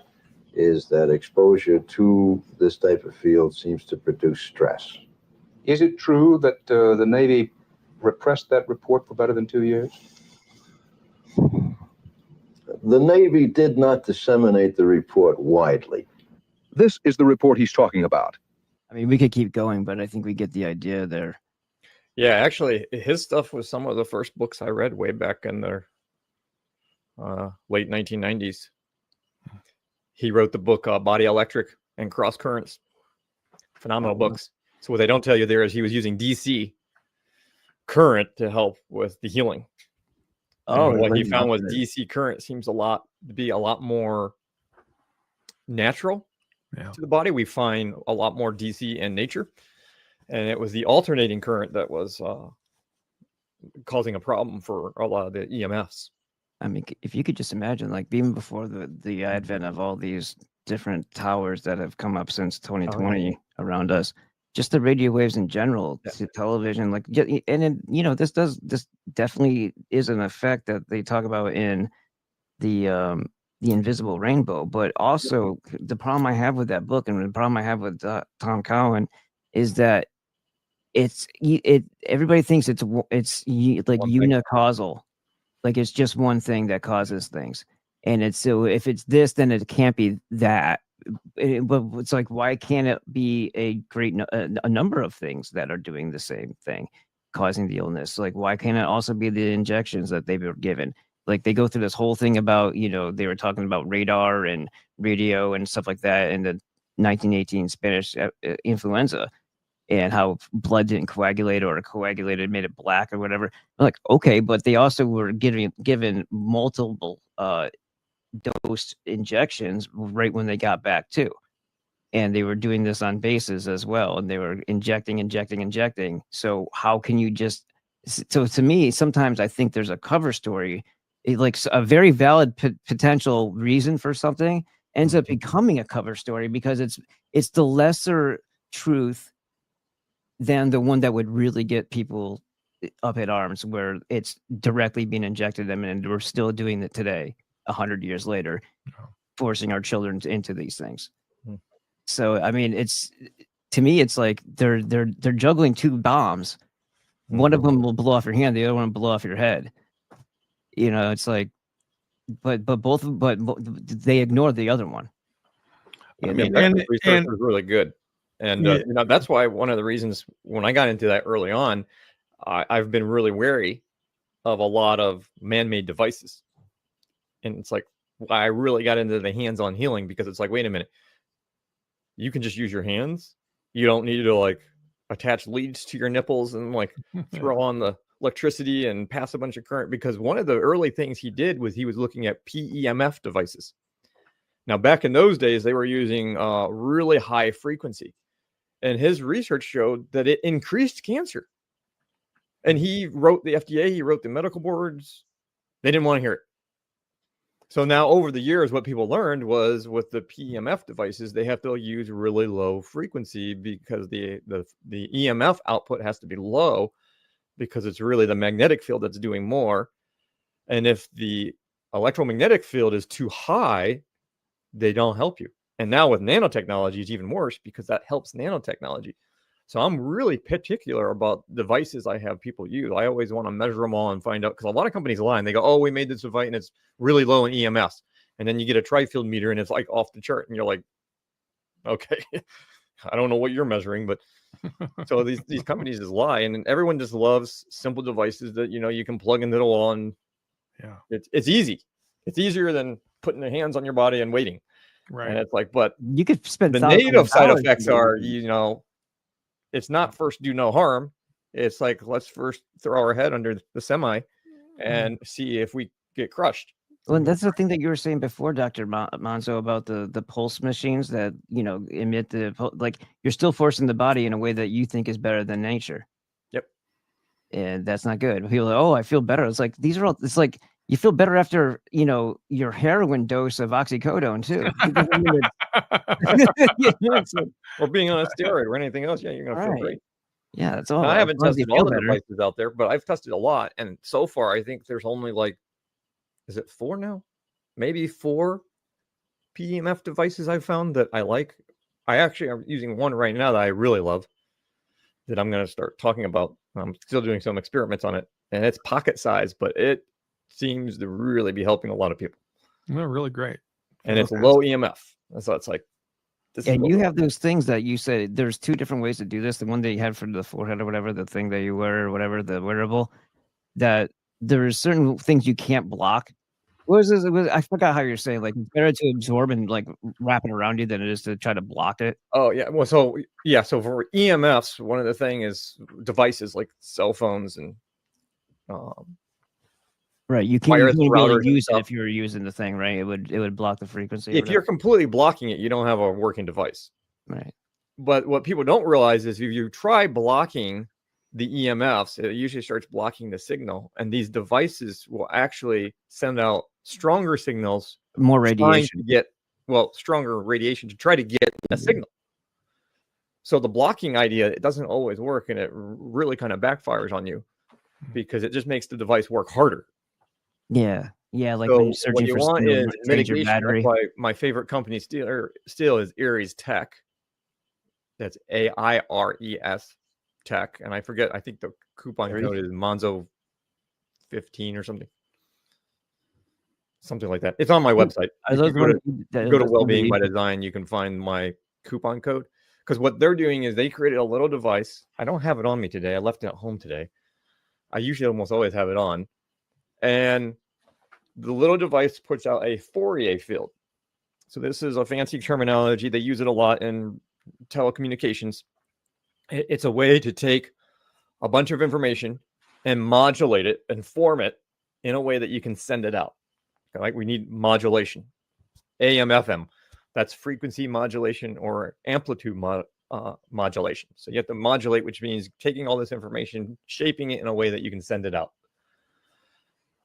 is that exposure to this type of field seems to produce stress. Is it true that the Navy repressed that report for better than 2 years? The Navy did not disseminate the report widely. This is the report he's talking about. I mean, we could keep going, but I think we get the idea there. Yeah, actually, his stuff was some of the first books I read way back in the late 1990s. He wrote the book Body Electric and Cross Currents. Phenomenal books. So what they don't tell you there is he was using DC current to help with the healing. Oh, and what he found was DC current seems to be a lot more natural to the body. We find a lot more DC in nature, and it was the alternating current that was causing a problem for a lot of the EMFs. I mean, if you could just imagine, like even before the advent of all these different towers that have come up since 2020 around us, just the radio waves in general, to television, like, and then, this definitely is an effect that they talk about in the Invisible Rainbow. But also the problem I have with that book and the problem I have with Tom Cowan is that everybody thinks it's like unicausal, like it's just one thing that causes things, and it's so if it's this, then it can't be that. But it's like, why can't it be a number of things that are doing the same thing, causing the illness? Like, why can't it also be the injections that they were given? Like, they go through this whole thing about, they were talking about radar and radio and stuff like that in the 1918 Spanish influenza, and how blood didn't coagulate, or coagulated made it black or whatever. I'm like, okay, but they also were given multiple dosed injections right when they got back too, and they were doing this on bases as well, and they were injecting. So how can you just? So to me, sometimes I think there's a cover story, like a very valid potential reason for something ends up becoming a cover story because it's the lesser truth than the one that would really get people up at arms, where it's directly being injected them, and we're still doing it today. 100 years later, forcing our children into these things. So I mean, to me, it's like they're juggling two bombs. One of them will blow off your hand, the other one will blow off your head. It's like, but they ignore the other one. I mean, the research was really good, and that's why one of the reasons when I got into that early on, I've been really wary of a lot of man-made devices. And it's like, I really got into the hands-on healing because it's like, wait a minute, you can just use your hands. You don't need to like attach leads to your nipples and like throw on the electricity and pass a bunch of current. Because one of the early things he did was he was looking at PEMF devices. Now, back in those days, they were using really high frequency, and his research showed that it increased cancer. And he wrote the FDA, he wrote the medical boards. They didn't want to hear it. So now over the years, what people learned was with the PEMF devices, they have to use really low frequency because the EMF output has to be low because it's really the magnetic field that's doing more. And if the electromagnetic field is too high, they don't help you. And now with nanotechnology, it's even worse because that helps nanotechnology. So I'm really particular about devices I have people use. I always want to measure them all and find out, because a lot of companies lie and they go, oh, we made this device and it's really low in EMS. And then you get a tri-field meter and it's like off the chart. And you're like, okay, I don't know what you're measuring, but so these companies just lie. And everyone just loves simple devices that, you can plug into the wall and it's easy. It's easier than putting the hands on your body and waiting. Right. And it's like, but You could spend the thousands negative of side dollars effects to do are, it. it's not first do no harm. It's like, let's first throw our head under the semi and see if we get crushed. Well, and that's the thing that you were saying before, Dr. Monzo, about the pulse machines that, emit like you're still forcing the body in a way that you think is better than nature. Yep. And that's not good. People are like, oh, I feel better. It's like, it's like, you feel better after, your heroin dose of oxycodone too. Or being on a steroid or anything else. Yeah, you're going to feel great. Yeah, that's all. Now, I haven't tested all the better. devices out there, but I've tested a lot. And so far, I think there's only is it 4 now? Maybe 4 PEMF devices I've found that I like. I actually am using one right now that I really love that I'm going to start talking about. I'm still doing some experiments on it, and it's pocket size, but it seems to really be helping a lot of people. They're really great. And it's low EMF. So it's like, and you have those things that you said there's 2 different ways to do this. The one that you had for the forehead or whatever, the thing that you wear or whatever, the wearable, that there's certain things you can't block. What was this? I forgot how you're saying, like, it's better to absorb and like wrap it around you than it is to try to block it. Oh yeah. Well, so for EMFs, one of the things is devices like cell phones and right. You can't really use it if you were using the thing, right? It would block the frequency. If you're completely blocking it, you don't have a working device. Right. But what people don't realize is if you try blocking the EMFs, it usually starts blocking the signal. And these devices will actually send out stronger signals. More radiation. Stronger radiation to try to get a signal. So the blocking idea, it doesn't always work. And it really kind of backfires on you because it just makes the device work harder. Yeah. Yeah. Like so when you're searching what you for want is mitigation. battery. That's why my favorite company still is Aries Tech. That's AIRES Tech. And I forget, I think the coupon code is Monzo 15 or something. Something like that. It's on my website. If you go to Wellbeing by Design, you can find my coupon code. Because what they're doing is they created a little device. I don't have it on me today. I left it at home today. I usually almost always have it on. And the little device puts out a Fourier field. So this is a fancy terminology. They use it a lot in telecommunications. It's a way to take a bunch of information and modulate it and form it in a way that you can send it out. Like we need modulation, AM, FM. That's frequency modulation or amplitude modulation. So you have to modulate, which means taking all this information, shaping it in a way that you can send it out.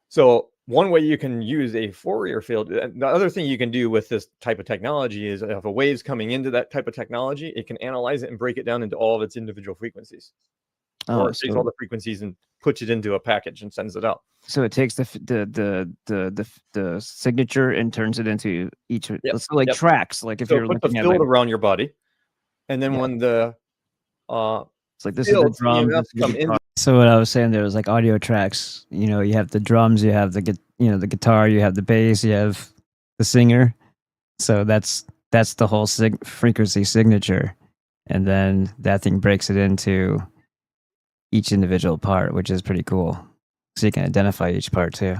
So one way you can use a Fourier field, the other thing you can do with this type of technology is if a wave's coming into that type of technology, it can analyze it and break it down into all of its individual frequencies. Or it takes all the frequencies and puts it into a package and sends it out. So it takes the signature and turns it into each. So tracks. Like if you're looking at the field around your body, and then when the it's like this is the drum. So what I was saying there was like audio tracks. You have the drums, you have the guitar, you have the bass, you have the singer. So that's the whole frequency signature, and then that thing breaks it into each individual part, which is pretty cool. So you can identify each part too.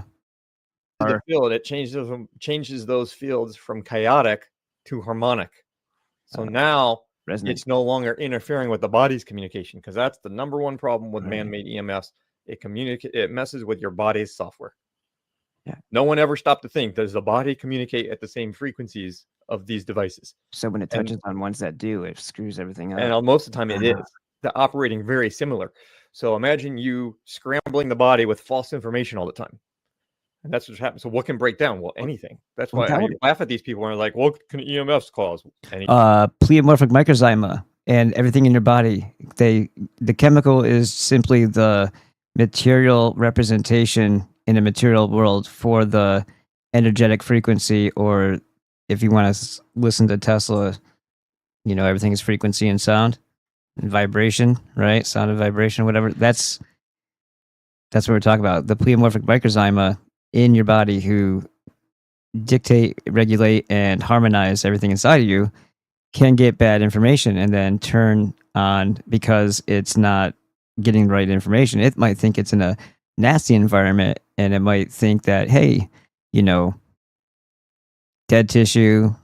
The field, it changes those fields from chaotic to harmonic. So now it's no longer interfering with the body's communication, because that's the number one problem with man-made EMFs. It messes with your body's software. Yeah. No one ever stopped to think, does the body communicate at the same frequencies of these devices? So when it touches on ones that do, it screws everything up. And most of the time it is. They're operating very similar. So imagine you scrambling the body with false information all the time. And that's what happens. So what can break down? Well, anything. That's why I laugh at these people and are like, what can EMFs cause? Pleomorphic microzyma and everything in your body. The chemical is simply the material representation in a material world for the energetic frequency, or if you want to listen to Tesla, everything is frequency and sound and vibration, right? Sound and vibration, whatever. That's what we're talking about. The pleomorphic microzyma in your body who dictate, regulate, and harmonize everything inside of you can get bad information and then turn on because it's not getting the right information. It might think it's in a nasty environment, and it might think that, hey, dead tissue,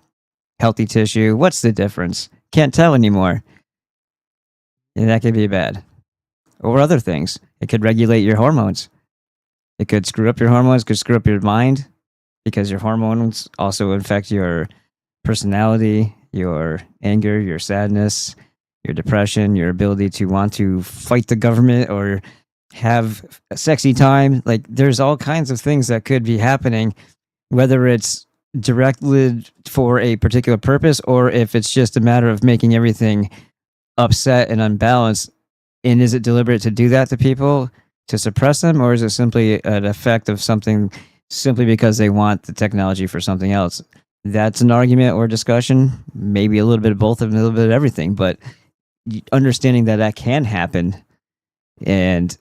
healthy tissue, what's the difference? Can't tell anymore. And that could be bad. Or other things. It could regulate your hormones. It could screw up your hormones, could screw up your mind, because your hormones also affect your personality, your anger, your sadness, your depression, your ability to want to fight the government or have a sexy time. Like, there's all kinds of things that could be happening, whether it's directed for a particular purpose or if it's just a matter of making everything upset and unbalanced. And is it deliberate to do that to people, to suppress them, or is it simply an effect of something simply because they want the technology for something else? That's an argument or discussion, maybe a little bit of both and a little bit of everything, but understanding that can happen, and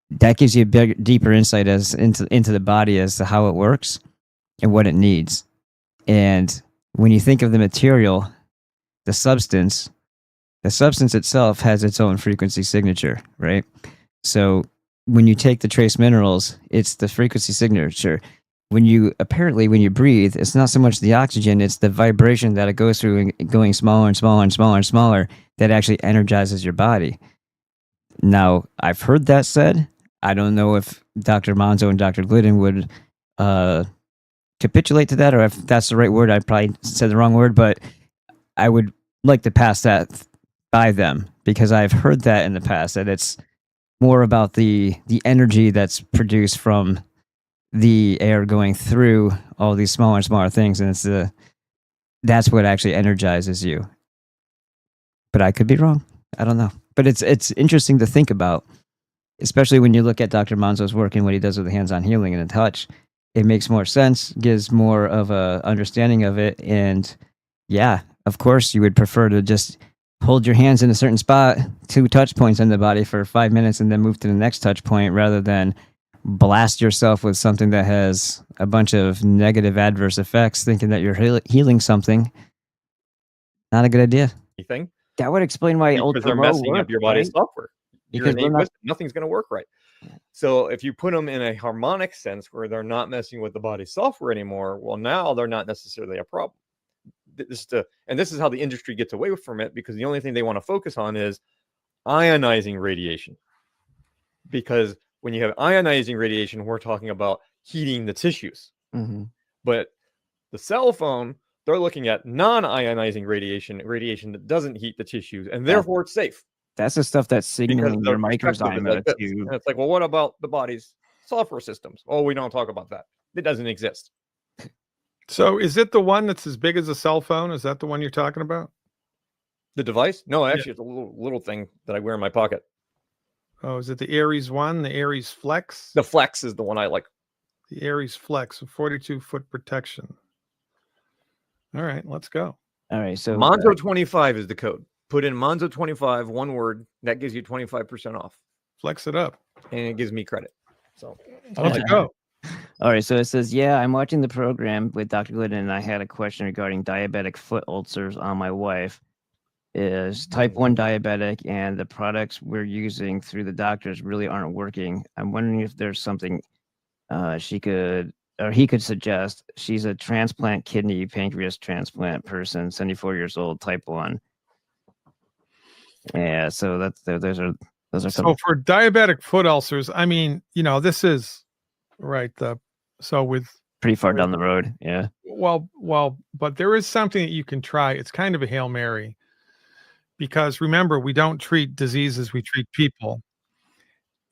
that gives you a deeper insight into the body as to how it works and what it needs. And when you think of the material, the substance itself has its own frequency signature, right? So when you take the trace minerals, it's the frequency signature. When you breathe, it's not so much the oxygen, it's the vibration that it goes through and going smaller and smaller and smaller and smaller that actually energizes your body. Now, I've heard that said. I don't know if Dr. Monzo and Dr. Glidden would capitulate to that, or if that's the right word. I probably said the wrong word, but I would like to pass that by them, because I've heard that in the past, that it's more about the energy that's produced from the air going through all these smaller and smaller things, and that's what actually energizes you. But I could be wrong. I don't know. But it's interesting to think about, especially when you look at Dr. Monzo's work and what he does with the hands-on healing and the touch. It makes more sense, gives more of a understanding of it, and yeah, of course, you would prefer to just hold your hands in a certain spot, 2 touch points in the body for 5 minutes, and then move to the next touch point, rather than blast yourself with something that has a bunch of negative adverse effects, thinking that you're healing something. Not a good idea. Anything? That would explain why because they're messing up your body's software. Because nothing's going to work right. So if you put them in a harmonic sense where they're not messing with the body's software anymore, well, now they're not necessarily a problem. This is how the industry gets away from it, because the only thing they want to focus on is ionizing radiation. Because when you have ionizing radiation, we're talking about heating the tissues. Mm-hmm. But the cell phone, they're looking at non-ionizing radiation that doesn't heat the tissues, and therefore it's safe. That's the stuff that's signaling your microzyma to. And it's like, well, what about the body's software systems? Oh, we don't talk about that. It doesn't exist. So is it the one that's as big as a cell phone? Is that the one you're talking about? The device? No, actually, it's a little thing that I wear in my pocket. Oh, is it the Aries one, the Aries Flex? The Flex is the one I like. The Aries Flex, a 42-foot protection. All right, let's go. All right, so Monzo 25 is the code. Put in Monzo 25, one word, that gives you 25% off. Flex it up. And it gives me credit. So let's go. All right, so it says, yeah, I'm watching the program with Dr. Glidden, and I had a question regarding diabetic foot ulcers on my wife. Is type 1 diabetic, and the products we're using through the doctors really aren't working. I'm wondering if there's something he could suggest. She's a transplant kidney pancreas transplant person, 74 years old, type 1. Yeah, so those are so for diabetic foot ulcers, I mean, this is right. With pretty far down the road. Yeah. Well, but there is something that you can try. It's kind of a Hail Mary, because remember, we don't treat diseases, we treat people.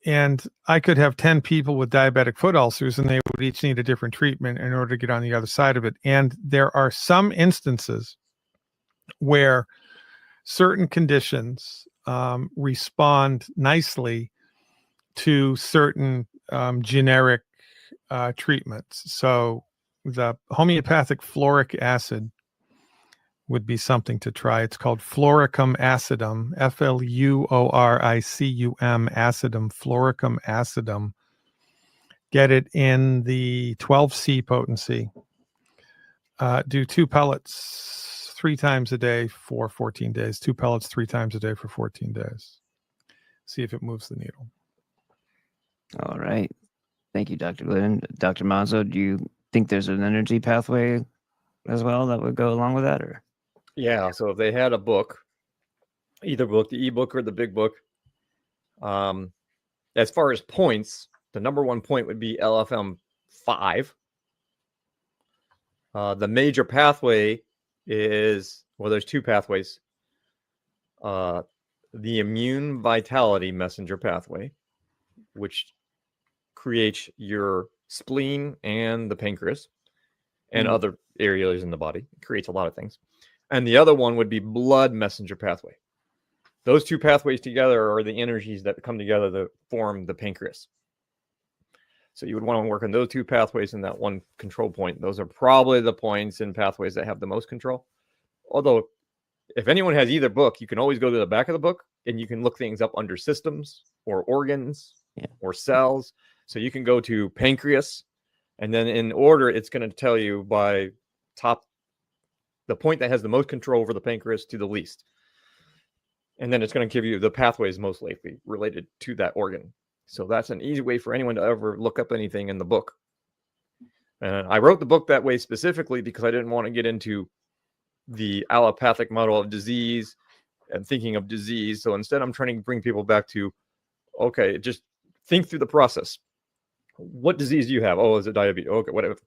And I could have 10 people with diabetic foot ulcers, and they would each need a different treatment in order to get on the other side of it. And there are some instances where certain conditions respond nicely to certain generic treatments. So the homeopathic fluoric acid would be something to try. It's called fluoricum acidum, Fluoricum acidum, fluoricum acidum. Get it in the 12C potency. Do 2 pellets 3 times a day for 14 days. 2 pellets 3 times a day for 14 days. See if it moves the needle. All right. Thank you, Dr. Glidden. Dr. Mazzo, do you think there's an energy pathway as well that would go along with that? Or Yeah, so if they had a book, either book, the ebook or the big book, as far as points, the number 1 point would be LFM 5. The major pathway is, well, there's 2 pathways. The immune vitality messenger pathway, which creates your spleen and the pancreas and other areas in the body. It creates a lot of things. And the other one would be blood messenger pathway. Those 2 pathways together are the energies that come together to form the pancreas. So you would want to work on those 2 pathways in that 1 control point. Those are probably the points and pathways that have the most control. Although, if anyone has either book, you can always go to the back of the book and you can look things up under systems or organs or cells. So you can go to pancreas, and then in order, it's going to tell you by the point that has the most control over the pancreas to the least. And then it's going to give you the pathways most likely related to that organ. So that's an easy way for anyone to ever look up anything in the book. And I wrote the book that way specifically because I didn't want to get into the allopathic model of disease and thinking of disease. So instead, I'm trying to bring people back to, okay, just think through the process. What disease do you have? Oh, is it diabetes? Okay, whatever.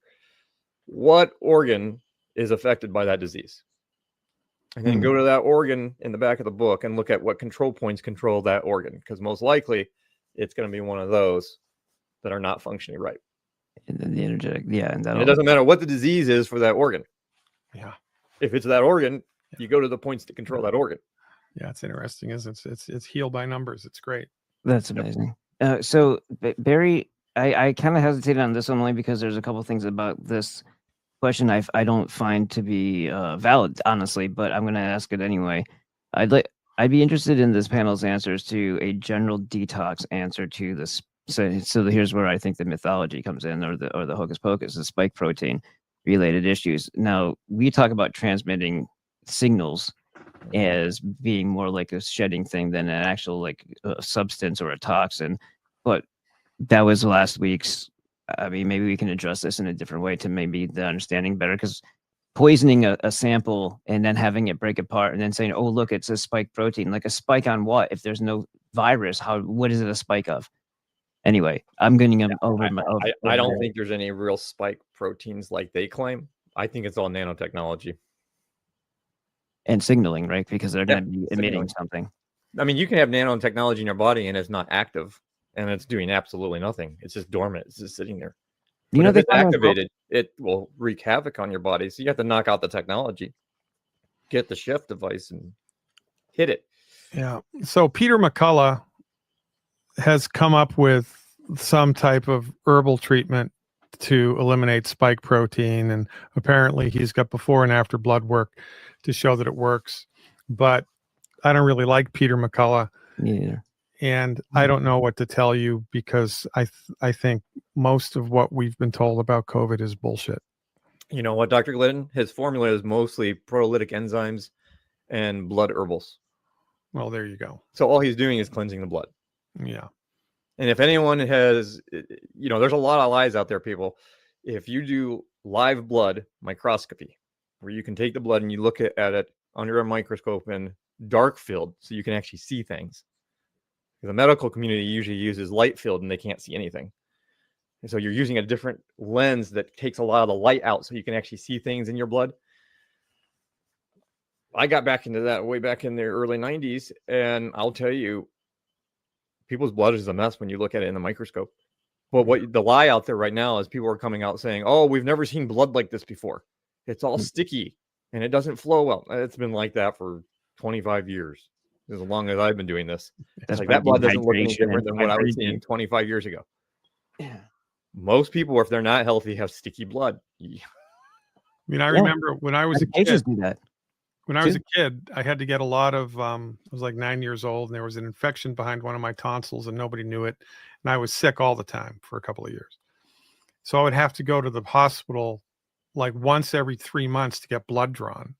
What organ is affected by that disease? And then go to that organ in the back of the book and look at what control points control that organ, because most likely it's going to be one of those that are not functioning right. And then the energetic, and it doesn't matter what the disease is for that organ. Yeah. If it's that organ, you go to the points to control that organ. Yeah, it's interesting, isn't it? It's healed by numbers. It's great. That's amazing. So Barry, I kind of hesitated on this one only because there's a couple things about this question I don't find to be valid, honestly, but I'm going to ask it anyway. I'd be interested in this panel's answers to a general detox answer to this. So here's where I think the mythology comes in, or the hocus pocus, the spike protein related issues. Now we talk about transmitting signals as being more like a shedding thing than an actual like a substance or a toxin, but that was last week's. I mean, maybe we can address this in a different way to maybe the understanding better, because poisoning a sample and then having it break apart and then saying, oh, look, it's a spike protein. Like a spike on what? If there's no virus, what is it a spike of? Anyway, I'm getting over I don't think there's any real spike proteins like they claim. I think it's all nanotechnology. And signaling, right? Because they're going to be emitting something. I mean, you can have nanotechnology in your body and it's not active and it's doing absolutely nothing. It's just dormant. It's just sitting there. You know, if it's activated, it will wreak havoc on your body. So you have to knock out the technology, get the chef device, and hit it. Yeah. So Peter McCullough has come up with some type of herbal treatment to eliminate spike protein, and apparently he's got before and after blood work to show that it works. But I don't really like Peter McCullough. Me neither. And I don't know what to tell you, because I think most of what we've been told about COVID is bullshit. You know what, Dr. Glidden? His formula is mostly proteolytic enzymes and blood herbals. Well, there you go. So all he's doing is cleansing the blood. Yeah. And if anyone has, there's a lot of lies out there, people. If you do live blood microscopy, where you can take the blood and you look at it under a microscope in dark field so you can actually see things. The medical community usually uses light field and they can't see anything. And so you're using a different lens that takes a lot of the light out so you can actually see things in your blood. I got back into that way back in the early 90s, and I'll tell you, people's blood is a mess when you look at it in the microscope. But what the lie out there right now is people are coming out saying, "Oh, we've never seen blood like this before. It's all sticky and it doesn't flow well." It's been like that for 25 years, as long as I've been doing this. That's Like that blood doesn't look any dehydration different and than what I was hydration. seeing 25 years ago. Yeah. Most people, if they're not healthy, have sticky blood. I mean, I remember when I was a kid. Medications do that. When I was a kid, I had to get a lot of, I was like 9 years old, and there was an infection behind one of my tonsils, and nobody knew it. And I was sick all the time for a couple of years. So I would have to go to the hospital like once every 3 months to get blood drawn.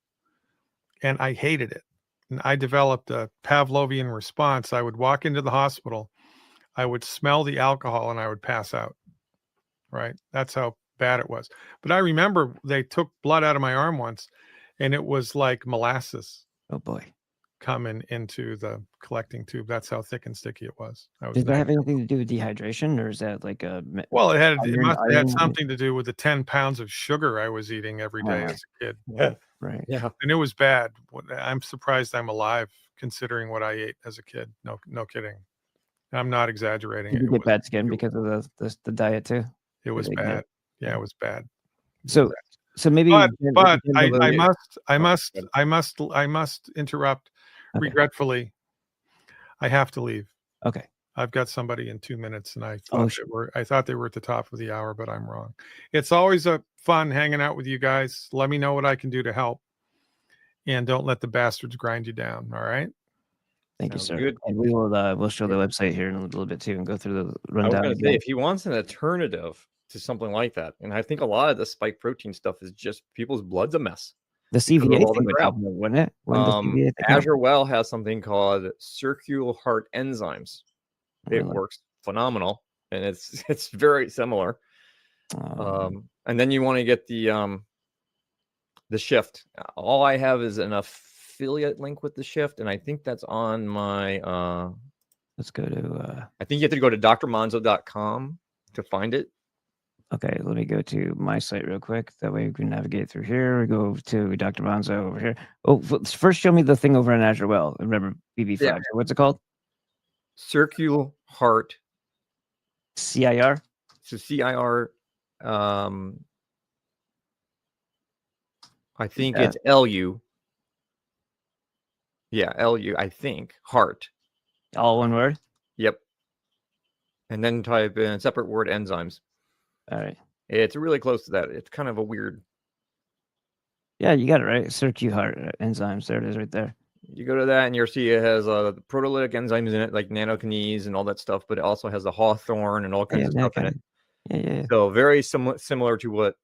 And I hated it. And I developed a Pavlovian response. I would walk into the hospital, I would smell the alcohol, and I would pass out. Right? That's how bad it was. But I remember they took blood out of my arm once, and it was like molasses. Oh boy. Coming into the collecting tube. That's how thick and sticky it was. Does that have anything to do with dehydration, or is that like a? Well, it must have had something to do with the 10 pounds of sugar I was eating every day as a kid. Yeah. Right. Yeah. And it was bad. I'm surprised I'm alive considering what I ate as a kid. No kidding. I'm not exaggerating. Did you get bad skin because of the diet too? It was bad. Yeah, it was bad. So maybe. But I must interrupt. Okay. Regretfully, I have to leave. Okay. I've got somebody in 2 minutes, and I Oh, thought they were at the top of the hour, but I'm wrong. It's always a fun hanging out with you guys. Let me know what I can do to help, and don't let the bastards grind you down. All right. Thank you, Sounds sir. good. And we'll show the website here in a little bit too, and go through the I was rundown. going to say, if he wants an alternative to something like that, and I think a lot of the spike protein stuff is just people's blood's a mess. The CVA thing would help, wouldn't it? Azure Well has something called circular heart enzymes. It works phenomenal, and it's very similar. And then you want to get the shift. All I have is an affiliate link with the shift, and I think that's on my let's go to I think you have to go to drmonzo.com to find it. Okay, let me go to my site real quick. That way we can navigate through here. We go to Dr. Monzo over here. Oh, first show me the thing over on Azure Well. Remember BB5. Yeah. What's it called? Circular heart. CIR? So CIR. I think it's LU. Yeah, LU, I think. Heart. All one word? Yep. And then type in a separate word enzymes. All right. It's really close to that. It's kind of a weird. Yeah, you got it right. Circular heart enzymes. There it is right there. You go to that and you'll see it has proteolytic enzymes in it, like nanokinase and all that stuff, but it also has the hawthorn and all kinds of stuff in it. Yeah. So very similar to what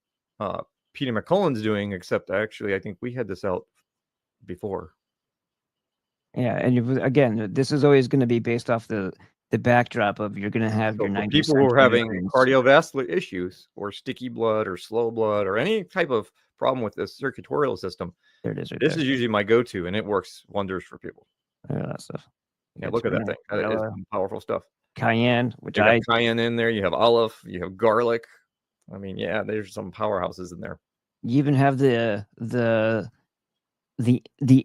Peter McCullen's doing, except actually I think we had this out before. Yeah, and again, this is always going to be based off the backdrop of you're going to have your 90 people who are having cardiovascular issues or sticky blood or slow blood or any type of problem with the circulatory system. There it is. Right this there. is usually my go-to, and it works wonders for people. Yeah, that stuff. Yeah, look at that thing. That is some powerful stuff. Cayenne, which you got cayenne in there. You have olive. You have garlic. I mean, yeah, there's some powerhouses in there. You even have the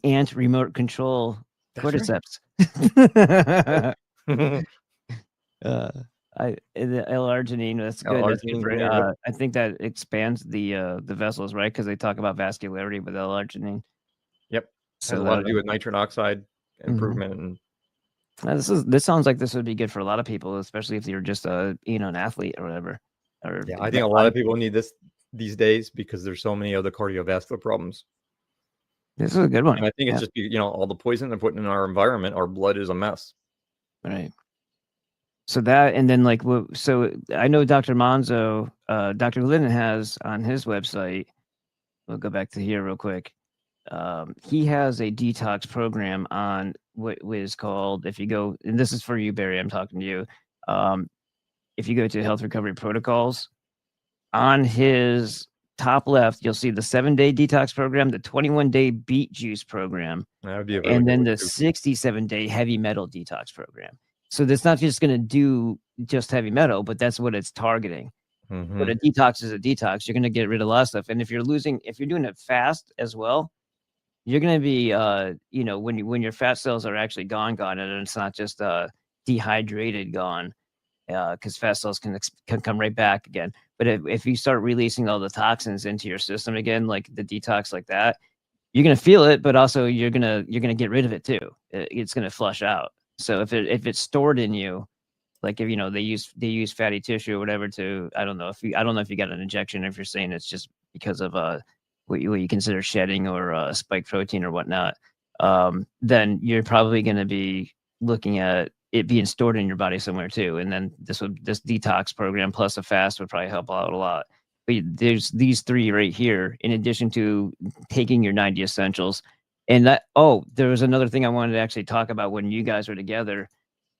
ant remote control cordyceps. Right. The L-arginine, that's good. L-arginine, I think that expands the vessels, right? Because they talk about vascularity with L-arginine. Yep. So has a lot to do with nitric oxide improvement. And this sounds like this would be good for a lot of people, especially if you're just an athlete or whatever. Yeah, I think a lot of people need this these days because there's so many other cardiovascular problems. This is a good one. And I think it's just all the poison they're putting in our environment. Our blood is a mess. Right. So that, and then so I know Dr. Monzo, Dr. Glidden has on his website. We'll go back to here real quick. He has a detox program on what is called, if you go, and this is for you, Barry, I'm talking to you. If you go to Health Recovery Protocols, on his top left, you'll see the 7-day detox program, the 21-day beet juice program, and then the 67-day heavy metal detox program. So that's not just going to do just heavy metal, but that's what it's targeting. But a detox is a detox. You're going to get rid of a lot of stuff. And if you're doing it fast as well, you're going to be, when your fat cells are actually gone, and it's not just dehydrated gone, because fast cells can come right back again. But if you start releasing all the toxins into your system again, like the detox like that, you're gonna feel it, but also you're gonna get rid of it too. It's gonna flush out. So if it's stored in you, like if they use fatty tissue or whatever to, I don't know if you got an injection, or if you're saying it's just because of what you consider shedding or spike protein or whatnot, then you're probably going to be looking at it being stored in your body somewhere too. And then this detox program plus a fast would probably help out a lot. But there's these three right here, in addition to taking your 90 essentials. And there was another thing I wanted to actually talk about when you guys were together,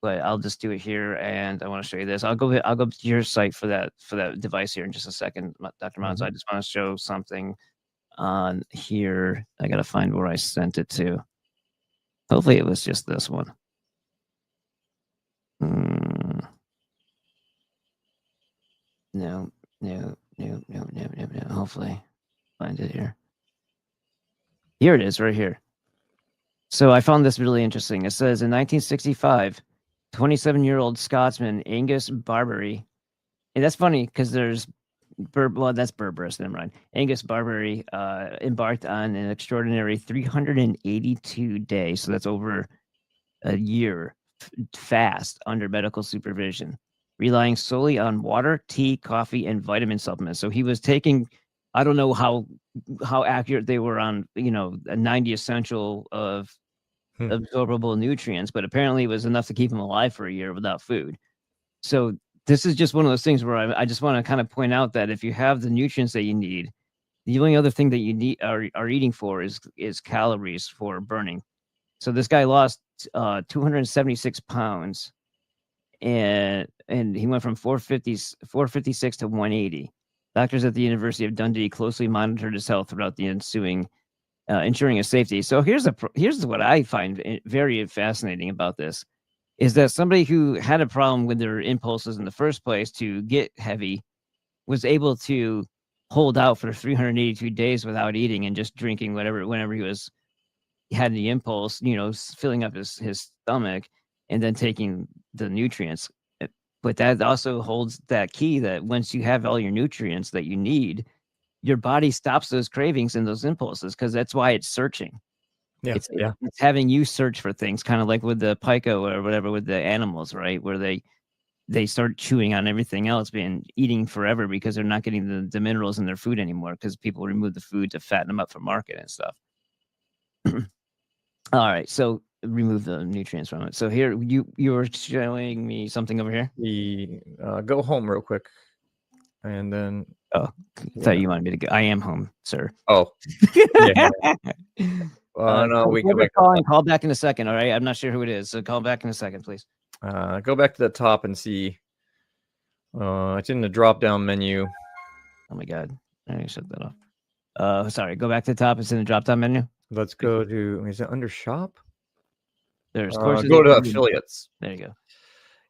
but I'll just do it here, and I want to show you this. I'll go to your site for that device here in just a second, Dr. Mons. I just want to show something on here. I got to find where I sent it to. Hopefully it was just this one. No. Hopefully find it here. Here it is, right here. So I found this really interesting. It says in 1965, 27-year-old Scotsman Angus Barbery, and that's funny because there's that's Berberus, never mind. Angus Barbery embarked on an extraordinary 382 days, so that's over a year, fast under medical supervision, relying solely on water, tea, coffee, and vitamin supplements. So he was taking, I don't know how accurate they were on, a 90 essential of absorbable nutrients, but apparently it was enough to keep him alive for a year without food. So this is just one of those things where I just want to kind of point out that if you have the nutrients that you need, the only other thing that you need are eating for is calories for burning. So this guy lost 276 pounds, and he went from 456 to 180. Doctors at the University of Dundee closely monitored his health throughout the ensuing, ensuring his safety. So here's what I find very fascinating about this, is that somebody who had a problem with their impulses in the first place to get heavy was able to hold out for 382 days without eating and just drinking whenever he had the impulse, filling up his stomach and then taking the nutrients. But that also holds that key that once you have all your nutrients that you need, your body stops those cravings and those impulses, because that's why it's searching. Yeah, it's having you search for things, kind of like with the pico or whatever with the animals, right? Where they start chewing on everything else, eating forever because they're not getting the minerals in their food anymore, because people remove the food to fatten them up for market and stuff. All right, so remove the nutrients from it. So here you were showing me something over here. Go home real quick, and then I thought you wanted me to go. I am home, sir. Oh, yeah. No, we go back. Call back in a second. All right, I'm not sure who it is, so call back in a second, please. Go back to the top and see. It's in the drop-down menu. Oh my God, I shut that off. Sorry, go back to the top. It's in the drop-down menu. Let's go to. Is it under shop? There's go to affiliates. There you go.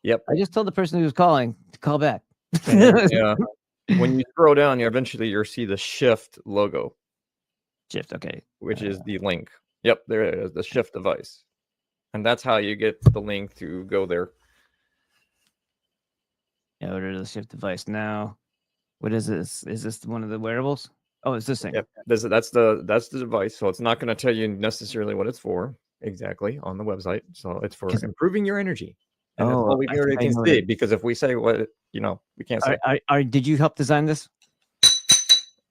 Yep. I just told the person who was calling to call back. Yeah. When you scroll down, you'll see the Shift logo. Shift, okay. Which is the link. Yep, there it is, the Shift device. And that's how you get the link to go there. Yeah, order the Shift device now. What is this? Is this one of the wearables? Oh, it's this thing. Yep, that's the device. So it's not going to tell you necessarily what it's for exactly on the website. So it's for improving your energy. And that's all we can say, because if we say what we can't say. Did you help design this?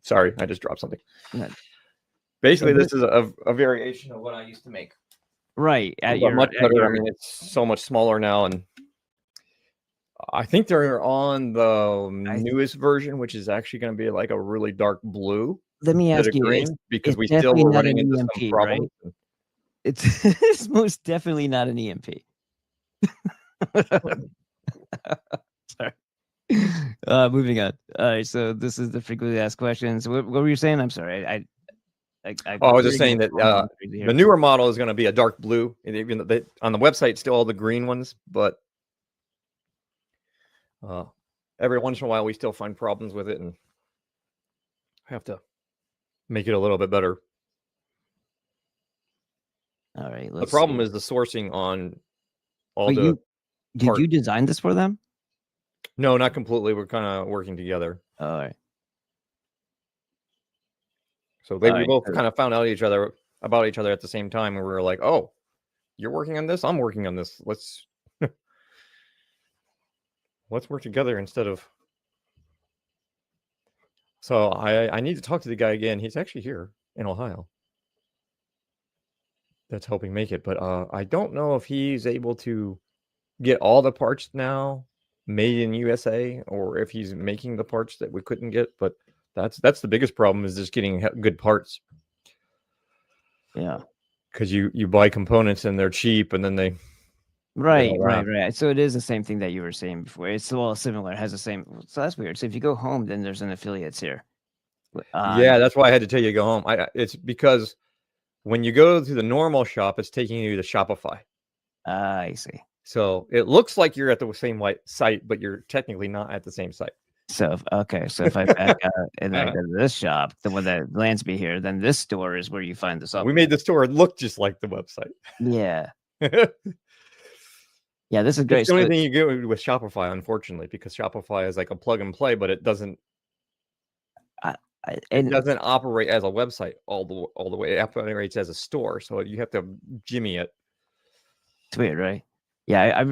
Sorry, I just dropped something. No. Basically, this is a variation of what I used to make. Right. Much better. I mean, it's so much smaller now, and I think they're on the newest version, which is actually going to be like a really dark blue. Let me ask you, green, because we still were running into EMP, some problems. Right? It's most definitely not an EMP. Sorry. Moving on. All right, so this is the frequently asked questions. What were you saying? I'm sorry. I was just saying that the newer model is going to be a dark blue. Even on the website, still all the green ones, but every once in a while we still find problems with it, and have to make it a little bit better. All right. The problem is the sourcing on all the Did part. you design this for them? No, not completely. We're kind of working together. All right. So we Alright, both so- kind of found out about each other at the same time, and we were like, "Oh, you're working on this. I'm working on this. Let's work together instead of." So I need to talk to the guy again. He's actually here in Ohio. That's helping make it, but I don't know if he's able to get all the parts now made in USA, or if he's making the parts that we couldn't get. But that's the biggest problem, is just getting good parts. Yeah. Because you buy components and they're cheap, and then they Right. all wrap. So it is the same thing that you were saying before. It's all similar. It has the same. So that's weird. So if you go home, then there's an affiliates here. Yeah, that's why I had to tell you to go home. It's because when you go to the normal shop, it's taking you to Shopify. I see. So it looks like you're at the same site, but you're technically not at the same site. So if I back out and I go to this shop, the one that lands me here, then this store is where you find the software. We made the store look just like the website. Yeah. Yeah, this is great. It's the only thing you get with Shopify, unfortunately, because Shopify is like a plug and play, but it doesn't. It doesn't operate as a website all the way. It operates as a store, so you have to jimmy it. It's weird, right? Yeah,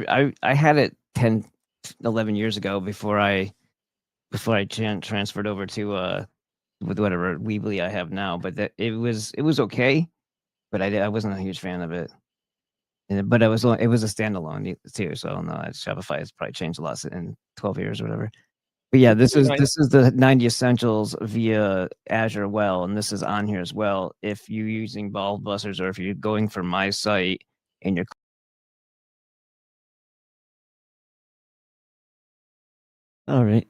I had it 10, 11 years ago before I transferred over to with whatever Weebly I have now. But it was okay, but I wasn't a huge fan of it. But it was a standalone too, so I don't know. Shopify has probably changed a lot in 12 years or whatever. But yeah, this is the 90 essentials via Azure Well, and this is on here as well. If you're using Ballbusters, or if you're going for my site and you're all right.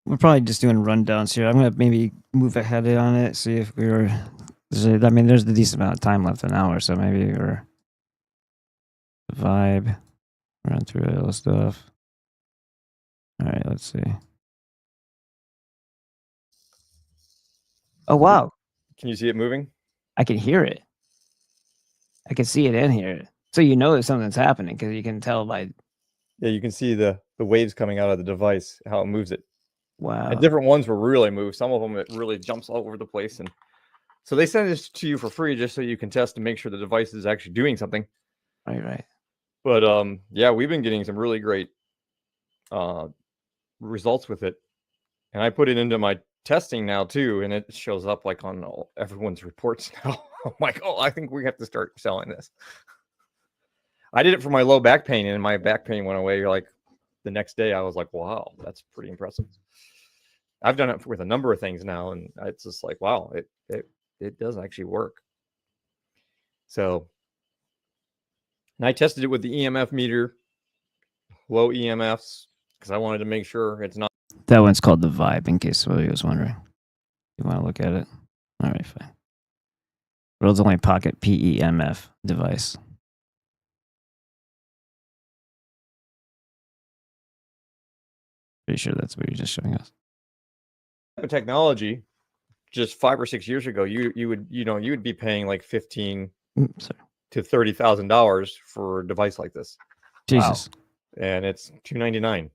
We're probably just doing rundowns here. I'm gonna maybe move ahead on it, see if there's a decent amount of time left, an hour, so maybe we're vibe, run through all the stuff. All right, let's see. Oh wow! Can you see it moving? I can hear it. I can see it in here. So you know that something's happening because you can tell by. Yeah, you can see the waves coming out of the device, how it moves it. Wow. And different ones will really move. Some of them, it really jumps all over the place. And so they send this to you for free just so you can test and make sure the device is actually doing something. Right. But yeah, we've been getting some really great results with it. And I put it into my testing now too, and it shows up like on everyone's reports now. I'm like, oh, I think we have to start selling this. I did it for my low back pain, and my back pain went away like the next day. I was like, wow, that's pretty impressive. I've done it with a number of things now, and it's just like, wow, it does actually work. So, and I tested it with the EMF meter, low EMFs, because I wanted to make sure it's not. That one's called the Vibe, in case somebody was wondering. You want to look at it? All right, fine. World's only pocket PEMF device. Pretty sure that's what you're just showing us. Technology, just 5 or 6 years ago, you would be paying like $15,000 to $30,000 for a device like this. Jesus. Wow. And it's $299.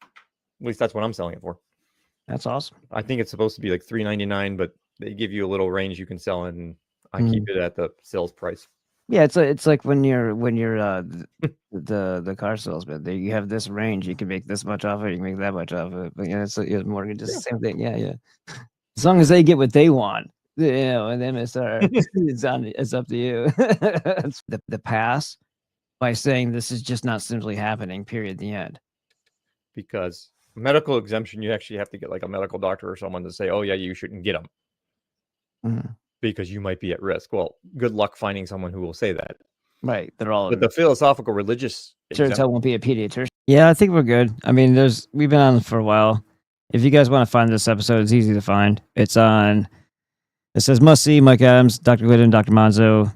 At least that's what I'm selling it for. That's awesome. I think it's supposed to be like $399, but they give you a little range you can sell it, and I keep it at the sales price. Yeah, it's like when you're the car salesman. You have this range, you can make this much off it, you can make that much off it. But yeah, it's mortgage, just the same thing. Yeah. As long as they get what they want, and MSR, it's up to you. the pass by saying this is just not simply happening. Period. The end. Because medical exemption, you actually have to get like a medical doctor or someone to say, oh yeah, you shouldn't get them. Mm-hmm. Because you might be at risk. Well, good luck finding someone who will say that. Right. They're all. But the philosophical religious. Sure, it won't be a pediatrician. Yeah, I think we're good. I mean, we've been on for a while. If you guys want to find this episode, it's easy to find. It's on. It says must see Mike Adams, Dr. Glidden, Dr. Monzo,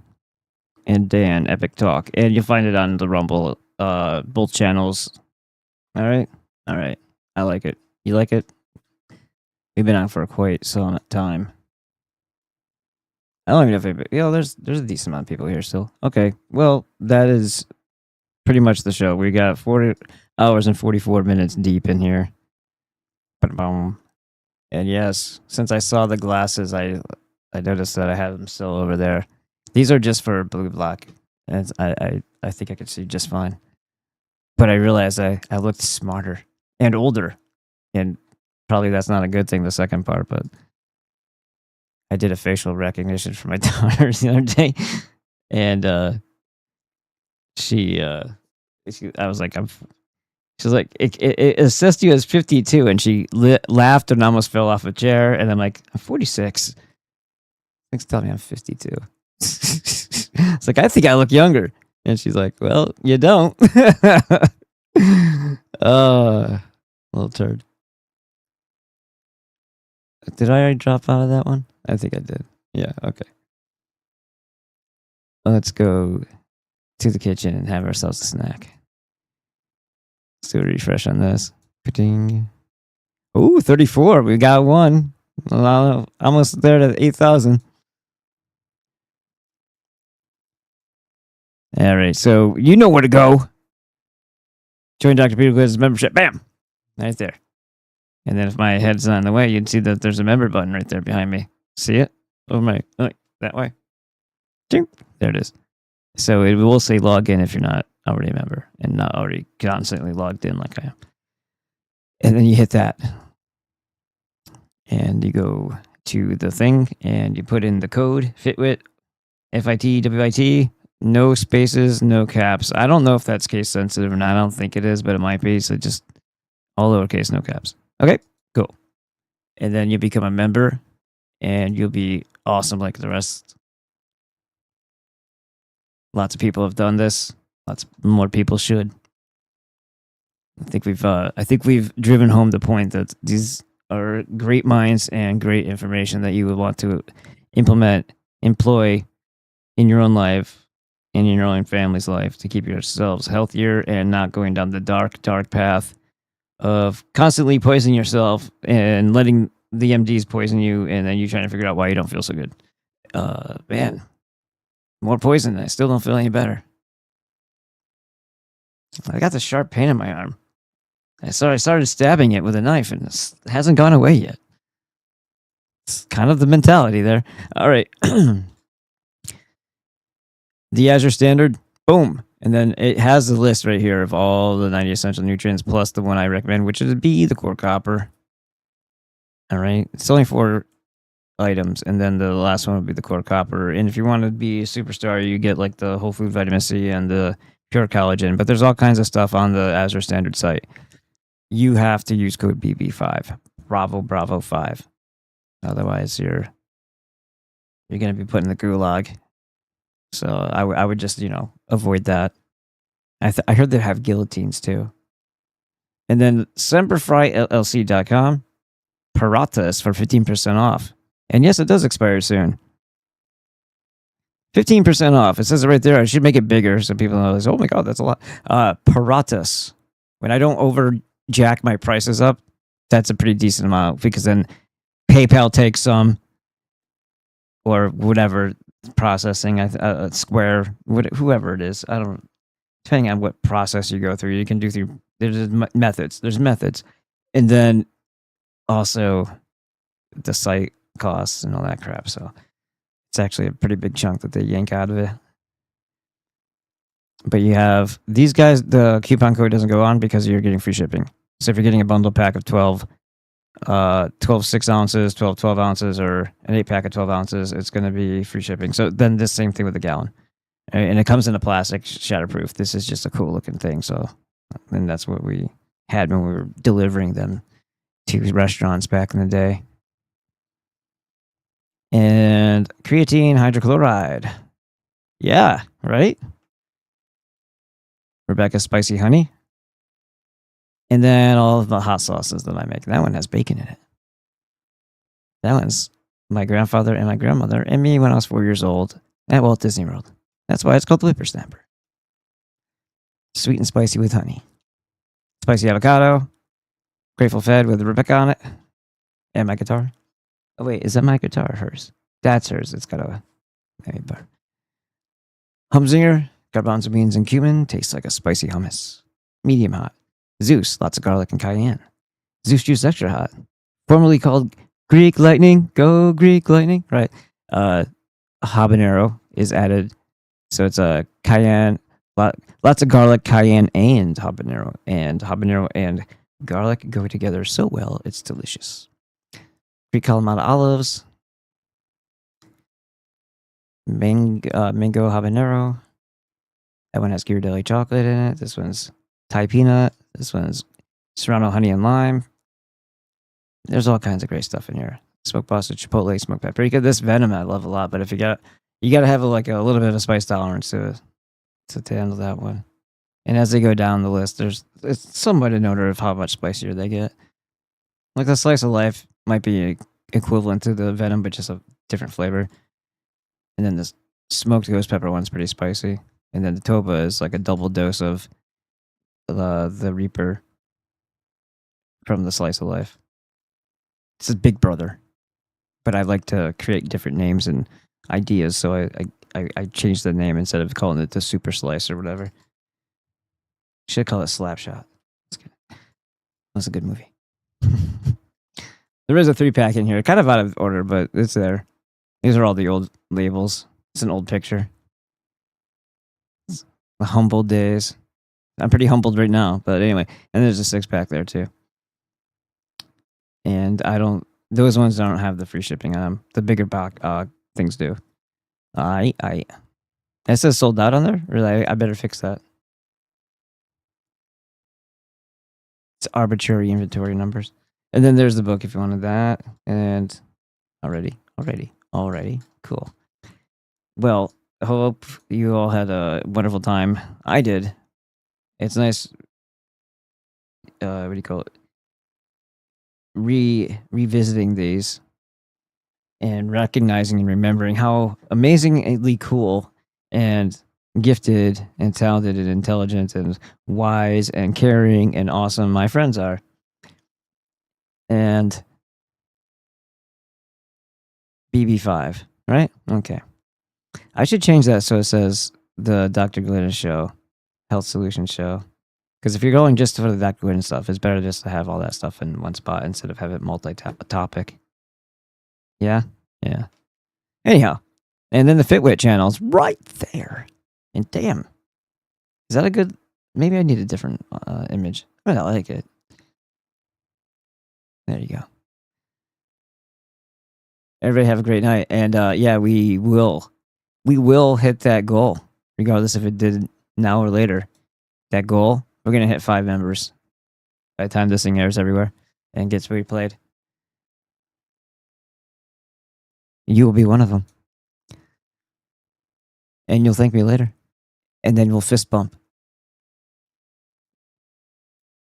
and Dan Epic Talk, and you'll find it on the Rumble, both channels. All right. I like it. You like it? We've been on for quite some time. I don't even know if there's a decent amount of people here still. Okay, well, that is pretty much the show. We got 40 hours and 44 minutes deep in here. Ba-dum. And yes, since I saw the glasses, I noticed that I had them still over there. These are just for blue black, and I think I could see just fine. But I realized I looked smarter and older, and probably that's not a good thing. The second part, but I did a facial recognition for my daughter the other day, and I was like, she's like, it assessed you as 52, and she laughed and almost fell off a chair, and I'm like, I'm 46. Thanks for telling me I'm 52. It's like, I think I look younger. And she's like, well, you don't. Little turd. Did I already drop out of that one? I think I did. Yeah, okay. Let's go to the kitchen and have ourselves a snack. Let's do a refresh on this. Ding. Ooh, 34. We got one. Almost there to 8,000. All right, so you know where to go. Join Dr. Peter Glidden's membership. Bam! Right there. And then if my head's not in the way, you'd see that there's a member button right there behind me. See it? That way. Ding. There it is. So it will say log in if you're not already a member and not already constantly logged in like I am. And then you hit that. And you go to the thing and you put in the code, FITWIT, FITWIT. No spaces, no caps. I don't know if that's case sensitive or not. I don't think it is, but it might be. So just all lowercase, no caps. Okay, cool. And then you become a member and you'll be awesome like the rest. Lots of people have done this. Lots more people should. I think we've driven home the point that these are great minds and great information that you would want to implement, employ in your own life, and in your own family's life to keep yourselves healthier and not going down the dark path of constantly poisoning yourself and letting the MDs poison you, and then you trying to figure out why you don't feel so good. Man, more poison. I still don't feel any better. I got the sharp pain in my arm. I started stabbing it with a knife, and it hasn't gone away yet. It's kind of the mentality there. All right. The Azure Standard, boom. And then it has the list right here of all the 90 essential nutrients plus the one I recommend, which would be the core copper. All right. It's only 4 items. And then the last one would be the core copper. And if you want to be a superstar, you get like the whole food vitamin C and the pure collagen. But there's all kinds of stuff on the Azure Standard site. You have to use code BB5. Bravo 5. Otherwise, you're going to be put in the gulag. So I would just, avoid that. I heard they have guillotines too. And then SemperFryLLC.com, Paratas for 15% off. And yes, it does expire soon. 15% off. It says it right there. I should make it bigger so people know this. Oh my God, that's a lot. Paratas. When I don't overjack my prices up, that's a pretty decent amount because then PayPal takes some or whatever. Processing, Square, whoever it is, I don't. Depending on what process you go through, you can do through. There's methods. There's methods, and then also the site costs and all that crap. So it's actually a pretty big chunk that they yank out of it. But you have these guys. The coupon code doesn't go on because you're getting free shipping. So if you're getting a bundle pack of 12 6 ounces, 12 ounces, or an 8-pack of 12 ounces, it's going to be free shipping. So then the same thing with the gallon. And it comes in a plastic, shatterproof. This is just a cool looking thing. So, and that's what we had when we were delivering them to restaurants back in the day. And creatine hydrochloride. Yeah, right? Rebecca's spicy honey. And then all of the hot sauces that I make. That one has bacon in it. That one's my grandfather and my grandmother and me when I was 4 years old at Walt Disney World. That's why it's called the Whippersnapper. Sweet and spicy with honey. Spicy avocado. Grateful Fed with Rebecca on it. And my guitar. Oh wait, is that my guitar or hers? That's hers. It's got a bar. Humzinger Garbanzo beans and cumin tastes like a spicy hummus. Medium hot. Zeus, lots of garlic and cayenne. Zeus juice extra hot. Formerly called Greek lightning. Go Greek lightning. Right. Habanero is added. So it's a cayenne, lots of garlic, cayenne, and habanero. And habanero and garlic go together so well, it's delicious. Greek Kalamata olives. Mango habanero. That one has Ghirardelli chocolate in it. This one's Thai peanut. This one's Serrano honey and lime. There's all kinds of great stuff in here. Smoked pasta, chipotle, smoked paprika. This venom I love a lot, but if you got to have a little bit of a spice tolerance to handle that one. And as they go down the list, it's somewhat in order of how much spicier they get. Like the slice of life might be equivalent to the venom, but just a different flavor. And then the smoked ghost pepper one's pretty spicy. And then the toba is like a double dose of the Reaper from the slice of life. It's a big brother. But I like to create different names and ideas, so I changed the name instead of calling it the Super Slice or whatever. Should call it Slapshot. That's a good movie. There is a 3-pack in here, kind of out of order, but it's there. These are all the old labels. It's an old picture. It's the humble days. I'm pretty humbled right now, but anyway. And there's a 6-pack there too. And those ones don't have the free shipping on them. The bigger box things do. It says sold out on there? Really, I better fix that. It's arbitrary inventory numbers. And then there's the book if you wanted that. And already. Cool. Well, I hope you all had a wonderful time. I did. It's nice. What do you call it? Revisiting these and recognizing and remembering how amazingly cool and gifted and talented and intelligent and wise and caring and awesome my friends are. And BB5, right? Okay. I should change that so it says the Dr. Glidden Show, Health Solutions Show. Because if you're going just for the Dr. Glidden stuff, it's better just to have all that stuff in one spot instead of have it multi-topic. Yeah? Yeah. Anyhow. And then the Fitwit channel's right there. And damn. Is that a good... Maybe I need a different image. But I like it. There you go. Everybody have a great night. And yeah, we will hit that goal. Regardless if it did now or later. That goal... We're going to hit 5 members by the time this thing airs everywhere and gets replayed. You will be one of them. And you'll thank me later. And then we'll fist bump.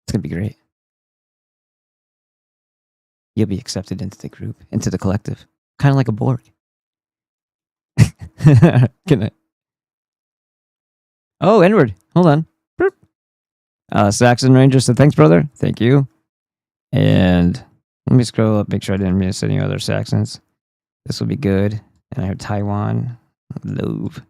It's going to be great. You'll be accepted into the group, into the collective. Kind of like a Borg. Good night. Oh, Edward. Hold on. Saxon Ranger said, thanks, brother. Thank you. And let me scroll up, make sure I didn't miss any other Saxons. This will be good. And I heard Taiwan. Love.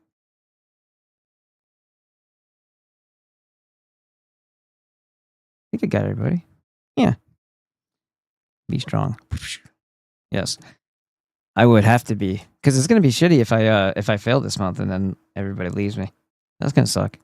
I think I got everybody. Yeah. Be strong. Yes. I would have to be. Because it's going to be shitty if I fail this month and then everybody leaves me. That's going to suck.